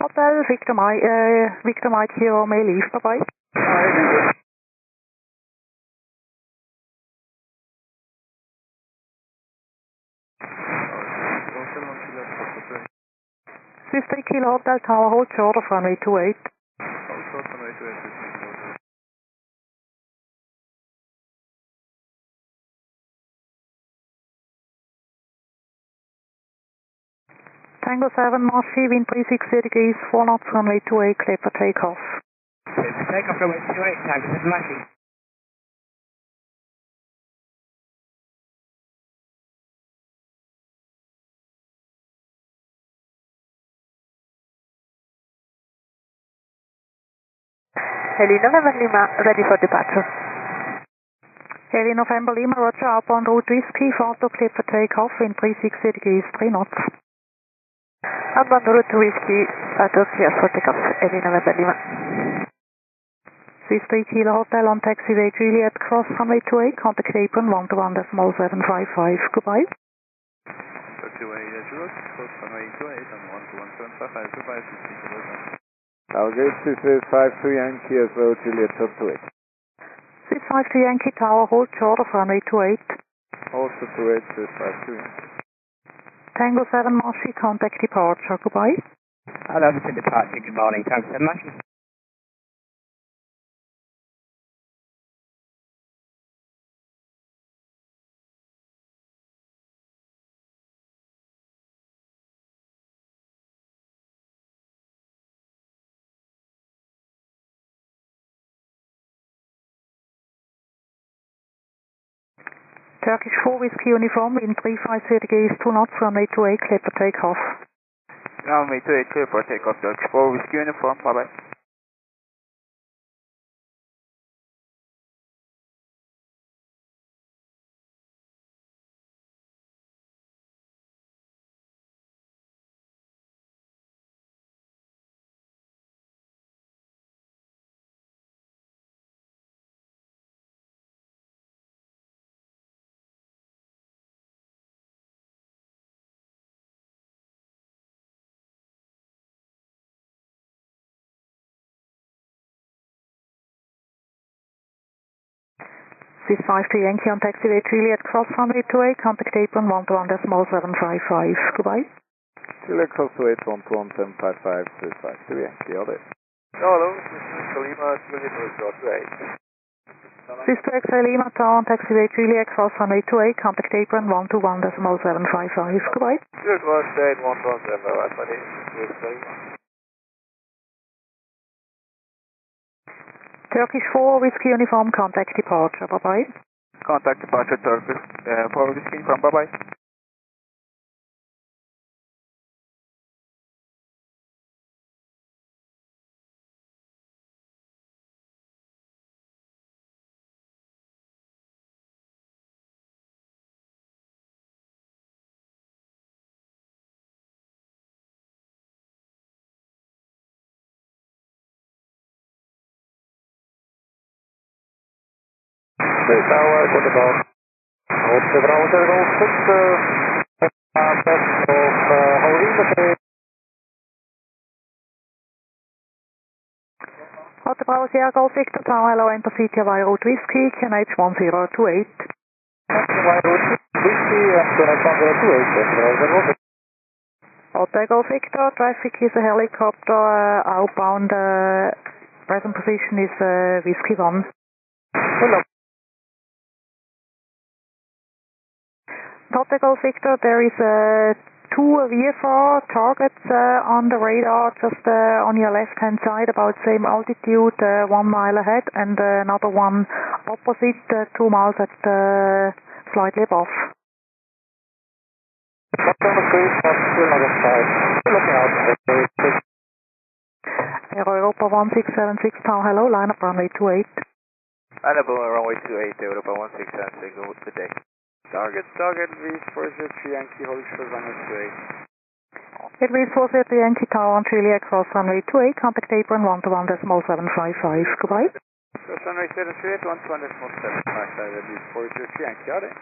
Hotel Victor Mike Hero may leave, bye-bye. Bye. 50 Kilo Hotel Tower, hold short of runway 28. Hold short runway 28, Tango 7, Mars Sea, wind 360 degrees, 4 knots, runway 28, clear for takeoff. Takeoff runway 28, Tango 7 Matthew. Heli November Lima, ready for departure. Heli November Lima, roger, outbound route whiskey, photo clear for takeoff in 360 degrees, 3 knots. Outbound route whiskey, photo clear for takeoff, Heli November Lima. Swiss 3 Kilo Hotel on taxiway Juliet, cross runway 28, contact apron 121.755, goodbye. Taxiway Juliet, cross runway 28 and 121.755, goodbye, 15 kilometers. Algate, Swiss 52 Yankee as well, Juliet, top to 8. Swiss 52 Yankee Tower, hold short of runway 28. Also to 8, Swiss 52 Yankee. Tango 7 Moshi, contact departure, goodbye. Hello, for departure, good morning, Tango 7 Moshi. Turkish 4 Whiskey Uniform in 350 degrees, 2 knots, runway 28, clear for takeoff. Runway 28, clear for takeoff, Turkish 4 Whiskey Uniform, bye bye. Swiss 52 Yankee on taxiway Juliet, cross runway 28, contact apron 121.755, goodbye. Juliet, cross to 8, 121.755, Swiss 52 Yankee, all day. Hello, this is Lima, Juliet, roger, 28. Swiss 2 X-ray Lima, Tower on taxiway Juliet, cross runway 28, contact apron 121.755, goodbye. Juliet, cross 8, 121.755, Swiss Lima. Turkish 4 Whiskey Uniform, contact departure, bye-bye. Contact departure, Turkish 4 Whiskey Uniform, bye-bye. Tower, good about. Hotel Browser, Golf 6, best of Honolulu. Hotel Bravo Sierra Golf Victor Tower, hello, enter CTY route whiskey, KNH 1028. CTY route whiskey and KNH 1028, Hotel Golf Victor, traffic is a helicopter, outbound, present position is Whiskey 1. Hello. Hotel Golf Victor, there is 2 VFR targets on the radar, just on your left-hand side, about same altitude, 1 mile ahead, and another one opposite, 2 miles at slightly above. Aero Europa 1676, Tower, hello, line up runway 28. Line up runway 28, Europa 1676, good day. Target V403 Yankee, hold short runway 28. It reads 430 Yankee Tower on Juliet, cross runway 28, contact apron 121.755, goodbye. Cross runway 78, 121.755, that is 403 Yankee, got it.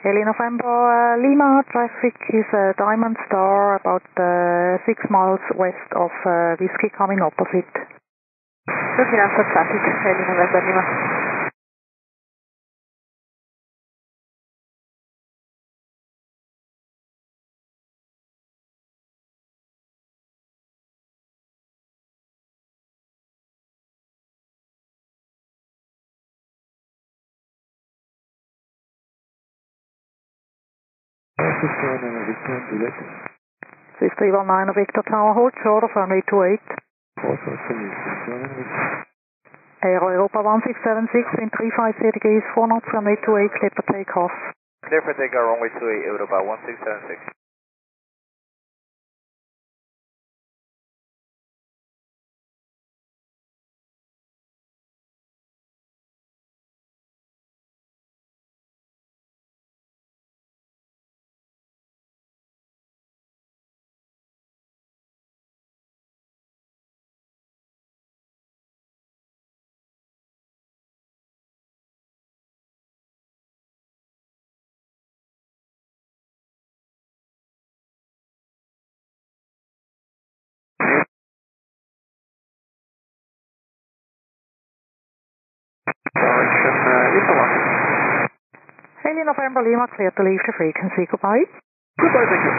Heli November Lima, traffic is Diamond Star, about 6 miles west of Whiskey coming opposite. Looking after traffic, Heli November Lima. Swiss 319 Victor Tower, hold short of runway 28. Aero Europa 1676 in 350 degrees, 4 knots, runway 28, clear for takeoff. Clear for takeoff, runway 28, Europa 1676. Haley November Lima, clear to leave the frequency. Goodbye. Goodbye, thank you.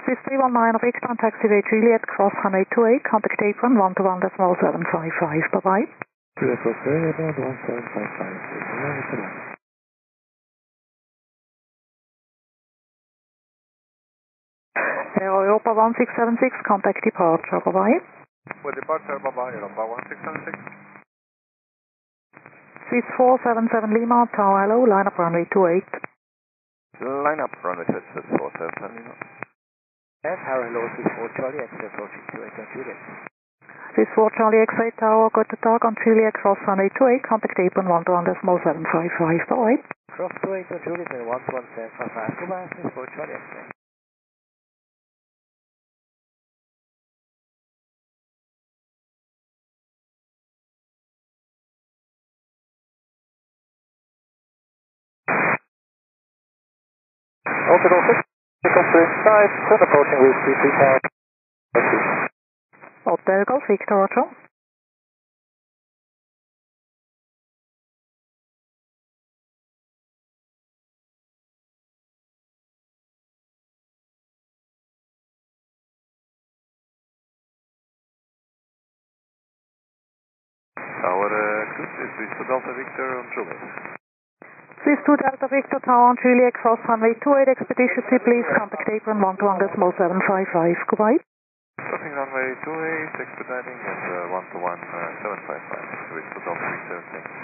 Swiss 319 of X-Band taxiway Juliet, cross runway 28, contact apron 121.755. Bye-bye. Juliet cross 11755. Europa 1676, contact departure. Bye-bye. For departure, bye-bye, Europa 1676. Swiss 477 Lima, Tower hello, line up runway 28. Line up runway 28, Swiss 477 Lima. And Tower hello, Swiss 4 Charlie, X approaching 28 on Juliet. Swiss 4 Charlie X-ray Tower, got the target on Juliet, cross runway 28, contact apron 121.755. Bye-bye. Cross 28 on Juliet and 11755. Goodbye, Swiss 4 Charlie X-ray. Orbital 6, turn approaching with CC Tower. Hotel Golf Victor, Roger. Tower cruise is Swiss Delta Victor on Juliet. Swiss 2 Delta Victor, Tower on Juliet, cross runway 28, expeditiously please, contact apron 121.755. Goodbye. Crossing runway 28, expediting and 121.755. Swiss Delta Victor, thank you.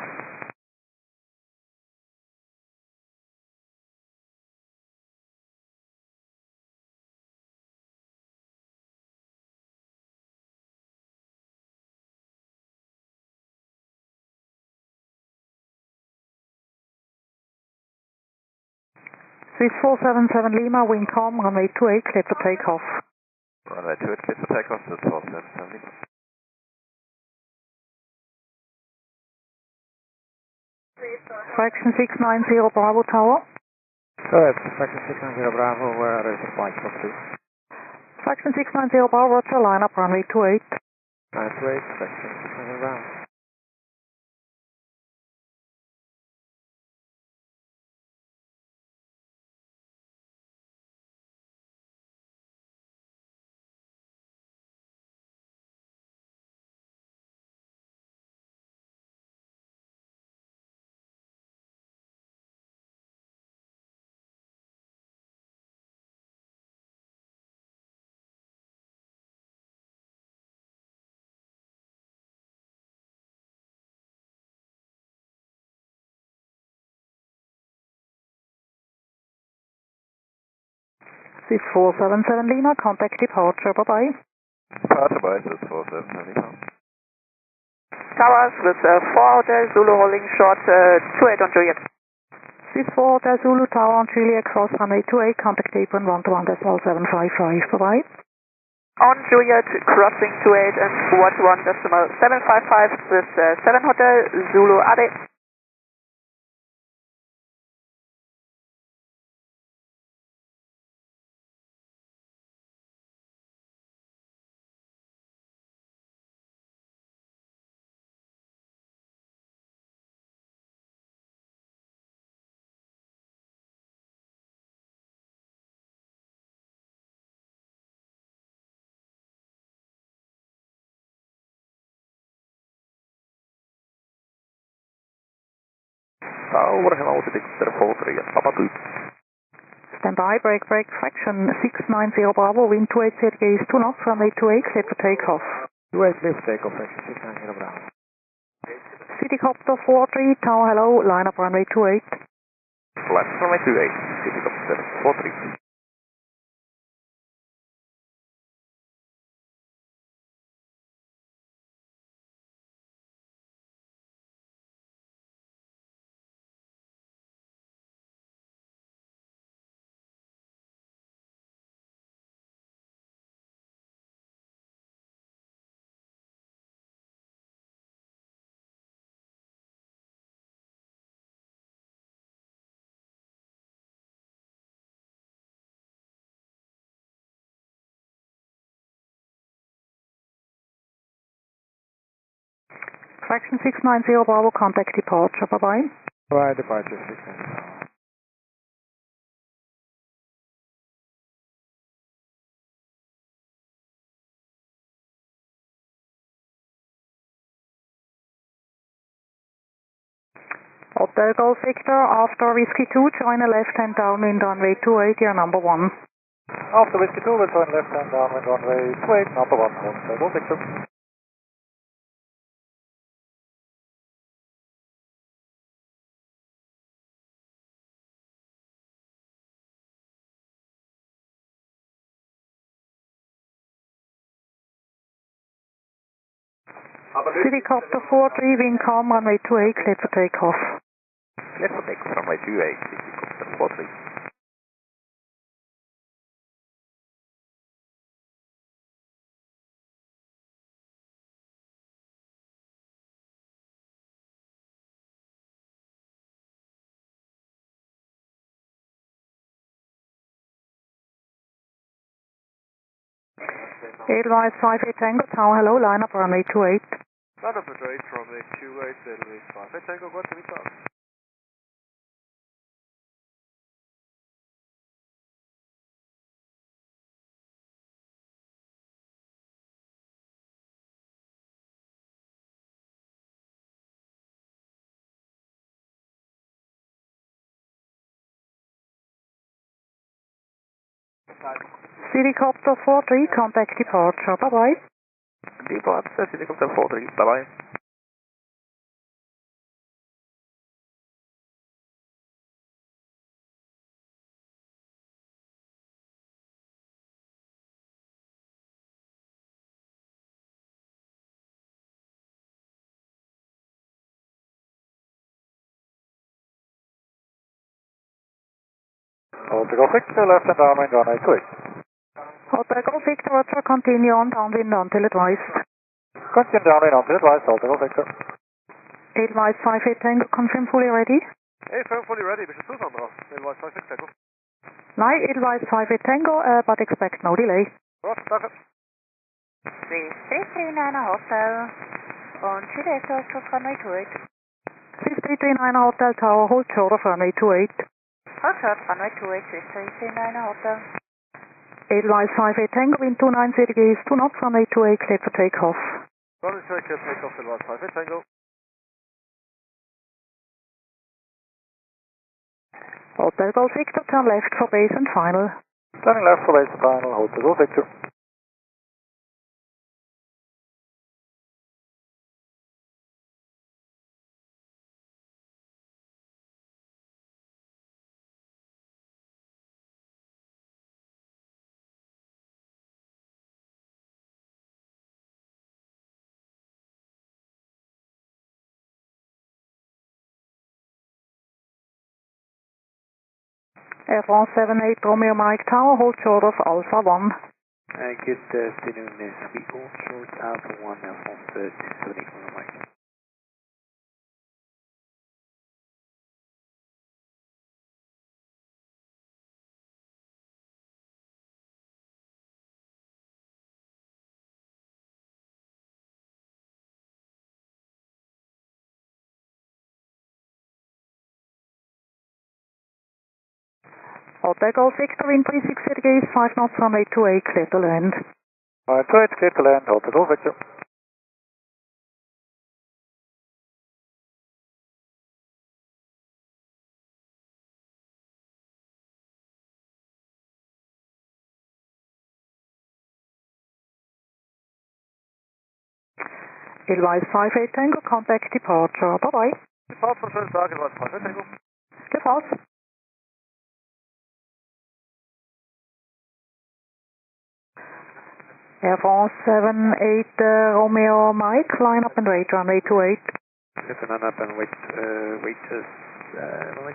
Swiss 477 Lima, wind calm, runway 28, clear for takeoff. Runway 28, clear for takeoff, Swiss 477 Lima. Fraction 690 Bravo Tower. Go ahead, Fraction 690 Bravo, where is the flight for please? Fraction 690 Bravo, Roger, line up runway 28. Line 28, Fraction 690 Bravo. Swiss 477 Lima, contact departure, bye-bye. Departure by Swiss 477 Lima. Towers with 4 Hotel Zulu holding short 28 on Juliet. Swiss 4 Hotel Zulu, Tower on Juliet, cross runway 28, contact apron 121.755, bye-bye. On Juliet, crossing 28 and 121.755 with 7 Hotel Zulu Ade. Tower hello, Victor 43 at Papa 2. Stand by, break, fraction 690 Bravo, wind 28 degrees 2 knots, runway 28, clear for takeoff. 28, clear for takeoff, Fraction 690 Bravo. Citycopter 43, Tower hello, line up runway 28. Left runway 28, Citycopter 43. Fraction 690 Bravo, contact departure, bye-bye. Bye, departure 690 Bravo. Hotel Golf Victor, after Whiskey 2, join a left-hand downwind runway 28, your number 1. After Whiskey 2, we'll join left-hand downwind runway 28, number 1, Hotel Golf Victor. Helicopter 43, wind calm, runway 28, clear for takeoff. Clear for takeoff, runway 28, helicopter 43. Edelweiss 58 Tango, Tower, hello, line up runway 28. Line up at 8, runway 28, Edelweiss 58 Tango, go to meet up. Helicopter 43, contact departure, bye-bye. Departure, helicopter 43, bye-bye. Hotel Golf Victor, left-hand downwind runway 28. Hotel Golf Victor, Roger, continue on downwind until advised. Continue downwind until advised, Hotel Golf Victor. Edelweiss 58 Tango, confirm fully ready. Hey, firm fully ready, we should do something. Edelweiss 56 Tango. Lie, Edelweiss 58 Tango, but expect no delay. Right, perfect. 3339 Hotel on Juliet, Oscar, runway 28. 6339 Hotel Tower, hold short of runway 28. Hold short, runway 28, 6339 Hotel. Edelweiss 58 Tango, wind 290 degrees, 2 knots, runway 28, clear for takeoff. Runway 28, clear for takeoff, Edelweiss 58 Tango. Hotel Golf Victor, turn left for base and final. Turning left for base and final, Hotel Golf Victor. Air France 78 Romeo Mike Tower, hold short of Alpha 1. Good afternoon, sweet hold short Alpha 1, Air France 78 Romeo Mike. Hotel Golf Victor, wind 360 degrees, 5 knots, runway 28, clear to land. Runway 28, clear to land, Hotel Golf Victor. Edelweiss 58 Tango, contact departure, bye-bye. Departure, first target, Edelweiss 58 Tango. Default. Air France 78 Romeo Mike, line up and wait, runway 28. Line up and wait, runway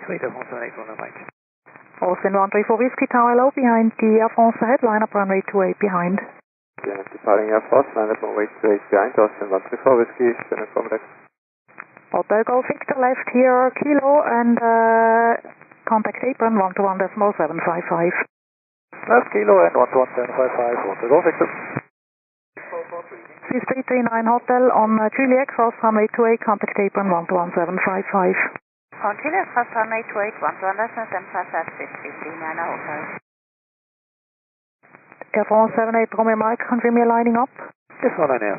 28, Air France 78 Romeo Mike. Austin 134 Whiskey Tower, low behind the Air France ahead, line up runway 28 behind. Yeah, departing Air France, line up and wait 28 behind, Austin 134 Whiskey, stand accommodate. Hotel Golf Victor, left here, kilo, and contact apron 121.755. Left kilo and 121.755, Hotel Golf Victor. 6339 Hotel on Juliet, cross runway 28, contact apron 121.755. On Juliet, cross runway 28, 121.755, 6339 Hotel. Air France 78 Romeo Mike, confirm you're lining up? Yes, hold on now.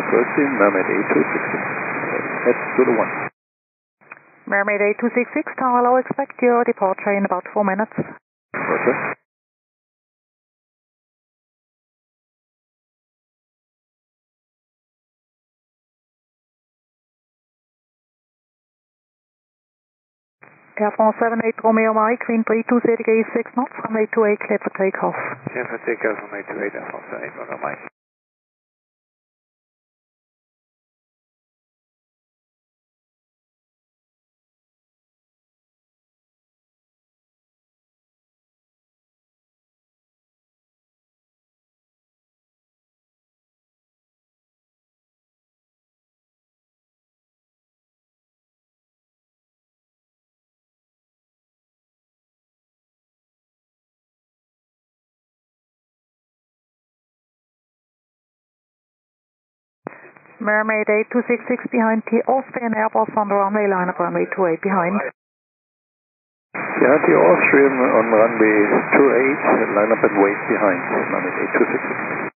crossing, Mermaid 8266. At Zulu 1. Mermaid 8266, Tower Hello, expect your departure in about 4 minutes. Roger. Air France 78 Romeo Mike, wind 320 degrees 6 knots, runway 28 clear for takeoff. Clear for takeoff, runway 28, Air France 78 Romeo Mike. Mermaid 8266 behind the Austrian Airbus on the runway, line up runway 28 behind. Behind the Austrian on runway 28, line up and wait behind, Mermaid 8266.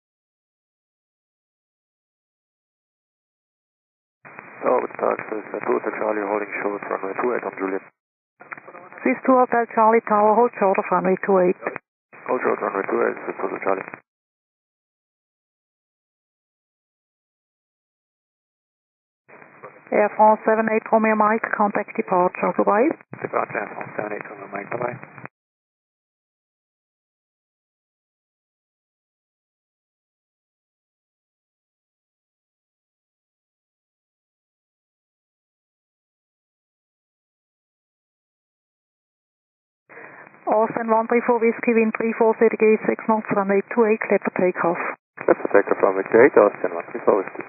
So, with taxis, 2 Hotel Charlie holding short, runway 28 on Juliet. Swiss 2 Hotel Charlie Tower, hold short of runway 28. Hold short, runway 28, Swiss Hotel Charlie. Air France 78 Romeo Mike, contact departure, goodbye. Departure, Air France 78 Romeo Mike, bye-bye. Austin 134 Whiskey, wind 340 degrees 6 knots, runway 28 clear for takeoff. Clear for takeoff, runway 28, Austin 134 Whiskey.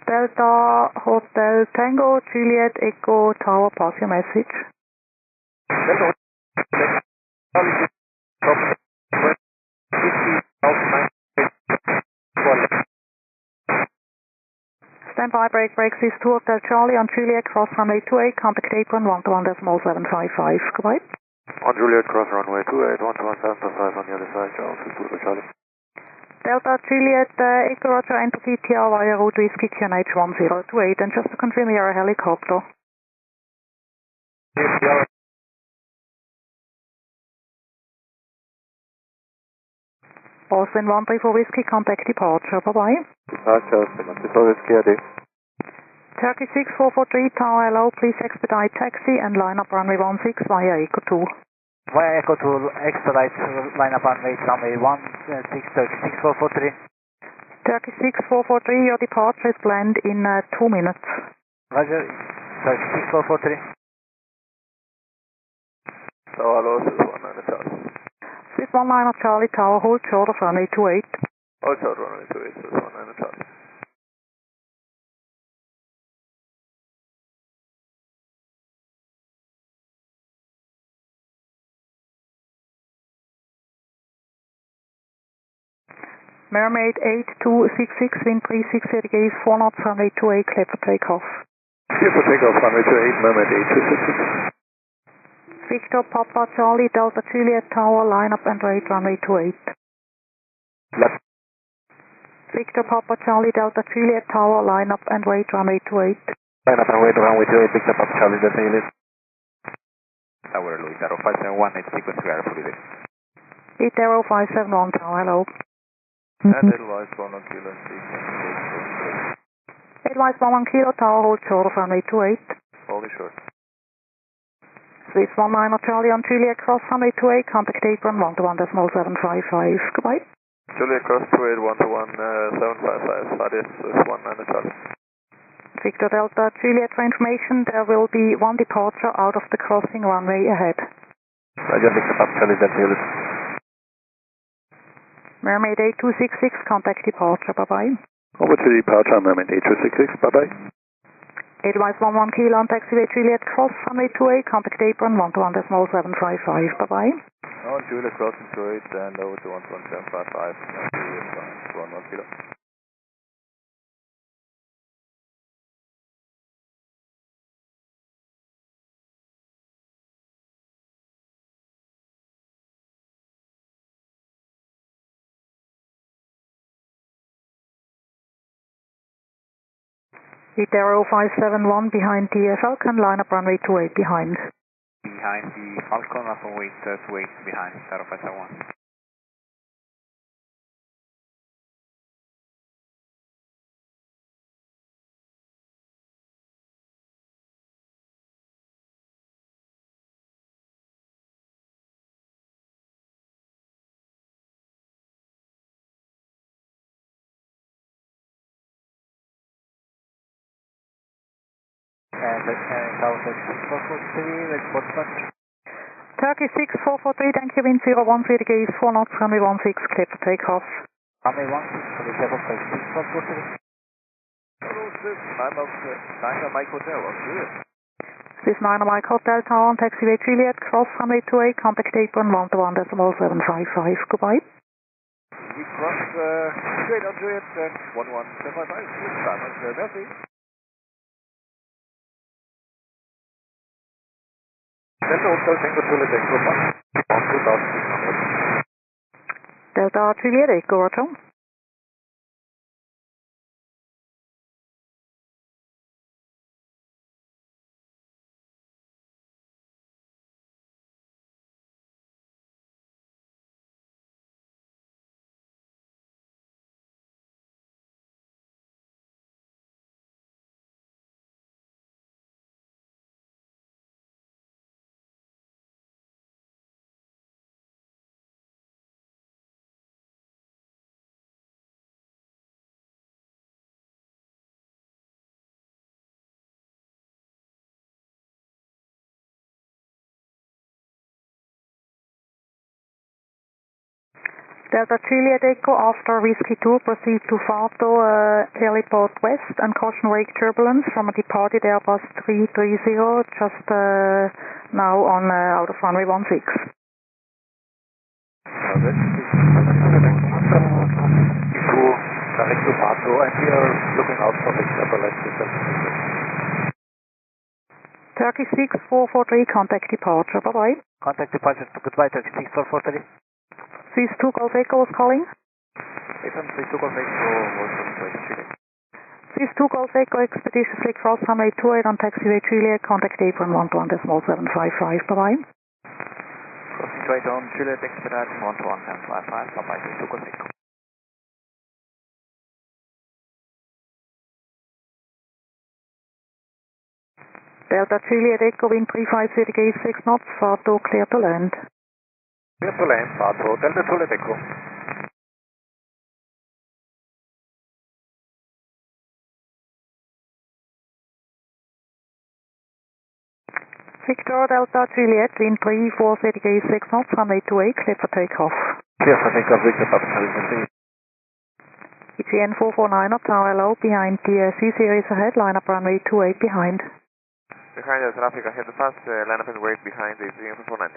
Delta Hotel Tango Juliet Echo Tower, pass your message. Stand by, break, Swiss 2 Hotel Charlie on Juliet, cross runway 28, contact apron 121.755, goodbye. On Juliet, cross runway 28, 121.755 on the other side, Swiss 2 Hotel Charlie. Delta Juliet, Echo Roger, enter CTR via route Whiskey QNH 1028, and just to confirm you're a helicopter. Austin 134 Whiskey, contact departure, bye-bye. Departure, Austin 134 Whiskey, AD. Turkey 6443, Tower Hello, please expedite taxi and line up runway 16 via Echo 2. Via Echo 2, expedite line up runway 16, Turkey 6443. Turkey 6443, your departure is planned in 2 minutes. Roger, Turkey 6443. So, hello, Swiss 19 Charlie. Swiss 19 Charlie Tower, hold short of runway 28. Hold short runway 28, Swiss 19 Charlie. Mermaid 8266, wind 360 degrees, 4 knots, runway 28, clear for takeoff. Clear for takeoff, runway 28, Mermaid 8266. Victor Papa Charlie Delta Juliet Tower, line up and wait runway 28. Left. Victor Papa Charlie Delta Juliet Tower, line up and wait runway 28. Line up and wait runway 28, Victor Papa Charlie Delta Juliet. Tower Louis, 0571, it's sequence clear for the 80571, Tower Hello. Edelweiss 1 Kilo, Edelweiss 1 Kilo, Tower hold short of runway 28. Holding short. Swiss 19 Charlie on Juliet cross runway 28, contact apron 121.755, goodbye. Juliet cross 28, 121.755, adios, Swiss 19 Charlie. Victor Delta Juliet, for information, there will be one departure out of the crossing runway ahead. Roger, Victor Papa Charlie Delta Juliet. Mermaid 8266, contact departure, bye-bye. Over to departure, Mermaid 8266, bye-bye. Edelweiss 11 Kilo on taxiway Juliet cross, runway 28, contact apron 121.755, bye-bye. On Juliet crossing 28 and over to 11755, 11 Kilo. Itero 571 behind the Falcon, line up runway 28 behind. Behind the Falcon, runway 28 behind, 0571. Turkey 6443, thank you, wind 013 degrees, 4 knots, runway 16, clear for takeoff. Runway 16, for the Level 6443. Hello, this is 9 Mike Hotel, Australia. This is 9 Mike Hotel Tower, taxiway Juliet, cross runway 28, contact apron 121.755, goodbye. We cross straight on Juliet and 11755, merci. Delta Hotel Tango Juliet Echo 2600. Delta Juliet Echo, Roger. Delta Juliet Echo, after Whiskey 2, proceed to Fato, Heliport West, and caution wake turbulence from a departed Airbus 330, just now on out of runway 16. Direct to Fato, and we are looking out for the turbulence. Turkey 6443, contact departure, bye-bye. Contact departure, goodbye, Turkey 6443. Swiss 2 Golf Echo was calling. FM Swiss 2 Golf Echo was on Chile. Swiss 2 Golf Echo expeditiously cross runway 28 on taxiway Juliet, contact apron 121.755, bye-bye. Crossing straight on Juliet, expedite 121.755, bye-bye, Swiss 2 Golf Echo. Delta Juliet Echo, wind 350 degrees, 6 knots, Fato, clear to land. Clear to land, Fato, Delta Juliet Echo. Victor Delta Juliet, wind 340 degrees, 6 knots, runway 28, clear for takeoff. Clear for takeoff, Victor Papa Charlie. EGN 449 up tower low, behind the C-series ahead, line up runway 28 behind. Behind the traffic ahead fast, line up and wait behind the EGN 449.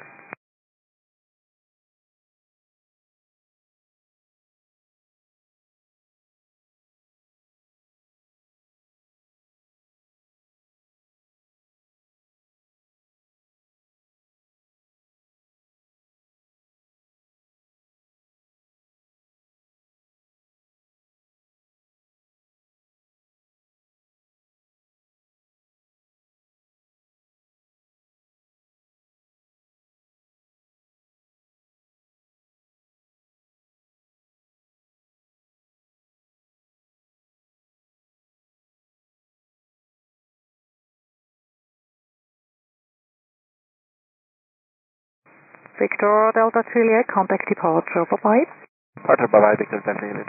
Victor Delta Juliet, contact departure, bye-bye. Departure, bye-bye, Victor Delta Juliet.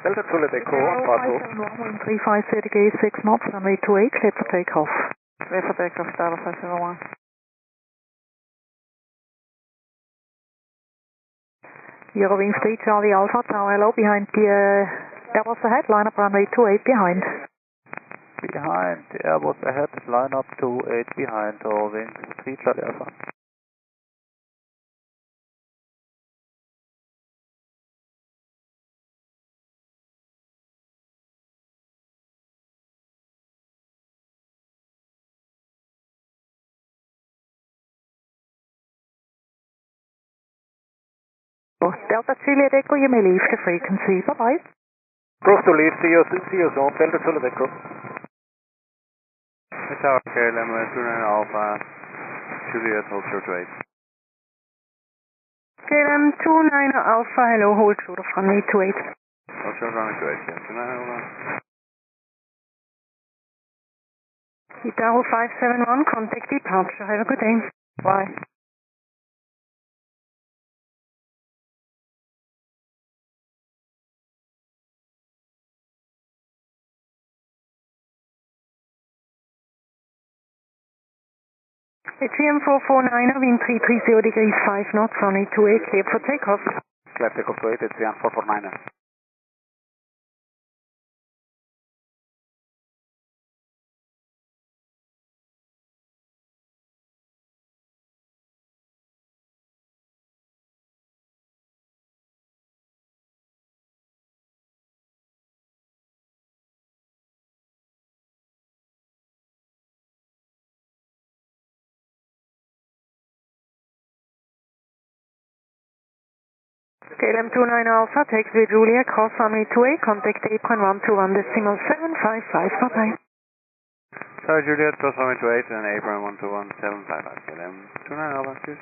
Delta Juliet Echo on Fato. 350 degrees, 6 knots, runway 28, clear for takeoff. Clear for takeoff, Tower 501. Eurowings 3 Charlie Alpha, Tower hello, behind the Airbus ahead, line up runway 28 behind. Behind, Airbus ahead, line up 28 behind, Eurowings 3 Charlie Alpha. Delta Juliet Echo, you may leave the frequency. Bye-bye. Cross to leave, see you soon. Delta Juliet Echo. Tower KLM 29 Alpha, Juliet, hold short to 8. KLM 29 Alpha, hello, hold short of runway 28. Hold short runway 28, yeah. 29 Alpha. Itaho 571, contact departure. Have a good day. Bye. Atrium 449, wind 330 degrees 5 knots, runway 28, clear for takeoff. Clear takeoff to 8, Atrium 449. KLM 29 Alpha, taxi Julia, cross runway 28, contact apron 121.755, bye-bye. Sorry Juliet, cross runway 28 and apron 121.755, KLM 29 Alpha, cheers.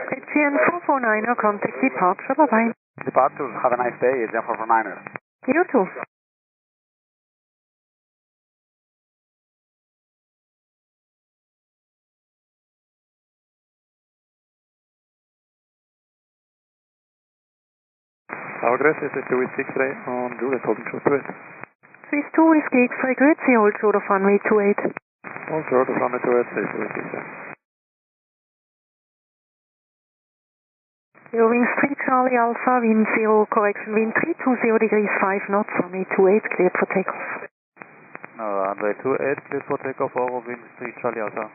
Atrium 449, contact departure, bye-bye. Departure, have a nice day, Atrium 449. You too. Tower Crest, this is 286 on Juliet, holding short to 8. Swiss 2 Whiskey X-ray, Grüezi, hold short of runway 28. Hold short of runway 28, this is 286. Eurowings 3 Charlie Alpha, wind 0, correction, wind 320 degrees 5 knots, runway 28, cleared for takeoff. No, runway 28, cleared for takeoff, Eurowings 3 Charlie Alpha.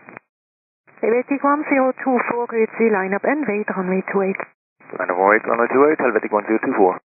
Helvetic 1024, Grüezi, line up and wait, runway 28. Line up 08, runway 28, Helvetic 1024.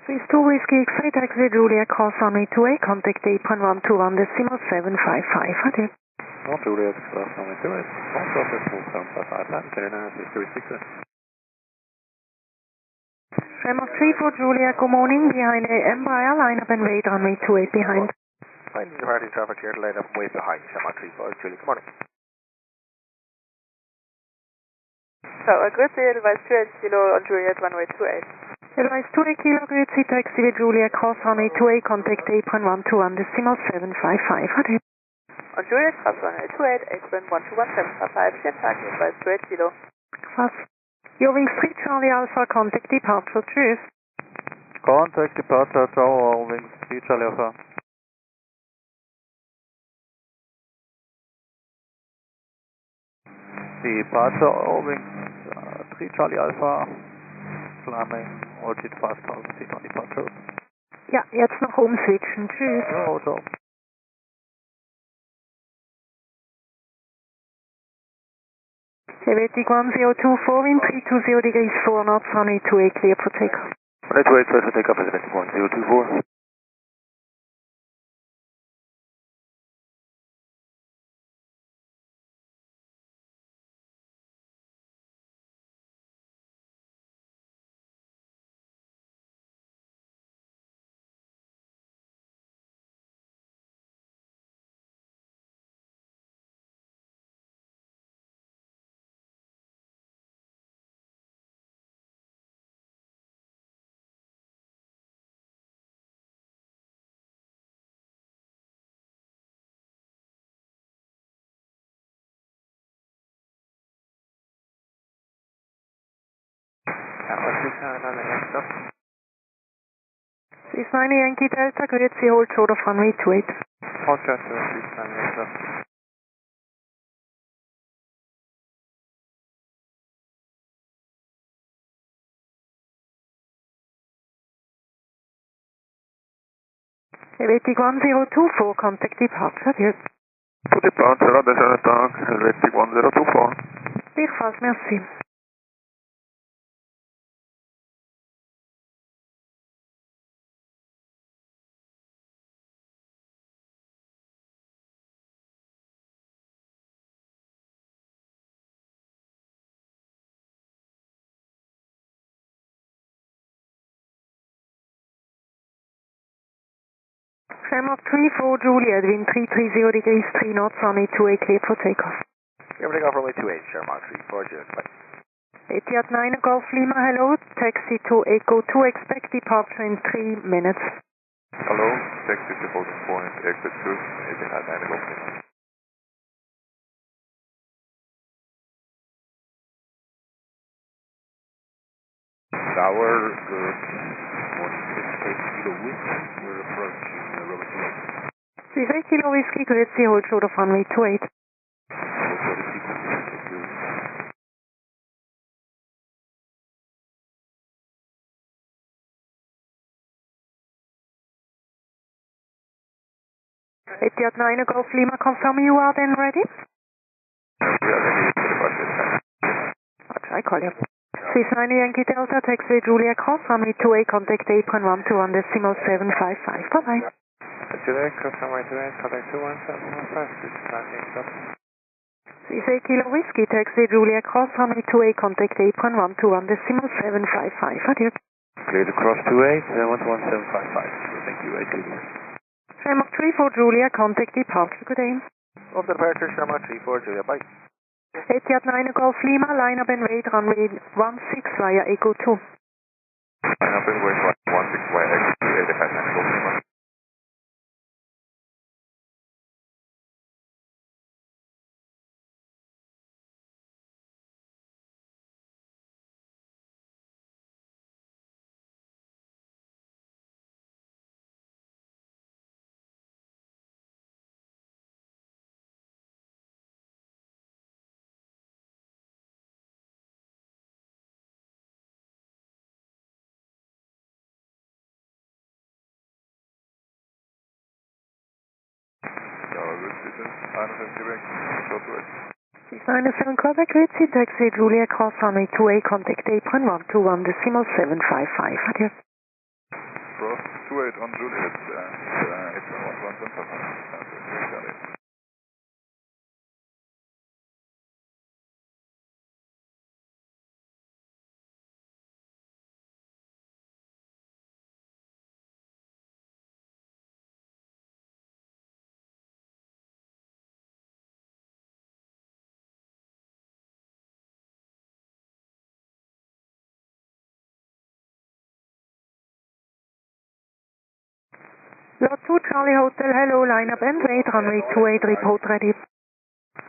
Swiss 2 Whiskey X-ray, taxi Julia, cross runway 28, contact apron 121.755, adieu. On Juliet, cross runway 28, on process 4755, KLM, this is 286. Tremor 3 for Julia, good morning, behind a Embraer, line up and wait, runway 28 behind. Fine, departing traffic here, line up way behind, Tremor 3 for Julia, good morning. Tower Grüezi, advise 28 kilo on Juliet, runway 28. Advise 28 kilo, Grüezi, taxi Julia, cross runway 28, contact apron 121.755, adieu. On Juliet, cross runway 28, apron 121.755, Jandakot, advise 28 kilo. Cross. Eurowings 3 Charlie Alpha, contact departure, tschüss. Contact departure, ciao, Eurowings 3 Charlie Alpha. Departure, Eurowings 3 Charlie Alpha, climbing altitude 5000 feet on departure. Ja, jetzt noch umswitchen, tschüss. Ciao, ciao. Helvetic 1024, wind 320 degrees 4 knots, runway 28, clear for takeoff. Runway 28, clear for takeoff, Helvetic 1024. Tower 37 on the next stop. 69 Yankee Delta, grüezi, hold short of runway 28. Hold short to 39 next stop. Helvetic 1024, contact departure, adieu. To departure, additional attack, Helvetic 1024. Big fast, merci. Shamrock 34 Juliet, wind 330 degrees 3 knots, runway 28, clear for takeoff. Clear for takeoff, runway 28, Shamrock 34 Juliet, bye. Etihad 9 Golf Lima, hello, taxi to Echo 2, expect departure in 3 minutes. Hello, taxi to holding point, exit 2, Etihad 9 Golf Lima. Tower, good morning, 68 Kilo Whiskey, we're approaching Robert 68 Kilo Whiskey, grüezi, hold short of runway 28. Etihad 9 Golf Lima, confirm you are then ready? We are ready for departure time. Roger, I call you. 69 Yankee Delta, taxi Julia Cross, runway 28, contact apron 121.755. Bye-bye. Julia Cross, runway 28, contact 21715, this is landing stop. 68 Kilo Whiskey, taxi Julia Cross, runway 28, contact apron 121.755. Adieu. Clear to cross 28, 11755. Thank you, Julia. Shamrock 34 Julia, contact departure, good day. Of the departure, Shamrock 34 Julia, bye. Etihad 9 Golf Lima, line up and wait, runway 16 via Echo 2. Line up and wait, 16 via Echo 2, Etihad 9 Golf Lima. Minus 7 Quebec, grüezi, taxi Julia Cross, runway 28, contact apron 121.755. Adieu. Cross 28 on Juliet, and it's 11755. Lot 2 Charlie Hotel, hello, line up and wait, runway 28, report ready.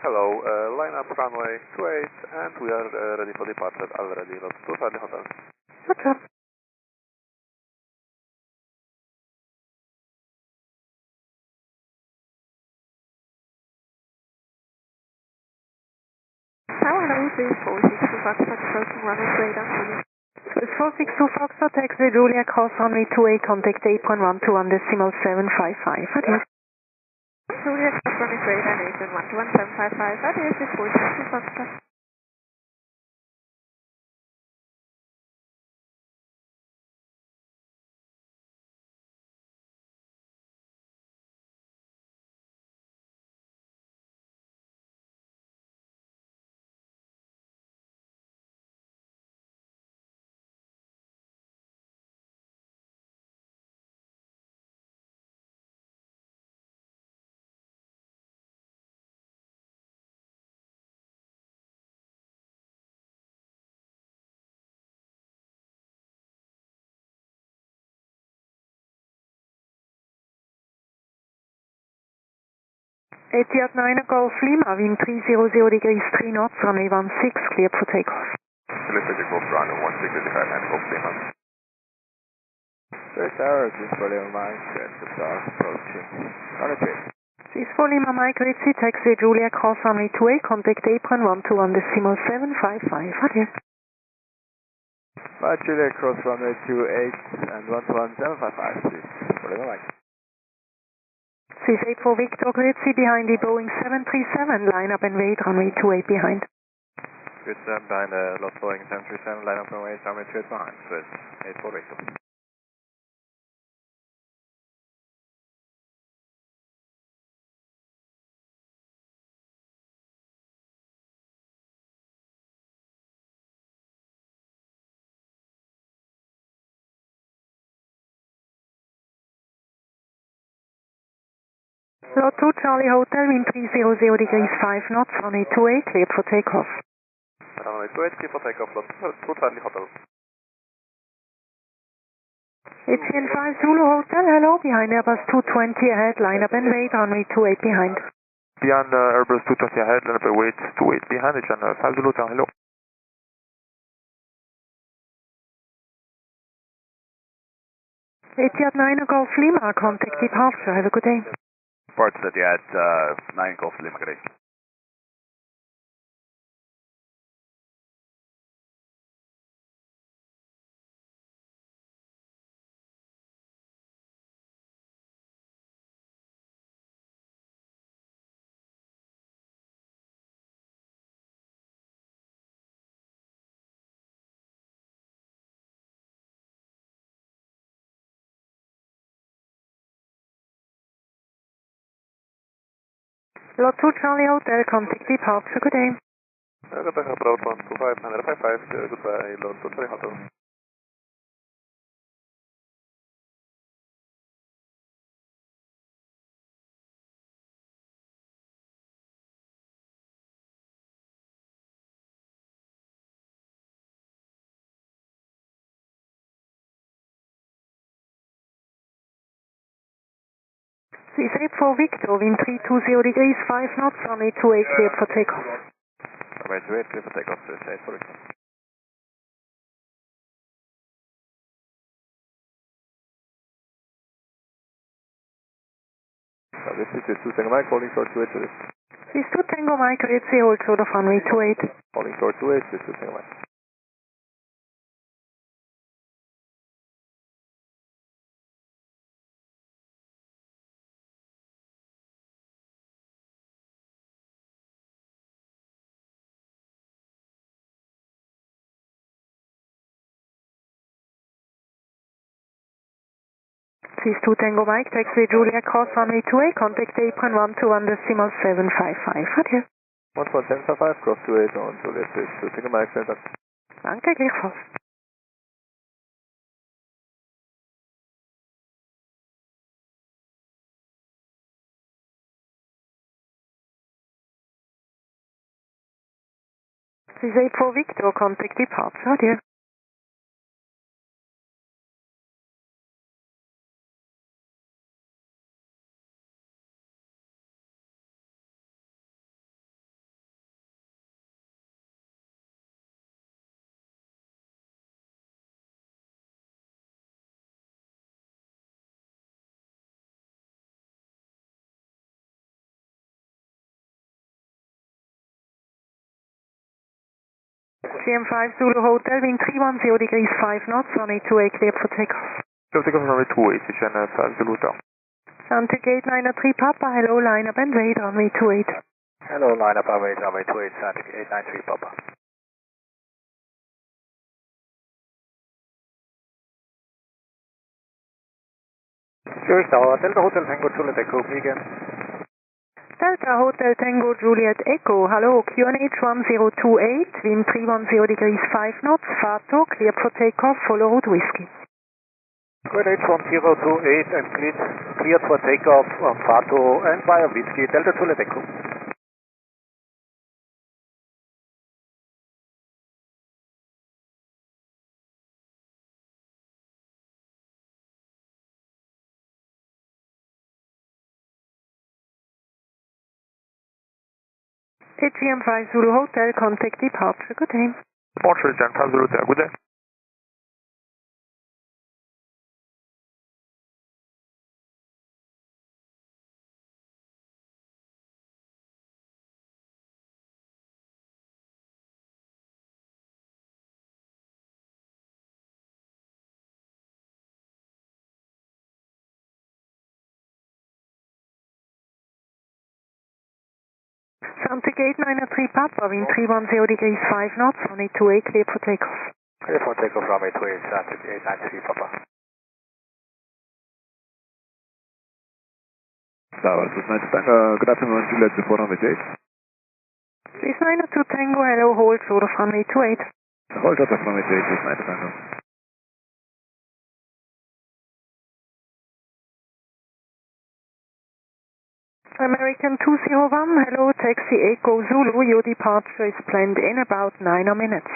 Hello, line up runway 28, and we are ready for departure already. Lot 2 Charlie Hotel. Roger. Hello, this is 462 Foxtrot approaching runway 28 on Julia. It's 462 Foxtrot, taxi Julia Cross, runway 28, contact apron 121.755. Adieu. Julia Cross, runway 28 on apron 121.755. Adieu, this is 462 Foxtrot. Etihad 9 Golf Lima, wind 300 degrees 3 knots, runway 16, clear for takeoff. Angeles KLAX runway 16 and Golf Lima. Third tower, Zurich Lima Mike, SSR approaching. Runway 3. Zurich Lima Mike, Ritzy, taxi Julia cross runway 28, contact apron 121.755. Adieu. Flight Julia cross runway 28 and 121.755, please. Zurich Lima Mike. Swiss 84 Victor, Ritzy behind the Boeing 737, line up and wait, runway 28 behind. Good behind the lost Boeing 737, line up and wait, runway 28 behind, Swiss 84 Victor. Lot 2 Charlie Hotel, wind 300 degrees 5 knots, runway 28, cleared for takeoff. Runway 28, cleared for takeoff, lot 2 Charlie Hotel. Etienne 5 Zulu Hotel, hello, behind Airbus 220 ahead, line up and wait, runway 28 behind. Behind Airbus 220 ahead, line up and wait, 28 behind, Etienne 5 Zulu Hotel, hello. Etihad 9 Golf Lima, contact departure, have a good day. Parts that you had 9 Golf Lima, good day. Lot 2 Charlie Hotel, contact departure, good day. Contact approach 125, 955, goodbye, lot 2 Charlie Hotel. Swiss 84 Victor, wind 320 degrees 5 knots, runway 28, cleared for takeoff. Runway 28, cleared for takeoff, Swiss 84 Victor. This is Swiss 2 Tango Mike, holding short 28 to this. Swiss 2 Tango Mike, Ritzy, hold short of runway 28. Holding short 28, Swiss 2 Tango Mike. Swiss 2 Tango Mike, taxi Julia cross runway 28, contact apron 121.755. Adieu. 11755, cross 28 on Juliet 2 Tango Mike, center. Danke, gleichfalls. Swiss 84 Victor, contact departure, adieu. CM5 Zulu Hotel, wind 310 degrees 5 knots, runway 28, cleared for takeoff. So takeoff runway 28, Etienne 5 Zulu Hotel. Santa Gate 903 Papa, hello, line up and wait, runway 28. Hello, line up and wait, runway 28, Santa Gate 893 Papa. Zurich Tower, Delta Hotel Tango Juliet Echo, Reagan. Delta Hotel Tango Juliet Echo, hello, QNH 1028, wind 310 degrees 5 knots, FATO, clear for takeoff, follow route whiskey. QNH 1028 and cleared for takeoff on FATO and via whiskey, Delta Juliet Echo. AGM 5 Zulu Hotel, contact departure, good day. Departure is Delta Zulu, good day. Santic 893 Papa, wind 310 degrees 5 knots, runway 28, clear for takeoff. Clear for takeoff, runway 28, Santic 893 Papa. Tower, this is nice good afternoon, Juliet, support on the gate. This 902 Tango, hello, hold, short of runway 28. Hold up of runway 28, this is nice Tango. American 201, hello, taxi Echo Zulu, your departure is planned in about 9 minutes.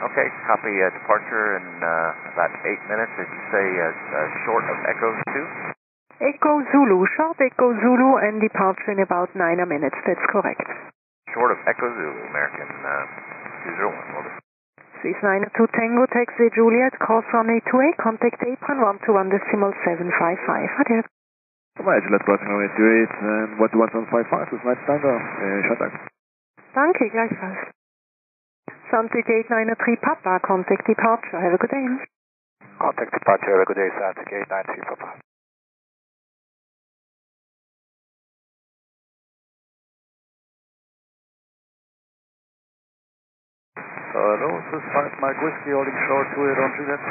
Okay, copy departure in about 8 minutes, as you say, short of Echo 2? Echo Zulu, short Echo Zulu, and departure in about 9 minutes, that's correct. Short of Echo Zulu, American 201, over. Swiss 902 Tango, taxi Juliet, cross runway 28, contact apron 121.755. Adieu. Come on, Juliet, crossing runway 28, and 121.755, this is nice Tango, shut up. Danke, gleichfalls. Santic 893 Papa, contact departure, have a good day. Contact departure, have a good day, Santic 893 Papa. Hello, this is 5 Mike Whiskey, holding short 28 on Juliet.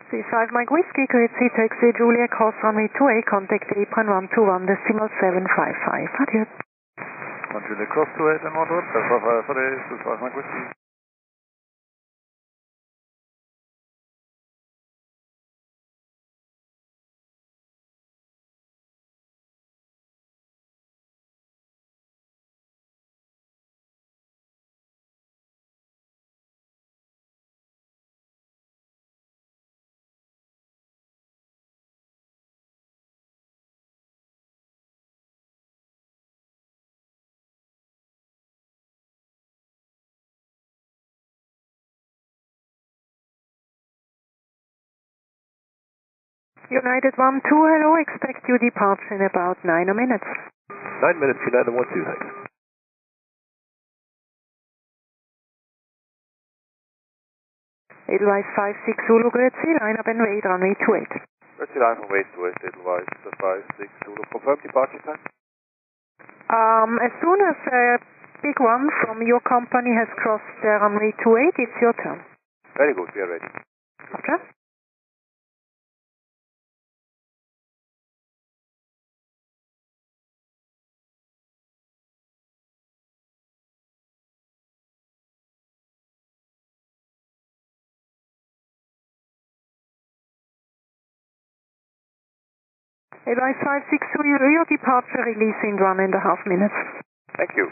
This is 5 Mike Whiskey, Grüezi, taxi Juliet, cross runway 28, contact apron 121.755. Adieu. On Juliet, cross 28 and 121.755, for days, this is 5 Mike Whiskey. United 12, hello, expect your departure in about 9 minutes. 9 minutes, United 12, thanks. Edelweiss 56 Zulu, Grüezi, line up and wait, runway 28. Grüezi, line up and wait, Edelweiss 56 Zulu, confirm departure time? As soon as a big one from your company has crossed runway 28, it's your turn. Very good, we are ready. Roger. Edelweiss 562, your departure release in 1.5 minutes. Thank you.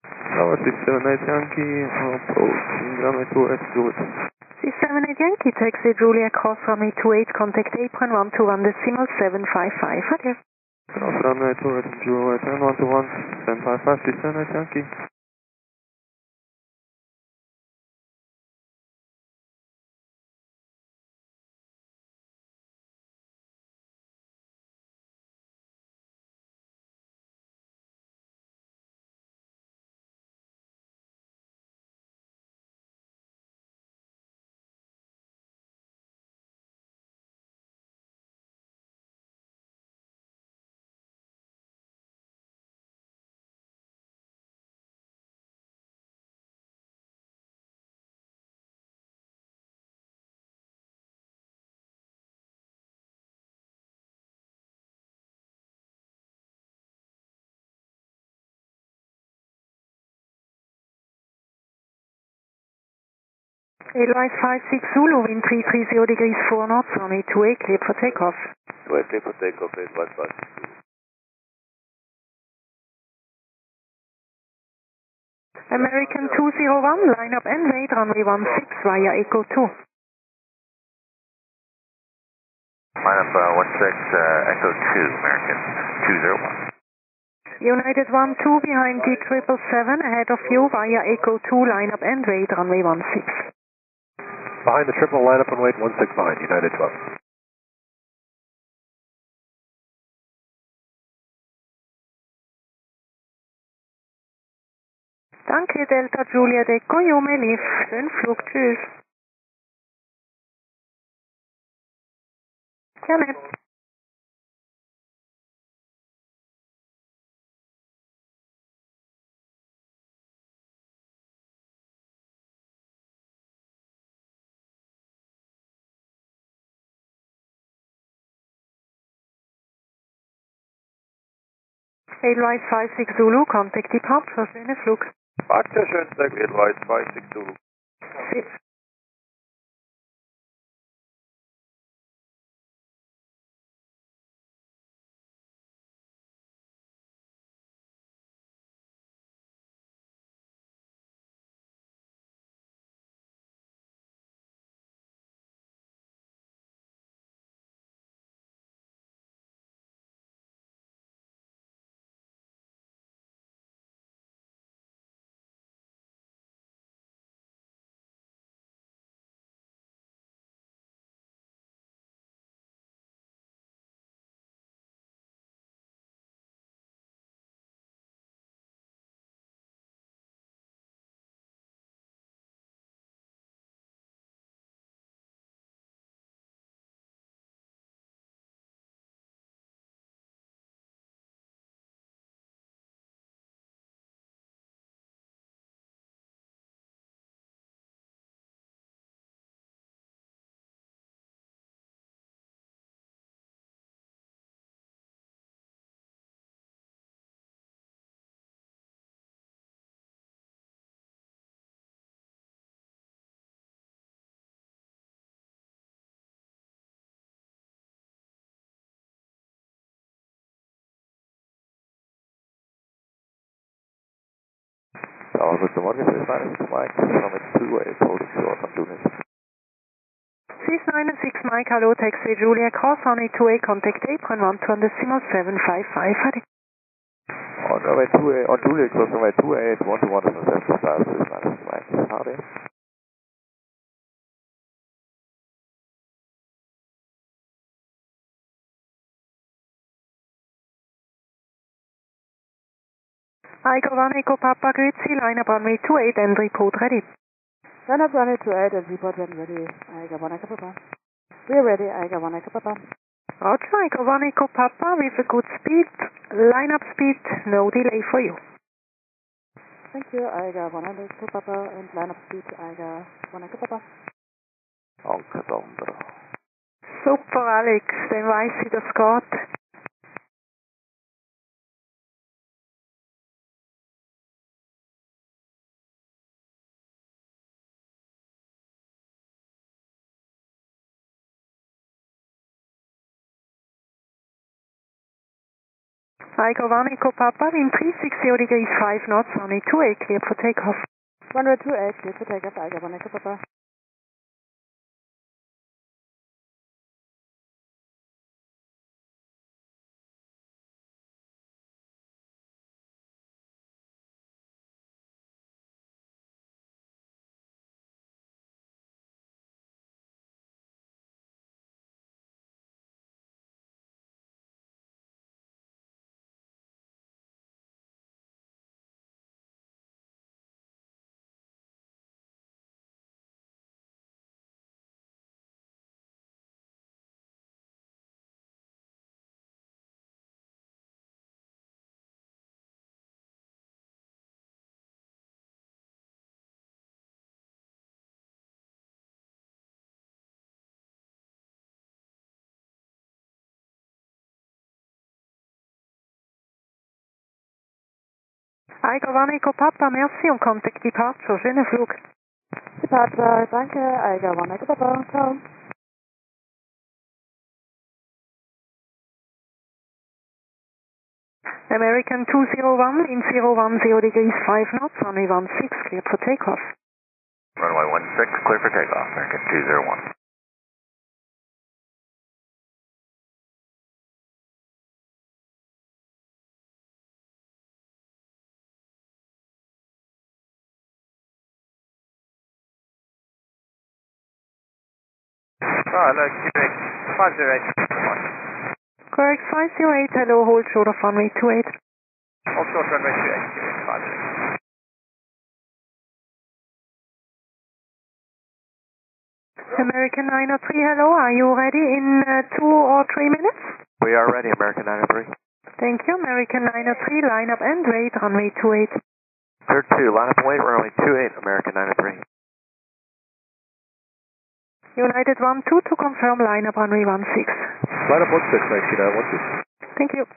Tower 678 Yankee, approaching runway 28, Juliet. 678 Yankee, taxi Juliet, cross runway 28, contact apron 121.755. Adieu. Cross runway 28, Juliet, and 121.755, 678 Yankee. Edelweiss 56 Zulu, wind 330 degrees 4 knots, runway 28, clear for takeoff. 28, clear for takeoff, Edelweiss 56 Zulu. American 201, line up and wait, runway 16 via Echo 2. Line up 16, Echo 2, American 201. United 1-2 behind D777 ahead of you via Echo 2 lineup and wait runway 16. Behind the triple lineup and wait 16 behind United 12. Danke, Delta Juliet Echo, you may leave. Schönen Flug, tschüss. Gerne. Edelweiss 56 Zulu, contact departure, schönen Flug. Departure, schönen Tag, Edelweiss 56 Zulu. Guten Morgen, this is Mike from 28, holding short on Juliet. 696 Mike, hello, taxi Juliet, cross on A2A, contact apron 120.755. On runway 28, on Juliet, cross runway 28, 121.755, this is Mike, howdy. Echo 1 Echo Papa, grüezi, lineup runway 28 and report ready. Lineup runway 28 and report when ready. Echo 1 Echo Papa. We're ready, Echo 1 Echo Papa. Roger, Echo 1 Echo Papa with a good speed, lineup speed, no delay for you. Thank you, Echo 1 Echo Papa and lineup speed, Echo 1 Echo Papa. Danke, Sandra. Super, Alex, dann weiss ich, das geht. Echo 1 Echo Papa, wind 360 degrees 5 knots, runway 28, clear for takeoff. Runway 28, clear for takeoff, Echo 1 Echo Papa. Echo 1 Echo Papa, merci und contact departure, schönen Flug. Departure, danke, Echo 1 Echo Papa, ciao. American 201, wind 010 degrees 5 knots, runway 16, clear for takeoff. Runway 16, clear for takeoff, American 201. QX 508. Correct, 508, hello, hold short of runway 28. Hold short runway 28, QX 508. American 903, hello, are you ready in 2 or 3 minutes? We are ready, American 903. Thank you, American 903, line up and wait, runway 28. Clear 2, line up and wait, runway 28, American 903. United 12 to confirm line up runway 16. Line up 16, actually, that 16. Thank you.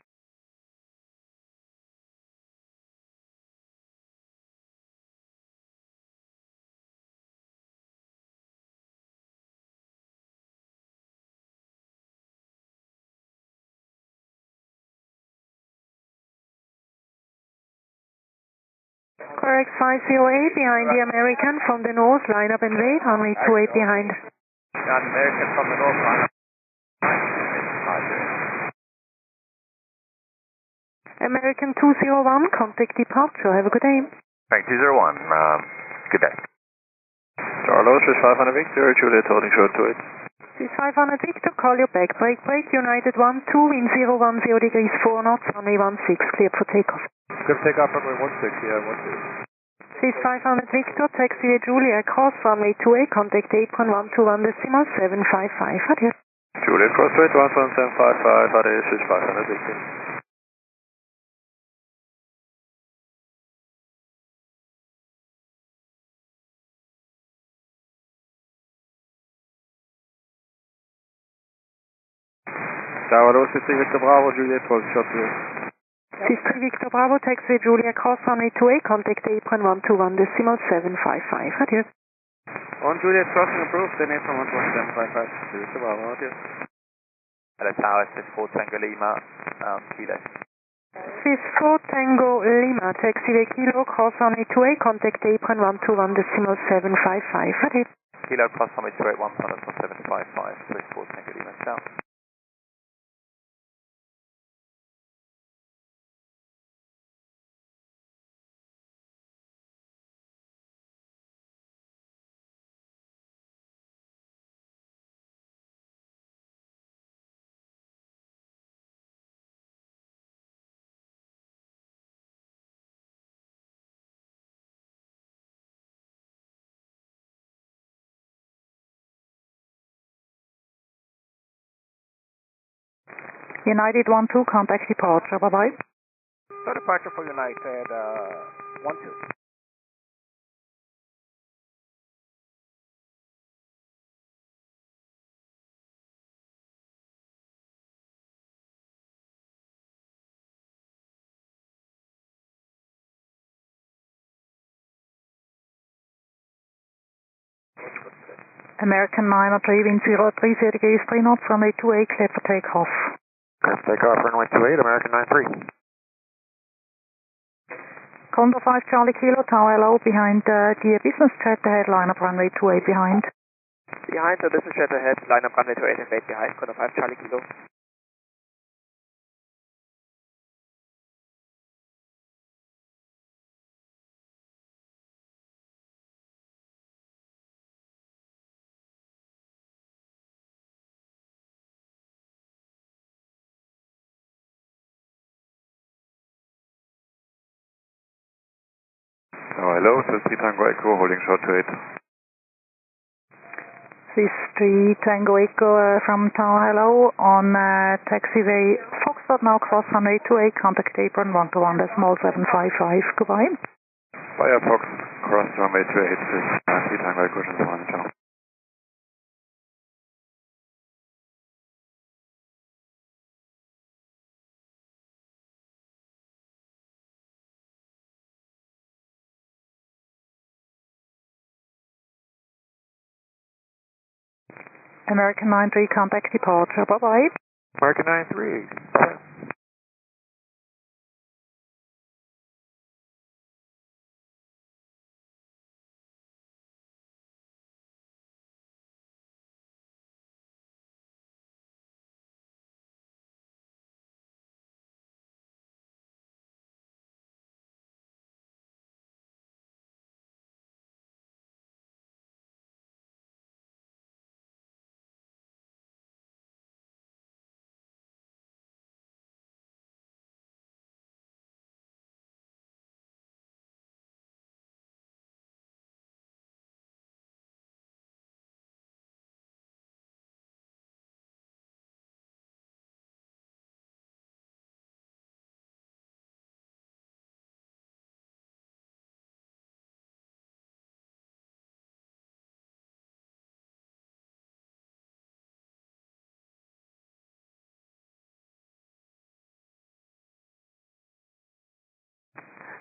Correct, 508 behind the American from the north, line up and wait, runway 28 behind. American from the north line. American 201, contact departure, have a good day. Frank 201, good day. Charles, 500 Victor, Juliet holding short 28. 500 Victor, call you back, break, United 12, wind 010 degrees 4 knots, runway 16, cleared for takeoff. Good takeoff runway 16, yeah, 16. 500 Victor, taxiway Julia, cross runway 28, contact apron 121.755, adieu. Juliet cross rate 11755, adieu, 500 Victor. Tower 63 Victor Bravo, Juliet, hold short 28. 63 Victor Bravo, taxiway Julia, cross runway 28, contact apron 121.755, adieu. On Juliet, crossing approved, then apron 121.755, Victor Bravo, adieu. Hello Tower, 64 Tango Lima, Kilo. 64 Tango Lima, taxiway Kilo, cross runway 28, contact apron 121.755, adieu. Kilo, cross runway 28, 121.755, 64 Tango Lima, south. United 12, contact departure, bye-bye. No departure for United 12. American 903, wind 030 degrees 3 knots, runway 28, clear for takeoff. Clear for takeoff, runway 28, American 93. Condor 5 Charlie Kilo, Tower LO behind the business jet ahead, line up runway 28 behind. Behind the business jet ahead, line up runway 28 and wait behind, Condor 5 Charlie Kilo. Oh, hello, 3 Tango Echo, holding short 28. 3 Tango Echo from Tower Hello on taxiway Foxtrot, now cross runway 28, contact apron 121.755, goodbye. Firefox, cross runway 28, 3 Tango Echo, ciao. American 93, contact departure, bye-bye. American 93.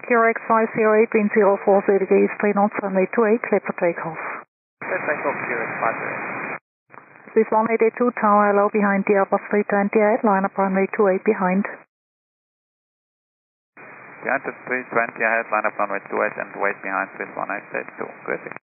KRX 508, wind 04, ZDG is 3 knots, runway 28, clear for takeoff. Clear takeoff, KRX 508. Swiss 182, tower hello behind the Airbus 328, line up runway 28 behind. Behind the 320 ahead, line up runway 28 and wait behind Swiss 182. Good.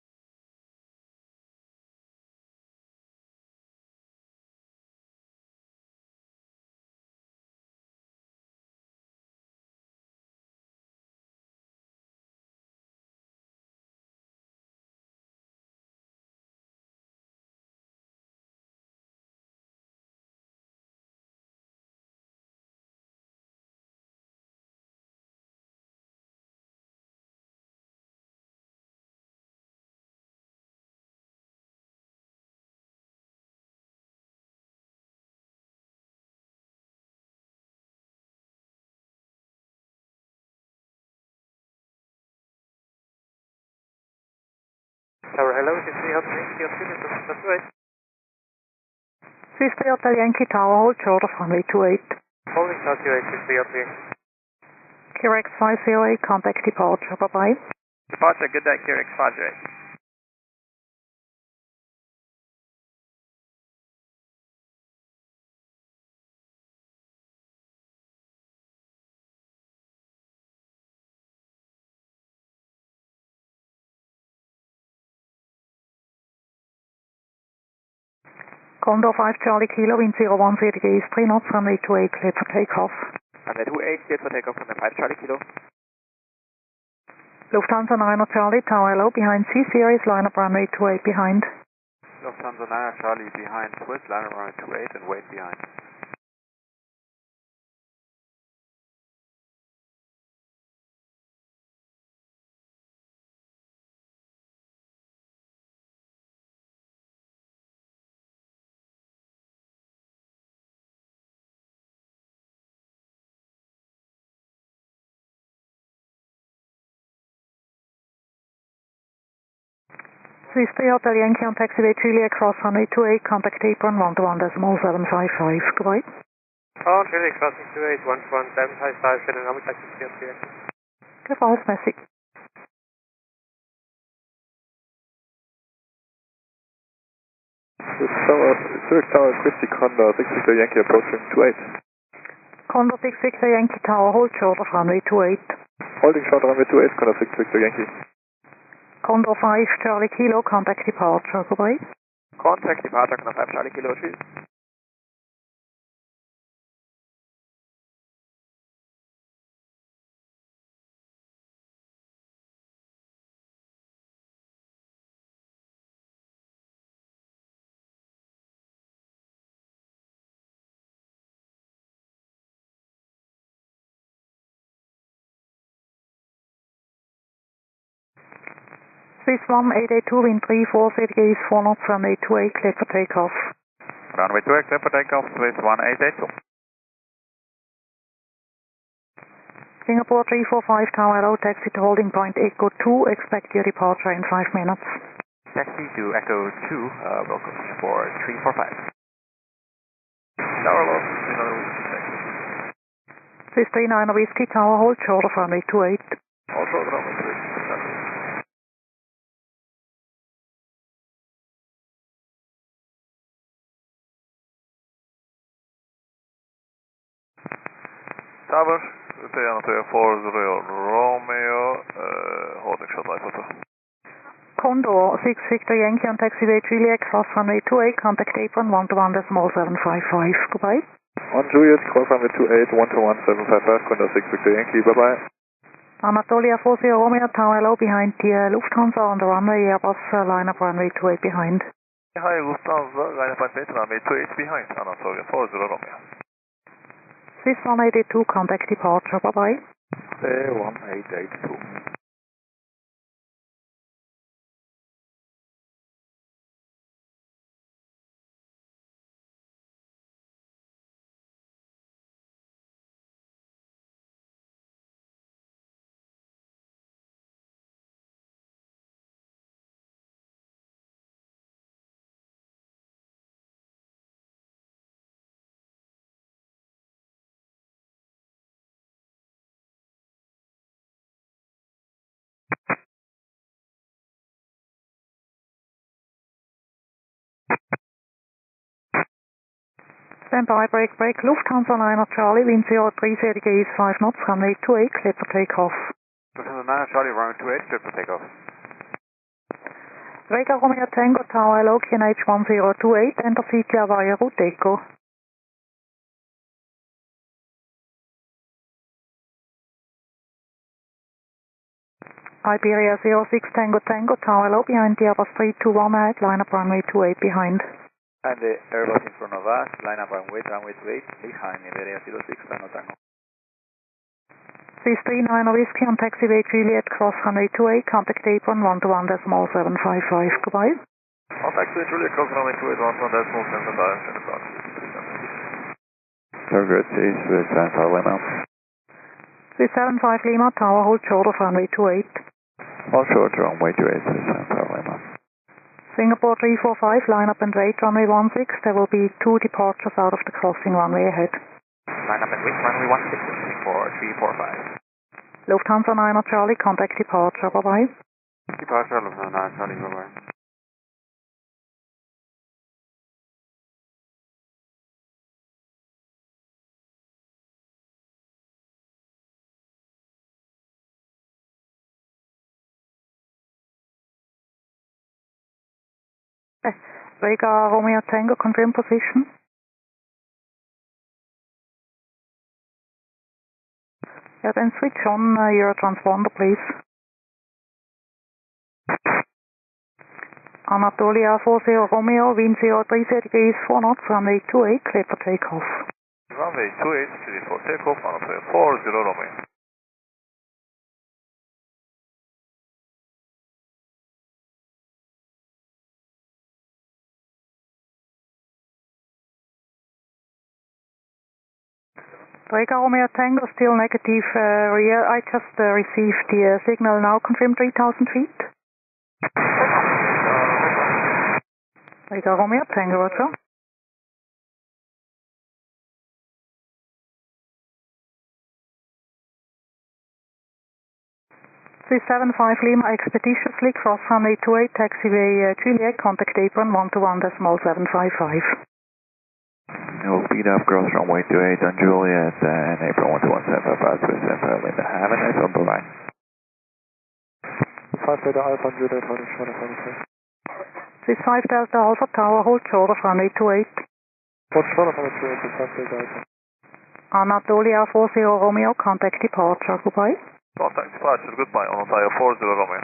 Tower hello, this is the Hotel Swiss Hotel Yankee Tower, hold short of runway 28. Holding short 28, this is the Hotel Yankee. KRX 508, contact departure, bye-bye. Departure, good day, KRX 508. Condor 5 Charlie Kilo, wind 01, ZDG is 3 knots, runway 28, clear for takeoff. Runway 28, clear for takeoff from the 5 Charlie Kilo. Lufthansa 9 Charlie, tower hello behind C-Series, line up runway 28 behind. Lufthansa 9 Charlie behind Swiss, line up runway 28 and wait behind. Swiss 3 Hotel Yankee on taxiway Julia cross runway 28, contact apron 121.755, goodbye. Oh, Julia crossing 28, 121.755, sending number taxi to the Goodbye, Messi. Zurich Tower, Christie Condor, 6 Victor Yankee approaching 28. Condor 6 Victor Yankee Tower, hold short of runway 28. Holding short runway 28, Condor 6 Victor Yankee. Condor 5 Charlie Kilo, contact departure, goodbye. Contact departure, Condor 5 Charlie Kilo, tschüss. Swiss 1882, wind 34, ZDG is 4 knots, runway 28, clear for takeoff. Runway 28, clear for takeoff, Swiss 1882. Singapore 345 tower hello, taxi to holding point Echo 2, expect your departure in 5 minutes. Taxi to Echo 2, welcome for 345. Tower lost, Swiss 39 Whiskey Tower, hold short of runway 28. Hold short of runway 28. Tower, 340 Romeo, holding short light photo. Condor 6 Victor Yankee on taxiway Juliet, cross runway 28, contact apron 121.755, goodbye. On Juliet, cross runway 28, 121.755, Condor 6 Victor Yankee, bye-bye. Anatolia 40 Romeo, tower hello behind the Lufthansa on the runway, Airbus line up runway 28 behind. Hi, Lufthansa, line up runway 28 behind, Anatolia 40 Romeo. Swiss 182, contact departure, bye-bye. 1882. Stand by, break, Lufthansa liner Charlie, wind 03, ZDG is 5 knots, runway 28, clear for takeoff. Lufthansa 9 Charlie, runway 28, clear for takeoff. Reagan Romeo Tango, Tower Hello, QNH 1028, enter CTR via route Echo. Iberia 06 Tango Tango, Tower Hello, behind the Airbus 321 ahead, line up runway 28 behind. And the Airbus in front of us, line up runway 28, behind Iberia 06 Tango Tango. 639 Whiskey on taxiway Juliet, cross runway 28, contact apron 121.755, goodbye. On taxiway Juliet, cross runway 28, 121.755. Target is 75 Lima. 375 Lima, tower hold short of runway 28. Hold short runway 28, 75 Lima. Singapore 345, line up and wait runway 16, there will be 2 departures out of the crossing runway ahead. Line up and wait runway 16, Singapore 345. Lufthansa 9 Charlie, contact departure, bye-bye. Departure, Lufthansa 9 Charlie, bye-bye. Reagan Romeo Tango, confirm position. Yeah, then switch on your transponder, please. Anatolia 40 Romeo, wind 03, ZDG is 4 knots, runway 28, clear for takeoff. Runway 28, clear for takeoff, Anatolia 40 Romeo. Reagan Romeo Tango, still negative rear. I just received the signal now, confirm 3000 feet. Reagan Romeo Tango, roger. .375 Lima, expeditiously cross runway 28, taxiway Juliet, contact apron 121.755. We'll speed up, cross runway 28 on Juliet, and apron 121.755 with Linda. Have a nice one, bye-bye. 5 Delta Alpha on Juliet, holding short of runway 28. 5 Delta Alpha, tower, hold short of runway 28. Hold short of runway 28, 5 Delta Alpha. Anatolia 40 Romeo, contact departure, goodbye. Contact departure, goodbye, Anatolia 40 Romeo.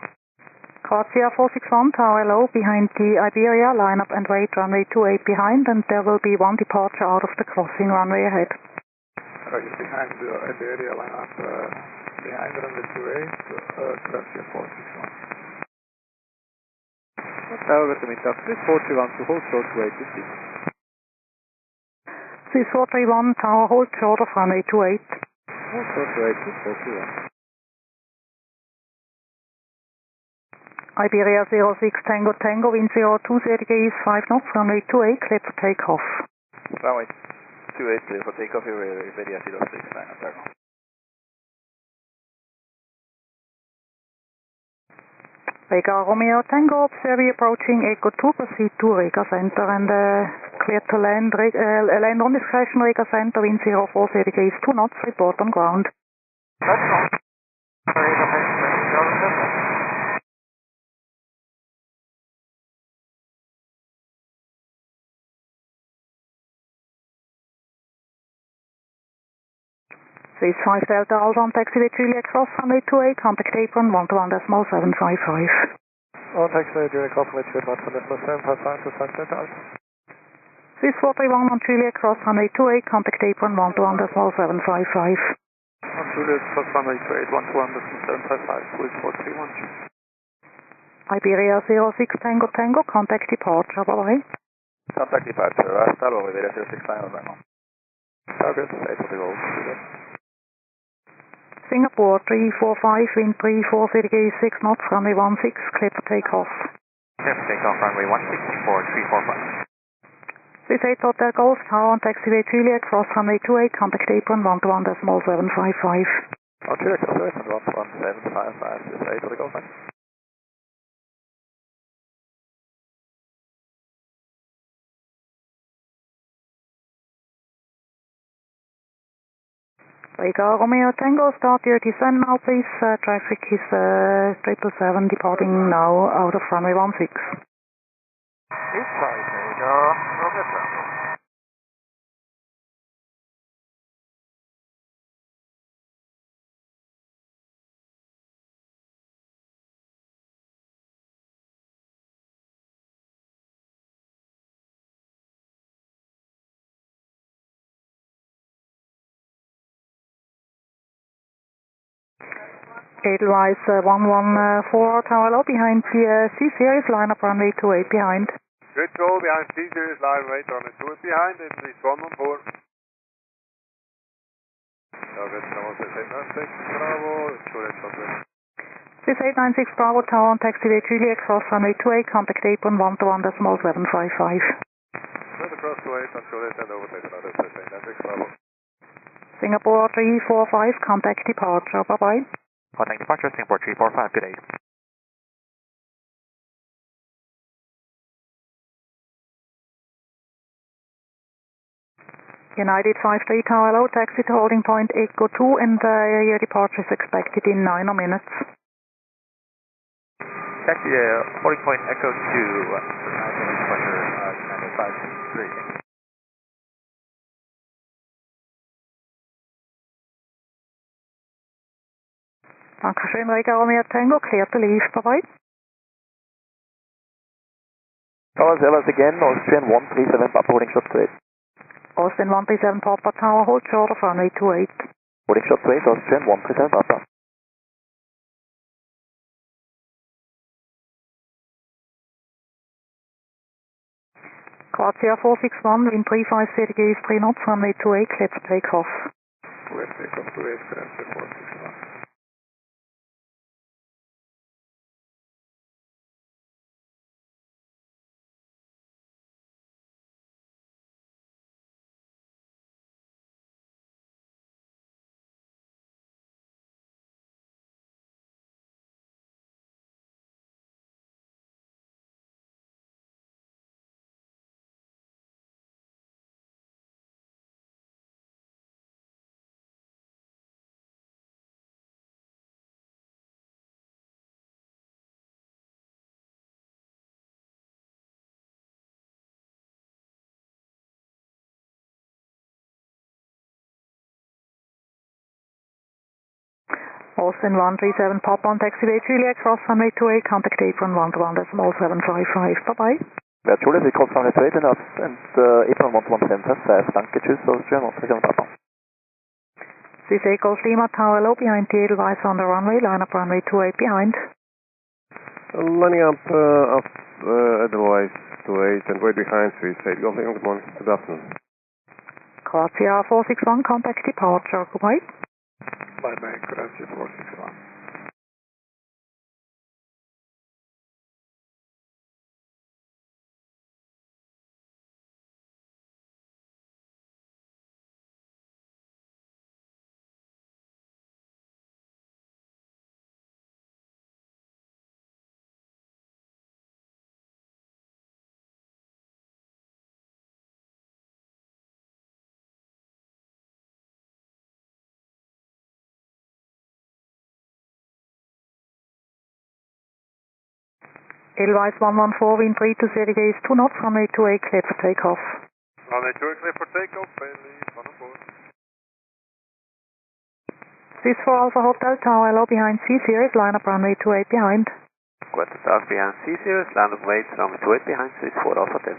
Croatia 461, tower low, behind the Iberia, line up and wait, runway 28 behind, and there will be 1 departure out of the crossing runway ahead. Roger, behind the Iberia, line up behind runway 28, Croatia 461. Tower to meet up, 431 to hold short to 850. 3431, tower hold short of runway 28. Hold short to 8, 431. Iberia 06 Tango Tango, wind 02, ZDG is 5 knots, runway 28, clear for takeoff. Runway 28, clear for takeoff, Iberia 06, Tango. Reagan Romeo Tango, observe you approaching Echo 2, proceed to Reagan Center and clear to land, land on discretion Reagan Center, wind 04, ZDG is 2 knots, report on ground. That's all. This 5 Delta Alpha on taxiway Juliet, cross runway 28, contact apron 121.755. On taxiway Juliet, cross runway 28, 121.755 to 5 Delta Alpha. This 431 on Juliet, cross runway 28, contact apron 121.755. On Juliet, cross runway 28, 121.755 with 431. Iberia 06 Tango Tango, contact departure, bye-bye. Contact departure, hasta luego, Iberia 06 Tango Tango. Target, 8 for the goal. Singapore 345, wind 34, ZDG 6 knots, runway 16, clear for takeoff. Clear for takeoff, runway 16 for 345. This 8 Hotel Golf, tower on taxiway Juliet, cross runway 28, contact apron 121.755. On Juliet, cross 11755, this 8 for the Golf. Reagan Romeo Tango, start your descent now please. Traffic is 777 departing now out of runway 16. Inside Reagan, Roger Tango. Edelweiss 114 Tower Low behind the C-Series, line up runway 28 behind. Good call behind C-Series, line right on it. 2 behind, and please 114. Target 896, Bravo, Juliet Chocolate. 896 Bravo Tower on taxiway Juliet, cross runway 28, contact apron 121.755. Further cross 28 on Juliet and overtake another 896 Bravo. Singapore 345, contact departure, bye-bye. Contact departure, Singapore 345, good day. United 53 Tower Low, taxi to holding point Echo 2 and your departure is expected in 9 minutes. Taxi holding point Echo 2, departure 953. Dankeschön, Reagan Romeo Tango, clear to leave, bye-bye. Towers LS again, Austrian 137 Papa, holding short to 8. Austrian 137 Papa Tower, hold short of runway 28. Holding short to 8, Austrian 137 Papa. Croatia 461, wind 350 degrees, 3 knots, runway 28, clear for takeoff. Clear takeoff to 8, Croatia 461. Austin 137 Papa on taxiway Juliet, cross runway 28, contact apron 121.755, bye-bye. Ja, Juliet, we cross runway 28 and apron 121.755, danke, tschüss, Austrian 137 Papa. This Echo Lima Tower Low behind the Edelweiss on the runway, line up runway 28 behind. Lining up Edelweiss 28 and wait behind 38, good morning, good afternoon. Croatia 461, contact departure, goodbye. Bye-bye, Croatia 461. Edelweiss 114, wind 320 degrees, 2 knots, runway 28, clear for takeoff. Runway 28, clear for takeoff, please 114. This for Alpha Hotel Tower Low behind C-Series, line up runway 28 behind. Guten Tag, behind C-Series, land of weight, runway 28 behind, Swiss 4 Alpha Hotel.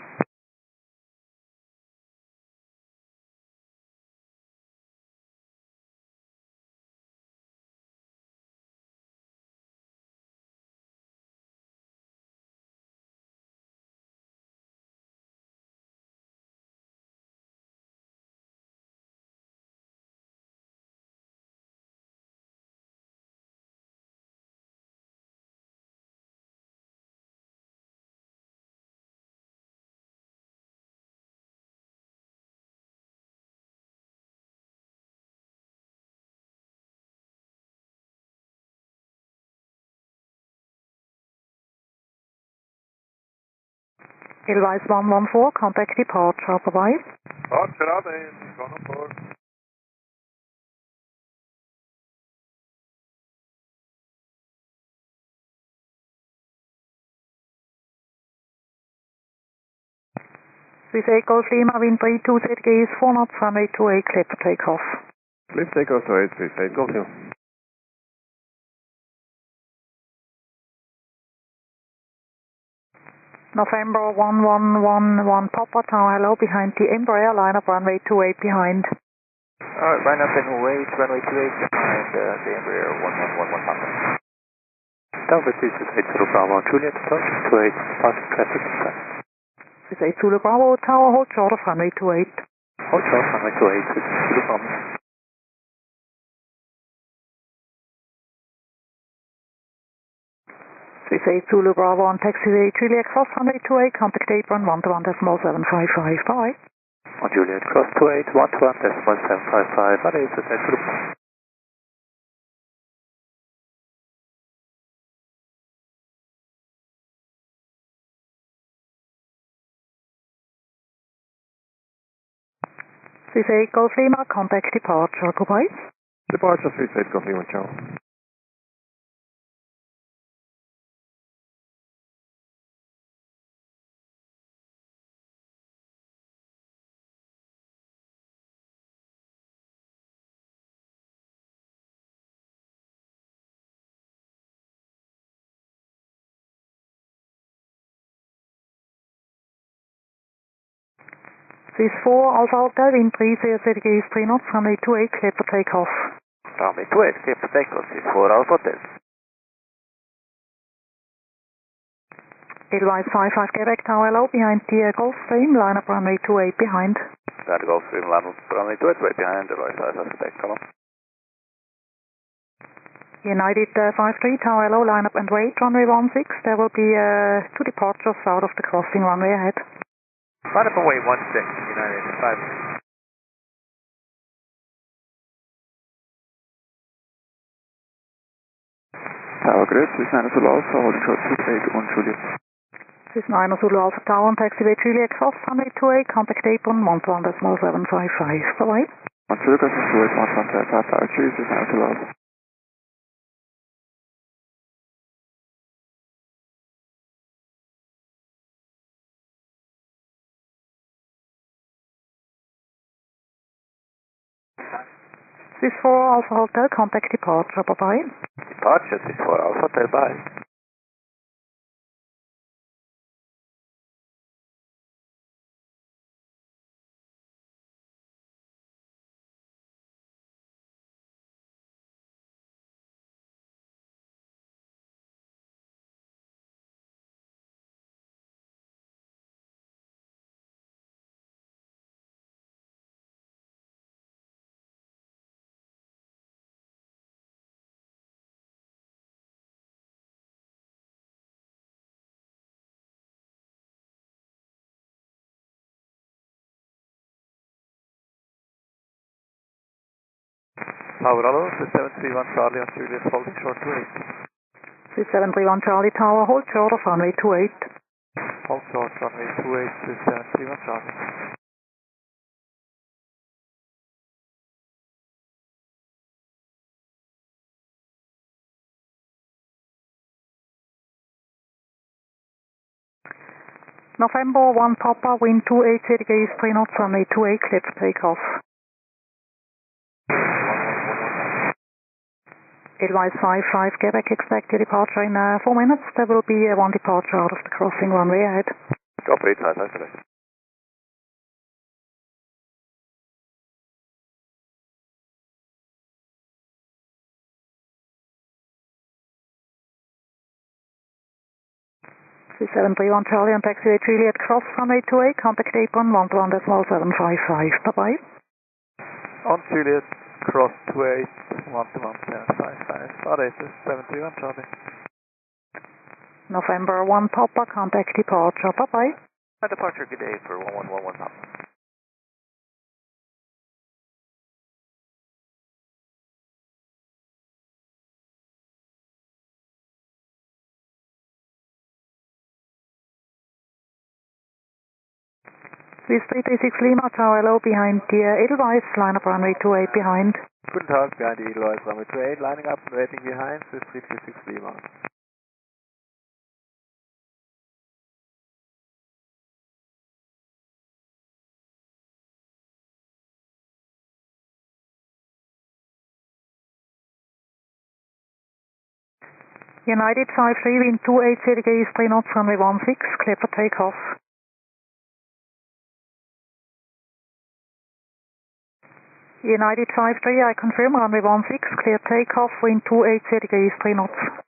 Edelweiss 114, contact departure, bye-bye. Departure, please 114. Swiss Golf Lima, wind 32 ZG is 4 knots, runway 28, clear for takeoff. Lift Echo 28, Swiss Golf Lima. November 1111 Papa Tower, hello, behind the Embraer, line up runway 28 behind. Alright, line up in 28, runway 28 behind the Embraer 1111 Papa. Tower 368 Zulu Bravo Juliet, approach 28, passing traffic inside. 38 Zulu Bravo Tower, hold short of runway 28. Hold short, runway 28, Zulu Bravo. Swiss 8 Zulu Bravo on taxiway Juliet cross runway 28, contact apron 121.755, bye. On Juliet cross 28, 121.755, bye, Swiss 8 Zulu Bravo. Swiss 8 Golf Lima, contact departure, goodbye. Departure Swiss 8 Golf Lima, ciao. Swiss 4 Alpha Hotel, wind 30 ZG is 3 knots, runway 28, clear for takeoff. Runway 28, clear for takeoff, Swiss 4 Alpha Hotel. Edelweiss 55 Quebec Tower, hello, behind the Gulfstream, line up runway 28 behind. That Gulfstream, line up runway 28 behind, Edelweiss 55 Quebec Tower. United 53 Tower, hello, line up and wait, runway 16, there will be 2 departures out of the crossing runway ahead. Line up and wait 16, United 5. Tower grid, Swiss 9 Zulu Alpha, holding short 28 on Juliet. Swiss 9 Zulu Alpha Tower on taxiway Juliet cross, runway 28, contact apron 121.755, bye-bye. On Zulu crossing 28, 11755, Tower 3, Swiss 9 Zulu Alpha. Swiss 4 Alpha Hotel, contact departure, bye-bye. Departure, Swiss 4 Alpha Hotel, bye. Tower Ronald, 731 Charlie on Juliet, holding short 28. 731 Charlie Tower, hold short of runway 28. Hold short, runway 28, 731 Charlie. November 1 Papa, wind 28 ZG is 3 knots, runway 28, clear for takeoff. Edelweiss 55 Quebec, expect your departure in 4 minutes. There will be 1 departure out of the crossing runway ahead. Copy, nice, nice. Swiss 731 Charlie on taxiway Juliet cross runway 28, contact apron 121.755, bye-bye. On Juliet, cross 28, 121.755, bye, 731 Charlie. November 1 Papa, contact departure, bye-bye. Departure, good day for 1111 Papa. Swiss 336 Lima, Tower low behind the Edelweiss, line up runway 28 behind. Guten Tag, behind the Edelweiss, runway 28, lining up and waiting behind, Swiss 336 Lima. United 53, wind 280 degrees, 3 knots, runway 16, clear for takeoff. United 53, I confirm, runway 16, clear takeoff, wind 280 degrees, 3 knots.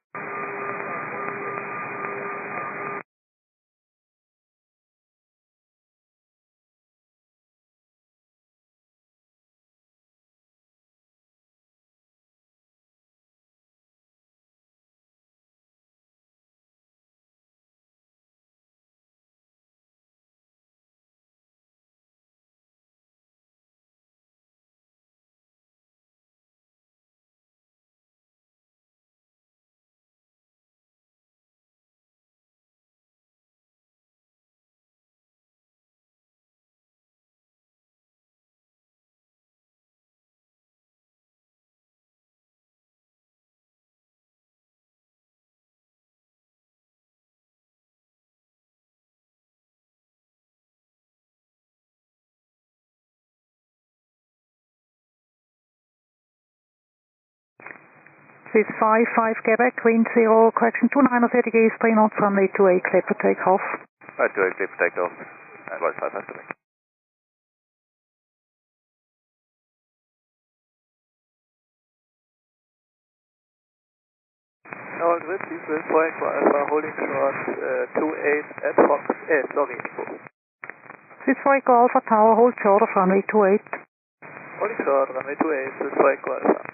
Swiss 55 Quebec, wind 0, correction 290 degrees, 3 knots, runway 28, clear for takeoff. Right, 28, clear for takeoff. Advise 55 Quebec. All grid, this is Frank Alpha holding short 28 at Fox, Echo. Swiss Alpha Tower, hold short of runway 28. Holding short, runway 28, this is Frank Alpha.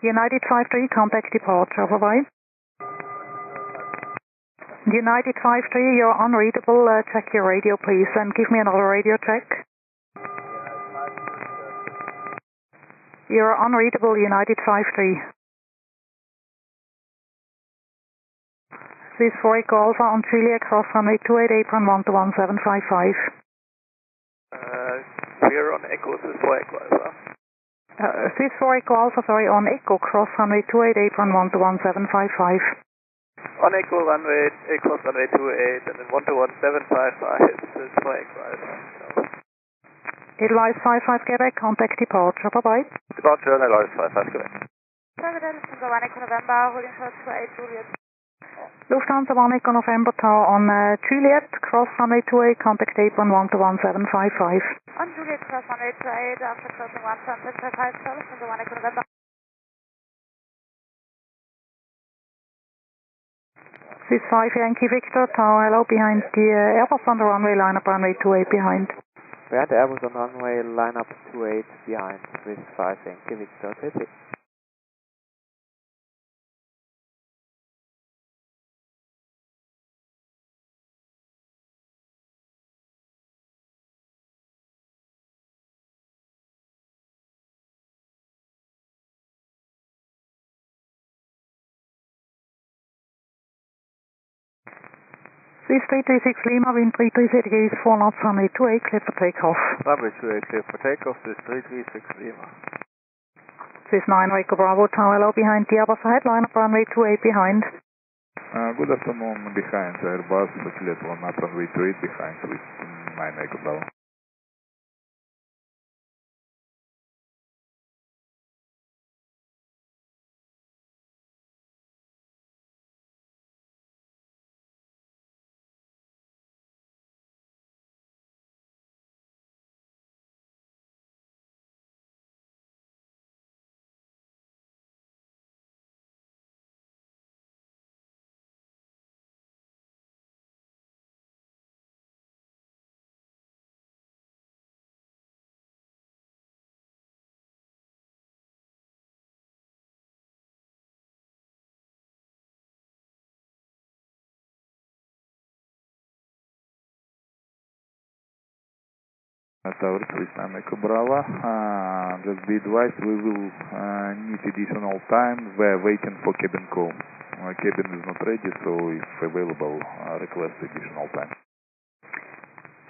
United 53, contact departure, bye-bye. United 53, you're unreadable, check your radio please, and give me another radio check. You're unreadable, United 53. Swiss Alpha on Juliet, cross runway 28, apron 121-755. We're on Echo, Swiss Alpha. Swiss Alpha, sorry, on Echo, cross runway 28, apron 121-755. On Echo, runway, cross runway 28, and then 121-755, Swiss Alpha. Edelweiss 55 Quebec, contact departure, bye-bye. Departure, Edelweiss 55 Quebec. November, holding short 28 Juliet. Lufthansa 1 Echo November Tower on Juliet, cross runway 28, contact apron 121-755. On Juliet, cross runway 28, after crossing 121-755, service from the 1 Echo November. Swiss 5 Yankee Victor, Tower hello, behind the Airbus on the runway, line up runway 28 behind. Behind the Airbus on runway, line up 28 behind, Swiss 5 Yankee Victor, city. Swiss 336 Lima, wind 330 degrees, 4 knots, runway 28, clear for takeoff. Runway 28, clear for takeoff, Swiss 336 Lima. Swiss 9 Echo Bravo, Tower hello, behind the Airbus ahead, line up runway 28 behind. Good afternoon, behind Airbus, Juliet 1 up runway 28 behind Swiss 9 Echo Bravo. Tower Swiss 9 Echo Bravo, just be advised we will need additional time, we're waiting for cabin call. Cabin is not ready, so if available, request additional time.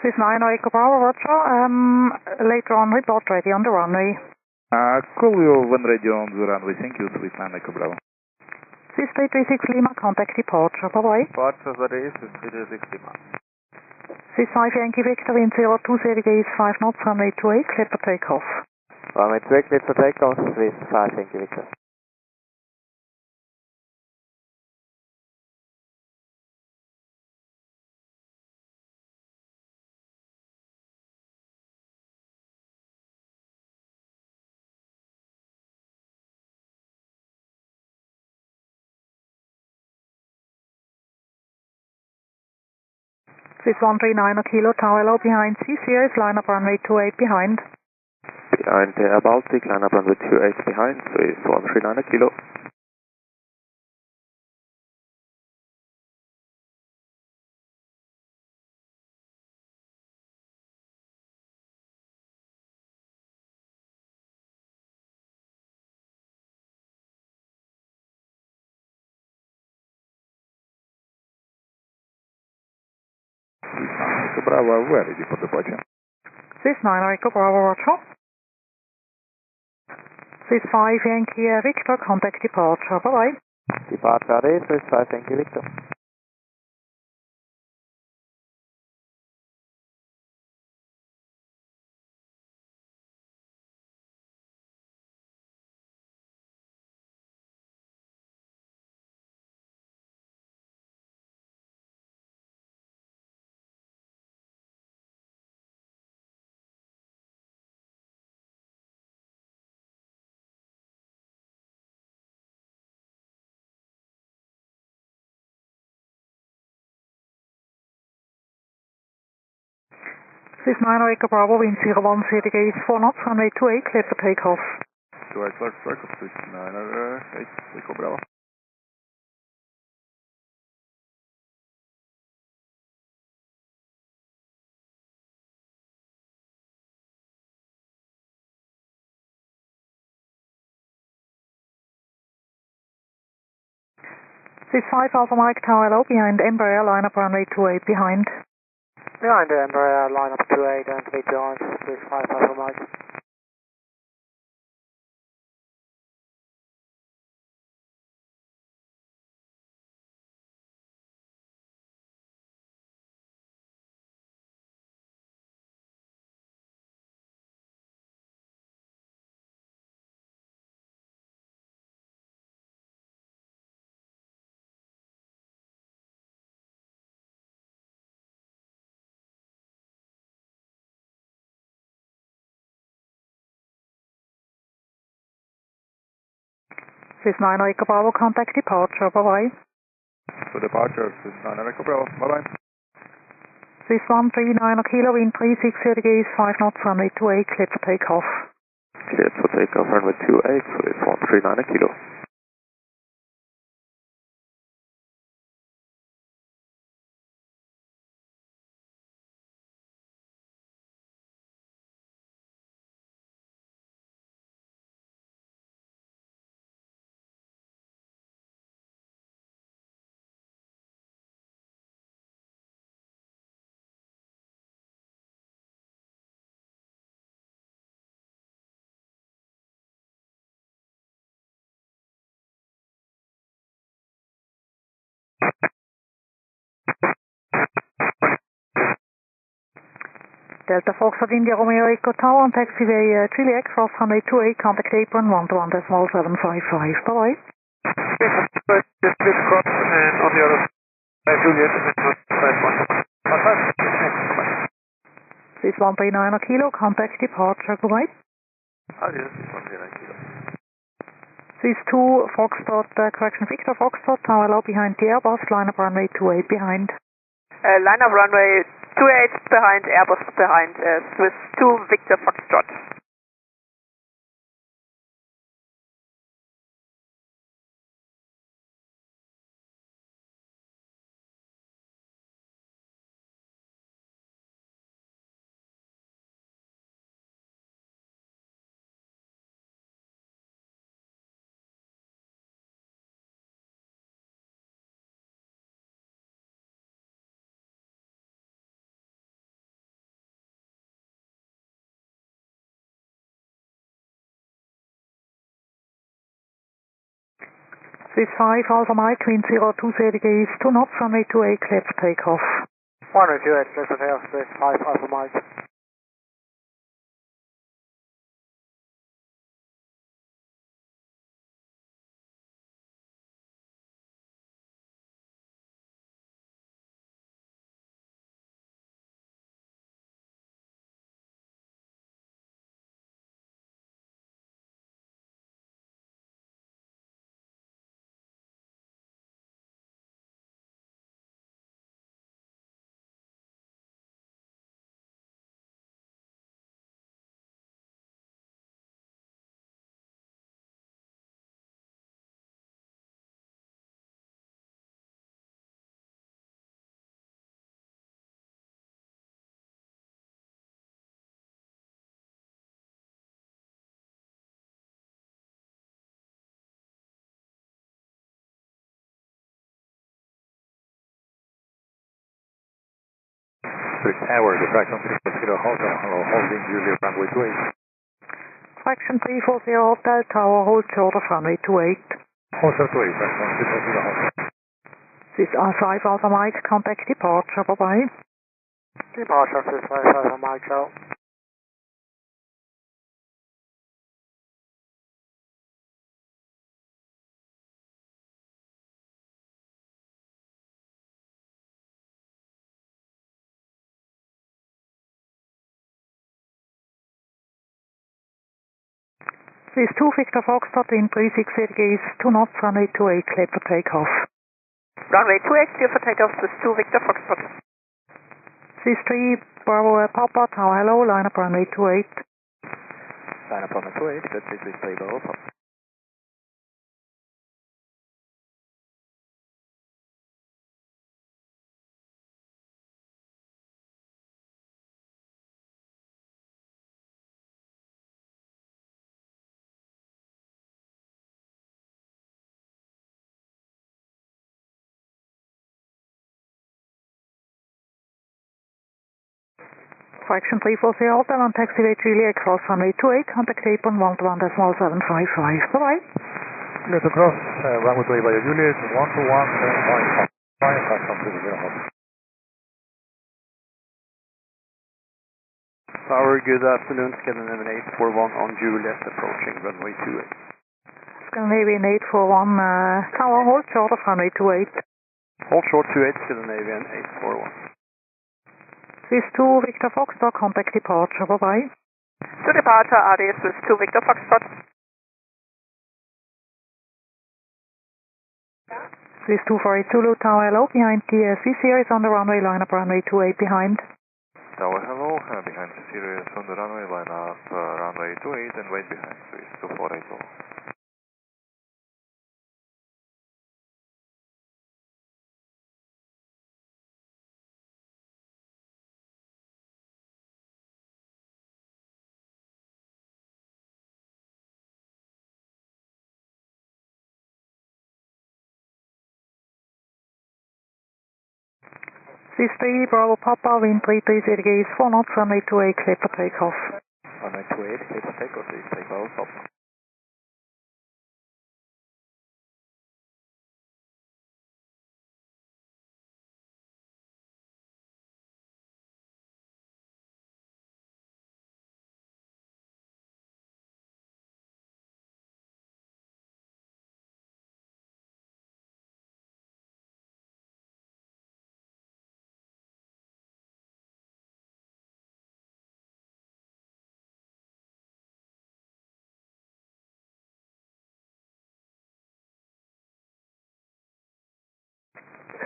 Swiss 9 Echo Bravo, Roger, later on report ready on the runway. Call you when ready on the runway, thank you, Swiss 9 Echo Bravo. Swiss 336 Lima, contact departure, bye-bye. Departure for the Swiss 336 Lima. Swiss 5 Yankee Victor, wind 020 degrees, 5 knots, runway 28, clear for takeoff. Runway 28, clear for takeoff, Swiss 5 Yankee Victor. Swiss 139 Kilo, Tower Hello behind CCS, line up runway 28 behind. Behind Air Baltic, line up runway 28 behind, Swiss 139 Kilo. Bravo, we are ready for departure. Swiss 9 Echo Bravo, Roger. Swiss 5 Yankee Victor, contact departure, bye-bye. Departure AD, Swiss 5 Yankee Victor. Swiss 9 Echo Bravo, wind 01 degrees 4 knots, runway 28, clear for takeoff. 28 clear for takeoff, Swiss 9 Echo Bravo. Swiss 5 Alpha Mike Tower Hello behind Embraer, line up runway 28 behind. Behind Embraer, line up 28 and 8 behind, Swiss 5 Alpha Mike. Swiss 9 Echo Bravo, contact departure, bye-bye. For departure, Swiss 9 Echo Bravo, bye-bye. Swiss 139 Kilo, wind 36 degrees 5 knots, runway 28, clear for takeoff. Clear for takeoff, runway 28, Swiss 139 Kilo. Delta Foxtrot India Romeo Echo Tower on taxiway Chile X, cross runway 28, contact apron 121.755, bye-bye. Just cross and on the other side, Juliet, Swiss 139 Kilo, contact departure, goodbye. Adios, Swiss 139 Kilo. Swiss 2 Foxtrot, correction Victor Foxtrot, Tower Hello behind the Airbus, line up runway 28 behind. Line up runway 28 behind, Airbus behind, Swiss 2 Victor Foxtrot. Swiss 5 Alpha Mike, wind 02 degrees 2 knots, runway 28, clear for takeoff. 128, clear for takeoff, Swiss 5 Alpha Mike. Zurich Tower, the fraction 340 Hotel, holding Juliet runway 28. Fraction 340 Hotel Tower, hold short of runway 28. Hotel 28, fraction 340 Hotel. This is R5 Alpha Mike, contact departure, bye-bye. Departure 655 Alpha Mike, ciao. This is 2 Victor Foxtrot in 36 degrees, 2 knots, runway 28, clear for takeoff. Runway 28, clear for takeoff, this is 2 Victor Foxtrot. This is 3 Bravo Papa, Tower hello, line up runway 28. Line up runway 28, that is 3 Bravo Papa. Fraction 340 Hotel on taxiway Juliet cross runway 28, contact apron 121.755. Bye-bye. Juliet across, runway 28 via Juliet, 121.755, fraction 340 Hotel. Tower, good afternoon, Scandinavian 841 on Juliet, approaching runway 28. Scandinavian 841, Tower, hold short of runway 28. Hold short 28, Scandinavian 841. This is 2 Victor Foxtrot, contact departure, bye-bye. To departure, RDS with 2 Victor Foxtrot. This is 248 Zulu, Tower hello, behind TSC series on the runway, line up runway 28 behind. Tower hello, behind the series on the runway, line up runway 28 and wait behind, please, 248 Zulu. This is 3 Bravo Papa, wind 330 degrees, 4 knots, runway 28, clear for takeoff. Runway 28, clear for takeoff, this is 3 Bravo Papa.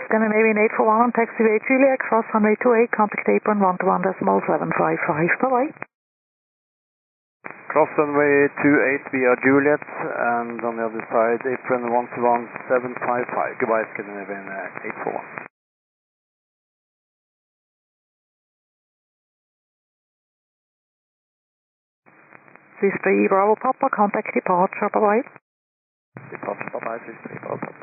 Scandinavian 841 on taxiway Juliet, cross runway 28, contact apron 121.755. Bye-bye. Cross runway 28 via Juliet, and on the other side, apron 121.755. Goodbye, Scandinavian 841. This is 3 Bravo Papa, contact departure, bye-bye. Departure, bye-bye, this is 3 Bravo Papa.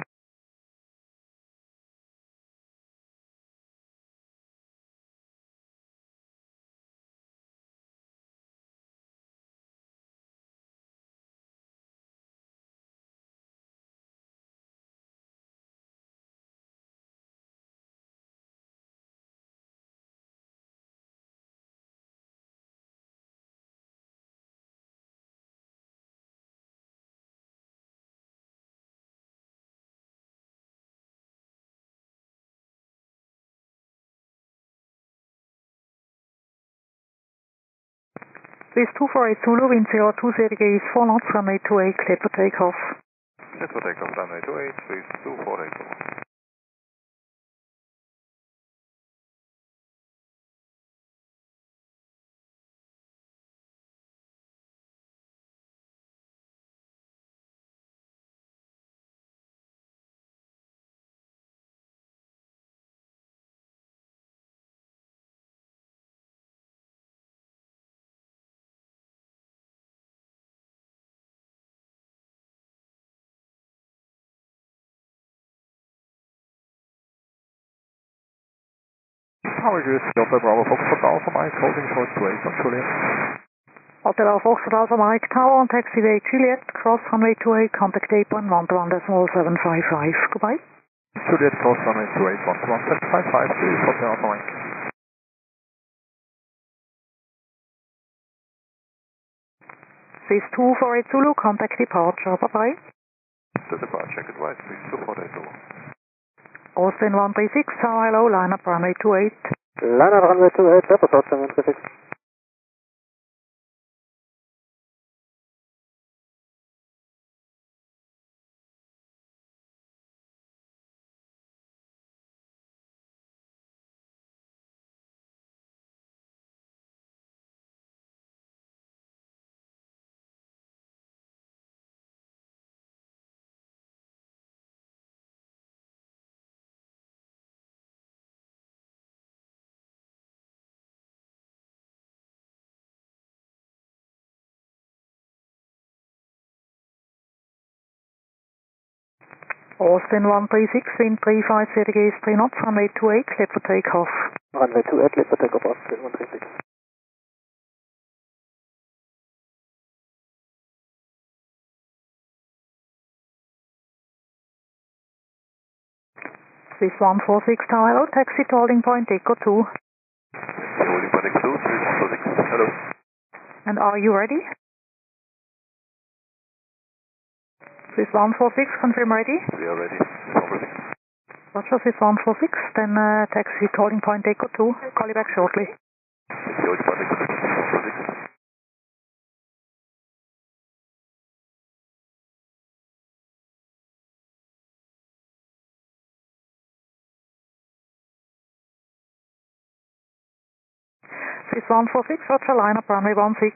This is 248 Zulu, wind 020 degrees, 4 knots, runway 28, clear for takeoff. Clear for takeoff, runway 28, please, 248 Zulu. Tower Juliet, Delta Bravo Foxtrot Alpha Mike, holding short to 8 on Juliet. Hotel Alpha Foxtrot Alpha Mike, Tower on taxiway Juliet, cross runway 28, contact 8.121.755. Goodbye. Juliet, cross runway 28, 121.755, Juliet, Hotel Alpha Mike. Swiss 248 Zulu, contact departure. Bye-bye. The departure, advice, Swiss 248 Zulu. Austin 136, Tower, hello, line up runway 28. Line up runway 28, Leopard Austin 136. Austin 136, wind 350 degrees, 3 knots, runway 28, cleared for takeoff. Runway 28, cleared for takeoff, Austin 136. Swiss 146, Tower, hello, taxi to holding point Echo 2. Holding point Echo 2, Swiss 146, hello. And are you ready? Swiss 146, confirm ready? We are ready, Swiss 146. Roger, Swiss 146, then taxi to holding point Echo 2, call you back shortly. Holding point Echo 2, Swiss 146. Swiss 146, Roger, line up runway 16.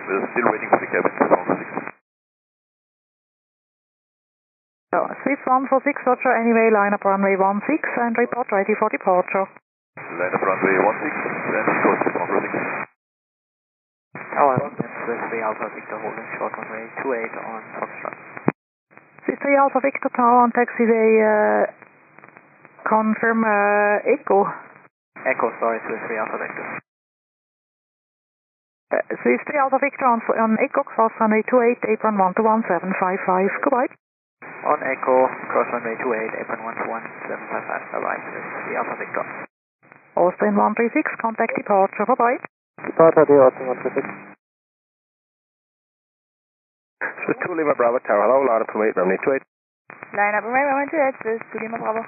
We're still waiting for the cabin, Swiss 146. So, Swiss 146, Roger, anyway, line up runway 16 and report ready for departure. Line up runway 16 and go Swiss 146. Tower, Swiss 3 Alpha Victor holding short runway 28 on Foxtrot. Swiss 3 Alpha Victor Tower on taxiway, confirm Echo. Echo, sorry, Swiss 3 Alpha Victor. Swiss 3 Alpha Victor on Echo, cross runway 28, apron 121.755. Goodbye. On Echo, cross runway 28, apron 121.755. Bye-bye, Swiss 3 Alpha Victor. Austin 136, contact departure. Bye-bye. Departure, dear Austin 136. Swiss 2 Lima Bravo Tower, hello, line up from 8, runway 28. Line up runway 28, Swiss 2 Lima Bravo.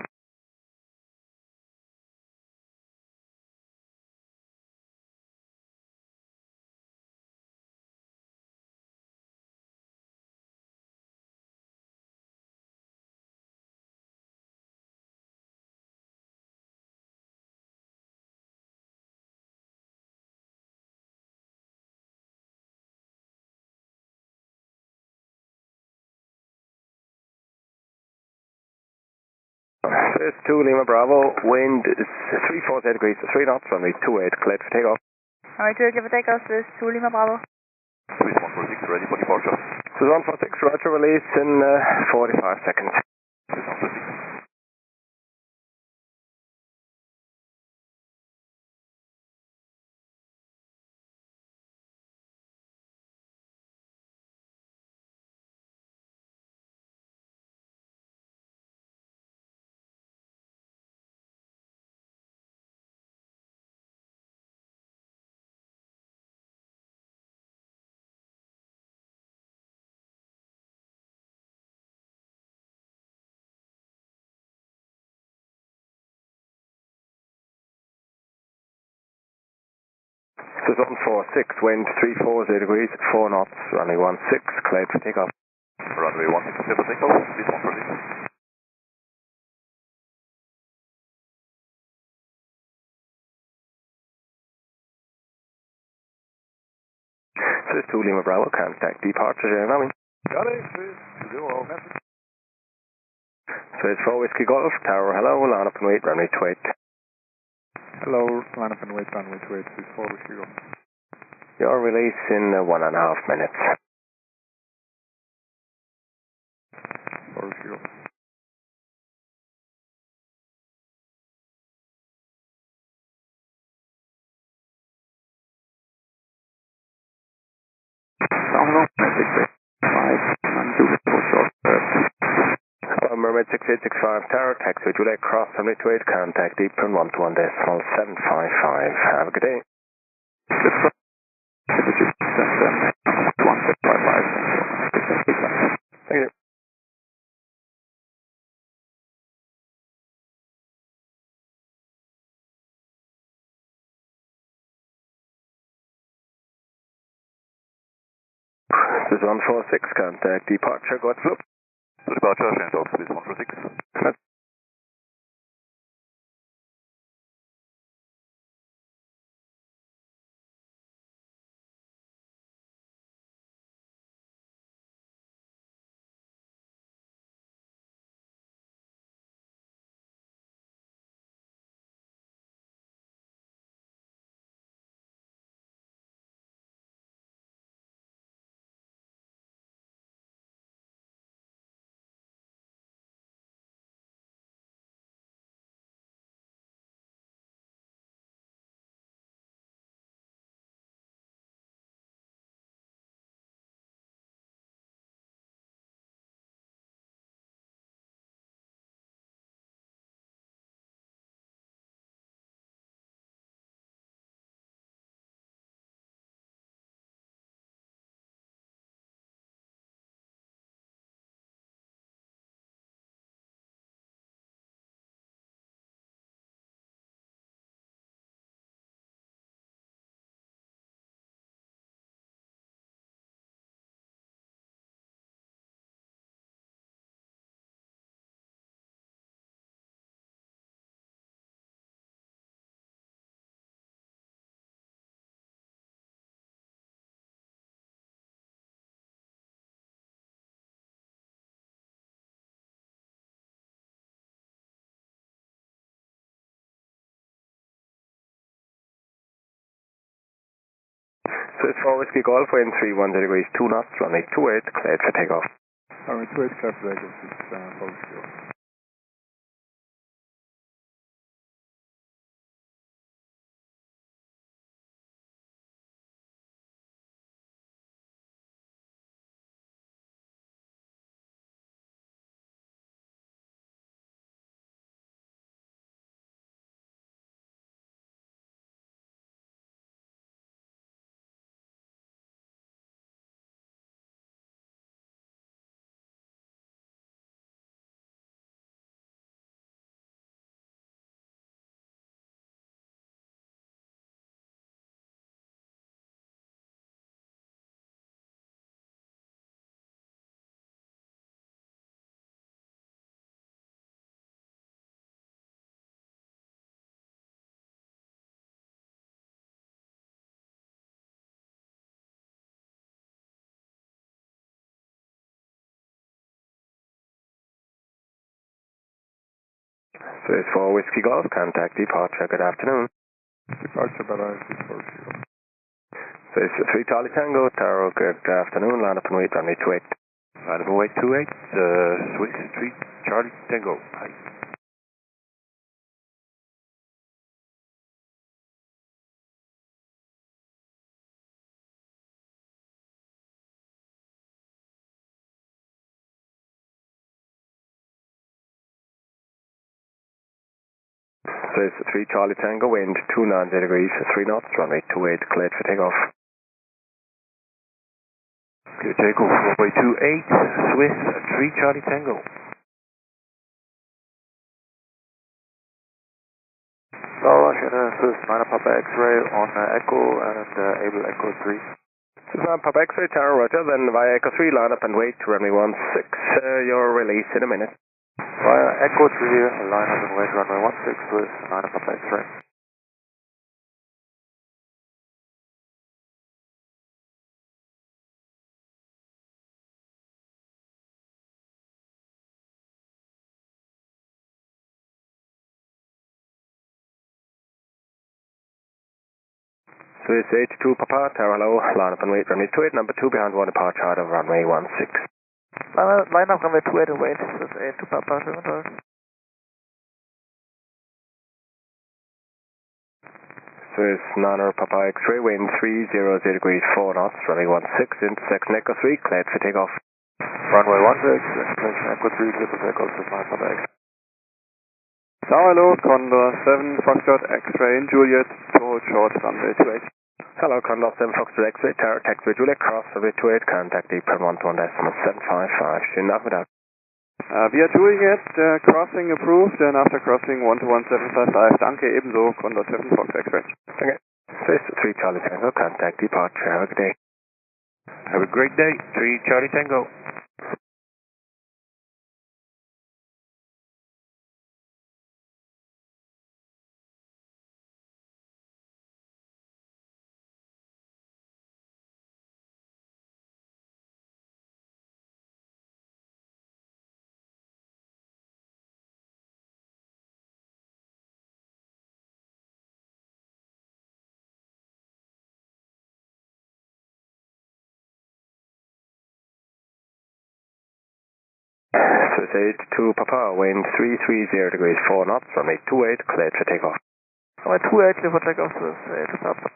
Swiss 2 Lima Bravo, wind is 340 degrees, 3 knots, runway 28, cleared for takeoff. Runway 28, cleared for takeoff, Swiss 2 Lima Bravo. Swiss 146, ready for departure. Swiss 146, roger, release in 45 seconds. Swiss 146. Swiss 146, wind 340 degrees, 4 knots, runway 16, cleared for takeoff. Runway 16, cleared for takeoff, Swiss 146. Swiss 2 Lima Bravo, contact departure, Jeremy. Got it, Swiss 0, Memphis. Swiss 4 Whiskey Golf, Tower, hello, line up and wait, runway 28. Hello, line up and wait, runway 28, Swiss 4 Whiskey Golf. Your release in 1.5 minutes. 4 Whiskey Golf. November, mid 6865 Tower, taxi Juliet Cross 728, contact apron 121.755. Have a good day. Thank you. This is 146, contact departure, go ahead, slope. Departure, change out, please, 146. So it's 4 Whiskey Golf, wind 310 degrees, 2 knots, runway 28, cleared for takeoff. Runway 28, cleared for takeoff, 640. So it's 4 Whiskey Golf, contact departure, good afternoon. Departure, Bella 640. So it's 3 Charlie Tango, Tower, good afternoon, line up and wait, runway 28. Line up and wait 28, Swiss 3 Charlie Tango, hi. So it's 3 Charlie Tango, wind 290 degrees, 3 knots, runway 28, cleared for takeoff. Clear takeoff, runway 28, Swiss 3 Charlie Tango. Swiss 9 Papa X-ray on Echo and Able Echo 3. This is Papa X-ray, Tower, roger, then via Echo 3, line up and wait, runway 16, your release in a minute. Via Echo 3, line up and wait, runway 16, Swiss 9 Papa X-ray. So it's H2 Papa, Tower, hello, line up and wait, runway 28, number 2 behind 1 departure out of runway 16. Line up runway 28 and wait, this is H2 Papa, 7. So it's Niner Papa X-ray, wind 300 degrees, 4 knots, runway 16, intersect Echo 3, cleared for takeoff. Runway 16, information Echo 3, clear for takeoff with my Papa X. Tower hello, Condor 7, Foxtrot X-ray in Juliet, to short runway 28. Hello, Condor 7, Foxtrot X-ray, Tower taxi Juliet, cross runway 28, contact the Prem 121.755, schönen Nachmittag. Via Juliet, crossing approved, and after crossing 121.755, danke, ebenso, Condor 7, Foxtrot X-ray. Okay. Swiss 3 Charlie Tango, contact departure, have a good day. Have a great day. 3 Charlie Tango. Swiss 8 to Papa, wind 330 degrees 4 knots, runway 28, cleared for takeoff. Runway 28, clear for takeoff, Swiss 8 to Papa.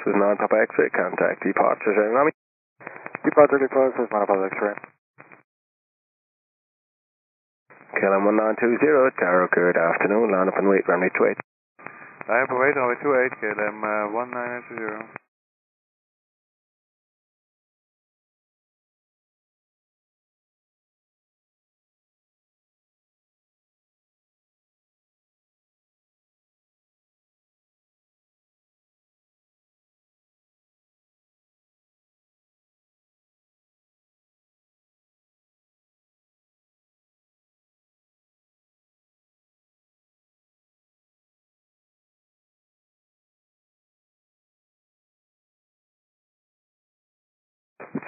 Swiss 9 Papa X-ray, contact departure, Jeremy. Departure declared, Swiss 9 Papa X-ray. KLM 1920, Tower, good afternoon, line up and wait, runway 28. Line up and wait, runway 28, KLM 1920.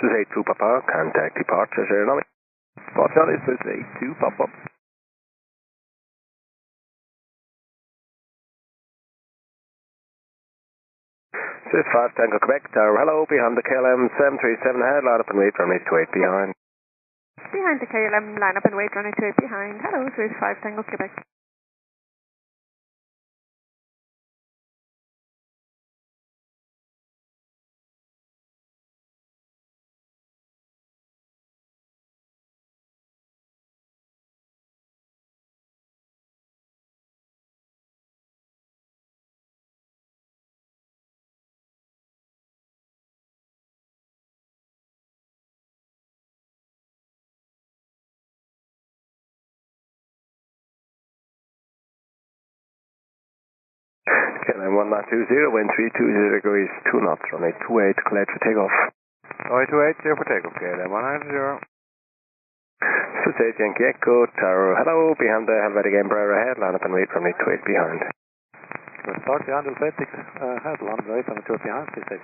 Swiss 8 to Papa, contact departure, Jeremy. Port Charlie, Swiss 8 to Papa. Swiss 5 Tango Quebec, Tower, hello, behind the KLM 737 head, line up and wait, runway 28 behind. Behind the KLM, line up and wait, runway 28 behind. Hello, Swiss 5 Tango Quebec. KLM 1920, wind 320 degrees 2 knots, runway 28, cleared for takeoff. Runway 28, clear for takeoff, KLM 190. Swiss 8 Yankee Echo, Tower, hello, behind the Helvetic Embraer ahead, line up and wait, runway 28 behind. Start the Helvetic head, line up and wait, runway 28 behind, Swiss 8.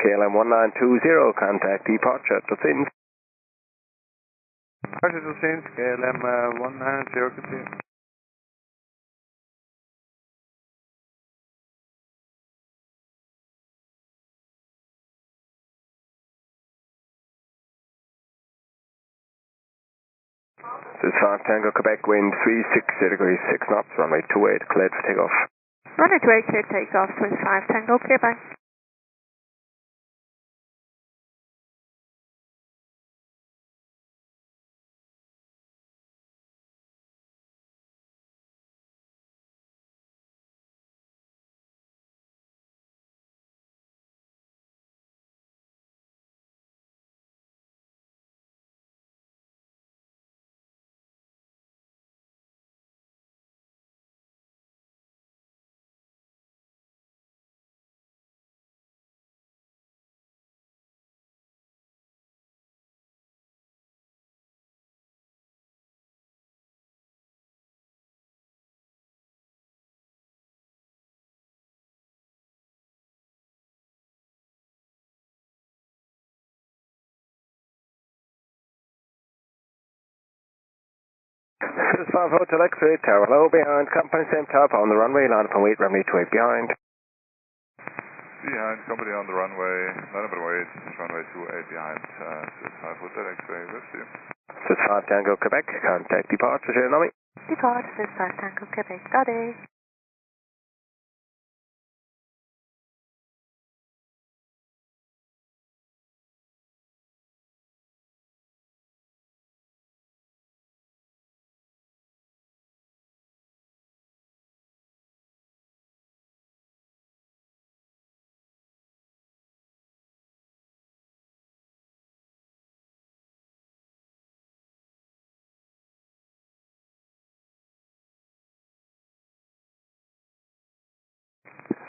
KLM 1920, contact departure to Sins. Departure to Sins, KLM 190, continue. Swiss 5 Tango Quebec, wind 360 degrees 6 knots, runway 28, cleared for takeoff. Runway 28, clear takeoff, Swiss 5 Tango Quebec. This is 5 Hotel X-ray, tower hello behind, company same top on the runway, line up and wait, runway 28 behind. Behind, company on the runway, line up and wait, runway 28 behind, this is 5 Hotel X-ray, with you. This is 5 Tango Quebec, contact departure, share Nami. Departure, this is 5 Tango Quebec, got it.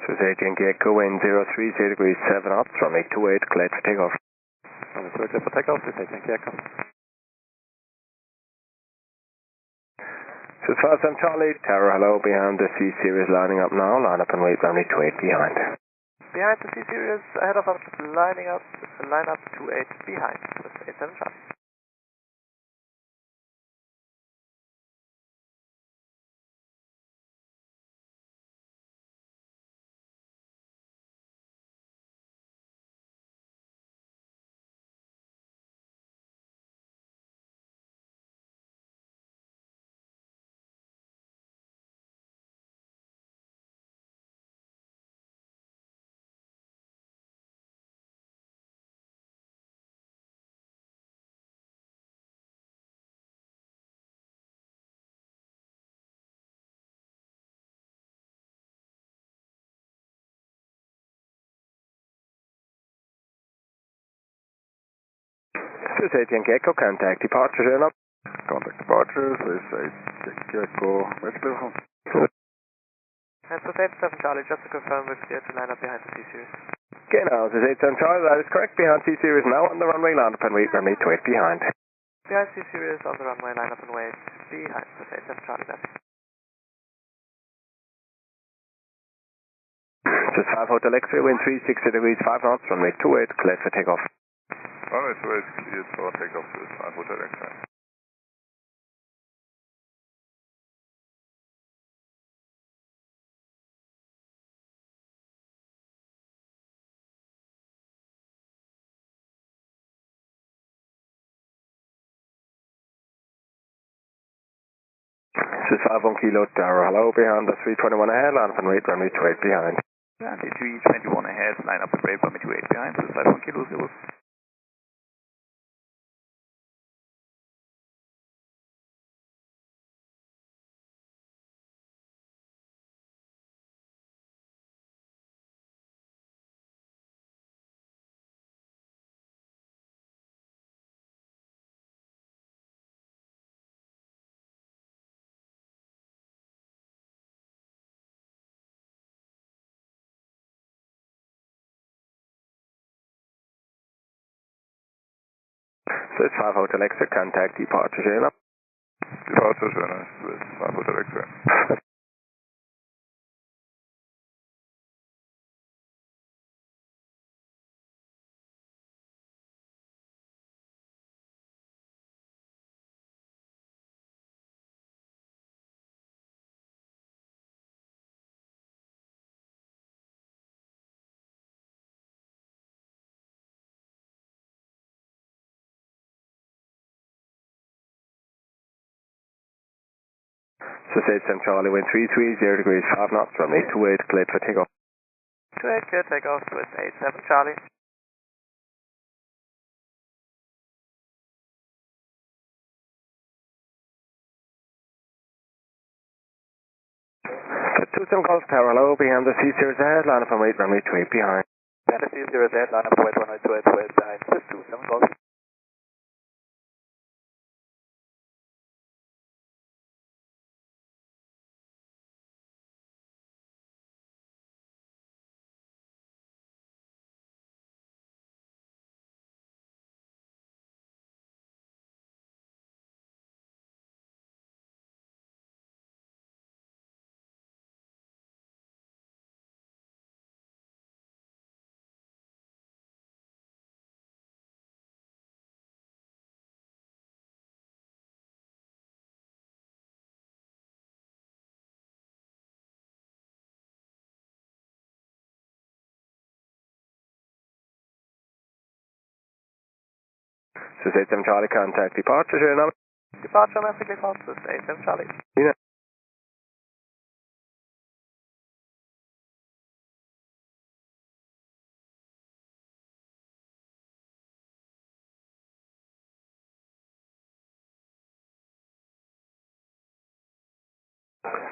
This is 18 Gecko, wind 030 degrees 7 knots, runway 28, cleared for takeoff. Runway 28 for takeoff, this is 18 Gecko. This is 5 Sam Charlie, tower hello behind the C-Series lining up now, line up and wait, runway 28 behind. Behind the C-Series, ahead of us, line up 28 behind, with 87 Charlie. This is 18 Gecko, contact departure, share Nami. Contact departure, this is 18 Gecko, west level. And so 87 Charlie, just to confirm, we're clear to line up behind the C-Series. Okay, now this is 87 Charlie, that is correct, behind C-Series now on the runway, line up and wait, runway 28 behind. Behind C-Series on the runway, line up and wait, behind, so 87 Charlie, that's it. This is 5 Hotel X-ray, wind 360 degrees 5 knots, runway 28, cleared for takeoff. Runway 28 cleared for takeoff, this is 5 Hotel X-ray. This is 5 Kilo Tower, hello behind the 321 ahead, line up and wait, runway 28 behind. And the 321 ahead, line up and wait, runway 28 behind, this is 5 Kilo Zulu. This is 5 Hotel X-ray, contact departure, share Nami. Departure, share Nami, this is 5 Hotel X-ray. This is 87 Charlie, wind 330 degrees 5 knots, runway 28, cleared for takeoff. 28 clear takeoff with 87 Charlie. Tucson Golf Tower, hello behind the C-Series ahead, line up and wait, runway 28 behind. Behind the C-Series ahead, line up and wait, runway 28 behind, this is 27 Golf. Swiss 87 Charlie, contact departure, share number. Departure message call, Swiss 87 Charlie. Yeah.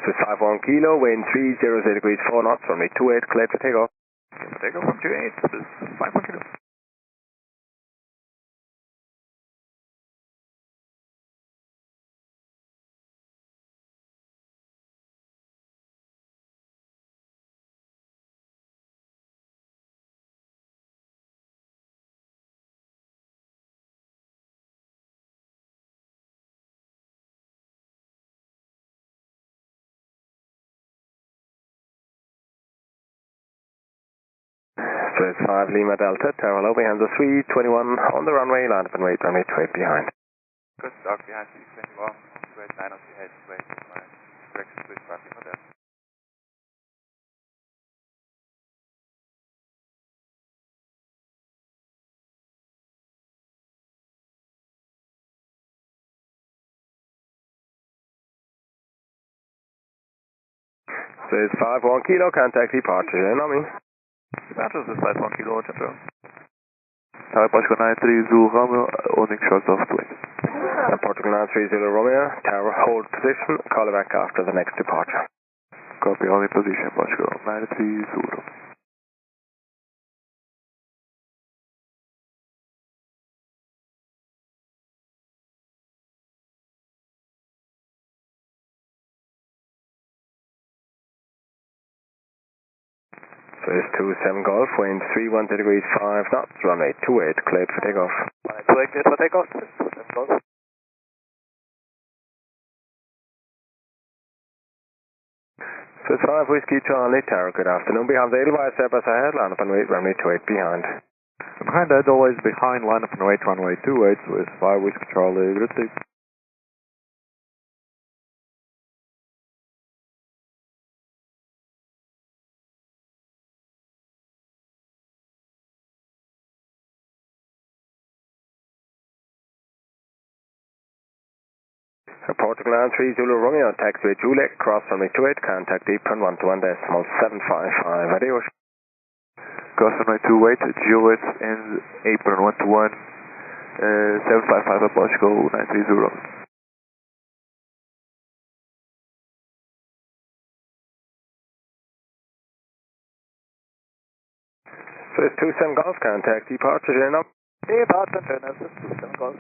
Swiss 51 Kilo, wind 300 degrees 4 knots, runway 28, clear for takeoff. Takeoff from 28, Swiss 51 Kilo. Swiss 5 Lima Delta, Tower Low behind the 321 on the runway, land up and wait, runway 28 behind. Good, dog behind 321, straight 9 on the head, straight to my direction, Swiss 5 Lima Delta. Swiss 51 Kilo, contact departure, share number. Departure Swiss 51 Kilo, Central. Tower Portugal 93 Zulu Romeo, owning short of 20. Portugal 93 Zulu Romeo, tower hold position, call it back after the next departure. Copy, holding position, Portugal 93 Zulu. Swiss 27 Golf, wind 310 degrees 5 knots, runway 28, cleared for takeoff. Runway 28, cleared for takeoff, Swiss 27 Golf. Swiss 5 Whiskey Charlie, tower, good afternoon. Behind the Edelweiss Airbus ahead, line up and wait, runway 28 behind. Behind Edelweiss, behind, line up and wait, runway 28, Swiss 5 Whiskey Charlie, good day. Portugal 93 Zulu Romeo, taxiway Juliet, cross runway 28, contact apron 121.755, adios. Cross runway 28, Juliet and apron 121, 755 at Portugal 93 Zulu. Swiss 27 Golf, contact departure, share number. Departure, Swiss 27 Golf.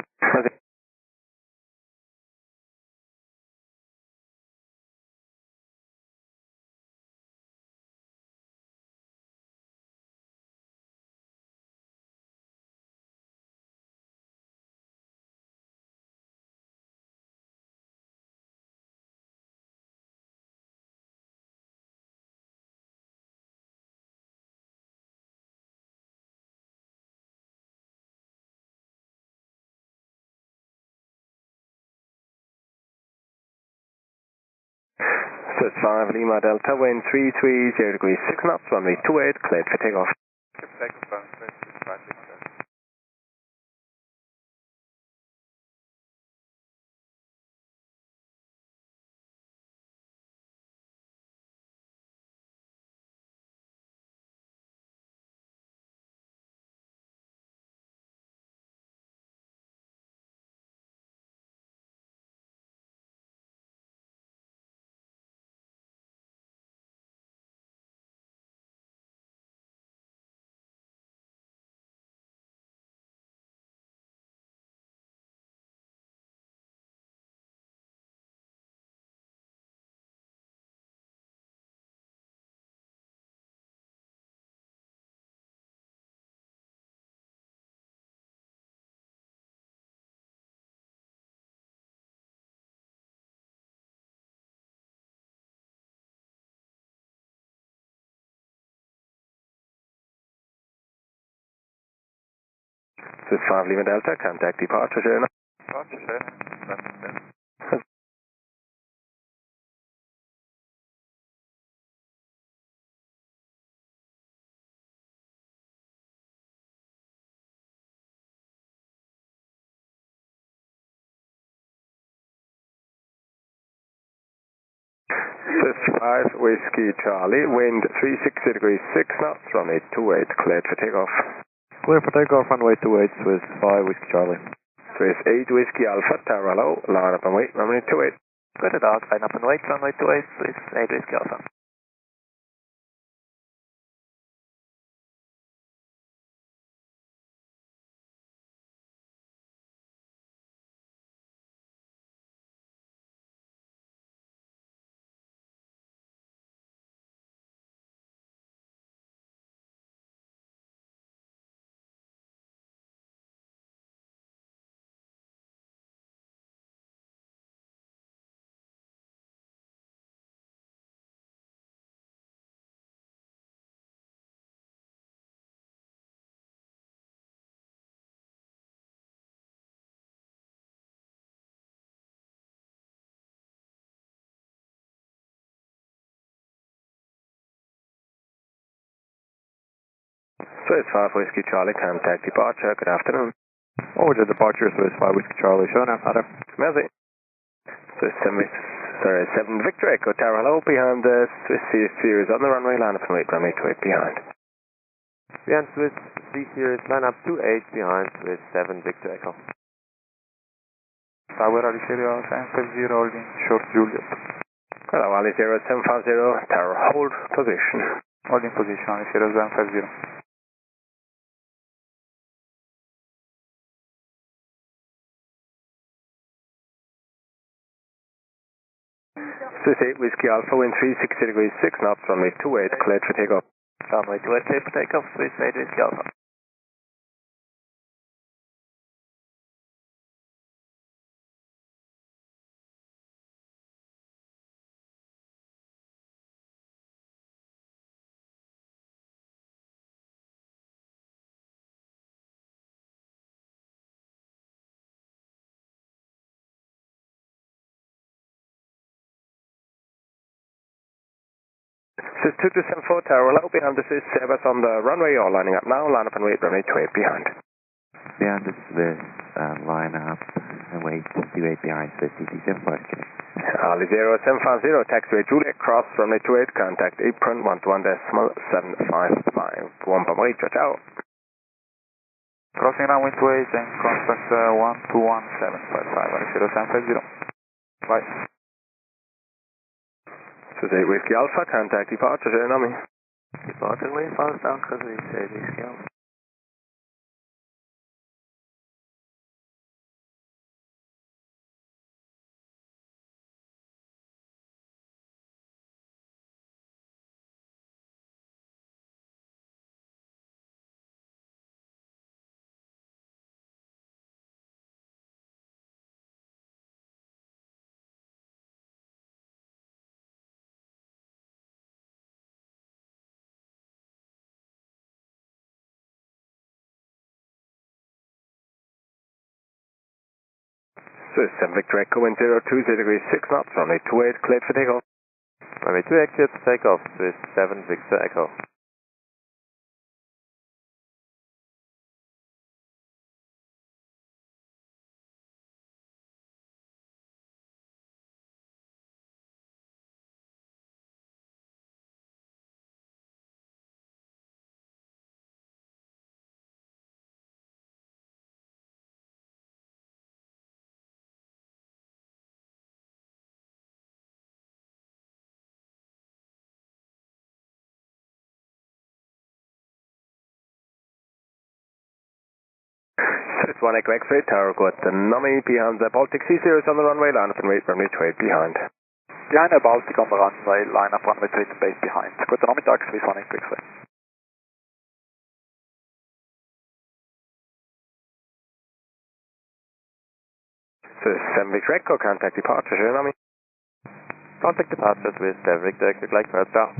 Swiss 5 Lima Delta, wind 330 degrees 6 knots, runway 28, cleared for takeoff. Takeoff, Swiss 5 Lima Delta. Swiss 5 Lima Delta, contact departure, share number. Departure, share. Swiss 5 Whiskey Charlie, wind 360 degrees 6 knots, runway 28, cleared for takeoff. Clear for takeoff, runway 28, Swiss 5 Whiskey Charlie. Swiss 8 Whiskey Alpha, tower hello, line up and wait, runway 28. Good dog, line up and wait, runway 28, Swiss 8 Whiskey Alpha. Swiss 5 Whiskey Charlie, contact departure, good afternoon. Over to departure, Swiss 5 Whiskey Charlie, showing up, Adam. Merci. Swiss 7 Victor Echo, tower hello, behind the Swiss C Series on the runway, line up and wait, runway 28 behind. Behind Swiss C Series, line up 28 behind Swiss 7 Victor Echo. Tower Aliceria 750, holding short Juliet. Hello, Aliceria 750, tower hold position. Holding position, Aliceria 750. Swiss 8 Whiskey Alpha, wind 360 degrees 6 knots, runway 28, cleared for takeoff. Runway 28, cleared for takeoff, Swiss 8 Whiskey Alpha. Swiss 2274, tower hello, behind the Swiss Airbus on the runway, all lining up now, line up and wait, runway 28 behind. Behind the Swiss, line up and wait, 28 behind Swiss CT 75. Ali 0750, taxiway Juliet, cross runway 28, contact apron 121.755, Wampa Mauricio, ciao. Crossing runway 28 and contact 121.755, 0750. Bye. Swiss 8 Whiskey Alpha, contact departure, Jeremy. Departure way, fast down, cause we say Whiskey Alpha. Swiss 7 Victor Echo, wind 020 degrees 6 knots, runway 28, cleared for takeoff. Runway 28, cleared for takeoff, Swiss 7 Victor Echo. Swiss 1 Echo X-ray, tower go at the Nami, behind the Baltic Sea Series on the runway, line up and wait, runway 28 behind. Behind the Baltic on the runway, line up runway 28 base behind. Good Nachmittag, Swiss 1 Echo X-ray. Swiss 7 Victor Echo, contact departure, Jeremy. Contact departure, Swiss 7 Victor Echo, like that, ciao.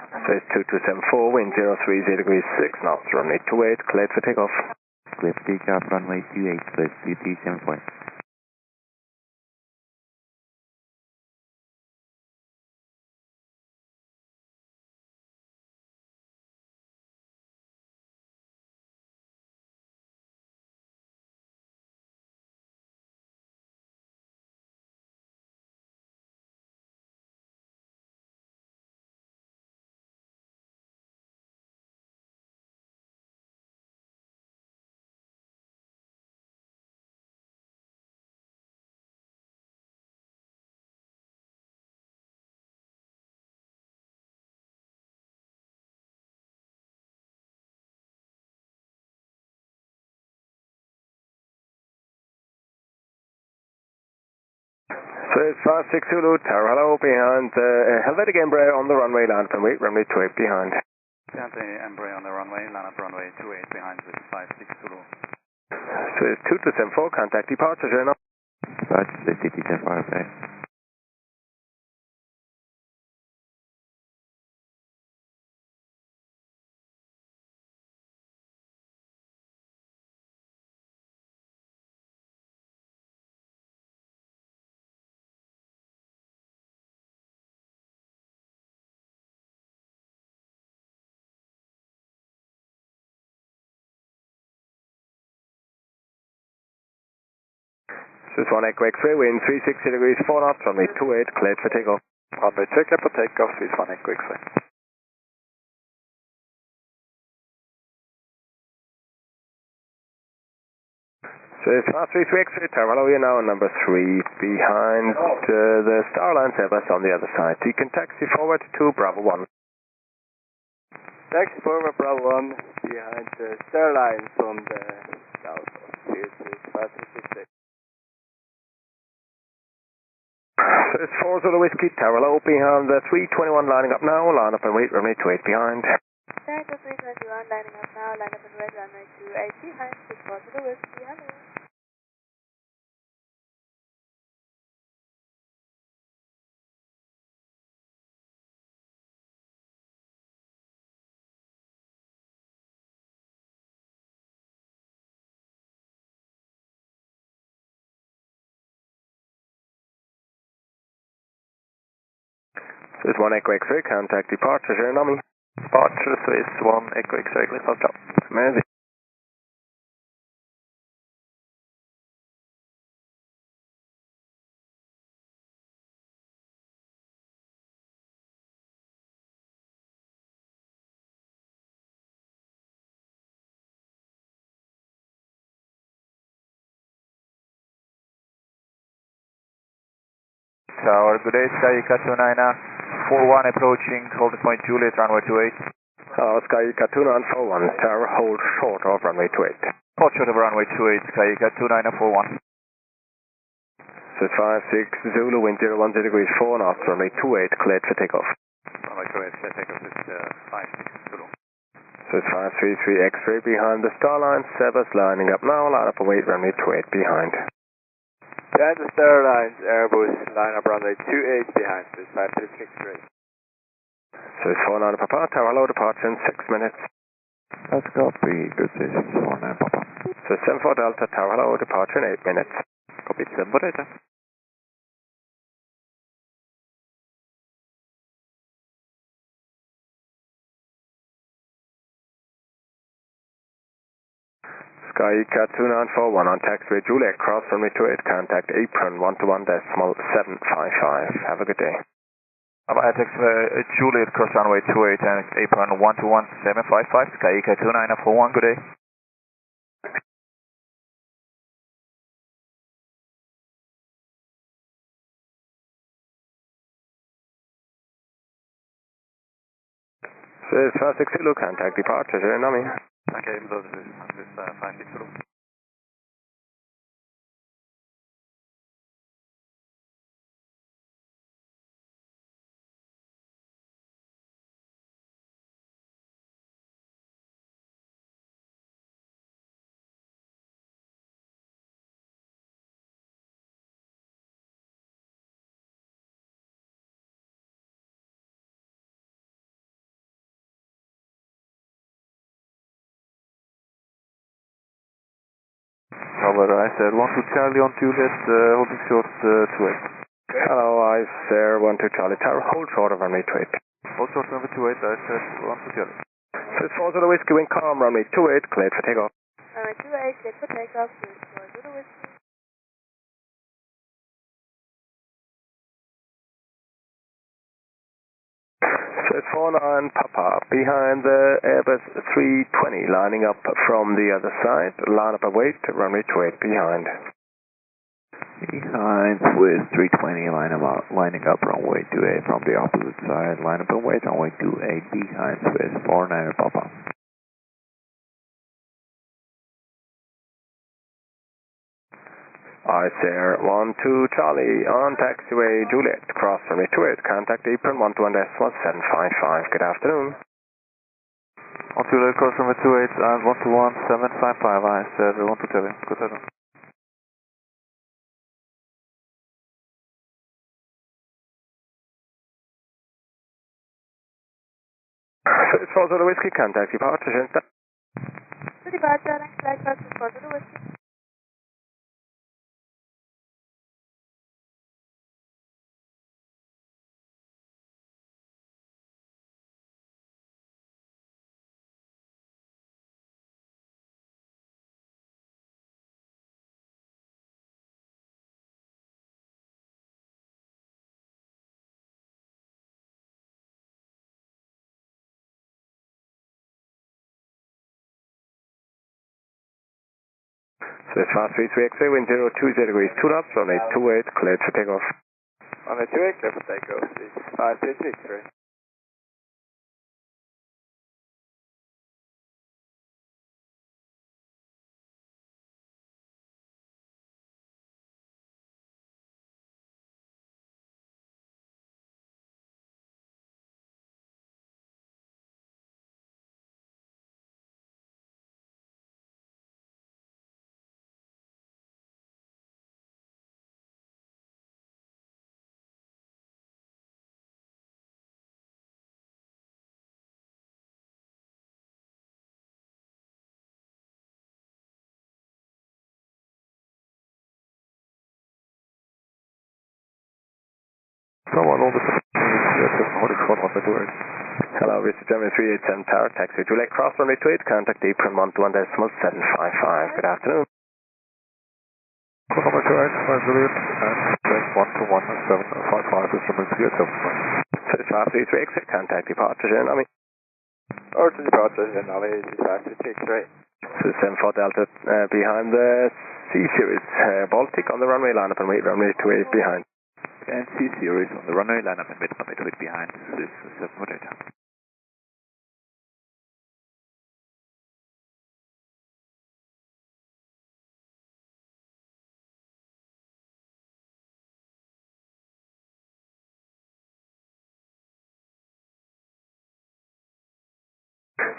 Swiss 2274, wind 030 degrees 6 knots, runway 28, cleared for takeoff. Clear for takeoff, runway 28, clear CT 7 point. Swiss 56 Zulu, Tower hello, behind Helvetic Embraer on the runway, land and wait, runway 28 behind. Behind the Embraer on the runway, land up runway 28 behind Swiss 56 Zulu. Swiss 2274, contact departure journal. Departure CT 10 okay. Swiss 1 Echo X-ray, wind 360 degrees 4 knots, runway 28, cleared for takeoff. Runway check up for takeoff, Swiss 1 Echo X-ray. Swiss 533 X-ray, Tower hello, you're now on number 3 behind the Starline Airbus on the other side. You can taxi forward to Bravo 1. Taxi forward Bravo 1 behind the Starlines on the south of Swiss 536. Swiss 4 Zulu Whiskey, Tower hello, behind the 321 lining up now, line up and wait, runway 28 behind. Delta 321 lining up now, line up and wait, runway 28 behind, Swiss 4 Zulu Whiskey, hello. Swiss 1 Echo X-ray, contact departure journal. Departure Swiss 1 Echo X-ray, click on top. Amazing. Tower, good day, Sky Katuna 41 approaching, holding point Juliet, runway 28. Sky Katuna 41, Tower hold short of runway 28. Hold short of runway 28, Sky Katuna 41. Swiss 56 Zulu, wind 010 degrees 4 knots, runway 28, cleared for takeoff. Runway 28, clear takeoff is 56 Zulu. Swiss 533 X-ray behind the Starline, Airbus lining up now, line up and wait, runway 28 behind. Behind the Starlines, Airbus, line up runway 28 behind, Swiss 536 X-ray. Swiss 49 Papa, Tower hello, departure in 6 minutes. Let's copy, good decision, 49 Papa. Swiss 74 Delta, Tower hello, departure in 8 minutes. Copy 74 Delta. Sky Katuna 41 on taxiway Juliet, cross runway 28, contact apron 121.755. Have a good day. Taxiway Juliet, cross runway 28 and apron 121.755, Sky Katuna 41, good day. Swiss 56 Zulu, contact departure, Nami. Okay, those is 56 Zulu. Tower, I said 12 Charlie on Juliet, holding short 28. Hello, I Air 12 Charlie Tower, hold short of runway 28. Hold short number 28, I said 12 Charlie. So it's 40 Whiskey, wind calm, runway 28, cleared for takeoff. Runway 28, cleared for takeoff, 40 Whiskey. So it's 49 Papa, behind the Airbus 320, lining up from the other side, line up and wait, runway 28 behind. Behind Swiss 320, lining up runway 28 from the opposite side, line up and wait, runway 28 behind Swiss 49 Papa. Air 12 Charlie on taxiway Juliet, cross runway 28, contact apron 121.1755. Good afternoon. On Juliet, cross runway 28 and 121.755, I said 12 Charlie. Good afternoon. So it's 40 Whiskey, contact departure, Jandakot. To departure, next flight pass is 40 Whiskey. So it's fast 33 X-ray, wind 020 degrees, 2 knots, runway 28, cleared for takeoff. Runway 28, cleared for takeoff, it's 533 X-ray. Someone on the Hello, this is German 387 Tower, taxi Juliet, cross runway 28, contact apron 121.755. Good afternoon. Cross runway 28, Juliet, and 121.755 is runway 28. So it's fast 33 exit, contact departure, Germany. Or to departure, Germany, it's 533 X-ray. So 74 Delta behind the C-Series, Baltic on the runway, line up and wait, runway 28 behind. And C-Series on the runway, line up and wait, runway 28 behind, Swiss 748.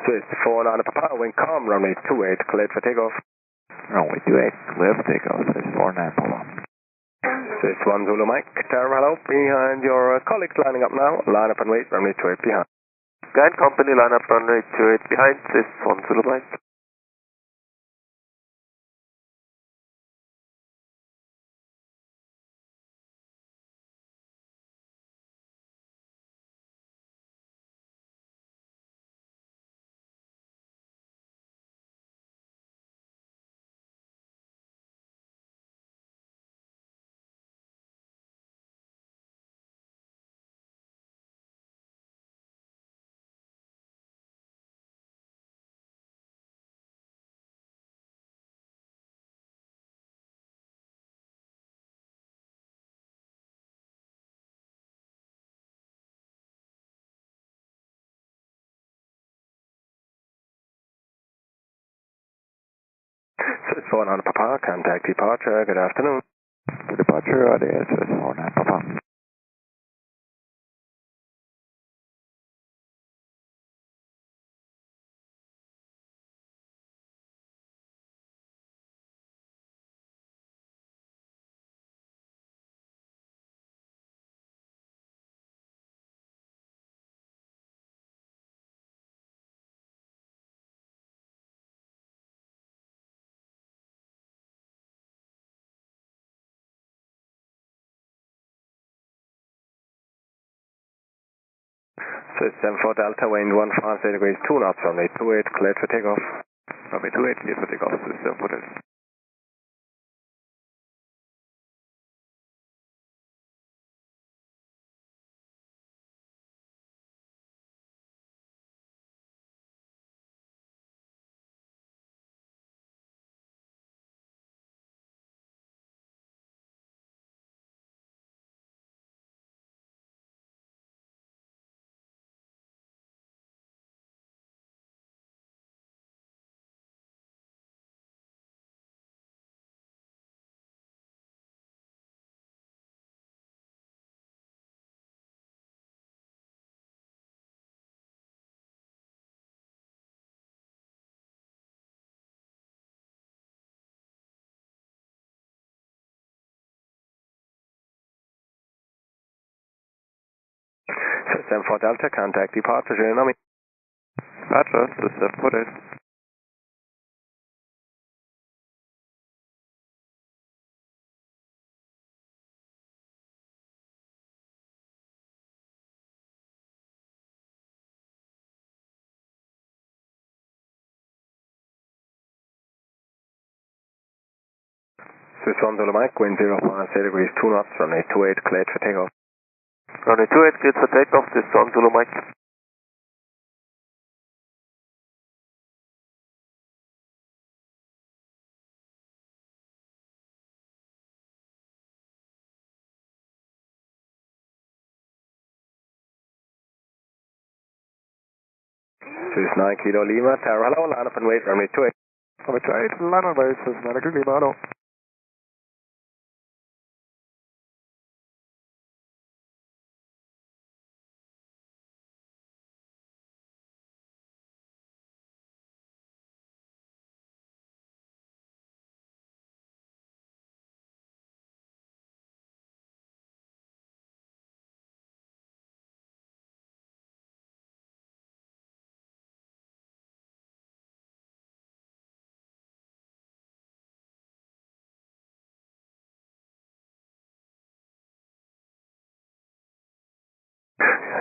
So it's 49 Papa, wind calm, runway 28, cleared for takeoff. Runway 28, cleared for takeoff, Swiss 49 Papa. So it's 1 Zulu Mike, Tower, hello, behind your colleagues lining up now, line up and wait, runway 28 behind. Guide company, line up runway 28 behind, this 1 Zulu Mike. So it's 49 Papa, contact departure, good afternoon. Departure, RDS 49 Papa. So it's 74 Delta, wind 158 degrees, 2 knots, runway 28, cleared for takeoff. Runway 28, cleared for takeoff, this is 74 Delta. So 74 Delta, contact departure, Jeremy. Departure, this is 74 Delta. Swiss 1 Zulu Mike, wind 0.8 degrees, 2 knots, runway 28, cleared for takeoff. Runway 28, cleared for takeoff, this is 1 Zulu Mike. Swiss 9 Kilo Lima, Tower, hello, line up and wait, runway 28. Runway 28, line on wait, Swiss 9 Kilo Lima, hello.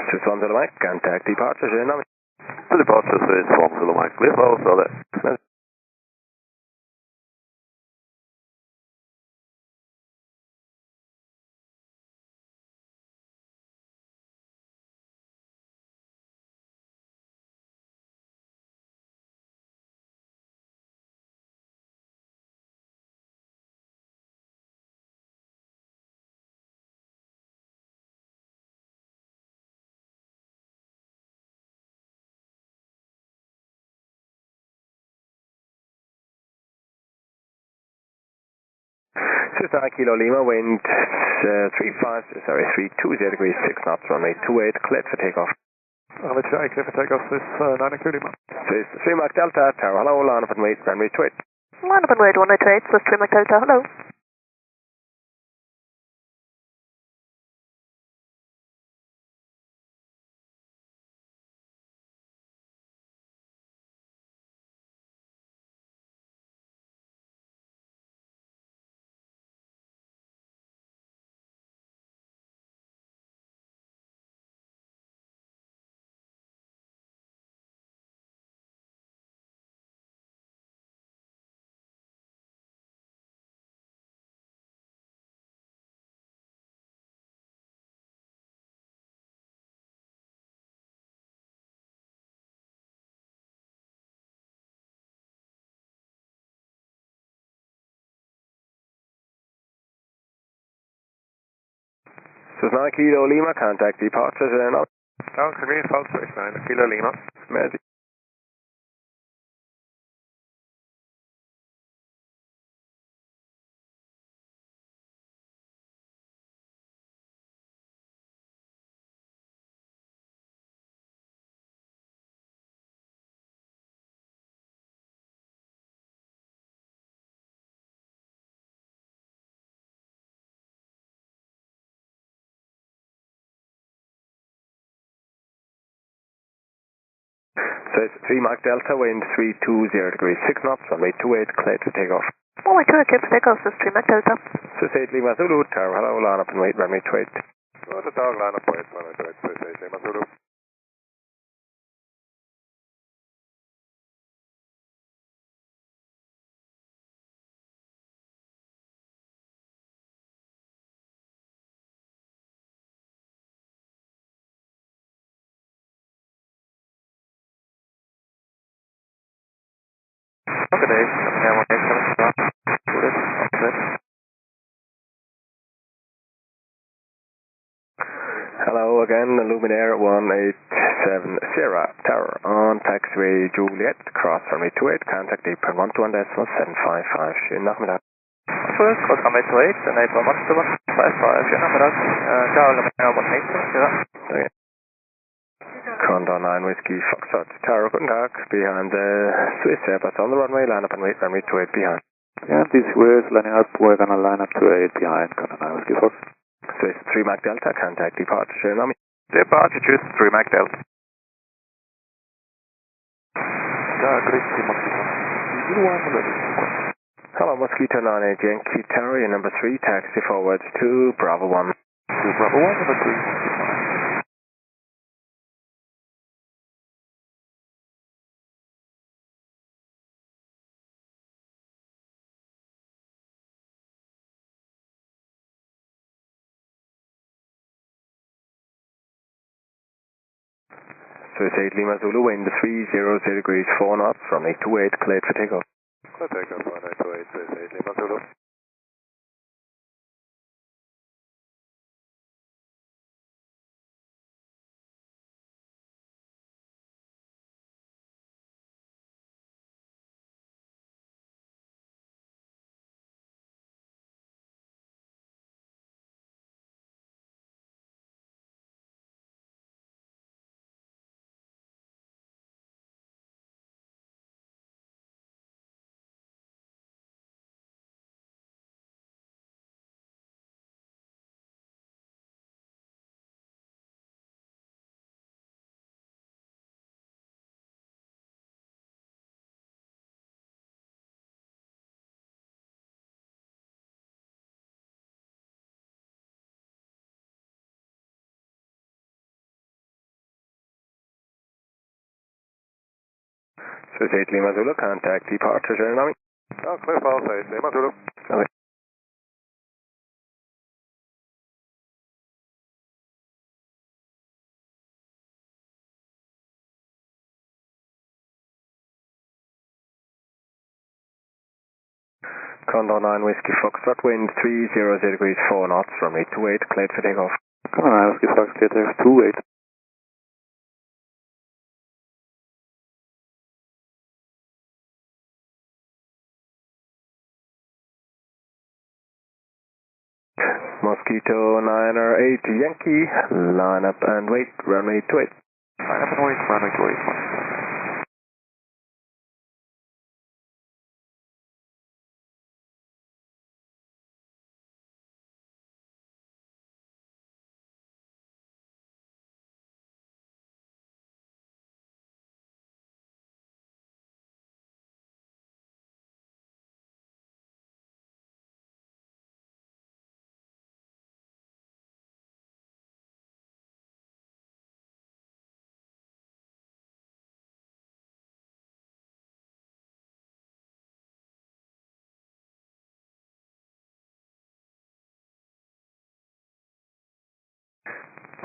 Swiss 1 Zulu Mike, contact departure, Jeremy. To departure, Swiss 1 Zulu Mike, clear for solid. Swiss 9 Kilo Lima, wind 320 degrees, 6 knots, runway 28, cleared for takeoff. Runway 28, cleared for takeoff, Swiss 9 Kilo Lima. Swiss 3 Mach Delta, Tower, hello, line up and wait, runway 28. Line up and wait, runway 28, Swiss 3 Mach Delta, hello. Swiss 9 Kilo Lima, contact departure, Jeremy. Down to green, false Swiss 9 Kilo Lima. Merci. So it's 3 Mach Delta, wind 320 degrees, 6 knots, runway 28, cleared for takeoff. Runway 28, cleared for takeoff, Swiss 3 Mach Delta. Swiss 8 Lima Zulu, Tower, hello, line up and wait, runway 28. Go to dog, line up, wait, runway 28, Swiss 8 Lima Zulu. Good day, Melbourne YMML. Hello again, Luminaire 187 Sierra Tower on taxiway Juliet, cross runway 28, contact apron 121.755, schönen Nachmittag. First, cross runway 28 and apron 121.755, schönen Nachmittag. Ciao, Luminaire 187 Sierra. Okay. Condor 9 Whiskey Foxtrot Tower, guten Tag, behind the Swiss Airbus on the runway, line up and wait, runway 28 behind. Yeah, this way is lining up, we're gonna line up to 8 behind, Condor 9 Whiskey Fox. Swiss 3 Mac Delta, contact departure, schönen Nami. Departure, tschüss, 3 Mac Delta. Hello, Mosquito 98 Yankee Tower, your number 3, taxi forwards to Bravo 1. To Bravo 1, number 3. Swiss 8 Lima Zulu, wind 300 degrees 4 knots, runway 28, cleared for takeoff. Clear takeoff, runway 28, Swiss 8 Lima Zulu. Swiss 8 Lima Zulu, contact departure, schönen Nami. Oh, clear false 8 Lima Zulu. Okay. Condor 9 Whiskey Foxtrot, wind 300 degrees 4 knots, runway 28, cleared for takeoff. Condor 9 Whiskey Fox, clear takeoff 28. Mosquito 9 or 8 Yankee, line up and wait, runway 28. Line up and wait, runway 28.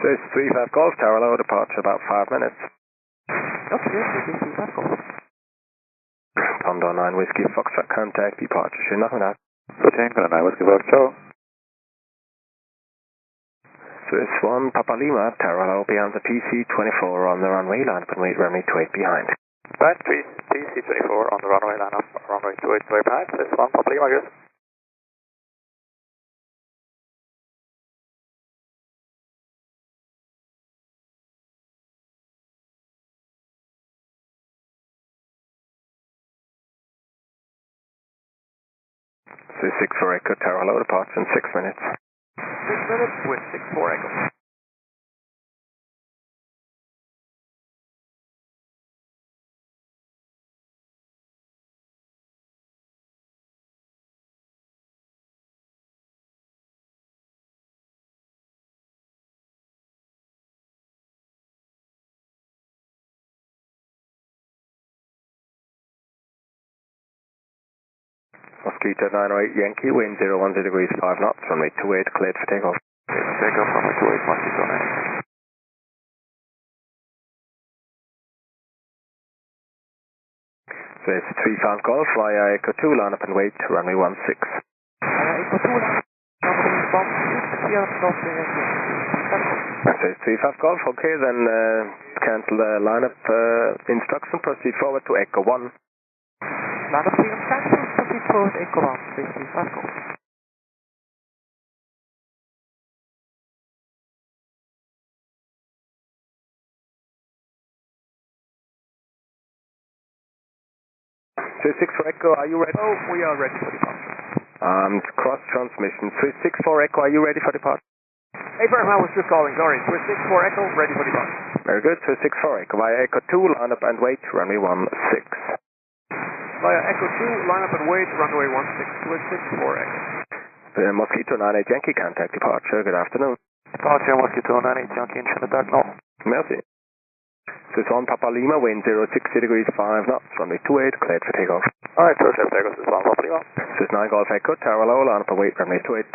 Swiss 35 Golf Tower, low departure about 5 minutes. Okay, Swiss 35 Golf. Condor 9 Whiskey Foxtrot, contact departure, schönen Nachmittag. Condor 9 Whiskey Fox, ciao. Swiss 1 Papa Lima, Tower low behind the TC-24 on the runway, line up and wait, runway 28 behind. Right, TC-24 on the runway, line up, runway 28 behind, Swiss 1 Papa Lima, good. Swiss 6 for Echo, Tower low departure in 6 minutes. 6 minutes with 6-4 Echo. Mosquito 908 Yankee, wind 010 degrees 5 knots, runway 28, cleared for takeoff. Takeoff, runway 28, Mosquito 9. So it's 35 Golf via Echo 2, line up and wait, runway 16. Echo 2, line up, runway 16, clear from the So it's 35 Golf, okay, then cancel the lineup instruction, proceed forward to Echo 1. Lineup freedom cancel, proceed forward Echo 1, 35 Golf. So 6 for Echo, are you ready? Oh, we are ready for departure. Cross transmission. 364 Echo, are you ready for departure? Abraham, I was just calling, sorry. 364 Echo, ready for departure. Very good. 364 Echo via Echo 2, line up and wait, runway 16. Via Echo 2, line up and wait, runway 16, 264 Echo. Mosquito 98 Yankee, contact departure. Good afternoon. Departure Mosquito 98 Yankee, into the dark north. Merci. This is 1 Papa Lima, wind 060 degrees 5 knots, runway 28, cleared for takeoff. Alright, clear for takeoff, this is 1 Papa Lima. This is 9 Golf Echo, tower low, line up and wait, runway 28.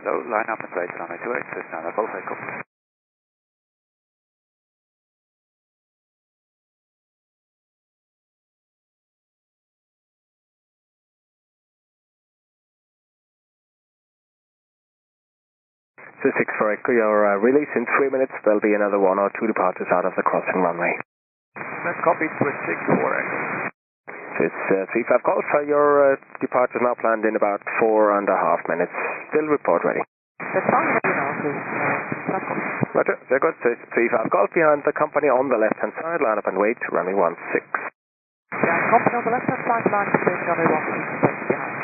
Hello, line up and wait, runway 28, this is 9 Golf Echo. This is 6 for Echo, your release in 3 minutes, there'll be another 1 or 2 departures out of the crossing runway. That's copied with 6 for Echo. This is 35 Golf, your departure is now planned in about 4.5 minutes. Still report ready. That's fine, you know, Roger, very good. So it's 35 Golf behind the company on the left-hand side, line up and wait, runway 16. Yeah, company on the left-hand side, line up and wait, runway 16, behind.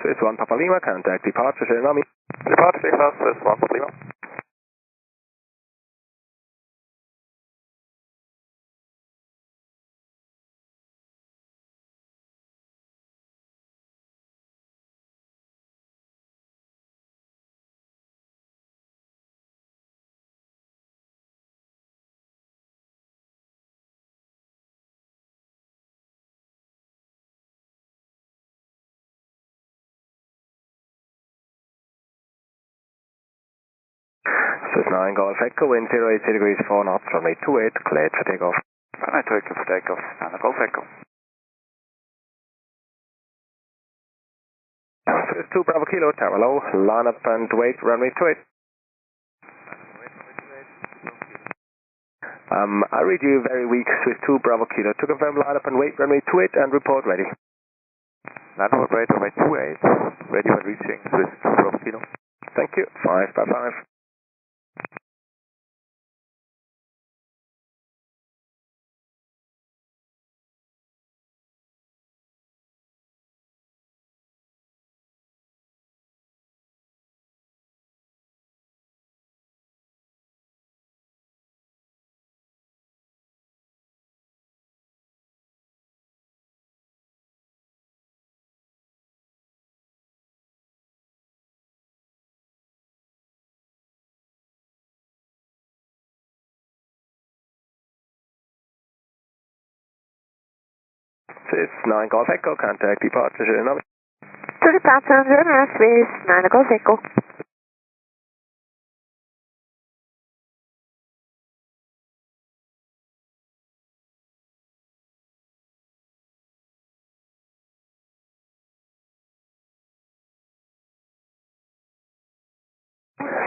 So it's 1 Papa Lima, contact departure, Tsunami. Departure class, this is 1 Papa Lima. This is 9 Golf Echo, wind 080 degrees 4 knots, runway 28, cleared for takeoff. Runway 28, cleared for takeoff, 9 Golf Echo. So it's 2 Bravo Kilo, tower low, line up and wait, runway 28. I read you very weak, Swiss 2 Bravo Kilo. To confirm, line up and wait, runway 28 and report ready. Line up and wait, runway 28, ready for reaching Swiss 2 Bravo Kilo. Thank you, 5 by 5. This is 9 Golf Echo, contact departure, Tsunami. To departure on German Swiss 9 Golf Echo.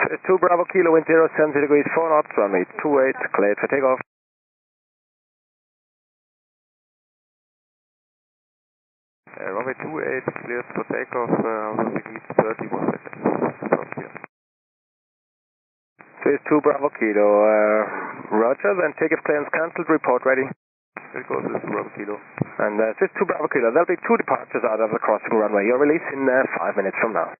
This is 2 Bravo Kilo, wind 070 degrees 4 knots, runway 28, cleared for takeoff. Runway 28, cleared for takeoff, we need 31 seconds from here. So it's 2 Bravo Kilo, roger, then takeoff clearance cancelled, report ready. Very good, this is 2 Bravo Kilo. And this is 2 Bravo Kilo, there'll be 2 departures out of the crossing runway. Your release in 5 minutes from now.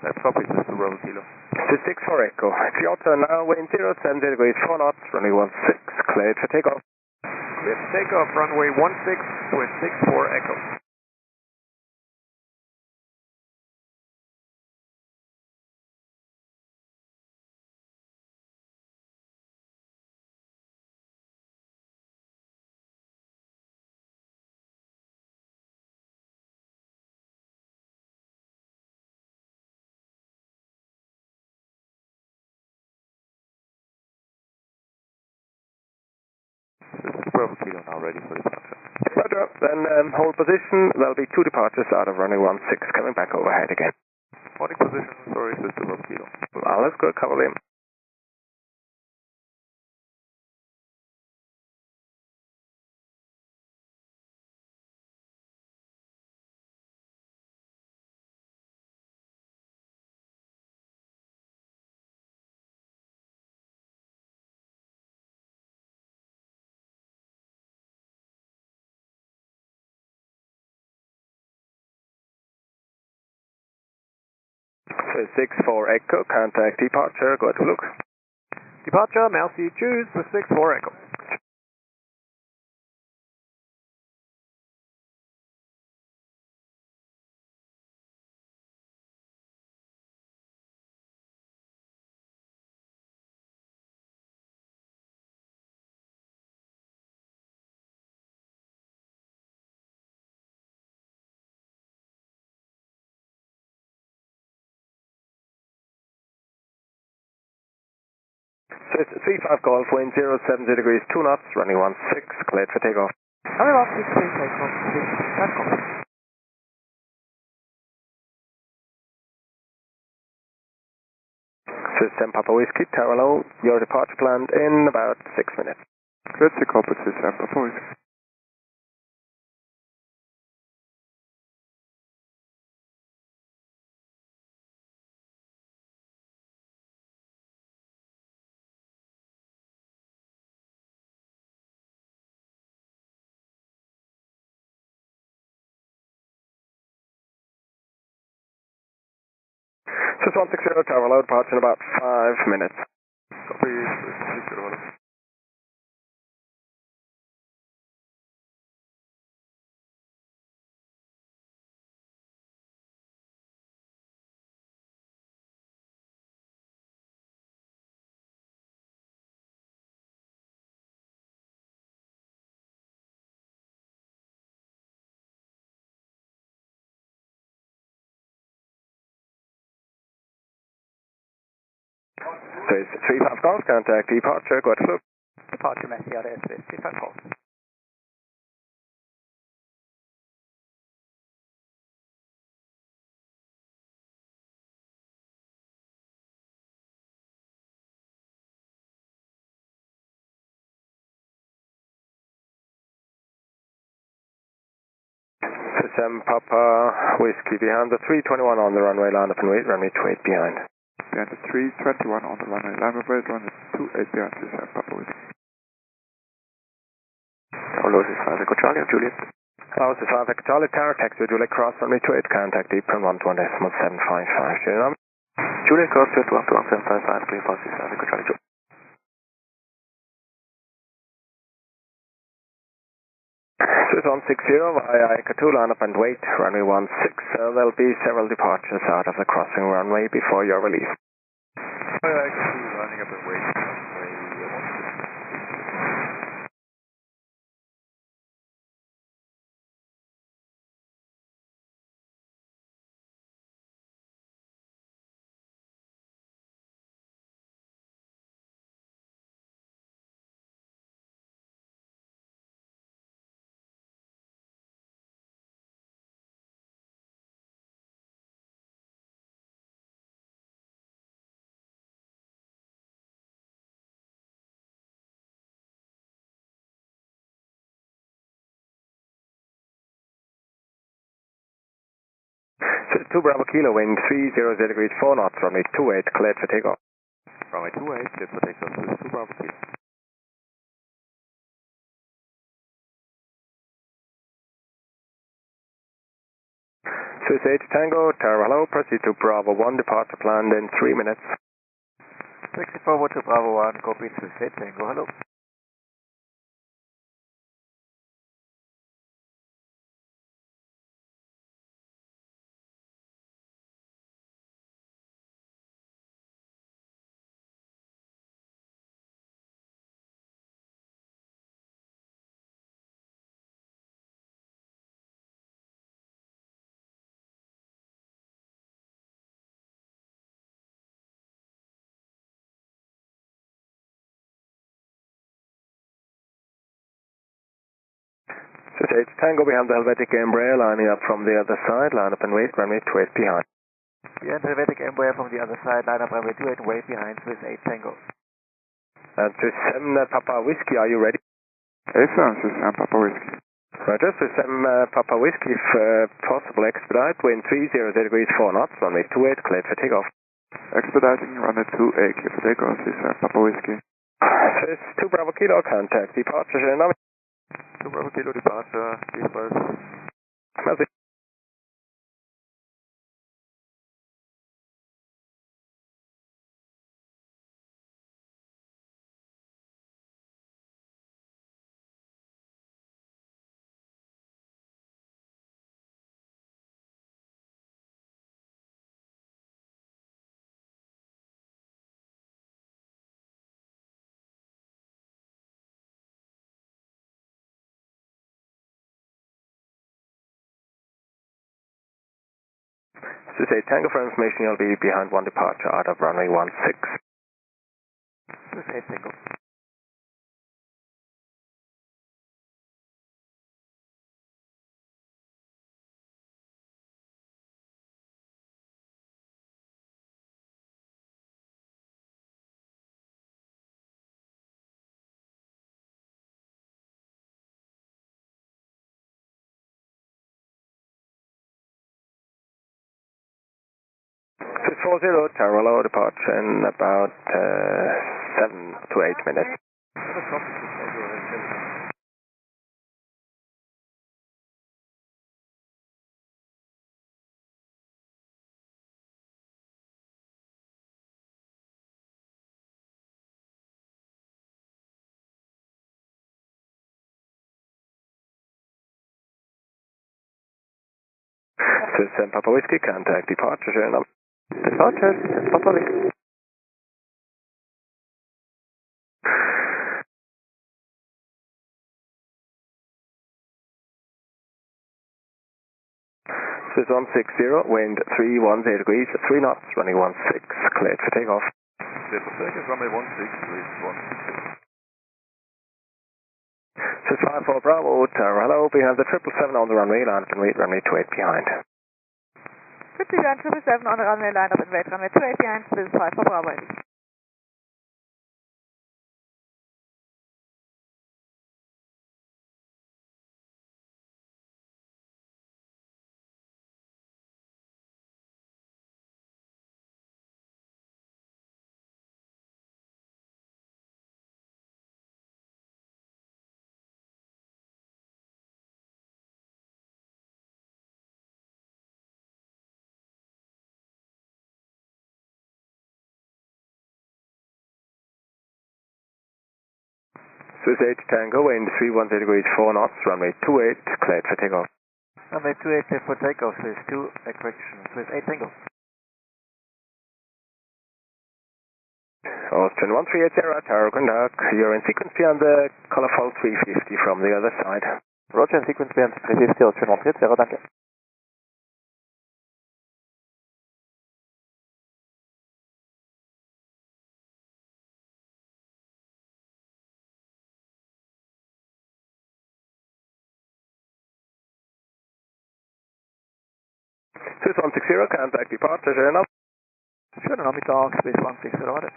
That's copied, this is 2 Bravo Kilo. This is 6 for Echo. It's your turn now, wind 070 degrees 4 knots, runway 16, cleared for takeoff. Cleared for takeoff, runway 16 with 6 for Echo. Bravo Kilo now ready for departure. Roger. Then hold position. There'll be 2 departures out of runway 16 coming back overhead again. Holding position, sorry, Sister Bravo Kilo. Alles gut, kein Problem. So 6-4 Echo, contact departure, go to look. Departure, merci, choose for 6-4 Echo. So it's 35 Golf, wind 070 degrees, 2 knots, running 16, cleared for takeoff. Runway 16, clear takeoff, takeoff. System Papa Whiskey, Tower Low, your departure planned in about 6 minutes. Clear takeoff at System Papa Whiskey. So 160, Tower Low, departure in about 5 minutes. Copy, 160. So it's 35 Golf, contact departure, go to look. Departure, merci, RS, 35 Golf. System Papa Whiskey behind the 321 on the runway, line up and wait, runway 28 behind. Behind the 321 on the runway, line up and wait, runway 28 behind System Papa Whiskey. Hello, this is 5 Echo Charlie, Juliet. Hello, this is 5 Echo Charlie, Tower, taxi Juliet Cross, runway 28, contact deepern 121.755. Juliet Cross, 121.755, clear pass, 5 Echo Charlie, Juliet. So it's 160 via Echo 2, line up and wait, runway 16. There'll be several departures out of the crossing runway before your release. Via Echo 2, lining up and wait, runway 16. So 2 Bravo Kilo, wind 30 degrees, 4 knots, runway 28, cleared for takeoff. Runway 28, cleared for takeoff, so it's 2 Bravo Kilo. So it's 8 Tango, Tower hello, proceed to Bravo 1, departure planned in 3 minutes. 60 forward to Bravo 1, copy, 8 Tango, hello. Swiss Tango behind the Helvetic Embraer, lining up from the other side, line up and wait, runway 28 behind. Behind Helvetic Embraer from the other side, line up runway 28 and wait behind Swiss 8 Tango. And Swiss 7 Papa Whiskey, are you ready? Excellent, Swiss 7 Papa Whiskey. Roger, Swiss 7 Papa Whiskey, if possible, expedite, wind 30 degrees 4 knots, runway 28, cleared for takeoff. Expediting, runway 28, cleared for takeoff, Swiss 7 Papa Whiskey. Swiss 2 Bravo Kilo, contact departure, Genome. 2 Bravo Kilo departure, default. Merci. Swiss 8 Tango for information, you'll be behind one departure out of runway 16. Swiss 8 Tango. Swiss 40, Tarolo, departure in about 7 to 8 minutes. Swiss 7 Papa Whiskey, contact departure, Genome. Departure, Papa Whiskey. Swiss 160, wind 310 degrees, 3 knots, running 16, cleared for takeoff. Cleared for takeoff, runway 16, please, 160. Swiss 54 Bravo, Tower, hello, behind the 777 on the runway, line up and wait, runway 28 behind. Good behind 777 on the runway, line up and wait, runway 28 behind, Swiss 54 Bravo. Swiss 8 Tango, wind 310 degrees, 4 knots, runway 28, cleared for takeoff. Runway 28 cleared for takeoff, Swiss 2, correction, Swiss 8 Tango. Austrian 1380, Tower, contact, you're in sequence behind the colourful 350 from the other side. Roger, in sequence behind 350, Austrian 1380, danke. Swiss 160, contact departure, Genome. Schönen Nachmittag, Swiss 160, warte.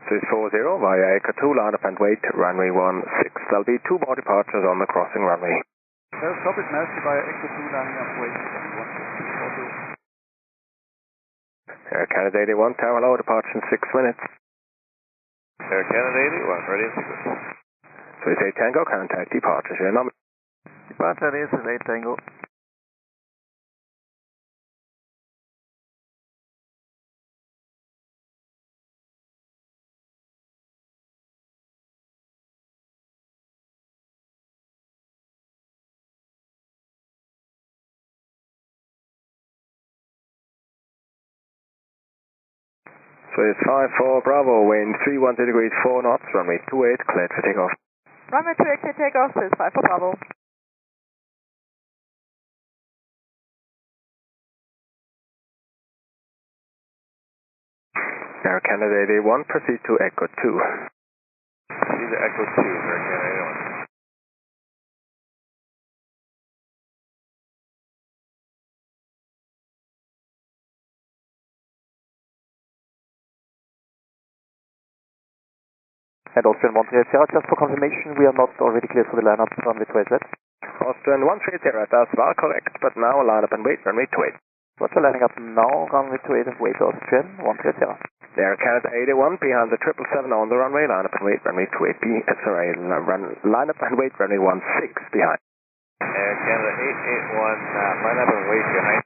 Swiss 40, via Echo 2, line up and wait, runway 16. There'll be 2 more departures on the crossing runway. Stop it, Merci, via Echo 2, lining up, wait, 160. Air Canada 81, Tower, hello, departure in 6 minutes. Air Canada 81, ready in sequence. Swiss 8 Tango, contact departure, Genome. Departure is Swiss 8 Tango. Swiss 54 Bravo, wind 310 degrees, 4 knots, runway 28, cleared for takeoff. Runway 28 clear takeoff, Swiss 54 Bravo. Air Canada 81, proceed to Echo 2. Proceed to Echo 2, Air Canada 81. And Austrian 130, just for confirmation, we are not already clear for the lineup runway 2AZ. Austrian 130, that's well correct, but now line up and wait, runway 28. What's the lining up now, runway 28 and wait, Austrian 130. Air Canada 81, behind the 777 on the runway, line up and wait, runway 28, line up and wait, runway 16 behind. Air Canada 881, line up and wait behind.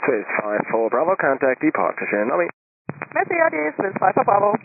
Swiss 54 Bravo, contact departure, Shannon. Merci, adieu, Swiss 54 Bravo.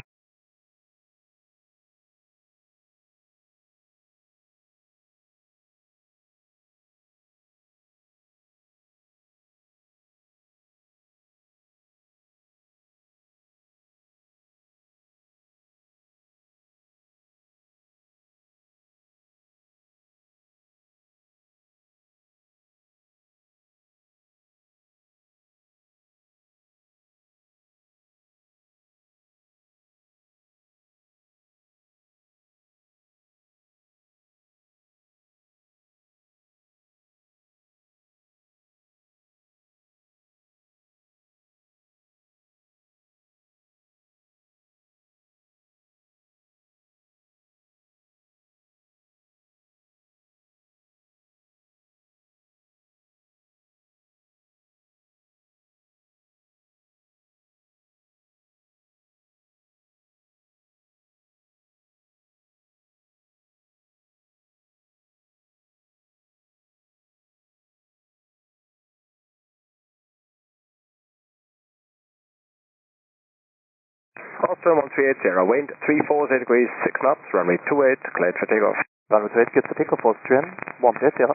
Austrian 1380, wind 340 degrees, 6 knots, runway 28, cleared for takeoff. Runway 28, cleared for takeoff, Austrian 130.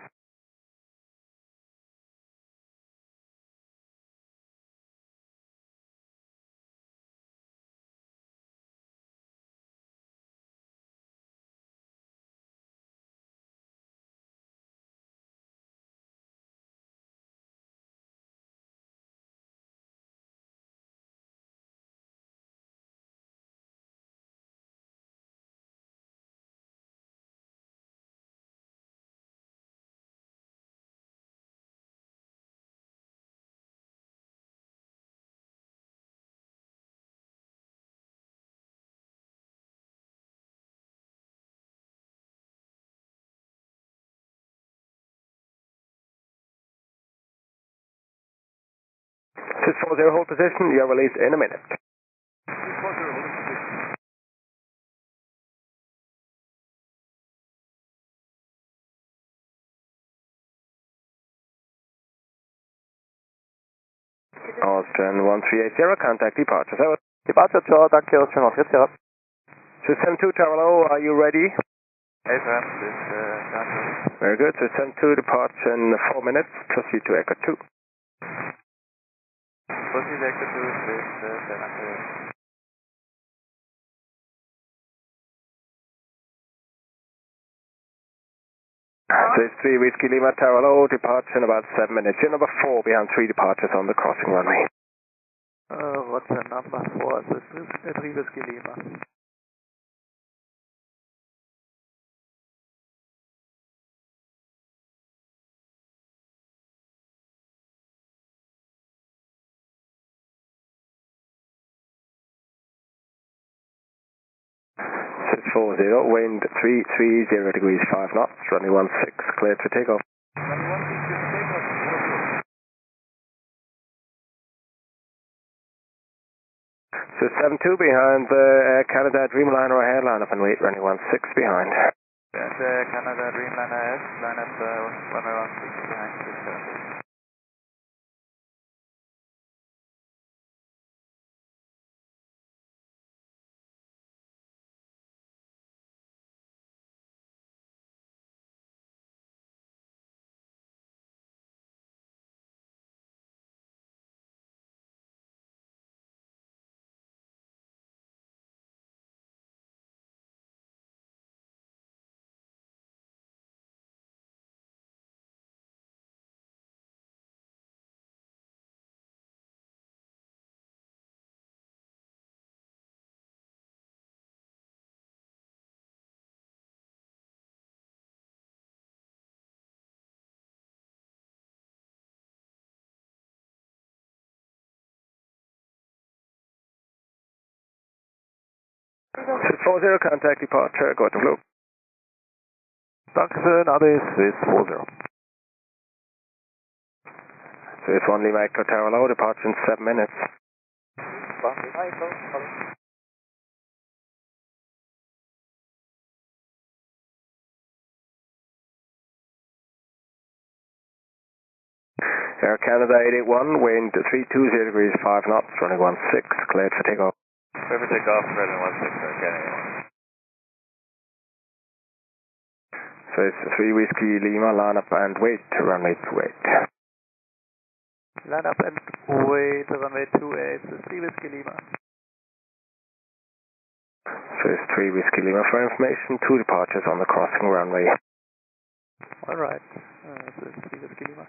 Swiss 40, hold position, you're released in a minute. Austrian 1380, contact departure. So, departure, ciao, danke, Austrian 130. Swiss 72, Tower, are you ready? Yes, ma'am. This Very good. Swiss 72, departure in 4 minutes. Proceed to Echo 2. Proceed to Echo 2, Swiss 72. Swiss 3, Whiskey Lima, Tower Low, departure in about 7 minutes. You're number 4 behind 3 departures on the crossing runway. What's the number 4? This is 3 Whiskey Lima. Swiss 40, wind 330 degrees, 5 knots, runway 16, cleared for takeoff. Swiss 72 behind the Air Canada Dreamliner ahead, line up and wait, runway 16 behind. That's Canada Dreamliner S, line up runway 16 behind, Swiss 72. Swiss 40, contact departure, go to blue. Dankeschön, AD Swiss 40. Swiss 1 Lima Echo Tower Low, departure in 7 minutes. Air Canada 881, wind 320 degrees 5 knots, running 16, cleared for takeoff. Cleared for takeoff, running 16, Air Canada 81. So it's 3 Whiskey Lima, line up and wait, runway 28. Line up and wait, runway 28, 3 Whiskey Lima. So it's 3 Whiskey Lima for information, 2 departures on the crossing runway. Alright, so it's 3 Whiskey Lima.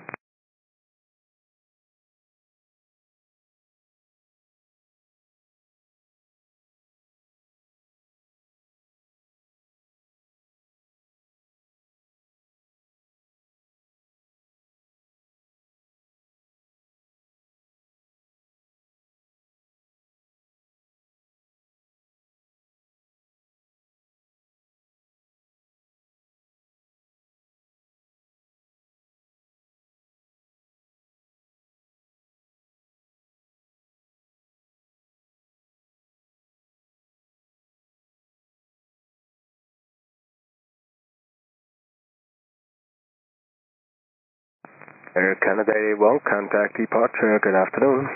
Air Canada 81, contact departure, good afternoon.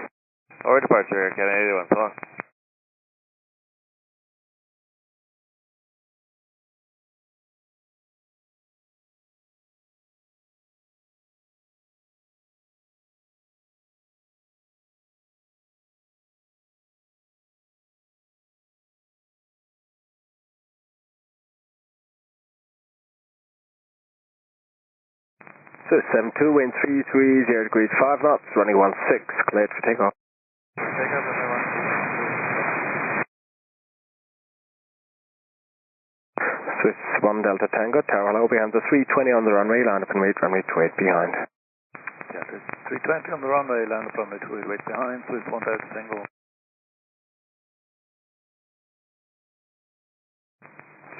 Or departure, Air Canada 81, so long. So 72, wind 330 degrees 5 knots, running 16, cleared for takeoff. Takeoff, runway 16. Swiss 1 Delta Tango, tower low behind the 320 on the runway, line up and wait, runway 28 behind. Yeah, 320 on the runway, line up runway 28, wait behind, Swiss 1 Delta Tango.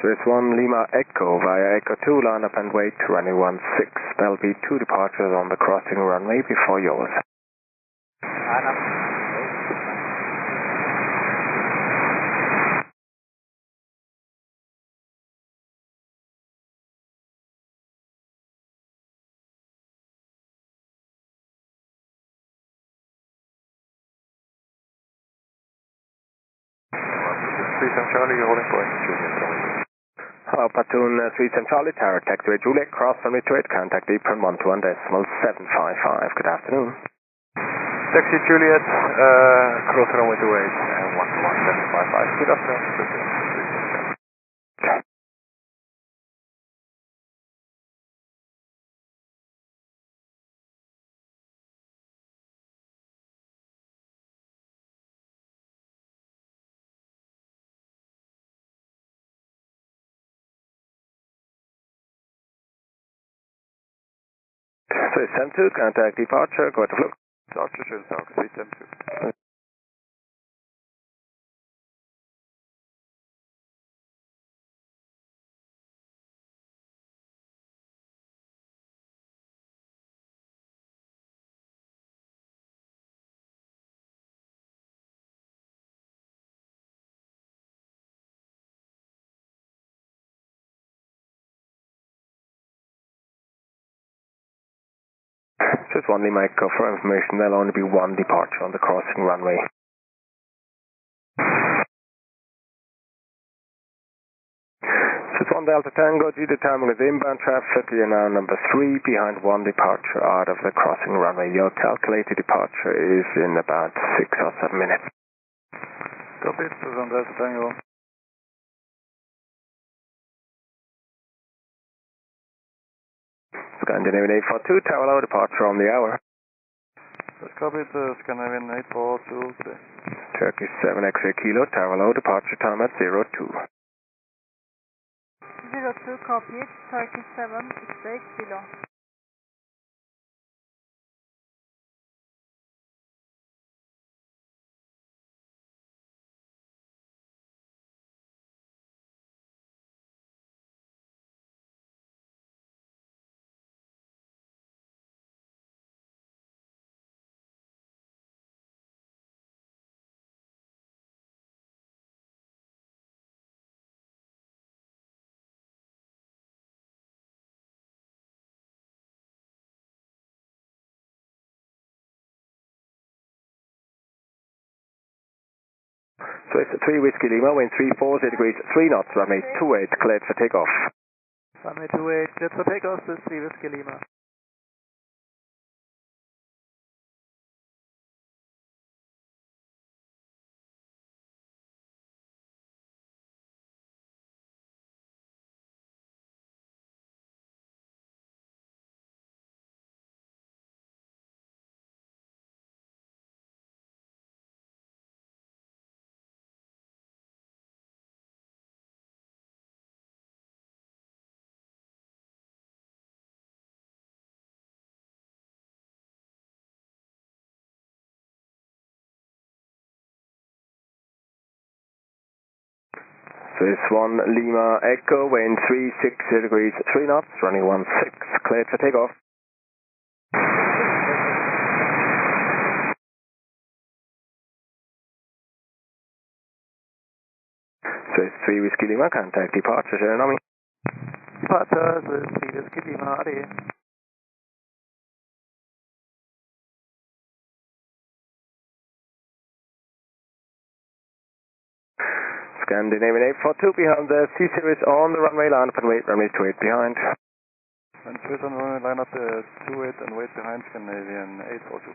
Swiss 1 Lima Echo via Echo 2, line up and wait, runway 16. There'll be 2 departures on the crossing runway before yours. Line up. Charlie, you're holding point, Juliet. Hello, platoon 37 Charlie, tower taxiway Juliet, cross runway 28, contact apron 121.755. Good afternoon. Taxi Juliet, cross runway 28 and 121.755. Good afternoon. So 72, contact departure, go to float. Schön sagen, 372. Just one Lima Echo for information, there'll only be 1 departure on the crossing runway. Just 1 Delta Tango, due to timing of inbound traffic, you're now number 3 behind 1 departure out of the crossing runway. Your calculated departure is in about 6 or 7 minutes. Copy, 1 Delta Tango. Scandinavian 842, tower low, departure on the hour. Copy, Scandinavian 842. Turkish 7 X-ray Kilo, tower low, departure time at 02. 02, copy, Turkish 7 X-ray Kilo. So it's 3 Whiskey Lima, wind 340 degrees, 3 knots, runway 28, cleared for takeoff. Runway 28, cleared for takeoff, this is 3 Whiskey Lima. So it's 1 Lima Echo, wind 360 degrees, 3 knots, running 16, cleared for takeoff. So it's 3 Whiskey Lima, contact departure, Jeremy. Departure, this is 3 Whiskey Lima, RJAA. Scandinavian 842 behind the C-Series on the runway, line up and wait, runway 28 behind. And Swiss on runway, line up 28 and wait behind Scandinavian 842.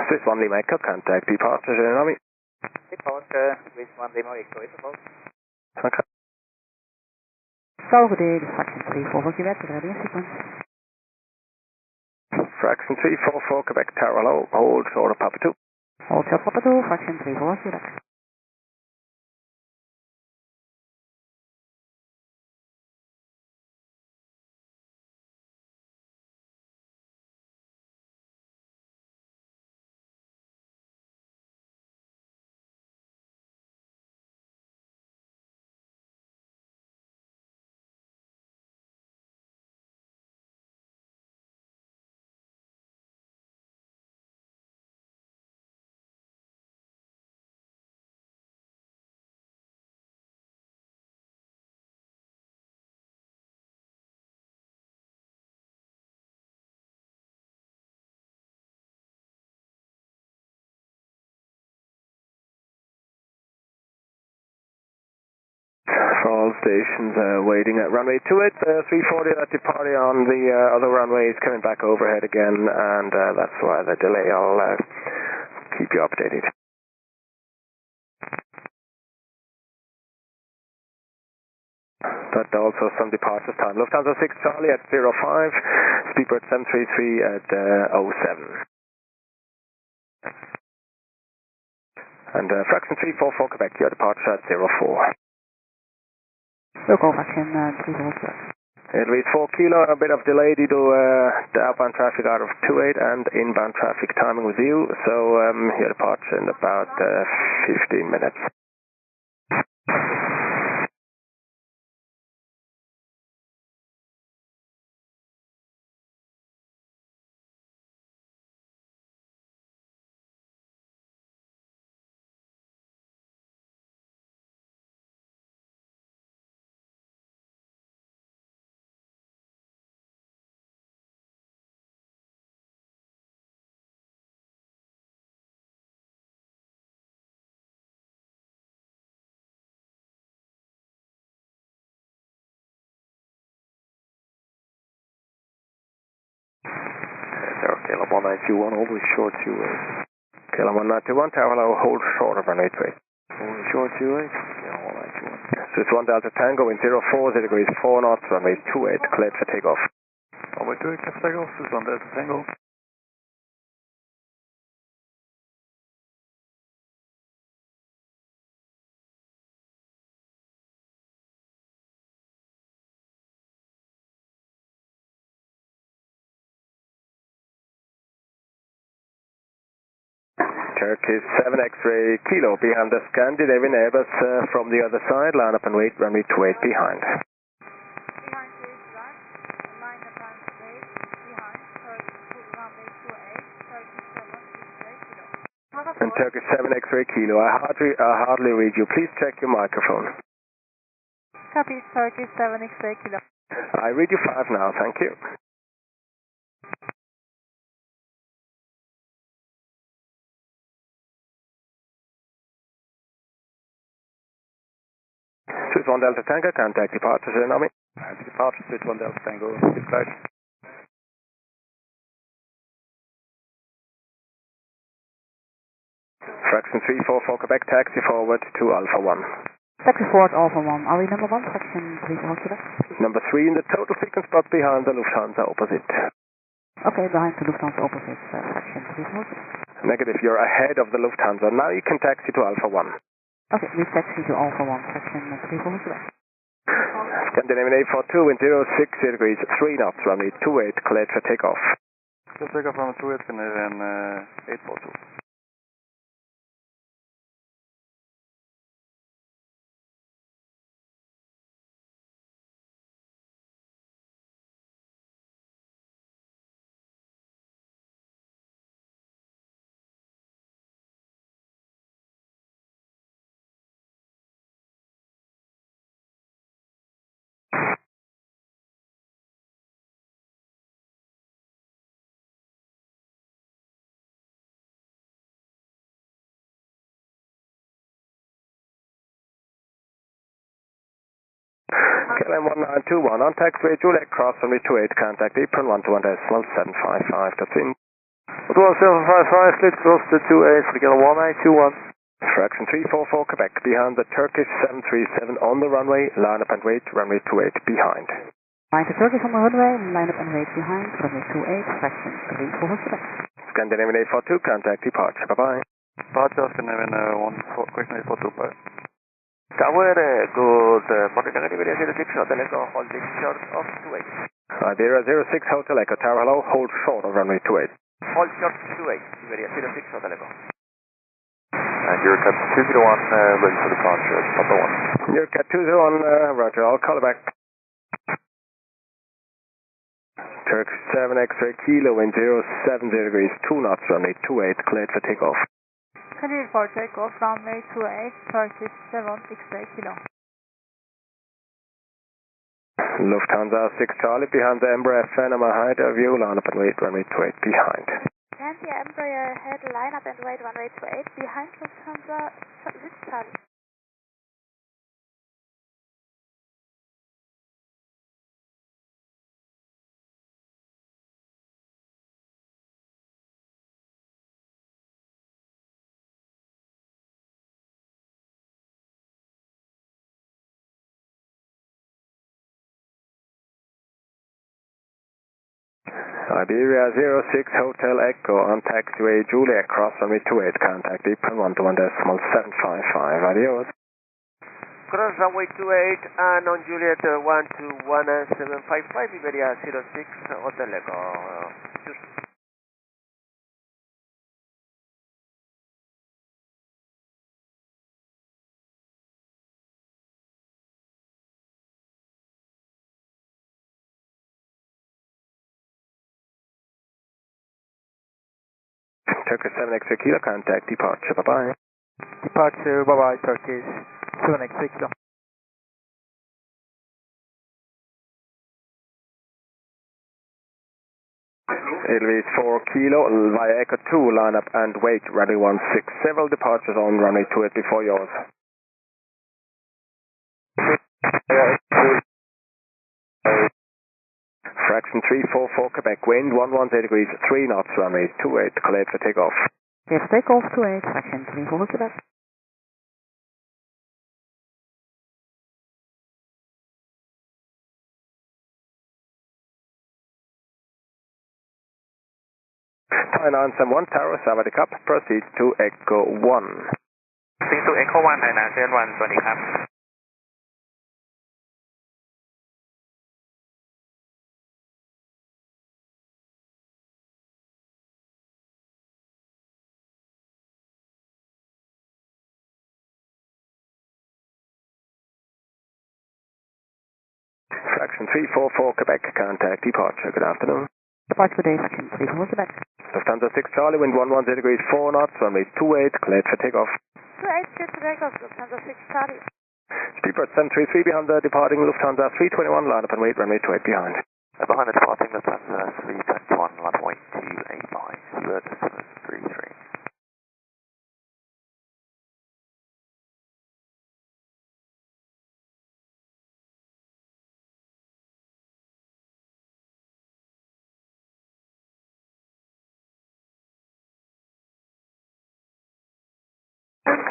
Swiss 1 Lima Echo, contact departure, Jeremy. Departure, Swiss 1 Lima Echo, it's about. Okay. South Day, fraction 344 Quebec, ready in sequence. Fraction 344 Quebec Tower, hello, hold short of Papa 2. Hold short Papa 2, fraction 34 Quebec. All stations waiting at runway 28, 340 at departure on the other runway is coming back overhead again, and that's why the delay. I'll keep you updated. But also some departures time. Lufthansa 6 Charlie at 05, Speedbird 733 at 07. And fraction 344 Quebec, your departure at 04. Local fraction 344. It'll be 4 kilo, a bit of delay due to the outbound traffic out of 28 and inbound traffic timing with you, so your departure in about 15 minutes. KLM 1921, hold short to KLM 1921, tower hello, hold short of runway 28. Hold short 28, yeah, YMML 21. So it's 1 Delta Tango, wind 040 degrees, 4 knots, runway 28, cleared for takeoff. Runway 28, cleared for takeoff, this is 1 Delta Tango. Turkish 7 X-ray Kilo behind the Scandinavian Airbus from the other side. Line up and wait, runway 28 behind. And Turkish 7 X-ray Kilo, I hardly read you. Please check your microphone. Copy, Turkish 7 X-ray Kilo. I read you 5 now, thank you. Switch 1 Delta Tango, contact departure, Tsunami. Departure, Switch 1 Delta Tango, flight. Fraction 344 Quebec, taxi forward to Alpha 1. Taxi forward Alpha 1, are we number 1, fraction 344 Quebec? Number 3 in the total sequence spot behind the Lufthansa opposite. Okay, behind the Lufthansa opposite, fraction 344 Quebec. Negative, you're ahead of the Lufthansa. Now you can taxi to Alpha 1. Okay, we've taxied to Alpha 1, fraction 344 Quebec. Scandinavian 842, wind 060 degrees, 3 knots, runway 28, cleared for takeoff. Cleared for takeoff, runway 28, Scandinavian 842. KLM 1921 on taxiway Juliet Cross runway 28, contact apron 121.755 to in. 11755, split cross to 28 for the KLM 1921. Fraction 344 Quebec behind the Turkish 737 on the runway, line up and wait, runway 28 behind. Behind the Turkish on the runway, line up and wait behind, runway 28, fraction 344 Quebec. Scandinavian 842, contact departure, bye-bye. Departure, Scandinavian 842, bye. Tower, good morning, Iberia 06, Hotel Echo, holding short of 28. Iberia 06, Hotel Echo, tower hello, hold short of runway 28. Hold short 28, Iberia 06, Hotel Echo. And your cat 201, ready for departure, Papa 1. Your cat 201, roger, I'll call back. Turkish 7 X-ray Kilo, wind 070 degrees, 2 knots, runway 28, cleared for takeoff. Cleared for takeoff, runway 28, Turkish 7 X-ray Kilo. Lufthansa 6 Charlie behind the Embraer FN, I'm ahead of you, line up and wait, runway 28 behind. And the Embraer head, line up and wait, runway 28 behind Lufthansa 6 Charlie. Iberia 06 Hotel Echo on taxiway Juliet Cross runway 28, contact apron 121.755, adios. Cross runway 28 and on Juliet 121.755, Iberia 06, Hotel Echo. Turkish 7 X-ray Kilo, contact departure, bye-bye. Departure, bye-bye, Turkish 7 X-ray Kilo. Edelweiss 4 Kilo via Echo 2, line up and wait, runway 16, several departures on runway 28 before yours. Fraction 344 Quebec, wind 118 degrees, 3 knots, runway 28, cleared for takeoff. Cleared for takeoff, 28, fraction 344 Quebec. Thai 971 Tower, Savadi Cup, proceed to Echo 1. Proceed to Echo 1 Thai 971 สวัสดีครับ Fraction 344 Quebec, contact departure. Good afternoon. Departure for days, 344 Quebec. Lufthansa 6 Charlie, wind 110 degrees 4 knots, runway 28, cleared for takeoff. 28, cleared for takeoff, Lufthansa 6 Charlie. Speedbird 733 behind the departing Lufthansa 321, line up and wait, runway 28 behind. Behind the departing Lufthansa 321, line up and wait 28 behind, Speedbird 733.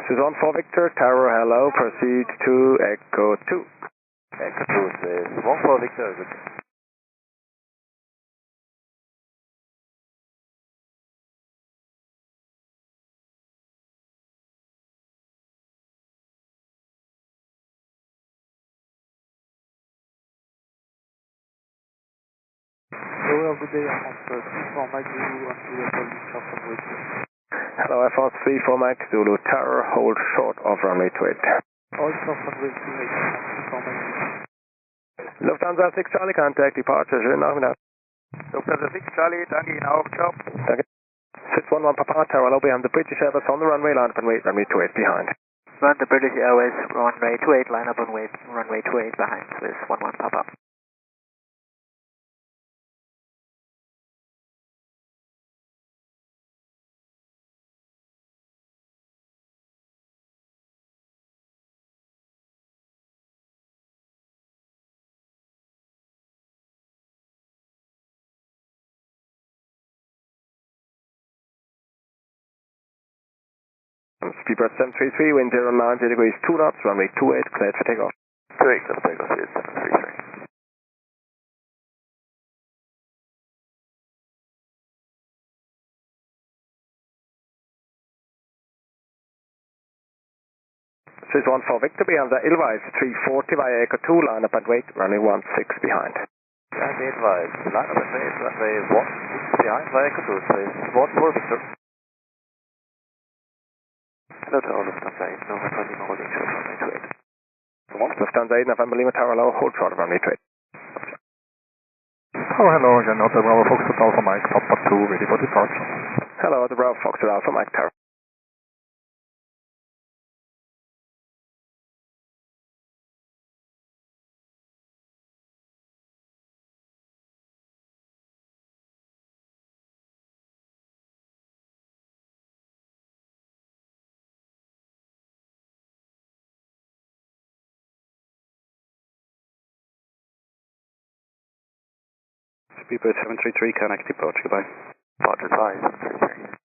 This is 14 Victor, Tower, hello, proceed to Echo 2. Echo 2, this is 14 Victor, good. Hello, good day, I'm on 34 Mike Zulu on Juliet LSZH on way 2. Hello, FR 34 Mike Zulu Tower, hold short of runway 28. All short on way 28, 34 Mike Zulu. Lufthansa 6 Charlie, contact departure, schönen Nachmittag. Lufthansa 6 Charlie, danke Ihnen auch, ciao. Danke. 611 Papa, Tower, hello, behind the British Airbus on the runway, line up and wait, runway 28 behind. Run the British Airways, runway 28, line up and wait, runway 28 behind, Swiss 11 Papa. Speedbird 733, wind 090 degrees 2 knots, runway 28, cleared for takeoff. 28, cleared for takeoff, is 733. This is 14 Victor, behind the Ilwise 340 via Echo 2, line up and wait, runway 16 behind. And the advice, line up and wait, runway 16 behind via Echo 2, this is 14 Victor. Hello to all Lufthansa 8, November Lima, holding short runway 28. Lufthansa 8, November Lima Tower, hello, hold short of runway 28. Oh, hello, again, Hotel Bravo Foxtrot Alpha Mike, Papa 2, ready for departure. Hello, the Bravo Foxtrot Alpha Mike Tower. Speedbird 733, connect departure, goodbye. Departure 5, 733.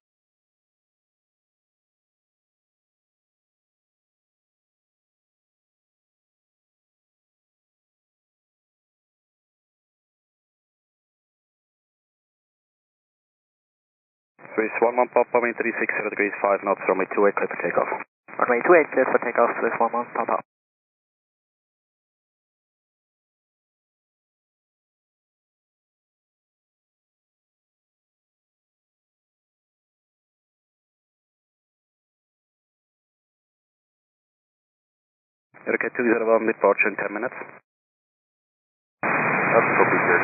Swiss 11 Papa, wind 360 degrees 5 knots, runway 28, clear for takeoff. Runway 28, cleared for takeoff, Swiss 11 Papa. Okay, 201, departure in 10 minutes. That's copy here,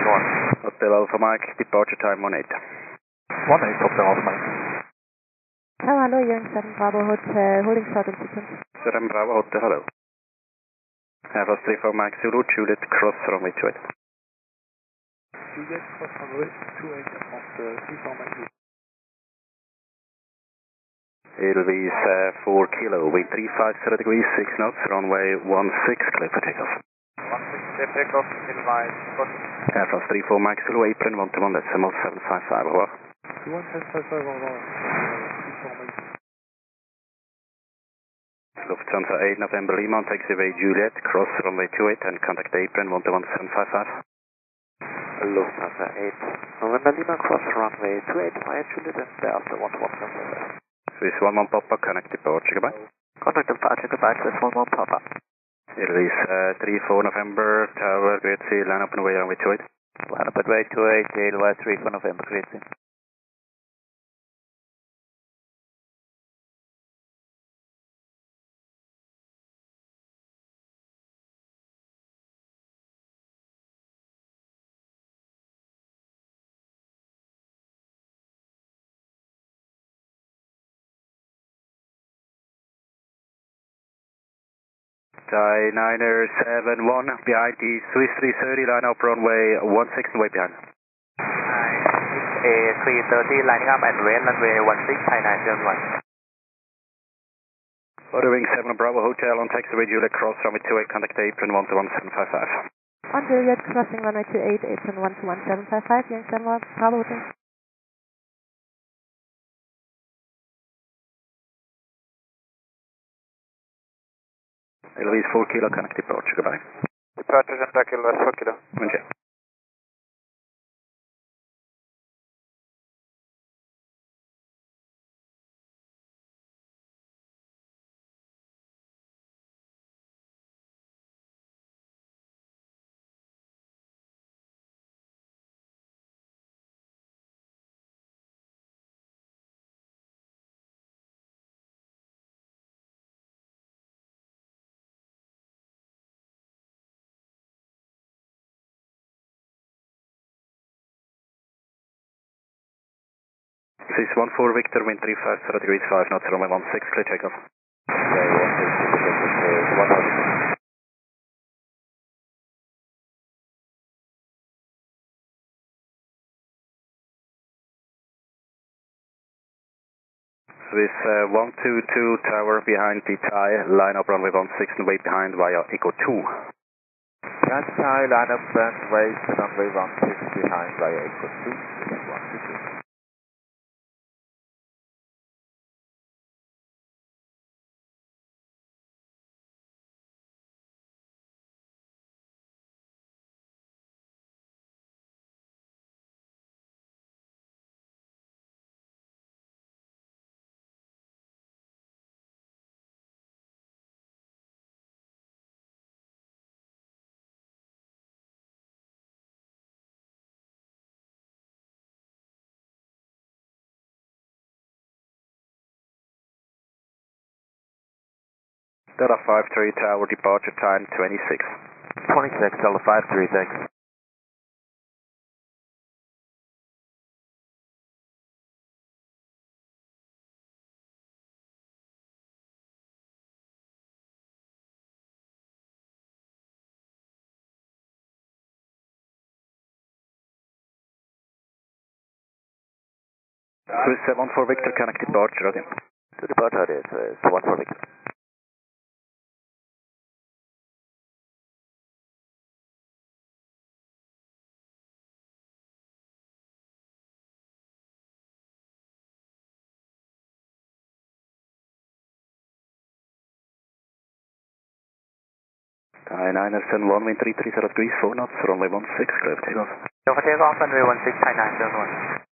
go on. Hotel Alpha Mike, departure time 18. 18, Hotel Alpha Mike. Hello, you're in 7 Bravo Hotel, holding short and sequence. 7 Bravo Hotel, hello. Airbus 34 Mike Zulu, Juliet, cross runway 28. Juliet, cross runway 28, on 34 Mike Zulu. Ilvis 4 kilo, wind 350 degrees 6 knots, runway 16, clear for takeoff. 16, clear takeoff, Ilvis, Airbus 34 Mike Zulu, apron 121, decimal 755, over. 21755, over. 34 Mike. Lufthansa 8 November Lima, taxiway Juliet, cross runway 28 and contact apron 121 755. Lufthansa 8, November Lima, cross runway 28 via Juliet and thereafter 121. Swiss 11 Papa, connect departure, goodbye. Contact departure, goodbye, Swiss 11 Papa. Release 34 November, Tower, Great Sea, line up and away on way 28. Line up at way 28, KLY 34 November, Great Sea. Thai 971 behind the Swiss 330, line up runway 16 way behind. A 330 lining up and wait runway 16, Thai 971. Order wing 7 Bravo Hotel on taxiway Juliet, cross runway 28, contact apron 121-755. On Juliet, crossing runway 28, apron 121-755, Yang 7 Bravo Hotel. Release 4 kilo, connect departure, goodbye. Departure Jandakot, 4 kilo. Okay. Swiss 14 Victor, wind 35 degrees 5 knots, runway 16, clear takeoff. Swiss 122 Tower behind the Thai, line up runway 16 way behind via Echo 2. Grand Thai, line up and wait runway 16 behind via Echo 2, 122. Delta 53 Tower, departure time 26. 26, Delta 53, thanks. Swiss 14 Victor, connect departure, okay. To departure, it is 14 Victor. Thai 971, wind 330 degrees 4 knots, runway 16, clear for takeoff. Clear for takeoff, runway 16, Thai 971.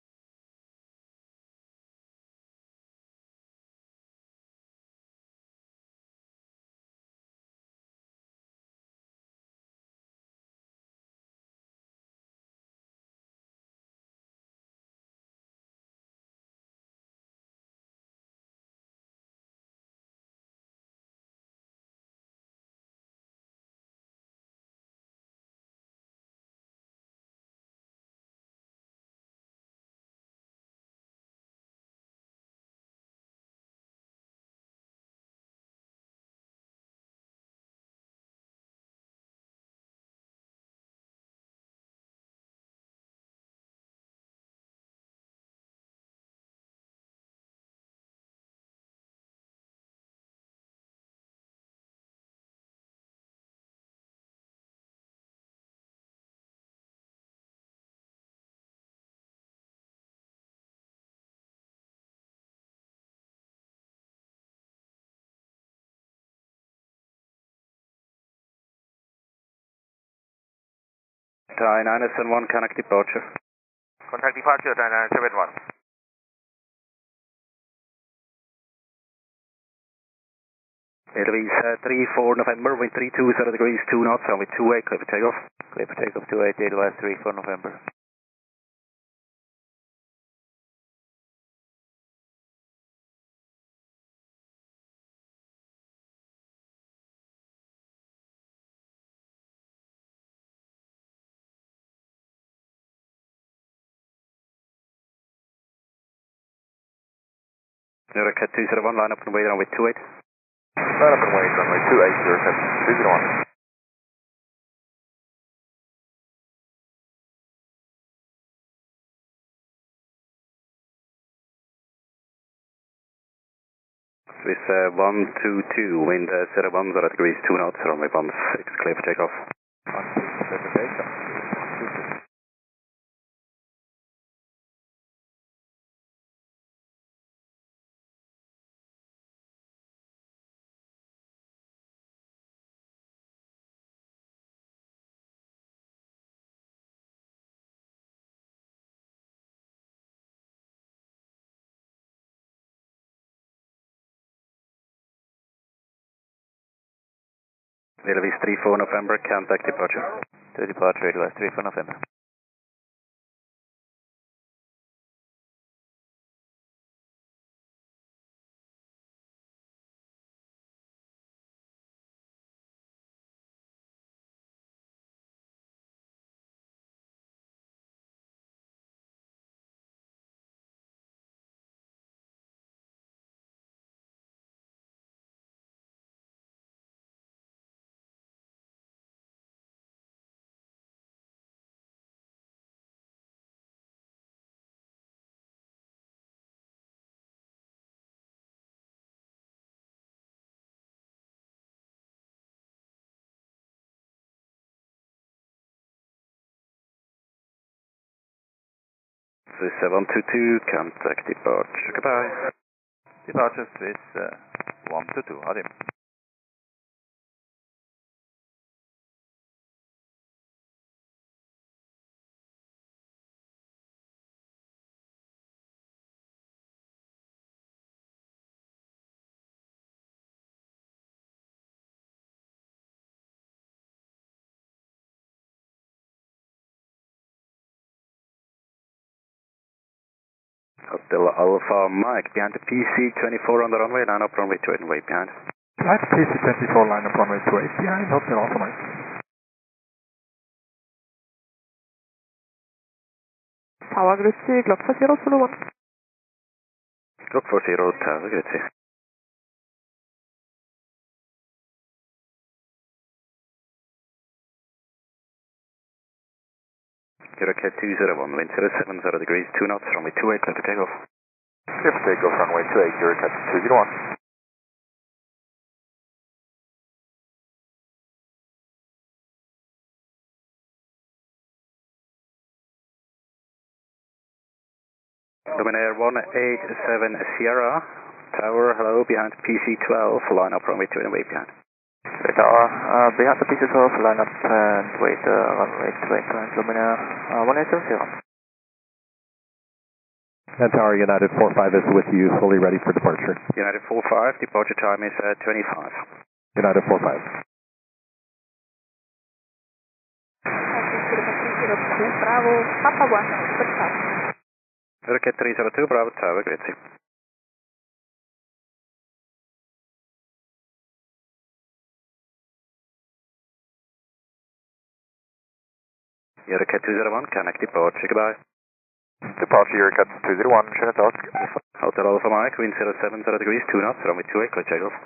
Thai 971, contact departure. Contact departure, Thai 971. Airways 34 November, wind 320 degrees, 2 knots, runway 28, clear for takeoff. Clear for takeoff 28, Edelweiss 34 November. Newark 201, line up and wait runway 28. Line up and wait, runway 28, Zurich 201. Swiss 122, wind 010 degrees, 2 knots, runway 16, clear for takeoff. Clear for takeoff. Airways 34 November, contact departure. To departure, Edelweiss 34 November. Swiss 122, contact departure. Goodbye. Departure Swiss 122, Adim. Hotel Alpha Mike, behind the PC-24 on the runway, line up runway 28 and wait behind. Right, PC-24, line up runway 28 behind, Hotel Alpha Mike. Tower, grüezi, Glock 40, Zulu 1. Glock 40, Tower, grüezi. Zurich 201, wind 070 degrees, 2 knots, runway 28, clear for takeoff. Clear for takeoff, runway 28, Zurich 201. Luminaire 187 Sierra, Tower, hello, behind PC-12, line up runway 28 and wait behind. Tower, behind the PC-12, line up and wait, runway 28 behind Luminaire 1870. And Tower United 45 is with you, fully ready for departure. United 45, departure time is 25. United 45. Bravo, Papa 1, good time. Zurich 302, Bravo Tower, grazie. Zurich 201, connect departure, goodbye. Departure, Zurich 201, schönen Tag. Hotel Alpha Mike, wind 070 degrees, 2 knots, runway 28, clear takeoff.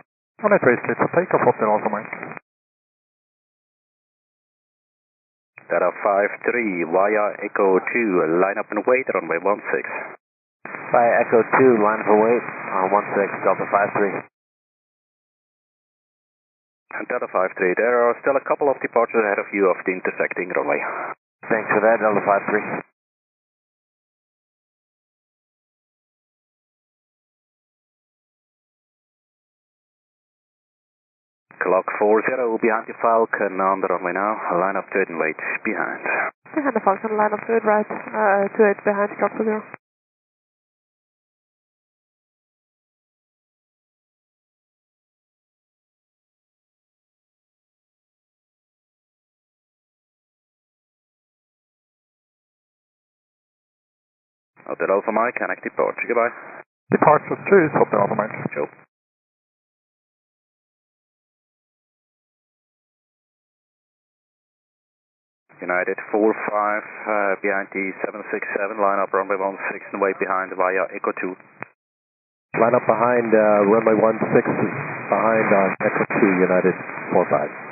On that race, clear for takeoff, Hotel Alpha Mike. Data 53, via Echo 2, line up and wait, runway 16. Via Echo 2, line up and wait, 16, Delta 53. And Delta 53, there are still a couple of departures ahead of you of the intersecting runway. Thanks for that, Delta 53. Clock 40 behind the Falcon on the runway now. Line up 3 and wait behind. And the function line up to it right, 28 behind, drop for 0. Hotel Alpha Mike, connect departure, goodbye. Departure 2 is Hotel Alpha Mike. Joe. United 45 behind the 767, line up runway 16 and wait behind via Echo 2. Line up behind runway 16 behind Echo 2 United 45.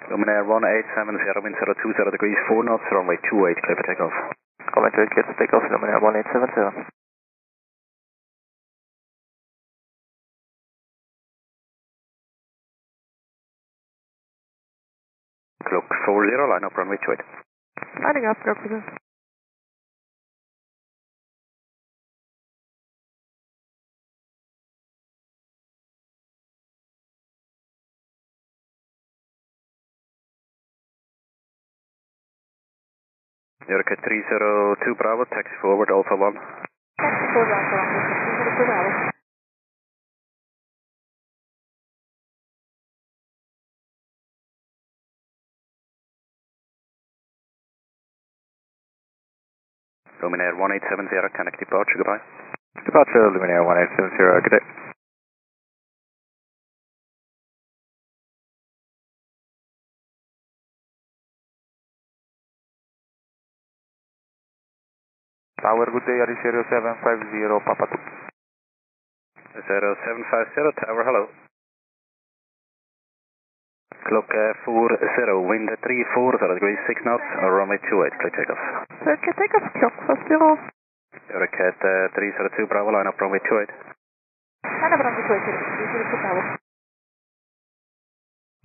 Luminaire 1870, wind 020 degrees, 4 knots, runway 28, clear for takeoff. Runway 28, clear for takeoff, Luminaire 1870. Clock 40, line up runway 28. Lining up, drop for 0. Zurich 302 Bravo, taxi forward, Alpha 1. Taxi forward, Alpha 1, 302 Bravo. Luminaire 1870, connect departure, goodbye. Departure Luminaire 1870, good day. Tower, good day, Ari 0750, Papa 2. 0750, Tower, hello. Clock 40, wind 340 degrees, 6 knots, runway 28, clear takeoff. Clear takeoff, clock for 0. Zurich 302 Bravo, line up runway 28. Line up runway 28, 302 Bravo.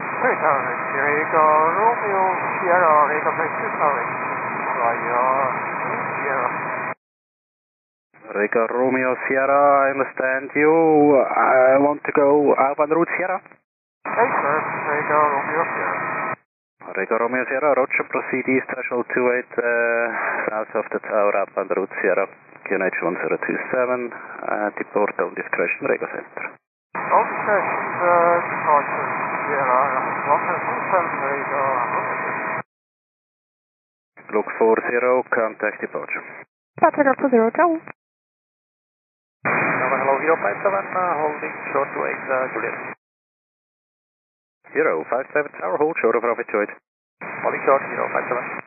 Hey, Tower, Diego Romeo Sierra, Reagan Memphis Sierra. Rico Romeo Sierra, I understand you. I want to go Alpha en route Sierra. Hey, sir, Rico Romeo Sierra. Rico Romeo Sierra, Roger, proceed east, threshold 28, south of the tower, Alpha en route Sierra. QNH 1027, deport on discretion, Rego Center. On discretion, departure, Sierra, 127, Rico. Look 40, contact departure. Departure for 0, ciao. Hello, 057, holding short to 8, Juliet. 057 Tower, hold short of runway 28. Holding short, 057.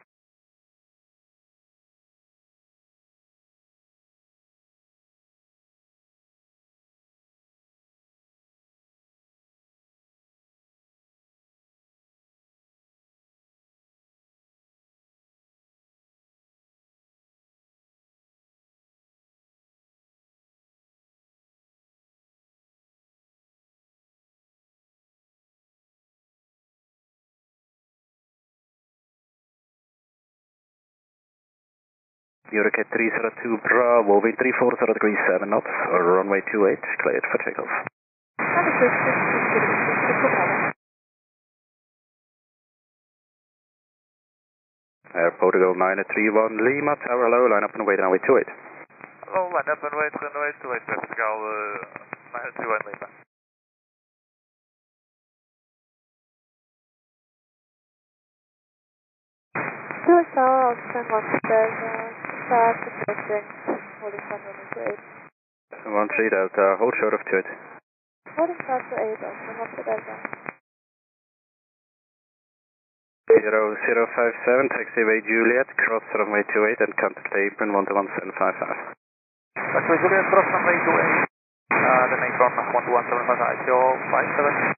Zurich 302 Bravo, wind 340 degrees, 7 knots, runway 28, cleared for takeoff. Runway Portugal 931 Lima, tower hello, line up and wait runway 28. Hello, line up and wait runway 28, Portugal 931 Lima. Zurich tower, Austin 1 Delta, 5 approaching, holding flat runway 28. 13 Delta, hold short of 28. Holding flat to 8, Austin 1 Delta. 0057, taxiway Juliet, cross runway 28 and contact apron 121.755. Taxiway Juliet, cross runway 28, then apron 121.755, show 57.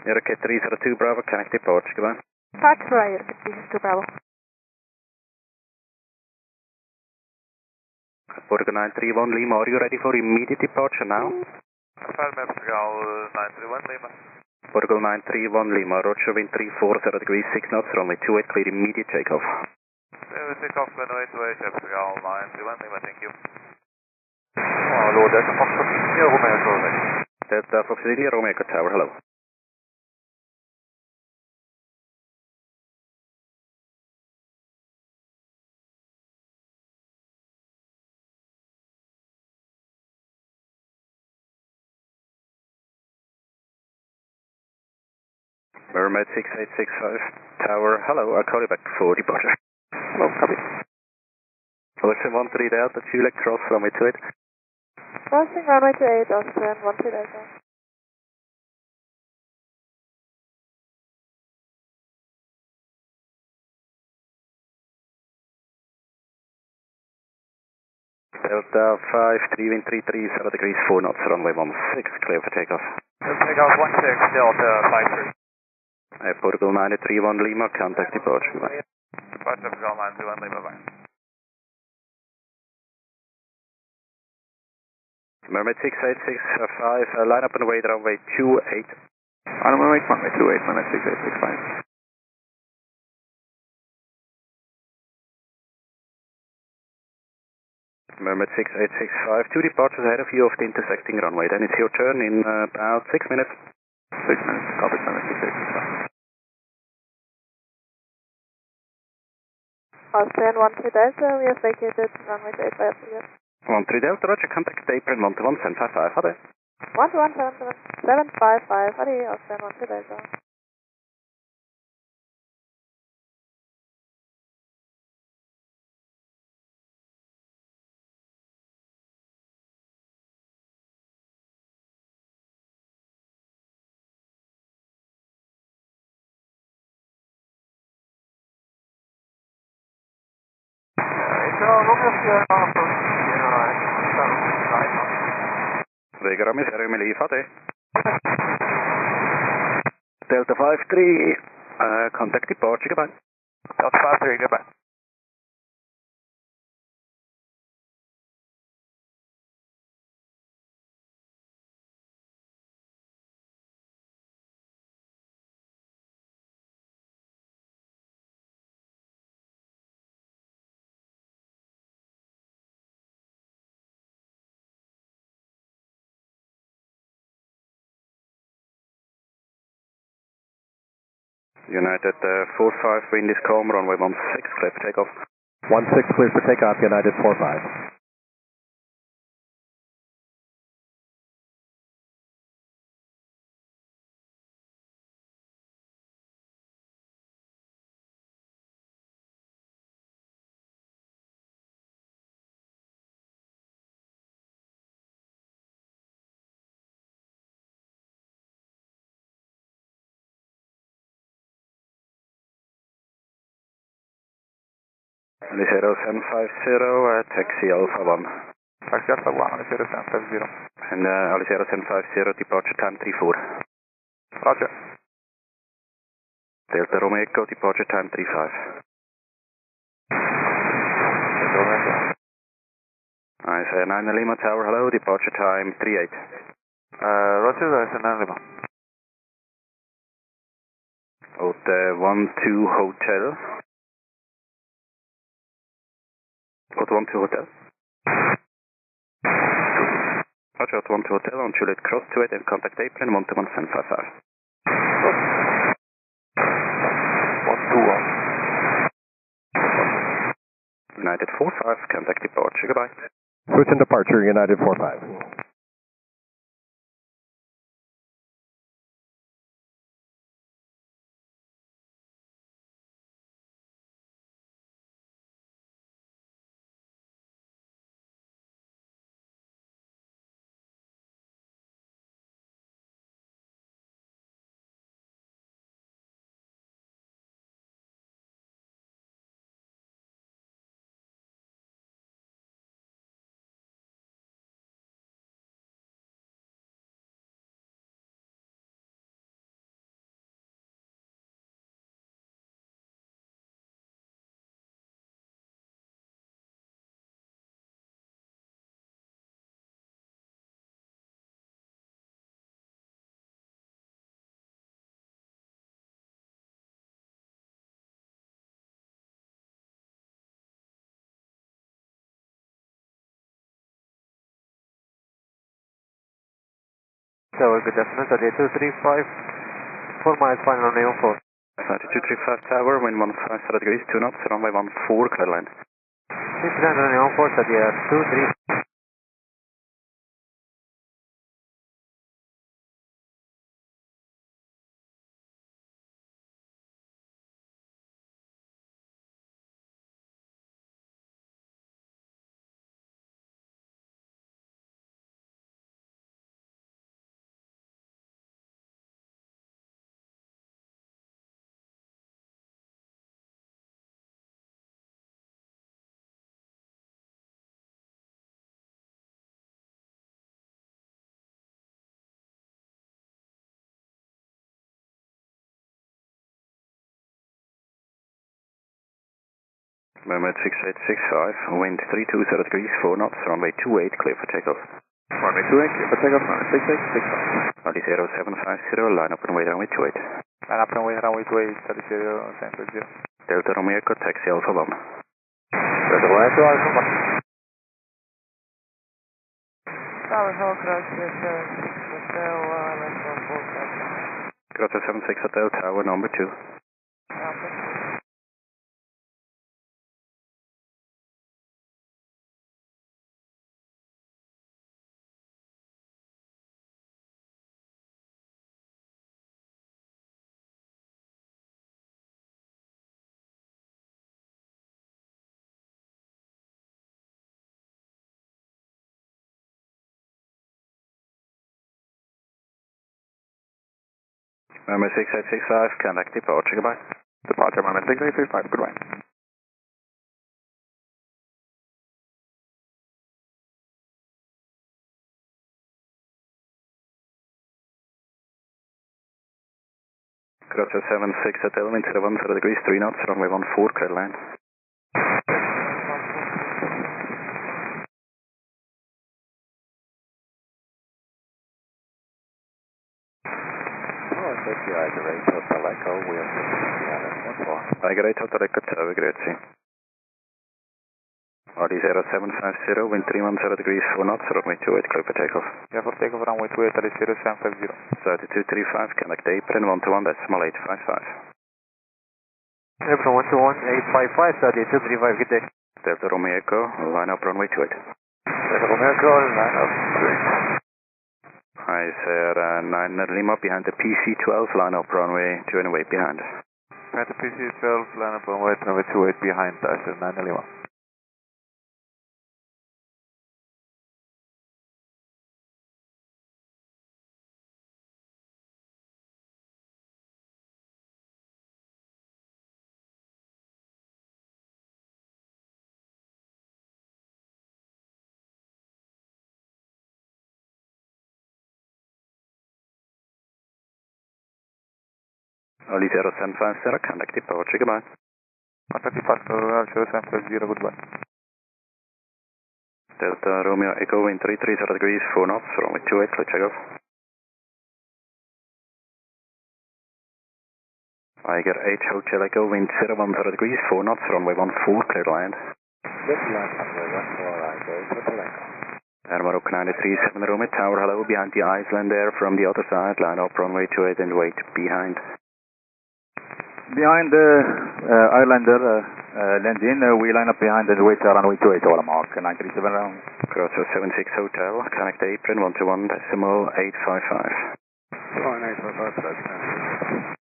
Newark 302 Bravo, connect depart, goodbye. Park right, 302 Bravo. Portugal 931 Lima, are you ready for immediate departure now? Affirm, Portugal 931 Lima. Portugal 931 Lima, roger, wind 340 degrees, 6 knots, runway 28, clear immediate takeoff. Take off runway 28, Portugal 931 Lima, thank you. Hello, Delta Foxtrot India, Romeo Golden. Delta Foxtrot India, Romeo Tower, hello. Mermaid 6865, tower, hello, I'll call you back for departure. Hello, copy. Austin 13 Delta, Juliet, cross runway 28. Crossing runway 28, Austin 13 Delta. Delta 53, wind 330 degrees, 4 knots, runway 16, clear for takeoff. Takeoff 16, Delta 53. Portugal 931 Lima, contact departure, goodbye. Departure, Portugal 931 Lima, bye. Mermaid 6865, line up and wait runway 28. On runway 28, Mermaid 6865. Mermaid 6865, 2 departures ahead of you off the intersecting runway. Then it's your turn in about 6 minutes. 6 minutes, copy, Mermaid 6865. Austin 13 Delta, we have vacated runway 28 by FCF. 13 Delta, roger, contact apron 121.755, ade. 121.755, ade, Austin 13 Delta. Vegas Romeo Sierra Emily, ade. Delta 53, contact departure, goodbye. Delta 53, goodbye. United 45, wind is calm, runway 16, clear for takeoff. 16 clear for takeoff, United 45. Alicero 750, taxi Alpha 1. Taxi Alpha 1, Alicero 750. And Alicero 750, departure time 34. Roger. Delta Romeo Echo, departure time 35. I say 9 Lima Tower, hello, departure time 38. Roger, that's 9 Lima. 12 Hotel. Got 12 Hotel. Roger, 12 Hotel on Juliet Cross 28 and contact apron 121.755. 121. United 45, contact departure, goodbye. Switch and departure, United 45. Tower, good afternoon, 3235, 4 miles final on Neon 4. 3235 Tower, wind 15 degrees, 2 knots, runway 14, clear line. 600 on Neon 4, 3235. Moment 6865, wind 320 degrees, 4 knots, runway 28, clear for takeoff. Runway 28, clear for takeoff, runway 6865. Body 0750, line up and wait runway 28. Line up and wait runway 28, 0750. Delta Romeo Echo, taxi Alpha 1. Delta Romeo Echo, Alpha 1. Tower Hall, cross 76 Hotel, left on 4 Cross 76 Hotel, tower number 2. Number 6865, contact departure, goodbye. Departure, moment 6865, goodbye. Cross 76 Hotel, wind 70 degrees, 3 knots, runway 14, clear line. Ligerate Hotel Echo Tower, grazie. Body 0750, wind 310 degrees, 4 knots, runway 28, clear for takeoff. Yeah, for takeoff runway 28, 0750. 3235, connect apron 121.855. Apron 121.855, 3235, good day. Delta Romeo Echo, line up runway 28. Delta Romeo Echo, line up 28. Hi, sir, 9 Lima behind the PC-12, line up runway 2 and wait behind. Behind the PC-12, line up runway 28 behind, I said 9 Lima. Oli 0750, contact departure, goodbye. Contact departure, 0750, goodbye. Delta Romeo Echo, wind 330 degrees, 4 knots, runway 28, clear takeoff. Tiger 8 Hotel Echo, wind 010 degrees, 4 knots, runway 14, clear to land. Clear to land, runway 14, right, Hotel Echo. Airmarok 937 Romeo Tower, hello, behind the Iceland Air from the other side, line up runway 28 and wait behind. Behind the Islander land in, we line up behind and wait runway 28, all mark, 937 round. Cross 76 Hotel, connect apron 121.855. 855, that's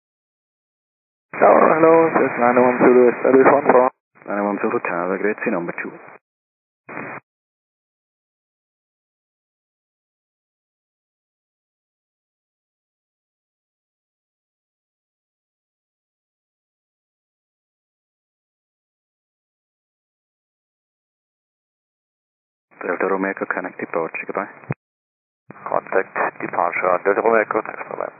Tower, hello, this is 910 Zulu, establish 14. 910 Zulu Tower, grade C number 2. Delta Romeo Echo, connect departure, goodbye. Contact departure on Delta Romeo Echo, thanks for that.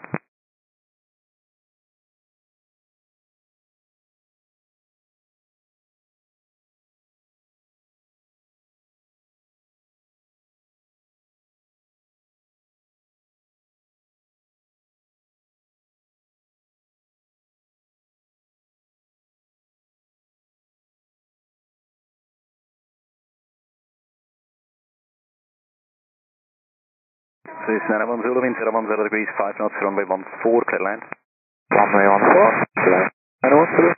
So it's 910 wind 010 degrees, 5 knots, runway 14, clear land. Runway 14, clear. 910.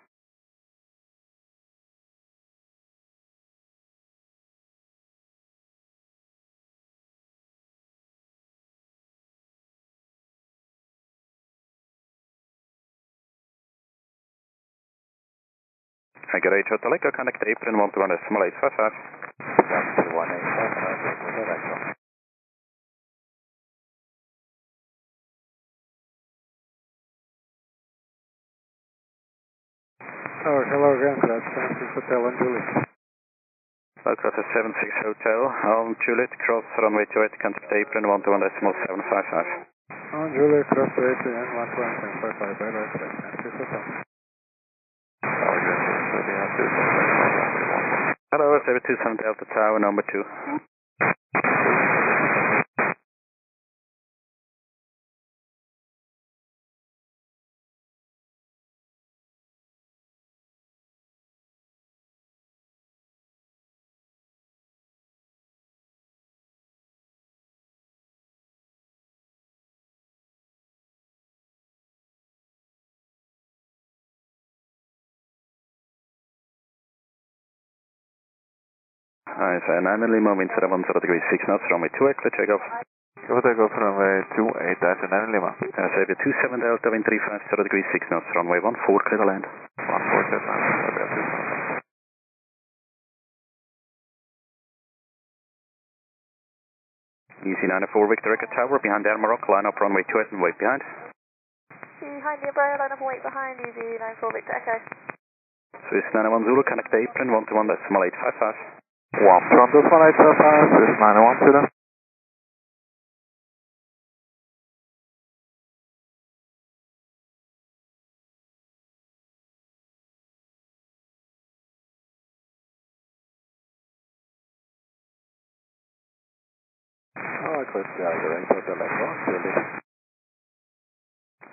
Tiger 8 Hotel Echo, connect apron 121.855. That's 185, hello again, that's 76 Hotel on Juliet. Cross 76 Hotel on Juliet, cross runway 28, contact apron 121.755. On Juliet, cross 8 and 121.755, bye bye, that's 76 Hotel. Hello, 727 Delta Tower, number 2. Hi, sir, 9 Lima, wind 010 degrees, 6 knots, runway 28, clear takeoff. Go takeoff runway 28, that's 9 Lima. Save 27 Delta, wind 350 degrees, 6 knots, runway 14, clear to land. 14, clear to land. Easy 94 Victor Echo Tower, behind Airmarok, line up runway 28 and wait behind. Behind the umbrella, line up and wait behind, easy 94 Victor Echo. Swiss 901 Zulu, connect apron 121.855. 1 Toronto 1855, Swiss 901 Zulu.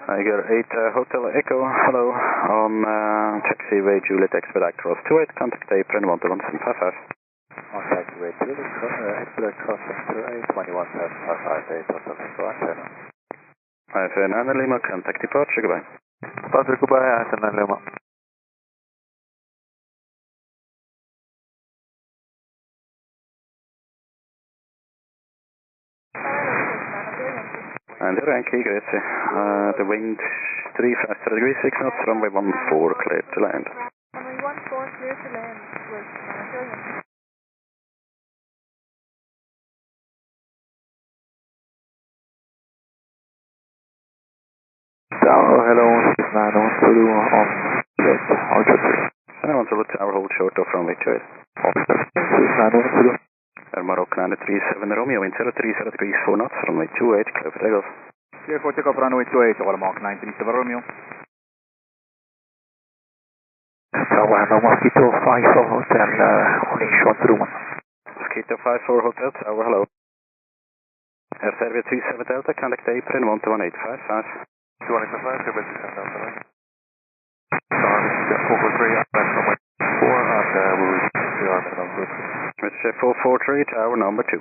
Tiger 8 Hotel Echo, hello, on taxiway Juliet Expedite Cross 28, contact apron 121.755. On taxiway Juliet Expedite Cross 28, 21755, Hotel Echo antenna. Hi, sir, 9 Lima, contact departure, goodbye. Departure, goodbye, 9 Lima. And the Yankee, grazie. The wind 350 degrees, 6 knots, runway 14, clear to land. Runway 14, clear to land, with Yankee. Tower, hello, 901 Zulu on Juliet, Archer 3. 901 Zulu Tower, hold short of runway 28. Swiss 901 Zulu. Airmarok 937 Romeo, wind 030 degrees, 4 knots, runway 28, clear for takeoff. Clear for takeoff, runway 28, all mark 937 Romeo. Tower, hello, Mosquito 54 Hotel, only short room. Mosquito 54 Hotel Tower, hello. Air Serbia 27 Delta, contact apron 121.855. 285, Serbia 27 Delta, right? 443, back from way 4, and we'll reach KR number 2. Mr. 443, tower number 2.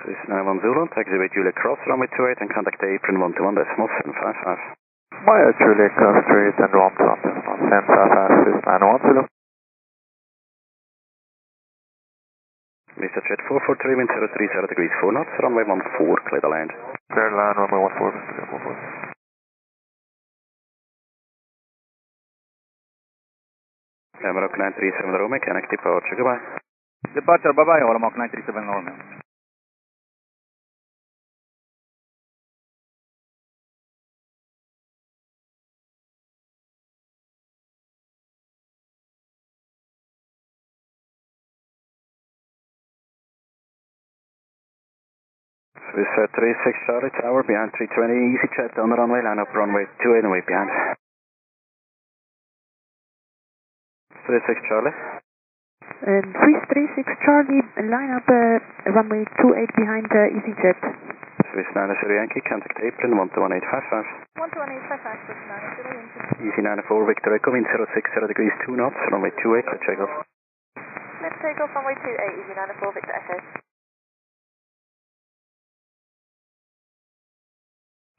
This is 91 Zulu, taxiway Julia Cross, runway 28 and contact apron 121.755. Maya Julia Cross Street and 121.755, this is 91 Zulu. Mr. Jet 443, wind 030 degrees 4 knots, runway 14, clear the land. Clear land, runway 14, clear 14. Amarok 937 Romeo, connect departure, goodbye. Departure, bye-bye, Amarok 937 Romeo. This 36 Charlie Tower behind 320, EasyJet on the runway, line up runway 28 and wait behind. 36 Charlie. 336 Charlie, line up runway 28 behind EasyJet. Swiss 90 Yankee, contact apron 121.855. 121.855, Swiss 90 Yankee. Easy 94 Victor Echo, wind 060 degrees 2 knots, runway 28, clear takeoff. Clear takeoff, runway 28, Easy 94 Victor Echo.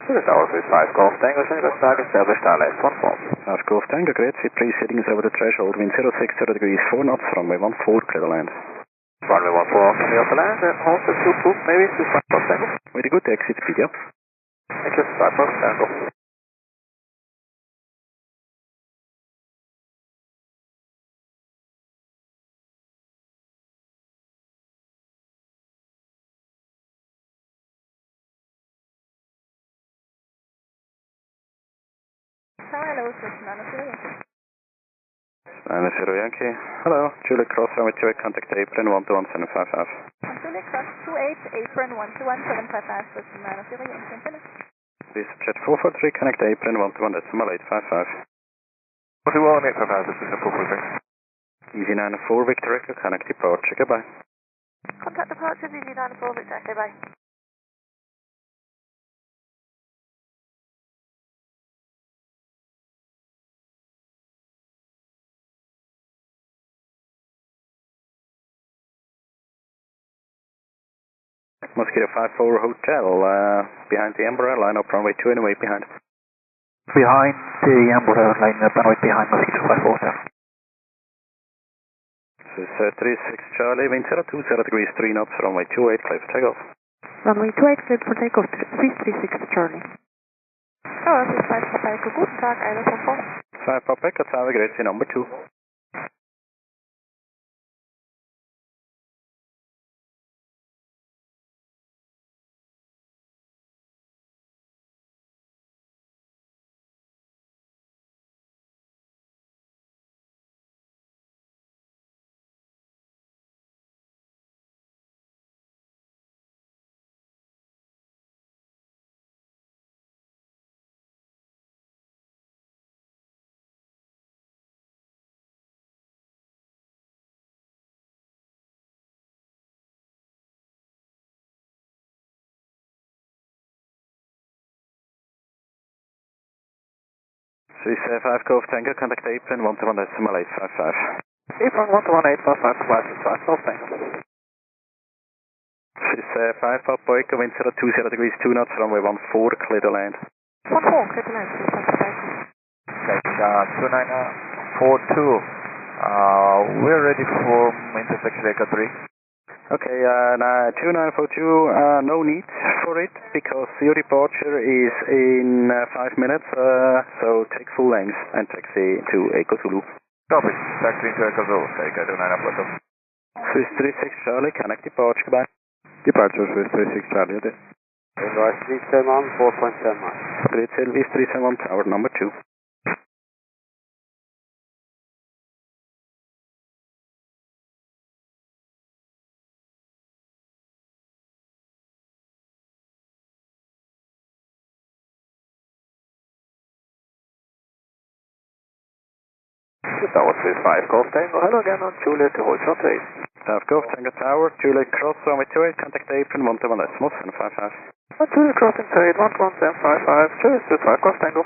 Tower 5 Golf Tango, Singapore start established LS 14. South Golf Tango, great, speed 3 settings over the threshold, wind 060 degrees 4 knots, runway 14, clear the land. Runway 14, clear the land, and hold the 2 poop, maybe to 5 Golf Tango. Very good, exit speed up. Exit 5 Golf Tango. Hello, Swiss 90 Yankee. 90 Yankee. Hello, Julia Cross, runway 28, contact apron 121.755. Julia Cross 28, apron 121.755, Swiss 90 Yankee, finish. This is Jet 443, connect apron 121.855. 121.855, this is a 443. Easy 94 Victor Echo, connect departure, goodbye. Contact departure, Easy 94 Victor Echo, bye. Mosquito 54 Hotel, behind the Embraer, line up runway 2 and wait behind. Behind the Embraer, line up and wait behind Mosquito 54 Hotel. This is 36 Charlie, wind 020 degrees 3 knots, runway 28, clear for takeoff. Runway 28, clear for takeoff, 336 Charlie. Oh, this is 5 Papa Echo, guten Tag, Isla 44. 5 Papa Echo, tower grade number 2. Swiss 5 Golf Tango, contact apron 121.855. Apron 121.855, flight to 5 Golf Tango. Swiss 5 Papa Echo, wind 020 degrees 2 knots, runway 14, clear the land. 14, clear the land, Swiss 5 Papa Echo. Okay, 2942. We're ready for intersection Echo 3. Okay, now 2942, no need for it because your departure is in 5 minutes, so take full length and taxi to Echo Zulu. Copy, taxi to Echo Zulu, Echo 2942. Swiss 36 Charlie, connect departure, goodbye. Departure Swiss 36 Charlie, okay. Advice 371, 4.7 miles. Great service 371, tower number 2. Tower 5 Golf Tango, hello again on Juliet, hold short 8. South Golf Tango Tower, Juliet Cross, runway 28, contact apron 121 decimal 755. Juliet Crossing 28, 11755, Juliet 5 Golf Tango.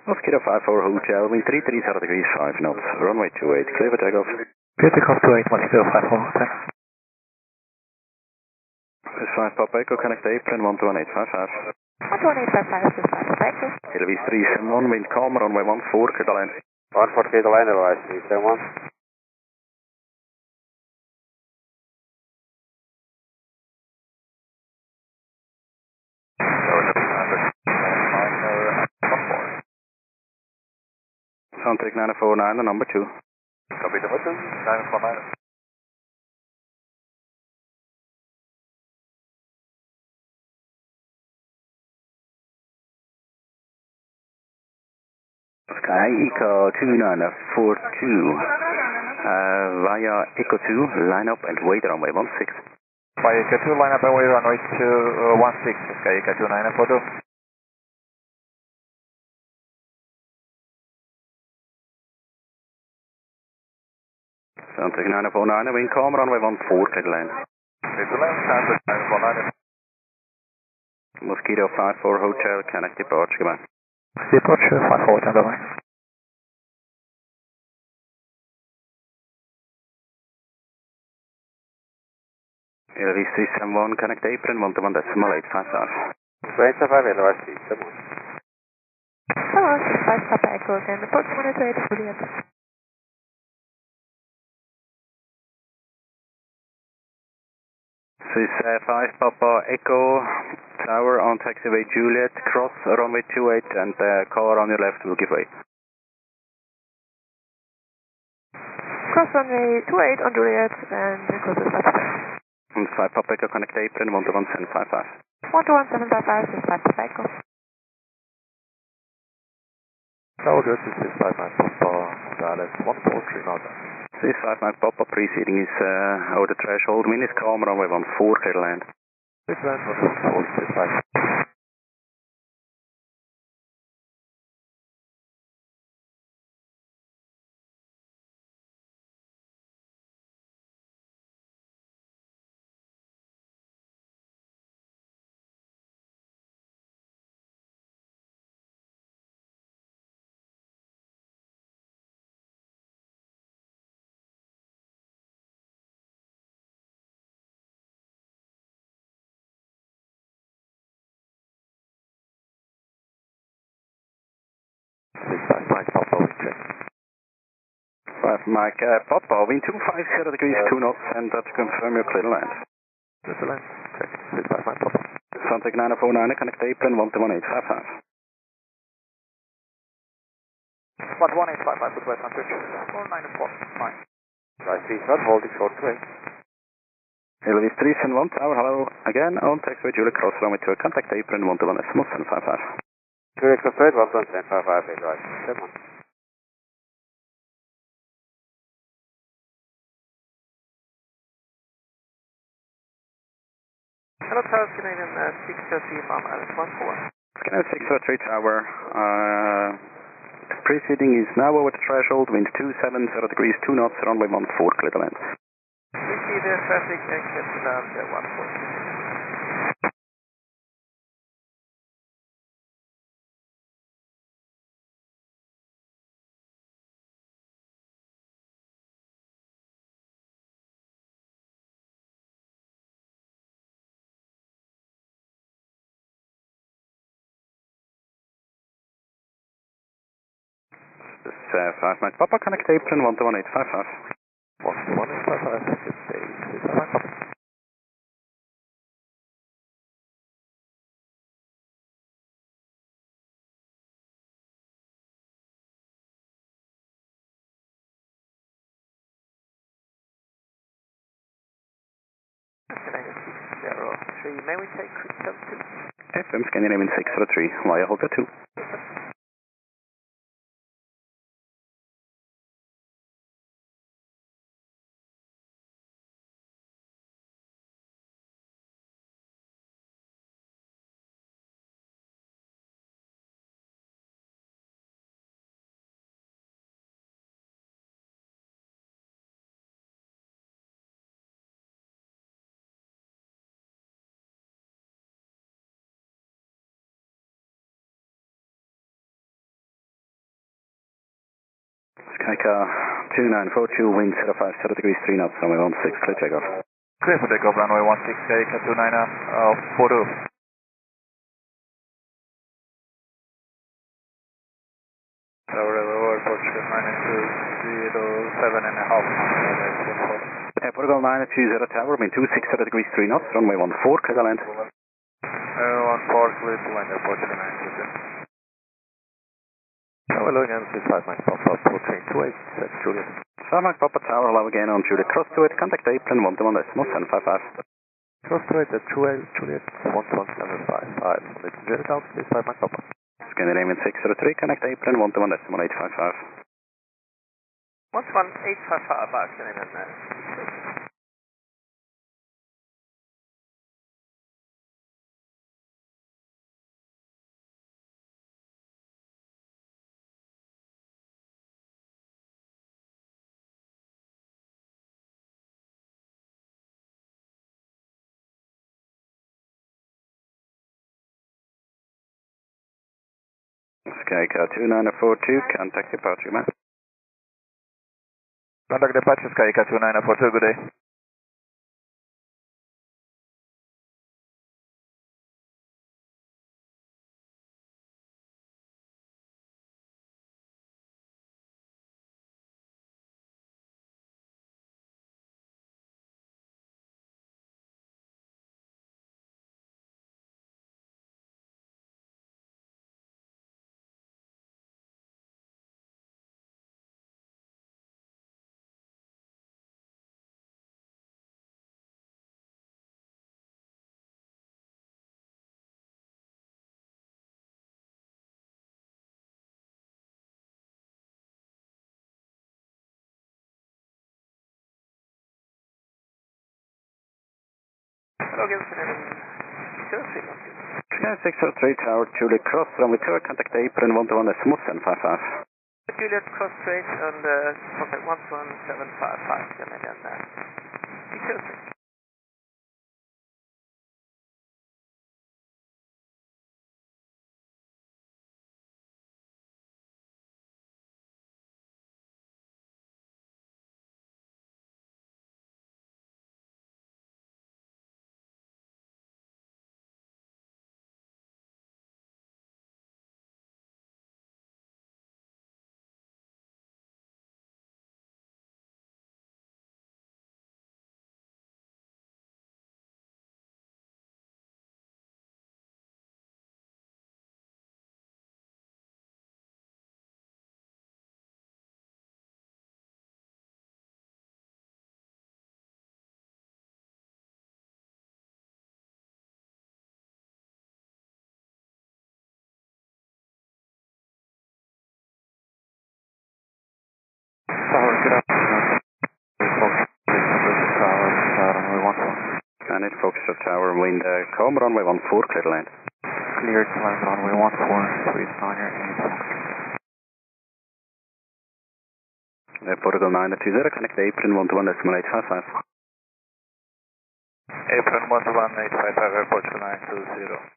Mosquito 54 Hotel, wind 330 degrees 5 knots, runway 28, clear for takeoff. Beauty Cross 28, Mosquito 54 Hotel. This 5 Papa Echo, connect apron 11855. 11855 is 5 Echo. LV 371, wind calm, runway 14, clear the line. 14 clear the line, otherwise 371. Soundtech 949, number 2. Copy the button, 949. Sky Eco 2942, via Echo 2, line up and wait runway 16. Via Echo 2, line up and wait runway 16, Sky Echo 2942. Soundtech 949, wind calm, runway 14, clear the line. Clear the line, Soundtech 949. Mosquito 54 Hotel, connect departure, goodbye. Departure 54 Hotel, bye-bye. LV 371, connect apron 121 decimal 855. 25, otherwise 371. Hello, 5 Papa Echo again, report 128 Juliet. This 5 Papa Echo Tower on taxiway Juliet, cross runway 28 and car on your left will give way. Cross runway 28 on Juliet and close to 5 And 5 Papa Echo connect apron 121.755. 121.755 is 5 Papa Echo. Tower good, this is 5 Papa, Dallas 143 Mountain. This 5 Papa preceding is over the threshold, wind is calm, runway 14, clear land. This land 114, this 5. Mike Papa, wind 250 degrees 2 knots and to confirm your clear land. Clear the land, check, this 5 Papa. Soundtech 949, connect apron 11855. 11855, good west, Soundtech 4949. Right, 3 holding short 2 8. LV 371 Tower, hello again on taxiway Juliet Cross runway 2, contact apron 121 decimal 755. Juliet Cross 11755, right, 7. Hello, Tower Canadian 630 Mom Alice 14. Canadian 603 Tower, preceding is now over the threshold, wind 270 degrees 2 knots, runway 14, clear the land. We see the traffic exit down the 140. This 5 Mike Papa, connect apron 11855. 11855, this is 5 Papa. 603, may we take quick jump 2? FM Scandinavian 603, via Hotel 2. Skycar 2942, wind 050 degrees 3 knots, runway 16, clear takeoff. Clear for takeoff, runway 16, Skycar 2942. Tower over, Portugal 927 and a half. Portugal 920 tower, wind 260 degrees 3 knots, runway 14, clear to land. 14, clear to land, Portugal 927. Hello again, this is 5 Mike Papa, Port Train 28, that's Juliet. 5 Mike Papa Tower, hello again on Juliet, cross to it, contact apron 121.755. Cross to it at Juliet, 11755. Let's get it out, this is 5 Mike Papa. Scandinavian 603, connect apron 121.855. 11855, Scandinavian. Skycar 2942, contact departure map. Contact departure, Skycar 2942, good day. Hello again, Scandinavian 603. 603 tower, Juliet cross, runway 2, contact apron 121.755. Juliet cross straight and contact 11755, Scandinavian 603. Tower, good afternoon. Runway 14. Planet Foxtrot Tower, wind calm, runway 14, clear to land. Clear to land, runway 14, please on your Portugal 920, connect apron 121.855. Apron 11855, Portugal 920.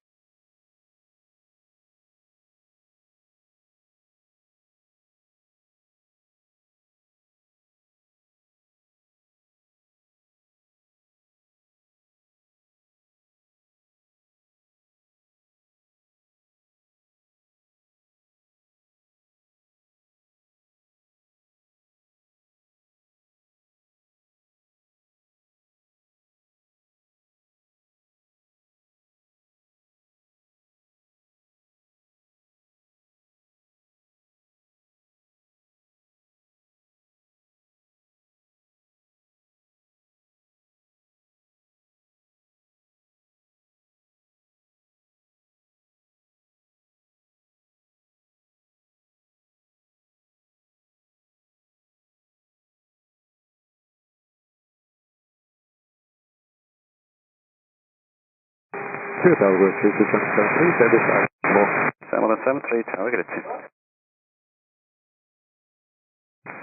Tower, 32773, satisfied. 7173, Tower, great.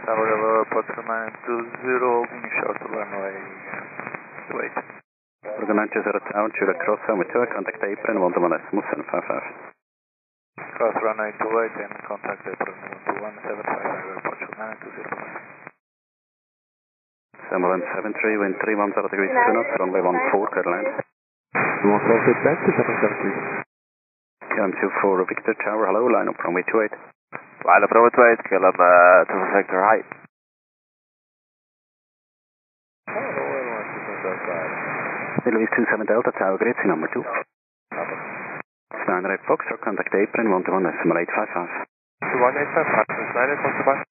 Tower report to 920, holding short runway 28. For the 920 Tower, Julia cross runway 2, contact apron 121 755. Cross runway 28 and contact apron 121 report to 920. 7173, wind 310 degrees to knots, runway 14, clear land. You want to rotate back to 773? KM24 Victor Tower, hello, line up runway 28. Line up runway 28, KLM to Victor, hi. Middle East 27 Delta Tower, great, number 2. 9 Red Fox, contact apron 121 855. 11855, 9 Fox